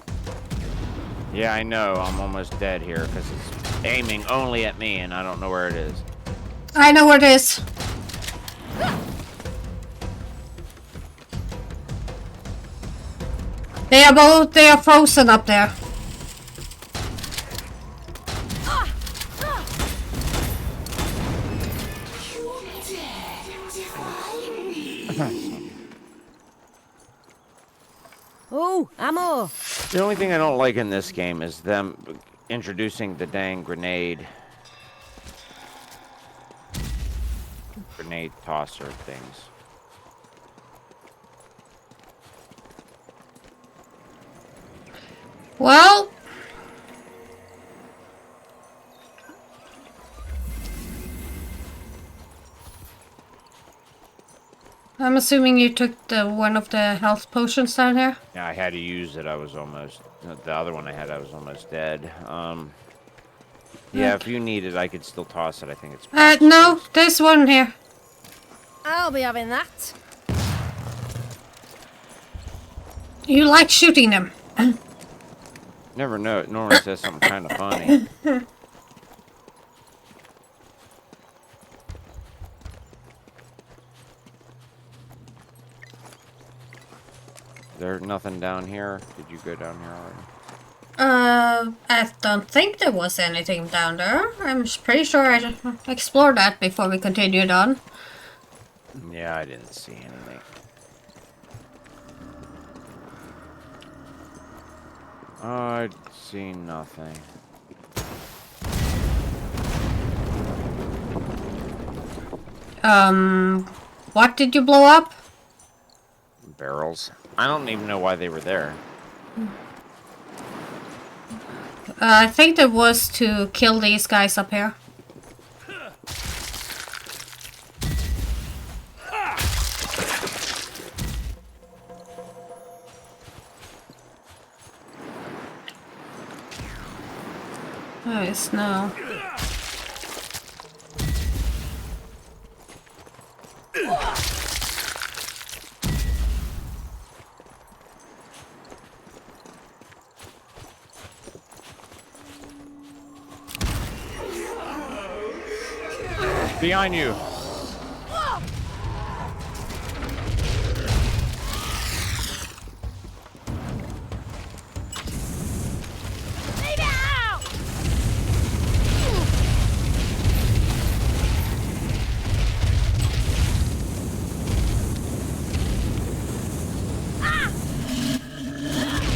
Yeah, I know. I'm almost dead here because it's aiming only at me and I don't know where it is. I know where it is. They are frozen up there. Oh, ammo. The only thing I don't like in this game is them introducing the dang grenade tosser things. Well, I'm assuming you took one of the health potions down here. Yeah, I had to use it. I was almost the other one I had. I was almost dead. Yeah, if you need it, I could still toss it. I think it's. No, there's one here. I'll be having that. You like shooting them. Never know. It normally says something kind of funny. There's nothing down here. Did you go down here already? I don't think there was anything down there. I'm pretty sure I explored that before we continued on. Yeah, I didn't see anything. I'd see nothing. What did you blow up? Barrels. I don't even know why they were there. I think it was to kill these guys up here. Oh, it's snow. Behind you.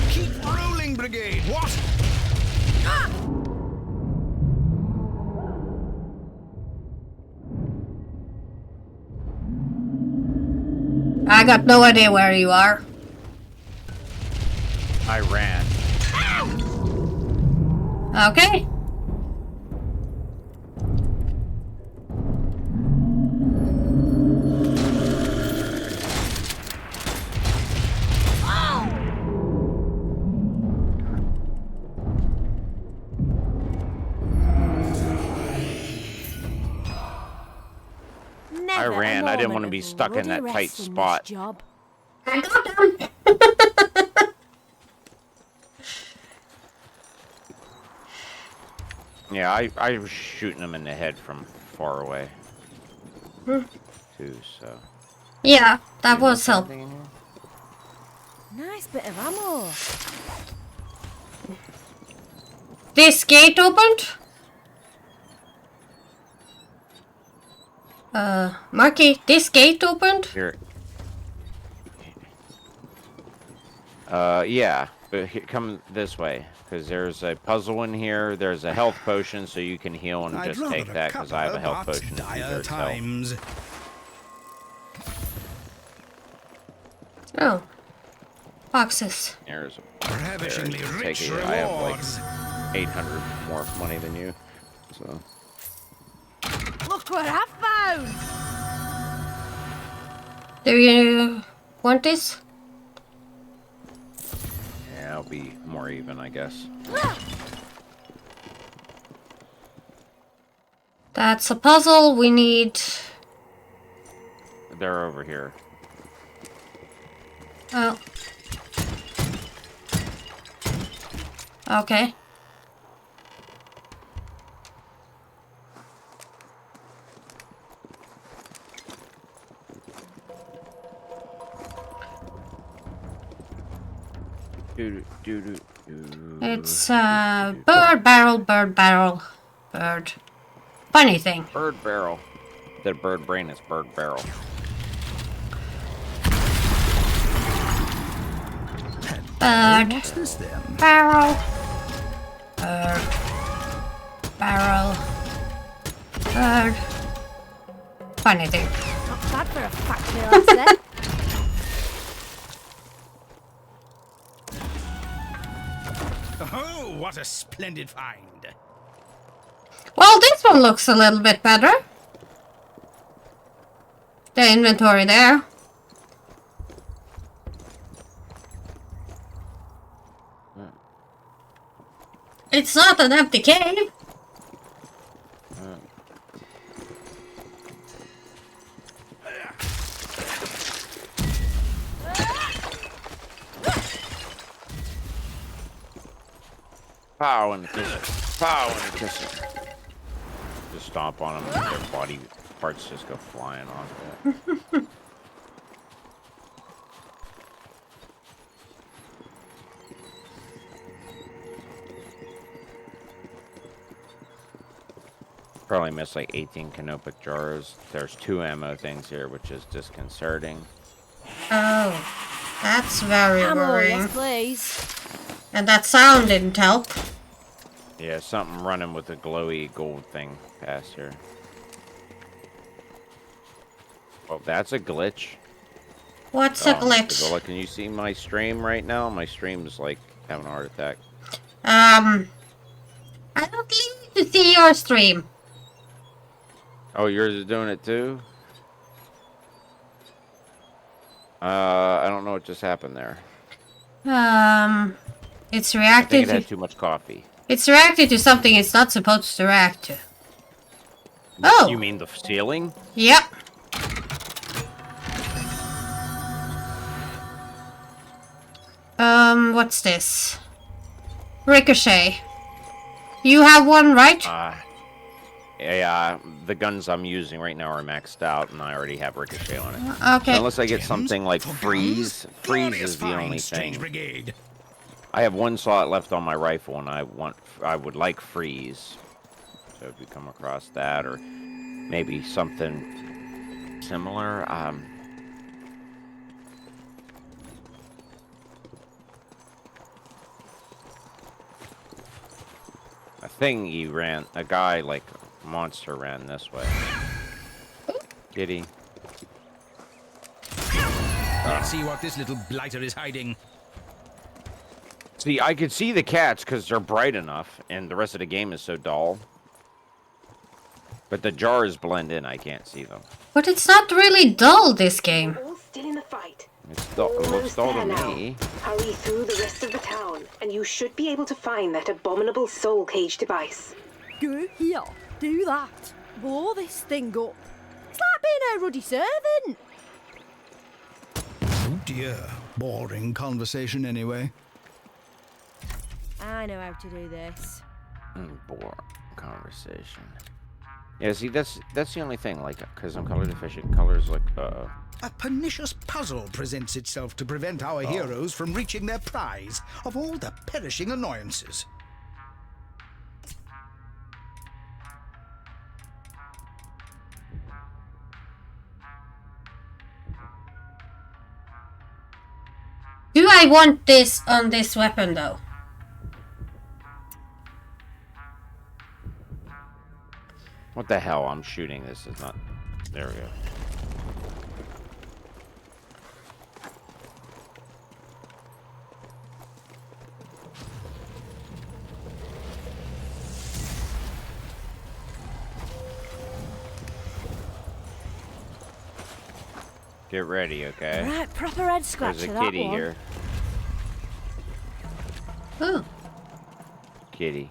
Keep rolling, Brigade. What? I got no idea where you are. I ran. Okay. I ran. I didn't want to be stuck in that tight spot. Job. I got them. Yeah, I was shooting them in the head from far away. Too, so. Yeah, that was help. Nice bit of ammo. This gate opened? Marky, this gate opened? Here. Yeah, but here, come this way, because there's a puzzle in here. There's a health potion, so you can heal and just take that, because I have a health potion. Dire times. Oh. Boxes. There's a Ravishingly there, rich take it. I have rewards. like 800 more money than you, so. Look what I found! Do you want this? Yeah, I'll be more even, I guess. That's a puzzle. We need... They're over here. Oh. Okay. It's bird barrel, bird barrel, bird. Funny thing. Bird barrel. The bird brain is bird barrel. Bird. What's this then? Barrel. Bird. Barrel. Bird. Funny thing. Not bad for a factory, I'd say. Oh, what a splendid find. Well, this one looks a little bit better. The inventory there. It's not an empty cave. Pow and kiss it. Pow and kiss it. Just stomp on them and their body parts just go flying off that. Probably missed like 18 canopic jars. There's 2 ammo things here, which is disconcerting. Oh, that's very Ammo, worrying. yes, please. And that sound didn't help. Yeah, something running with a glowy gold thing past here. Oh, that's a glitch. What's a glitch? Isabella, can you see my stream right now? My stream's like having a heart attack. I don't need to see your stream. Oh, yours is doing it too? I don't know what just happened there. It's I reacted think it to... had too much coffee. It's reacted to something it's not supposed to react to. Oh! You mean the ceiling? Yep. What's this? Ricochet. You have one, right? Yeah, the guns I'm using right now are maxed out, and I already have Ricochet on it. Okay. So unless I get something like Freeze is the only Strange thing. Brigade. I have 1 slot left on my rifle, and I would like Freeze. So if you come across that, or maybe something similar, a guy like a monster ran this way. Kitty. Let's see what this little blighter is hiding. See, I could see the cats because they're bright enough, and the rest of the game is so dull. But the jars blend in, I can't see them. But it's not really dull, this game. All still in the fight. It looks dull to me. Hurry through the rest of the town, and you should be able to find that abominable soul cage device. Go here. Do that. Blow this thing up. It's like being a ruddy servant. Oh dear. Boring conversation anyway. I know how to do this. Boring conversation. Yeah, see, that's the only thing, like, because I'm color deficient, colors look, A pernicious puzzle presents itself to prevent our heroes from reaching their prize of all the perishing annoyances. Do I want this on this weapon, though? what the hell, I'm shooting, this is not, there we go. Get ready, okay? Right, proper head scratch There's for a that kitty one. here. Oh, Kitty.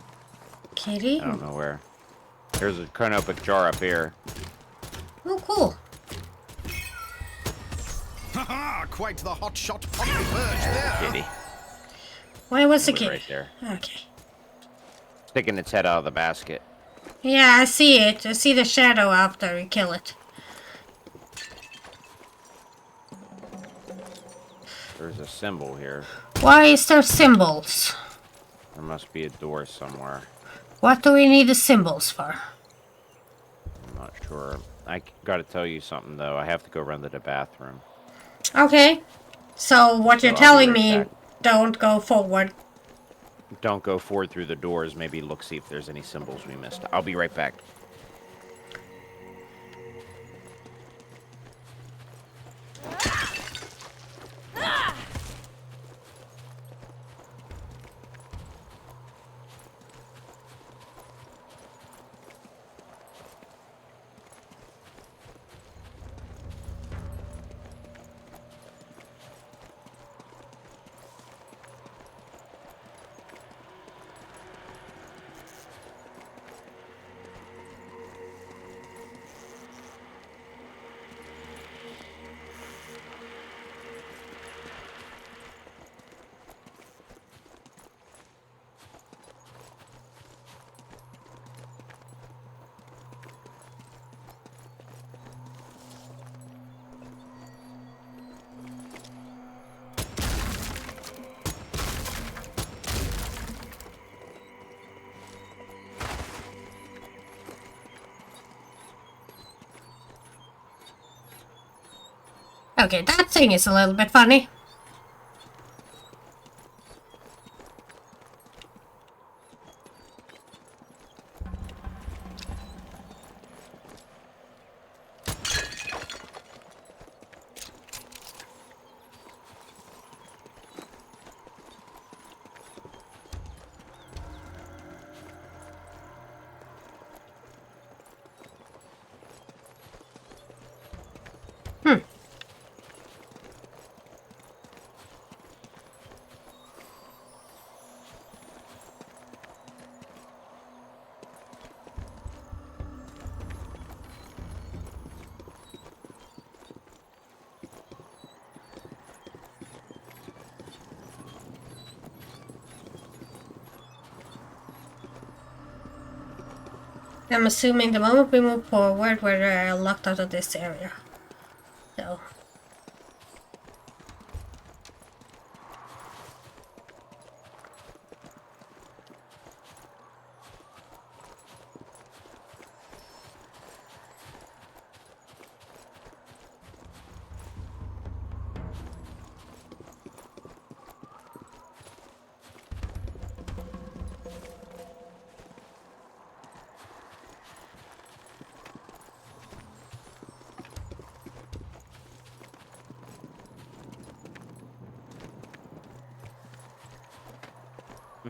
kitty. I don't know where. There's a canopic jar up here. Oh, cool. Haha! Quite the hot shot poppy purge there. Kitty. Where was the It was kitty? right there. Okay. Sticking its head out of the basket. Yeah, I see it. I see the shadow after you kill it. There's a symbol here. Why is there symbols? There must be a door somewhere. What do we need the symbols for? I'm not sure. I gotta tell you something, though. I have to go run to the bathroom. Okay. So what you're I'll be telling right me, back. don't go forward. Don't go forward through the doors. Maybe look, see if there's any symbols we missed. I'll be right back. Okay, that thing is a little bit funny. I'm assuming the moment we move forward, we're locked out of this area. So.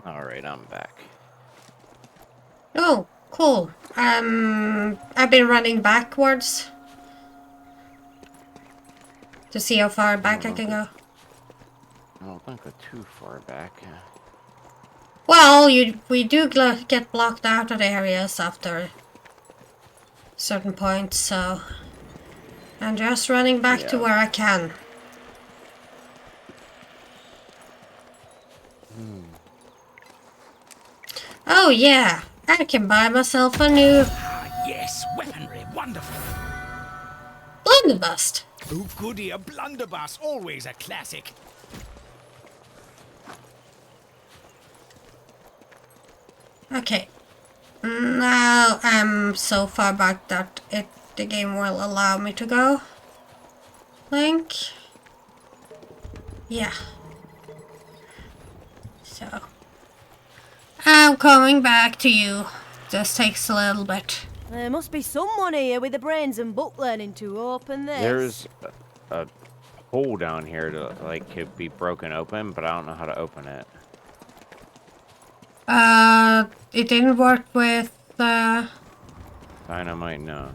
Alright, I'm back. Oh, cool. I've been running backwards to see how far back I can go. I don't think we're too far back. Well, we do get blocked out of the areas after certain points, so I'm just running back to where I can. Oh yeah, I can buy myself a new Yes, weaponry, wonderful. blunderbuss. Oh goody, a blunderbuss, always a classic. Okay, now I'm so far back that the game will allow me to go. Link. Yeah. So I'm coming back to you. Just takes a little bit. There must be someone here with the brains and book learning to open this. There's a hole down here to like could be broken open, but I don't know how to open it. It didn't work with Dynamite, no.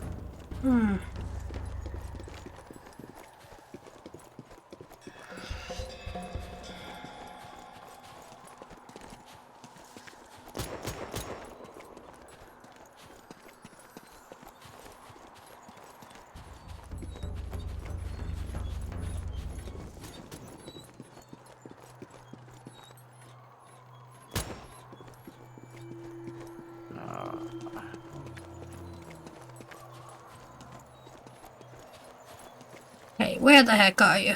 Hey, where the heck are you?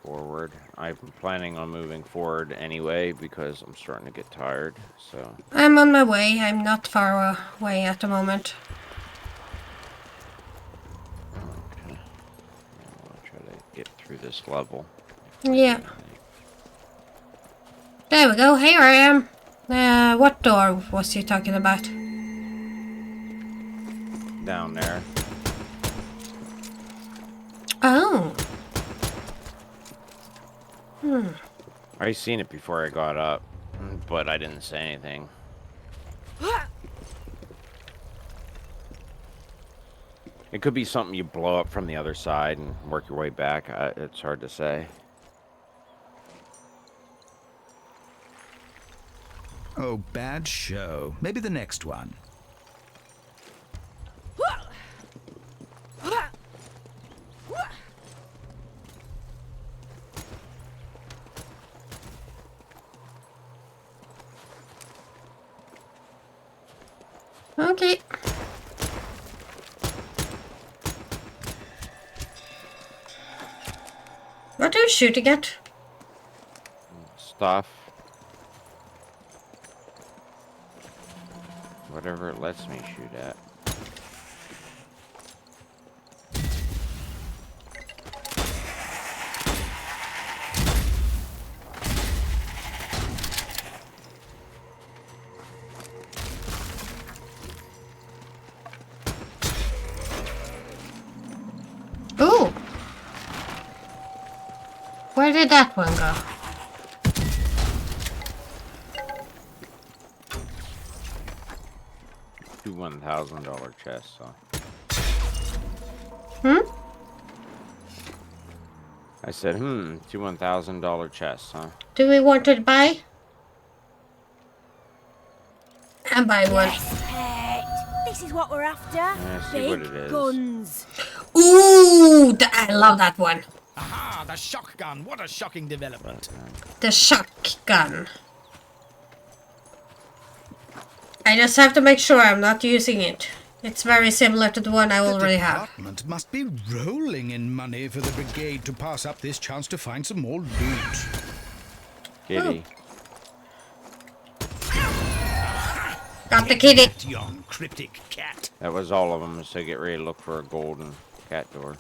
Forward. I'm planning on moving forward anyway because I'm starting to get tired, so. I'm on my way. I'm not far away at the moment. Okay. I'll try to get through this level. Yeah. There we go. Here I am. What door was you talking about? Down there. Oh. I seen it before I got up, but I didn't say anything. It could be something you blow up from the other side and work your way back. It's hard to say. Oh, bad show. Maybe the next one. Okay. What are you shooting at? Stuff. Whatever it lets me shoot at. Where did that one go? Two $1,000 chests, so. I said, two $1,000 chests, huh? Do we want to buy? I'm buying one. Yes, pet. This is what we're after. Yeah, see what it is. Guns. Ooh, I love that one. Aha, the shock gun. What a shocking development. The shotgun. I just have to make sure I'm not using it. It's very similar to the one I already have. The department must be rolling in money for the brigade to pass up this chance to find some more loot. Kitty. Got the kitty. That young cryptic cat. That was all of them, so get ready to look for a golden cat door.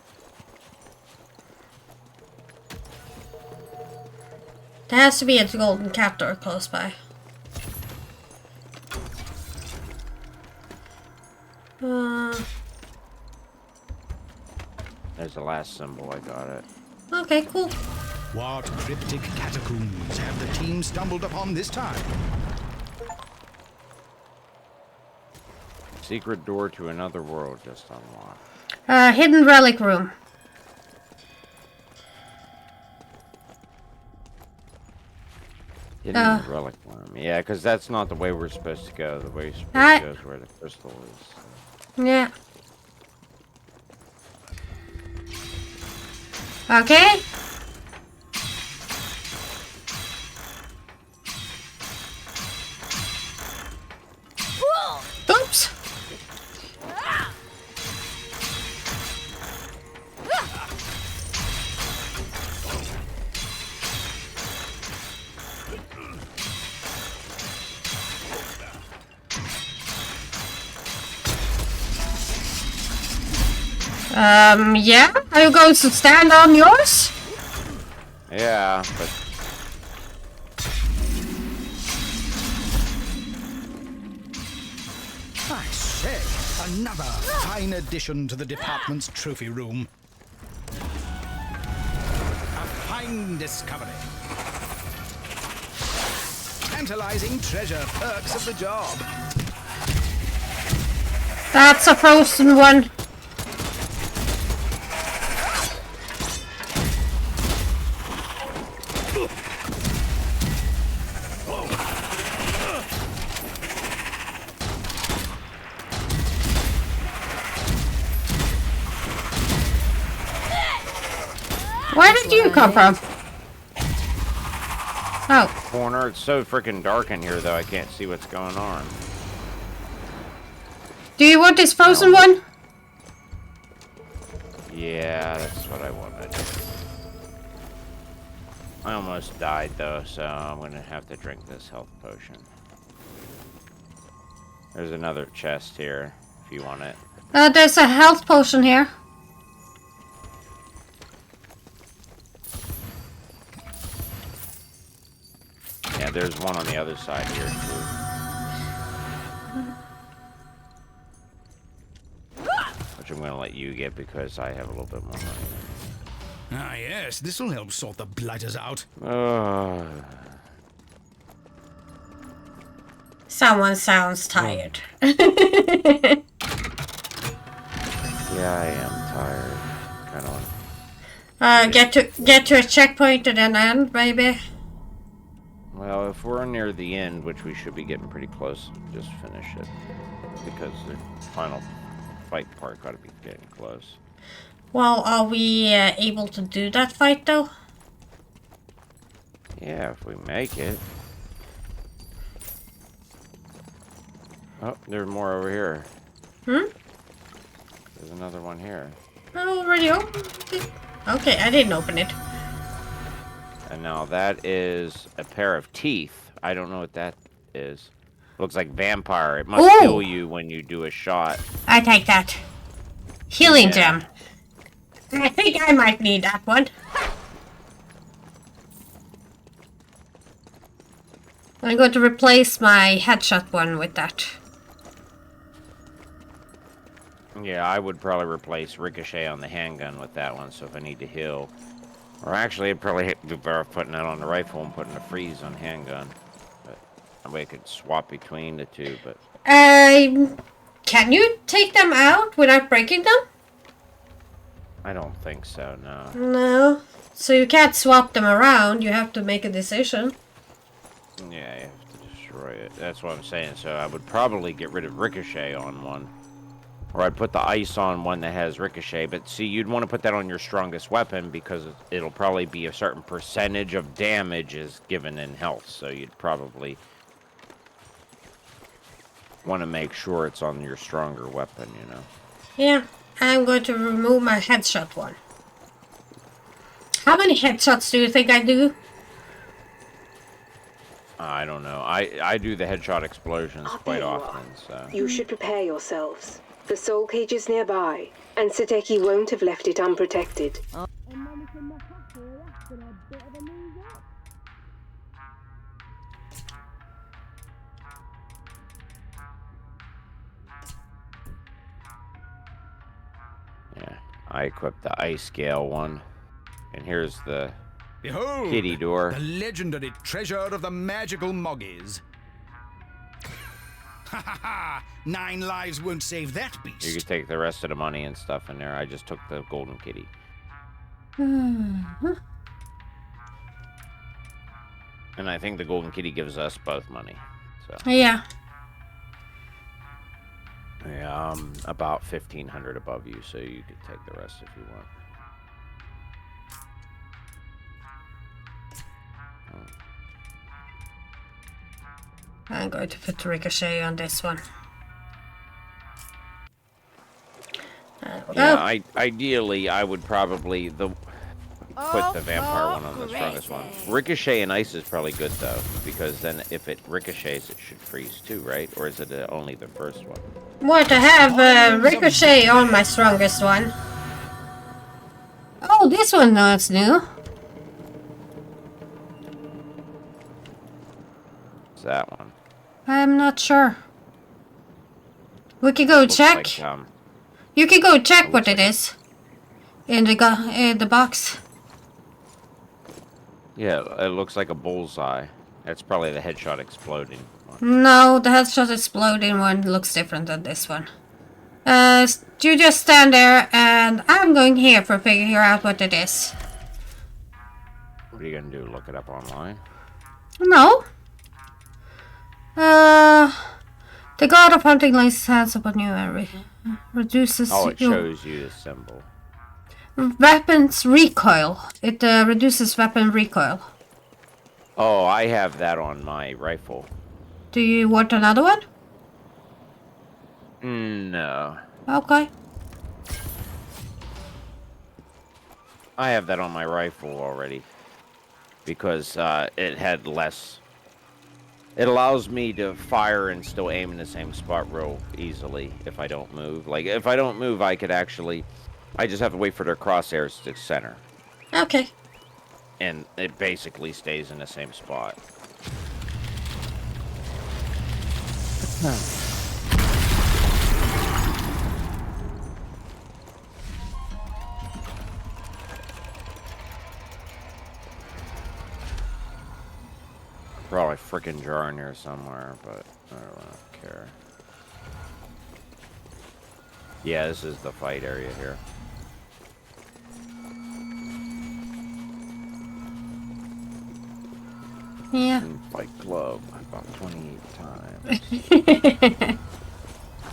There has to be a golden cat door close by. There's the last symbol, I got it. Okay, cool. What cryptic catacombs have the team stumbled upon this time? Secret door to another world just unlocked. Hidden relic room. Hidden relic room. Yeah, because that's not the way we're supposed to go. The way we're supposed to go is where the crystal is. Yeah. Okay. Oops. Yeah? Are you going to stand on yours? Yeah, but... I say, another fine addition to the department's trophy room. A fine discovery. Tantalizing treasure perks of the job. That's a frozen one. Where did you come from? Oh. Corner. It's so freaking dark in here, though. I can't see what's going on. Do you want this frozen one? Yeah, that's what I wanted. I almost died, though, so I'm going to have to drink this health potion. There's another chest here, if you want it. There's a health potion here. Yeah, there's one on the other side here, too. Which I'm going to let you get because I have a little bit more money. Ah, yes, this'll help sort the blighters out. Someone sounds tired. Yeah, I am tired. Kind of. Get to a checkpoint and then end, maybe. Well, if we're near the end, which we should be getting pretty close, just finish it. Because the final fight part got to be getting close. Well, are we able to do that fight, though? Yeah, if we make it. Oh, there's more over here. There's another one here. I already opened it. Okay, I didn't open it. And now that is a pair of teeth. I don't know what that is. Looks like vampire. It must kill you when you do a shot. I take that. Healing gem. I think I might need that one. I'm going to replace my headshot one with that. Yeah, I would probably replace Ricochet on the handgun with that one, so if I need to heal. Or actually, it'd probably be better putting that on the rifle and putting the freeze on handgun. But that way I could swap between the two, but... Can you take them out without breaking them? I don't think so, no. No. So you can't swap them around, you have to make a decision. Yeah, you have to destroy it. That's what I'm saying. So I would probably get rid of Ricochet on one. Or I'd put the ice on one that has Ricochet. But see, you'd want to put that on your strongest weapon because it'll probably be a certain percentage of damage is given in health. So you'd probably want to make sure it's on your stronger weapon, you know. Yeah, I'm going to remove my headshot one. How many headshots do you think I do? I don't know. I do the headshot explosions quite there you often, are. so... You should prepare yourselves. The soul cage is nearby, and Sateki won't have left it unprotected. Yeah, I equipped the ice scale one. And here's the Behold, kitty door. the legendary treasure of the magical Moggies. Ha ha ha! 9 lives won't save that beast. You could take the rest of the money and stuff in there. I just took the golden kitty. And I think the golden kitty gives us both money. So Yeah. yeah, I'm about 1,500 above you, so you could take the rest if you want. I'm going to put Ricochet on this one. Yeah, ideally, I would probably put the vampire one on the strongest one. Ricochet and ice is probably good though, because then if it ricochets, it should freeze too, right? Or is it only the first one? What, I have Ricochet on my strongest one. Oh, this one now it's new. It's that one. I'm not sure. We can go check. Like, You can go check what it is in the box. yeah, it looks like a bullseye. That's probably the headshot exploding one. No, the headshot exploding one looks different than this one. You just stand there, and I'm going here for figure out what it is. What are you gonna do? Look it up online? No. The god of hunting lays hands upon you and reduces Oh, it your shows you the symbol. weapons recoil. It reduces weapon recoil. Oh, I have that on my rifle. Do you want another one? No. Okay. I have that on my rifle already. Because it had less... It allows me to fire and still aim in the same spot real easily if I don't move. Like, if I don't move, I could actually... I just have to wait for their crosshairs to center. Okay. And it basically stays in the same spot. Probably freaking jar in here somewhere, but I don't care. Yeah, this is the fight area here. Yeah. Fight Club about 28 times.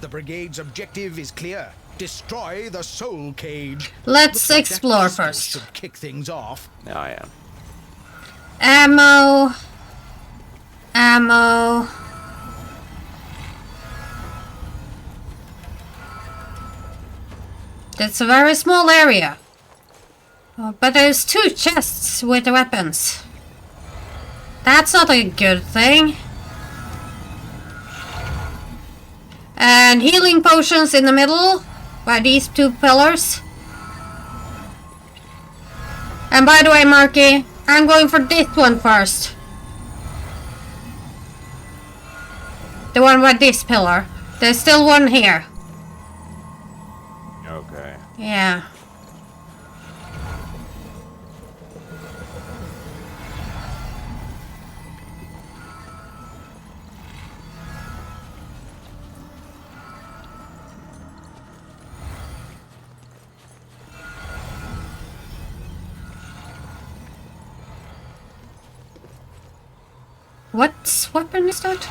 The brigade's objective is clear. Destroy the soul cage. Let's Looks like explore that pistol first. Should kick things off. Oh, yeah. Ammo. Ammo. That's a very small area. Oh, but there's 2 chests with the weapons. That's not a good thing. And healing potions in the middle by these 2 pillars. And by the way, Marky, I'm going for this one first. The one with this pillar. There's still one here. Okay. Yeah. What weapon is that?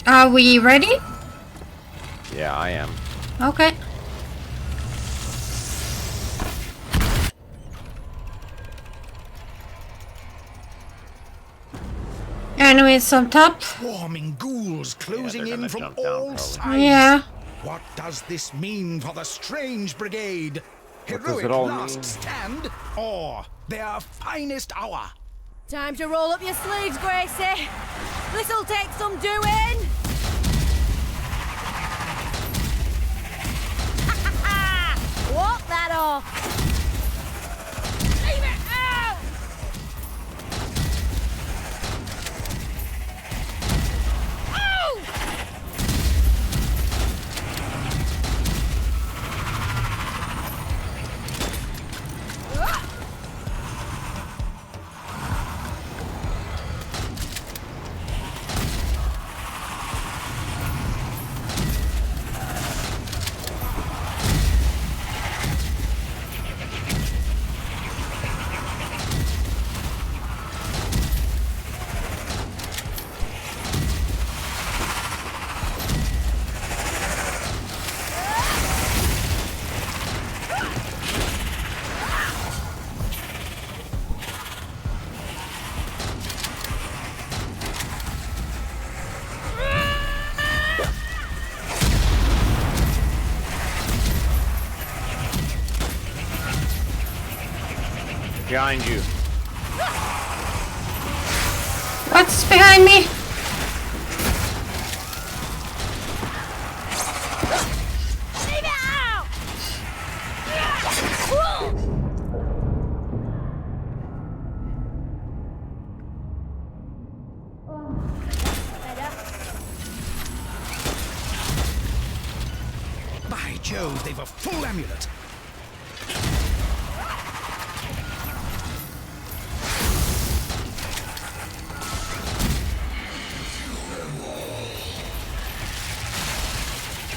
Are we ready? Yeah, I am. Okay. Enemies on top. Swarming ghouls closing they're in gonna from jump down, all probably. sides. Yeah. What does this mean for the Strange Brigade? What does Heroic it all last mean? stand or their finest hour? Time to roll up your sleeves, Gracie. This'll take some doing. Walk that off. Leave it out. Oh! Behind you. What's behind me? Leave it out. By Jove, they've a full amulet.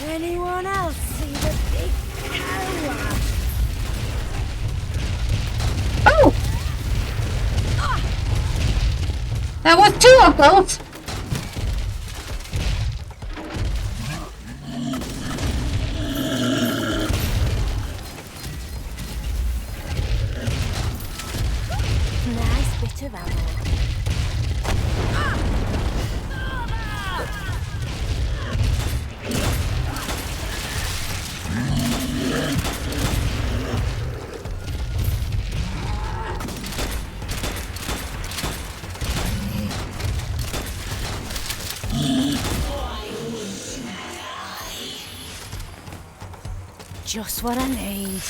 Anyone else see the big power? Oh! That was two of those. Nice bit of ammo. Just what I need.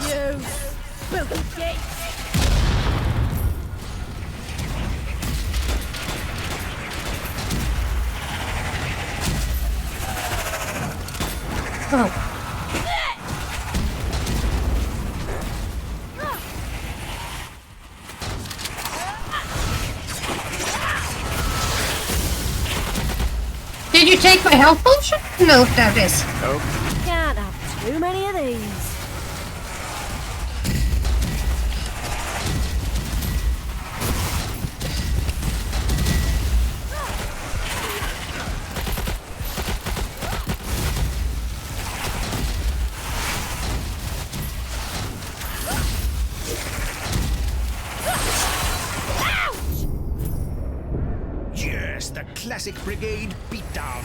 You spooky git. Oh. Did you take my health potion? No, that is. Nope. Can't have too many of these. classic brigade beatdown.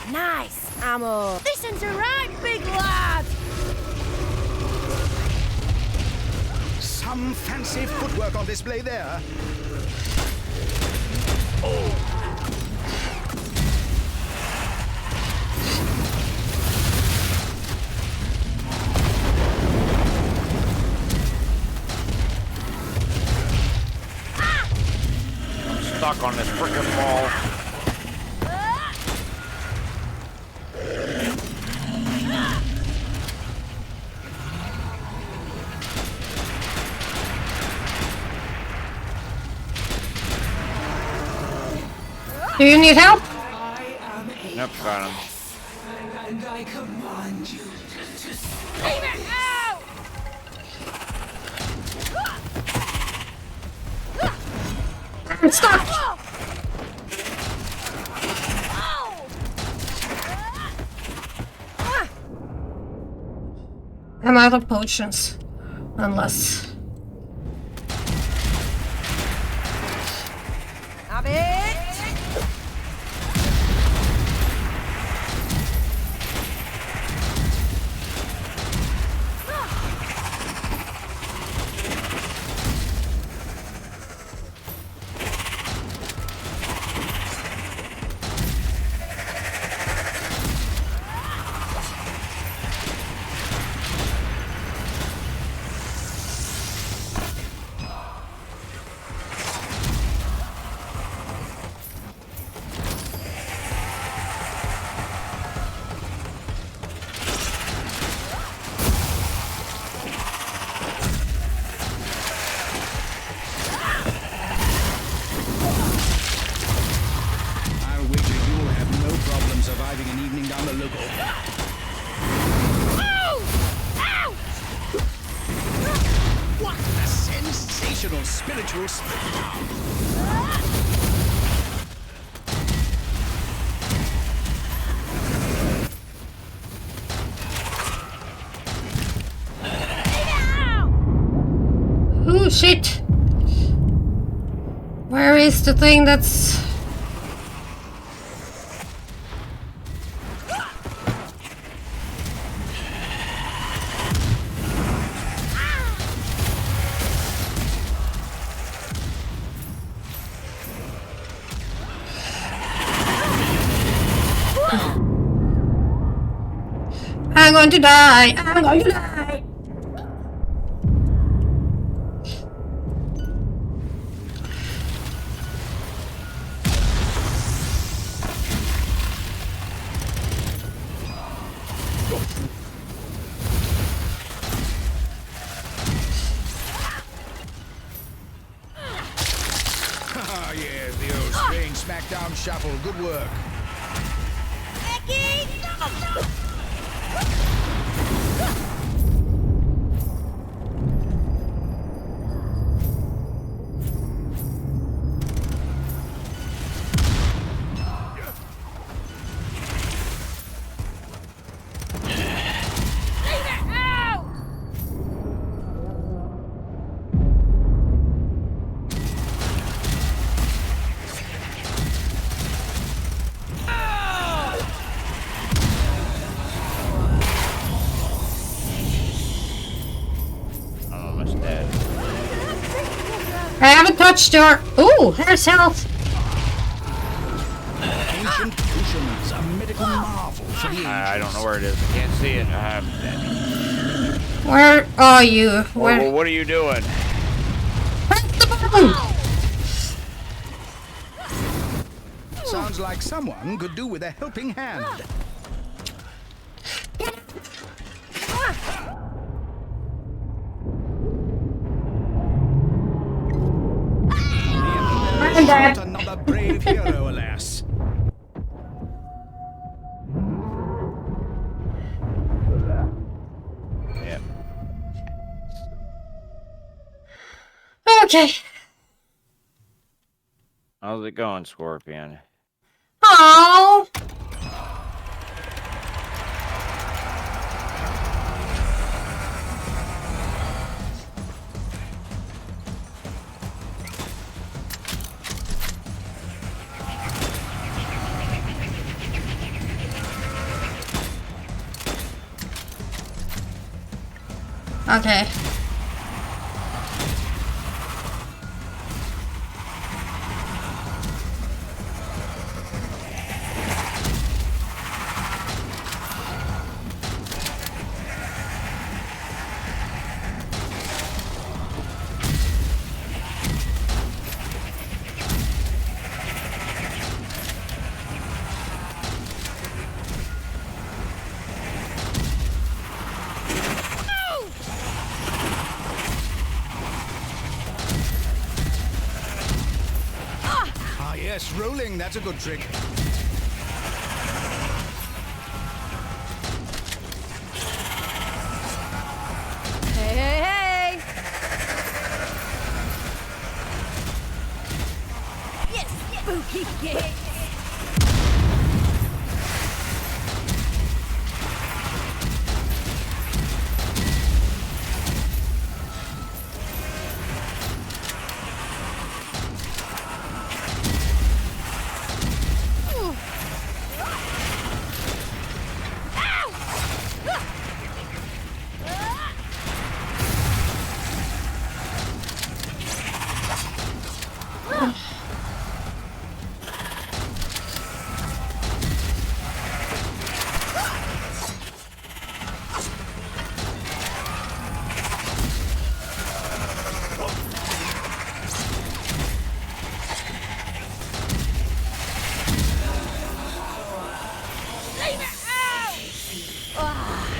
Nice ammo. This is a right, big lad. Some fancy footwork on display there. I'm stuck on this frickin' wall. Do you need help? I am a Nope, got him. and I command you to Leave it out! I'm stuck. I'm out of potions. Unless... Have it! Surviving an evening down the local. What a sensational spiritual spectacle! Oh shit! Where is the thing that's... I'm going to die! I'm going to die! Ah, yeah, the old Strange Smackdown Shuffle. Good work. I haven't touched your... Ooh, there's health. Ancient potions, a medical marvel for the ages. I don't know where it is. I can't see it. I'm dead. Where are you? Where? Well, what are you doing? Press the button! Sounds like someone could do with a helping hand. I'm dead. shot another brave hero, alas. Yep. Okay. How's it going, Scorpion? Oh. Okay. Ah, yes, rolling, that's a good trick. Hey, hey, hey! Yes, spooky kick!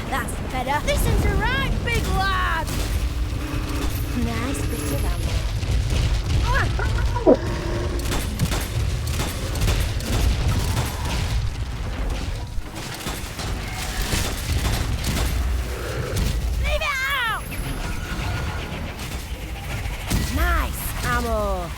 That's better. This is a right, big lad. Nice bit of ammo. Leave it out. Nice ammo.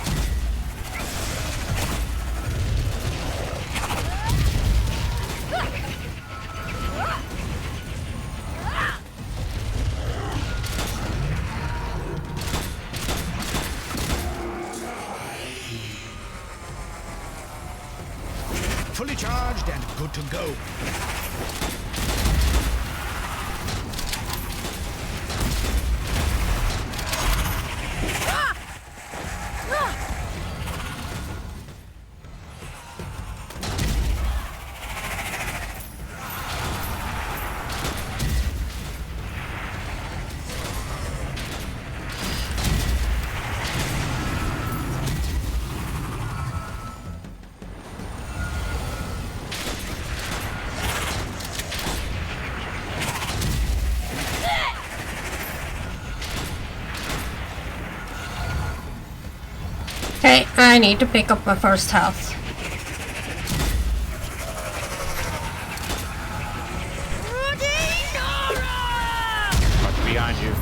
Fully charged and good to go. Okay, I need to pick up my first health. What's behind you?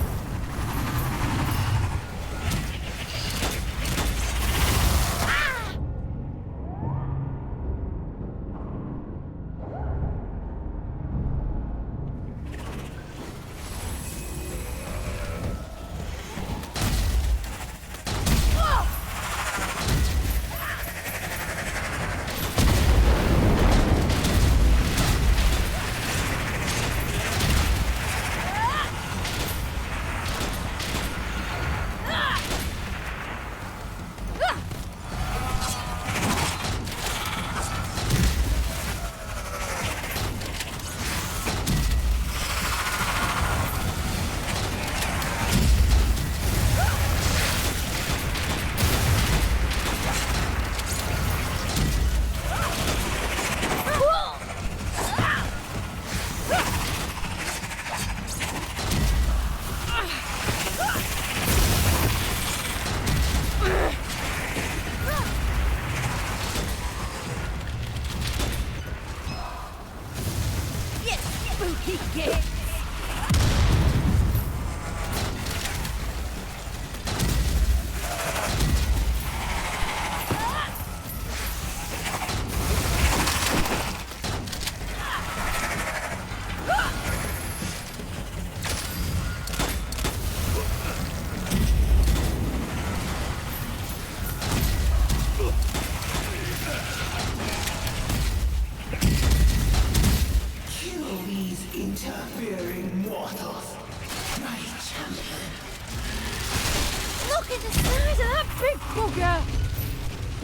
size of that big bugger!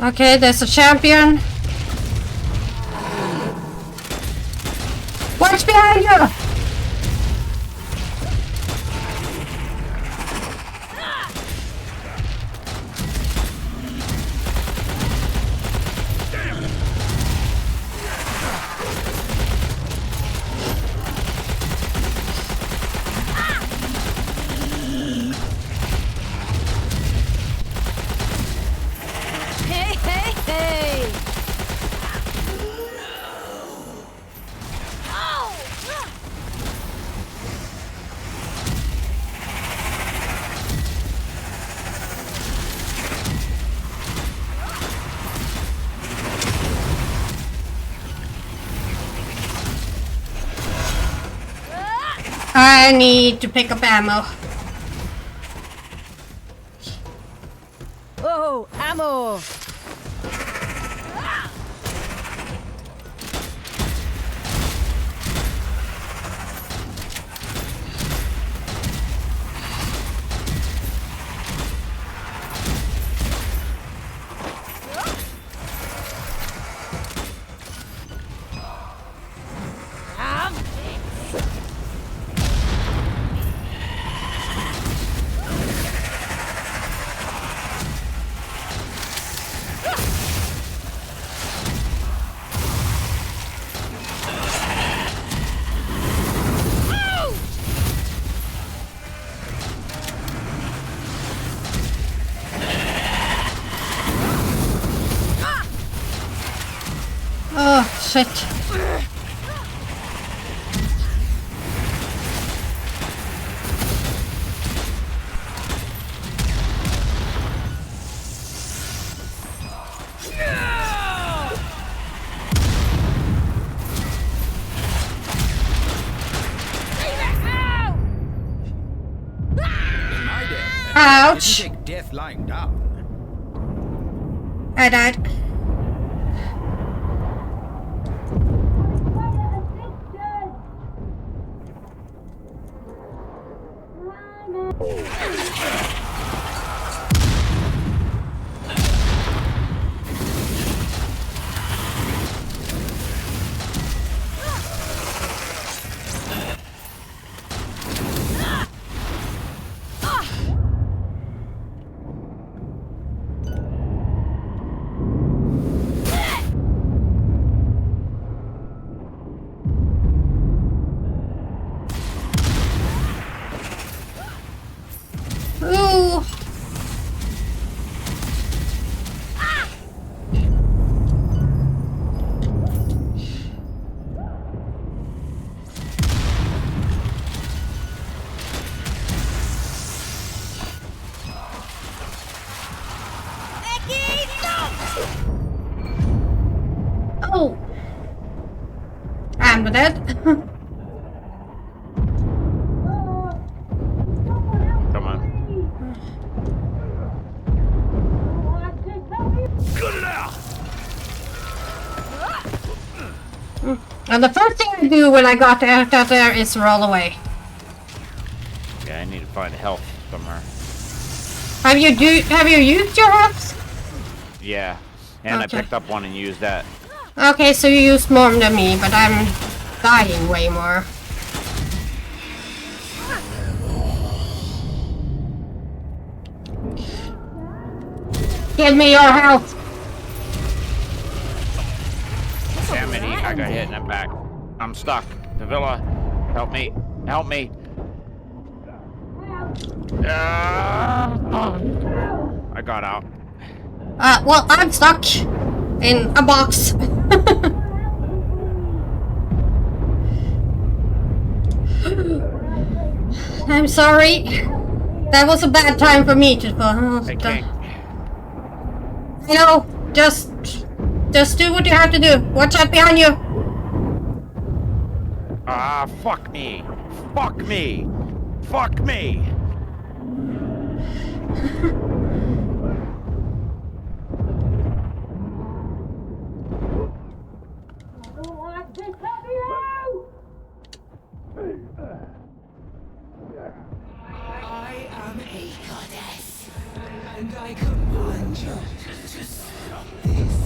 Okay, there's a champion. Watch behind you! Hey, hey, hey! Oh! I need to pick up ammo. Oh, ammo! Oh, shit. In my day, Ouch! you take death lying down. I died. Ooh. Oh. I'm dead. Come on. And the first thing I do when I got out there is roll away. Yeah, I need to find health somewhere. Have you used your health? Yeah, and Okay. I picked up one and used that. Okay, so you used more than me, but I'm dying way more. Give me your health. Damn it, I got hit and I'm back. I'm stuck. Davila, help me. Help me. I got out. Well, I'm stuck in a box. I'm sorry. That was a bad time for me to I can't. You know, just do what you have to do. Watch out behind you. Ah, fuck me. Fuck me. Fuck me. I am a goddess, and And I command you to stop this.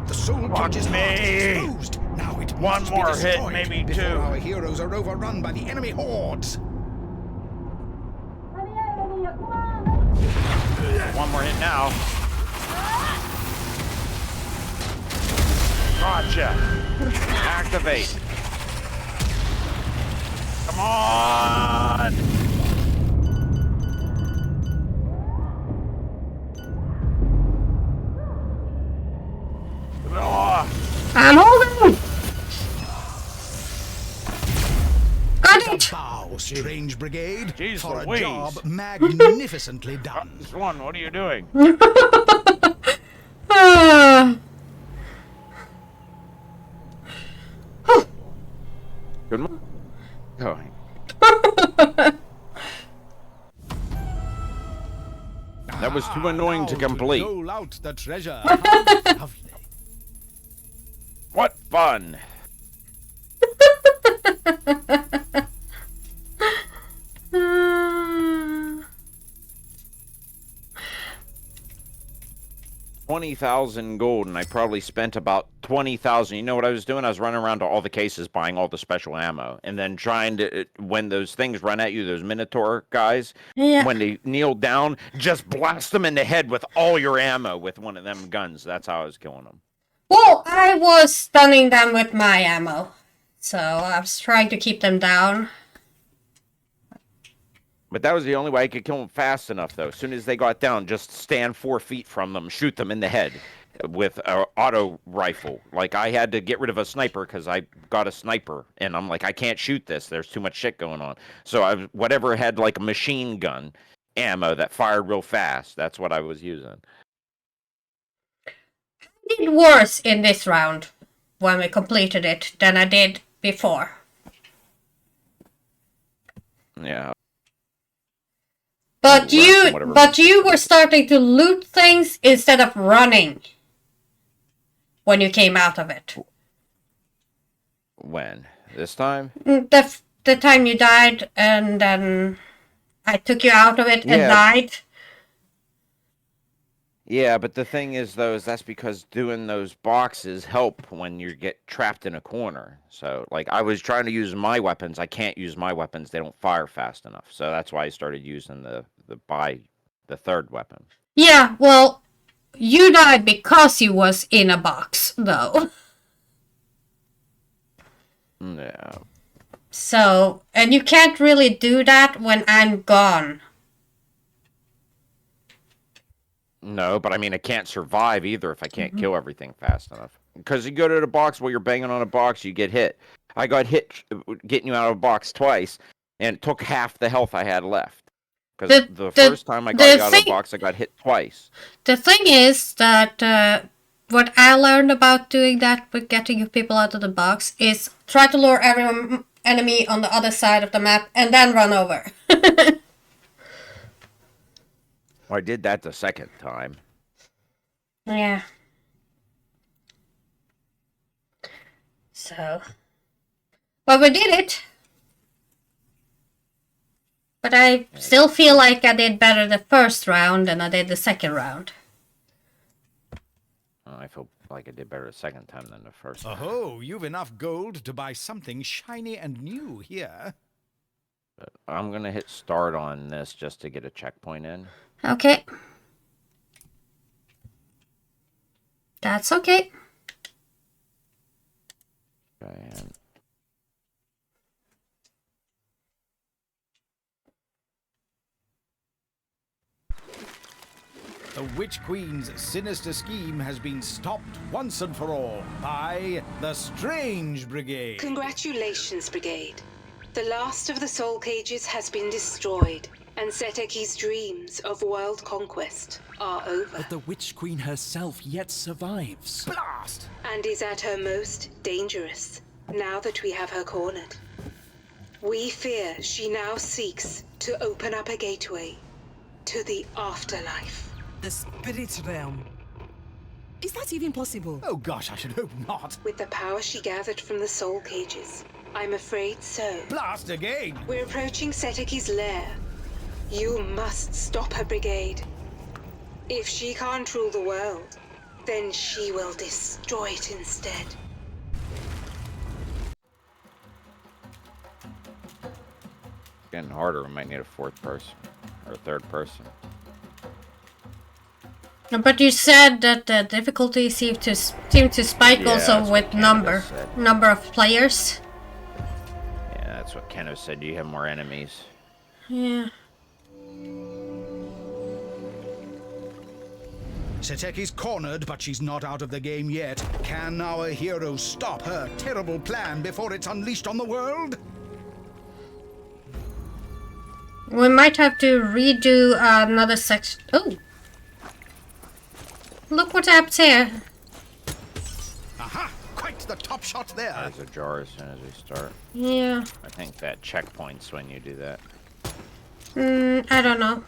The soul cage is exposed. Now it One must be more hit, destroyed maybe before two. our heroes are overrun by the enemy hordes. One more hit now. Gotcha. Activate. Come on. I'm holding! Got it! Bow, Strange Brigade, Jeez for Louise. a job magnificently done. Swan, what are you doing? Ah. Good morning. Going. That was too annoying to Now complete. dole out the treasure. How lovely. What fun! Ah. 20,000 gold, and I probably spent about 20,000. You know what I was doing? I was running around to all the cases buying all the special ammo, and then trying to, when those things run at you, those Minotaur guys, Yeah. when they kneel down, just blast them in the head with all your ammo with one of them guns. That's how I was killing them. Well, I was stunning them with my ammo, so I was trying to keep them down. But that was the only way I could kill them fast enough, though. As soon as they got down, just stand 4 feet from them, shoot them in the head with an auto rifle. Like, I had to get rid of a sniper because I got a sniper, and I'm like, I can't shoot this. There's too much shit going on. So whatever had, like, a machine gun ammo that fired real fast, that's what I was using. I did worse in this round when we completed it than I did before. Yeah. But Whatever. you were starting to loot things instead of running when you came out of it. When? This time? The time you died, and then I took you out of it and Yeah. died. Yeah, but the thing is, though, is that's because doing those boxes help when you get trapped in a corner. So, like, I was trying to use my weapons. I can't use my weapons. They don't fire fast enough. So that's why I started using the third weapon. Yeah, well, you died because you was in a box, though. Yeah. So, and you can't really do that when I'm gone. No, but I mean, I can't survive either if I can't kill everything fast enough. Because you go to the box while you're banging on a box, you get hit. I got hit getting you out of a box twice, and it took half the health I had left. Because the first time I got you out of the box, I got hit twice. The thing is that what I learned about doing that with getting people out of the box is try to lure every enemy on the other side of the map and then run over. I did that the second time. Yeah. So. But we did it. But I still feel like I did better the first round than I did the second round. I feel like I did better the second time than the first time. Oh, you've enough gold to buy something shiny and new here. But I'm going to hit start on this just to get a checkpoint in. Okay. That's okay. And The Witch Queen's sinister scheme has been stopped once and for all by the Strange Brigade. Congratulations, Brigade. The last of the soul cages has been destroyed, and Seteki's dreams of world conquest are over. But the Witch Queen herself yet survives. Blast! And is at her most dangerous, now that we have her cornered. We fear she now seeks to open up a gateway to the afterlife. The spirit realm. Is that even possible? Oh gosh, I should hope not. With the power she gathered from the soul cages, I'm afraid so. Blast again! We're approaching Seteki's lair. You must stop her, Brigade. If she can't rule the world, then she will destroy it instead. Getting harder. We might need a fourth person or a third person. But you said that the difficulty seemed to spike Yeah, also that's with what Canada said. number of players. Yeah, that's what Keno said. You have more enemies. Yeah. Seteki's cornered, but she's not out of the game yet. Can our hero stop her terrible plan before it's unleashed on the world? We might have to redo another section. Oh! Look what happens here. Aha! Quite the top shot there. There's a jar as soon as we start. Yeah. I think that checkpoints when you do that. I don't know.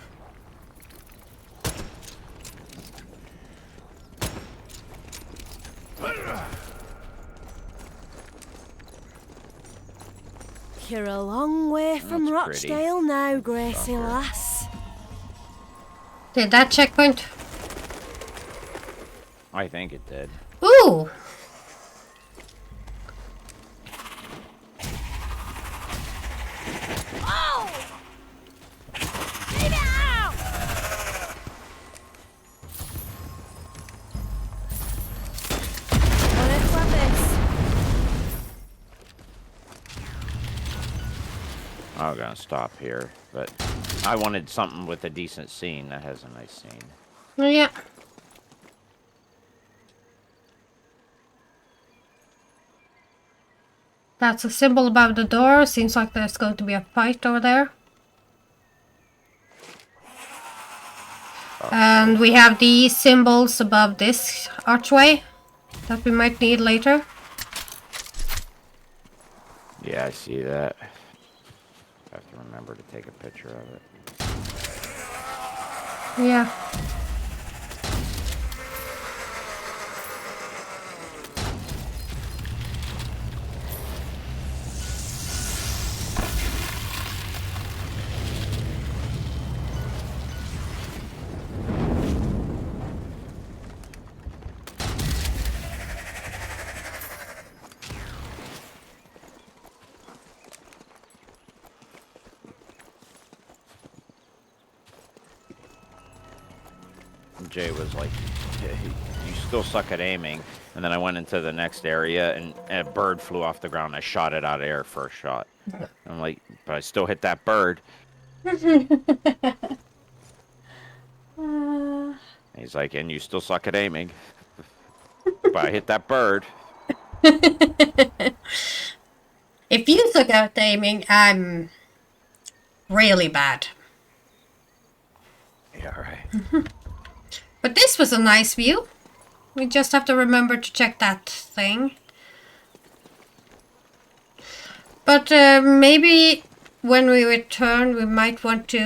You're a long way from That's Rochdale now, Gracie lass. Did that checkpoint? I think it did. Ooh! Oh! Leave it out! Let's have this. I'm gonna stop here, but I wanted something with a decent scene. That has a nice scene. Yeah. That's a symbol above the door. Seems like there's going to be a fight over there. And we have these symbols above this archway that we might need later. Yeah, I see that. I have to remember to take a picture of it. Yeah. Jay was like, you still suck at aiming. And then I went into the next area and a bird flew off the ground. I shot it out of air first shot. I'm like, but I still hit that bird. He's like, and you still suck at aiming. But I hit that bird. If you suck at aiming, I'm really bad. Yeah, right. But this was a nice view. We just have to remember to check that thing. But maybe when we return, we might want to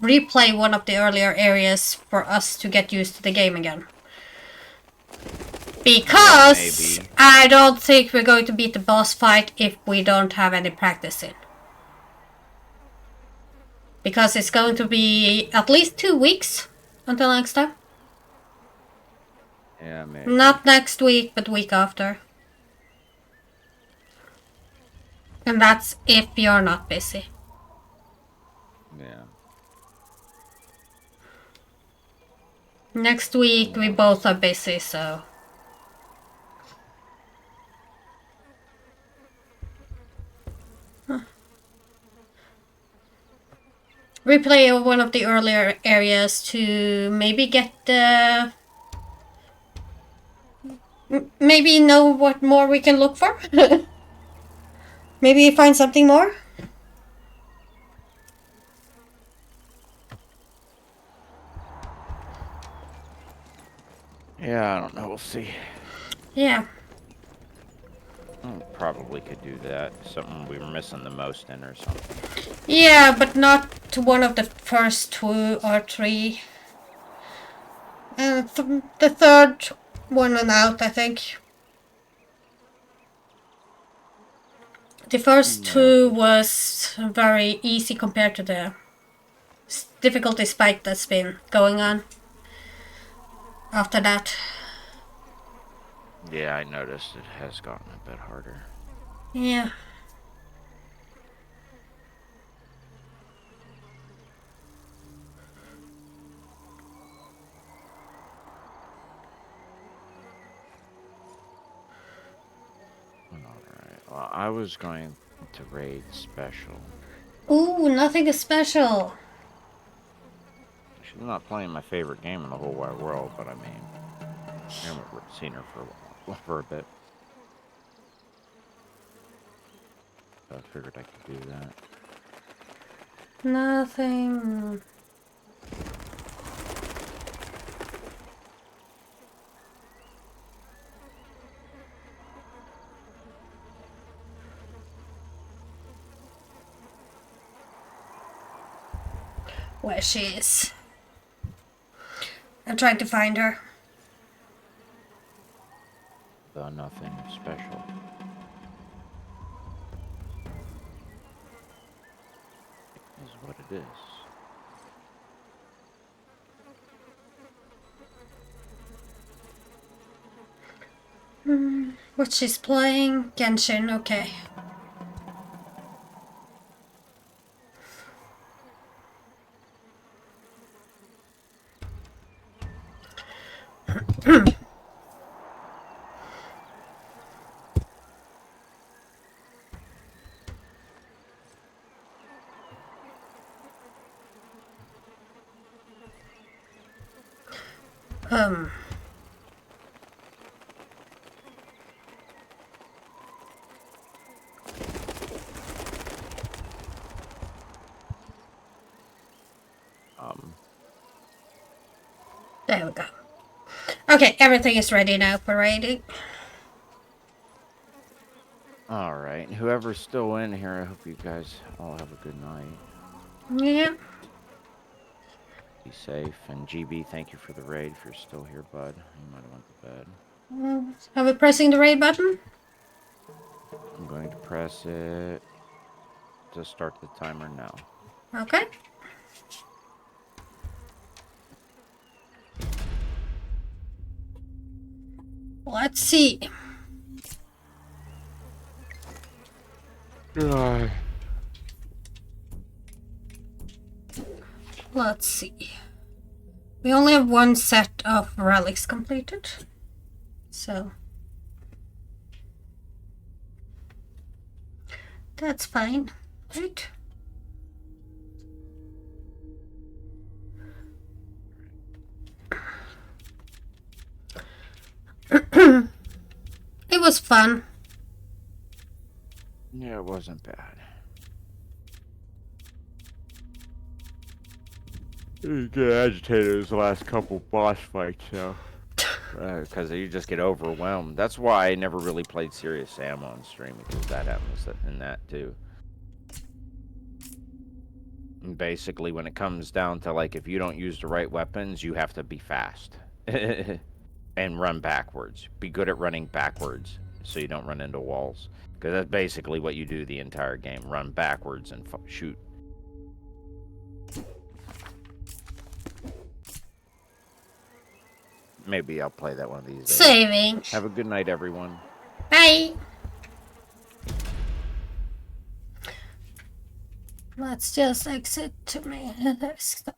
replay one of the earlier areas for us to get used to the game again. Because maybe. I don't think we're going to beat the boss fight if we don't have any practice in. Because it's going to be at least 2 weeks until next time. Yeah, maybe. Not next week, but week after. And that's if you're not busy. Yeah. Next week we both are busy, so... Replay of one of the earlier areas to maybe get maybe know what more we can look for. Maybe find something more. Yeah, I don't know. We'll see. Yeah. Probably could do that. Something we were missing the most in or something. Yeah, but not to one of the first 2 or 3. The third one and out, I think. The first two was very easy compared to the difficulty spike that's been going on after that. Yeah, I noticed it has gotten a bit harder. Yeah. Alright, well, I was going to raid special. Ooh, nothing is special. She's not playing my favorite game in the whole wide world, but I mean, I haven't seen her for a bit. So I figured I could do that. Nothing. Where she is. I'm trying to find her. Nothing special. Is what it is. What she's playing? Genshin, okay. There we go. Okay, everything is ready now for raiding. Alright, whoever's still in here, I hope you guys all have a good night. Yeah. Be safe. And GB, thank you for the raid. If you're still here, bud, you might have went to bed. Are we pressing the raid button? I'm going to press it to start the timer now. Okay. Let's see. Let's see. We only have one set of relics completed. So that's fine, right? It was fun. Yeah, it wasn't bad. You get agitated as the last couple boss fights, so. Because you just get overwhelmed. That's why I never really played Serious Sam on stream, because that happens in that too. And basically, when it comes down to, like, if you don't use the right weapons, you have to be fast. And run backwards. Be good at running backwards, so you don't run into walls. Because that's basically what you do the entire game. Run backwards and shoot. Maybe I'll play that one of these days. Saving. Have a good night, everyone. Bye. Let's just exit to my desktop.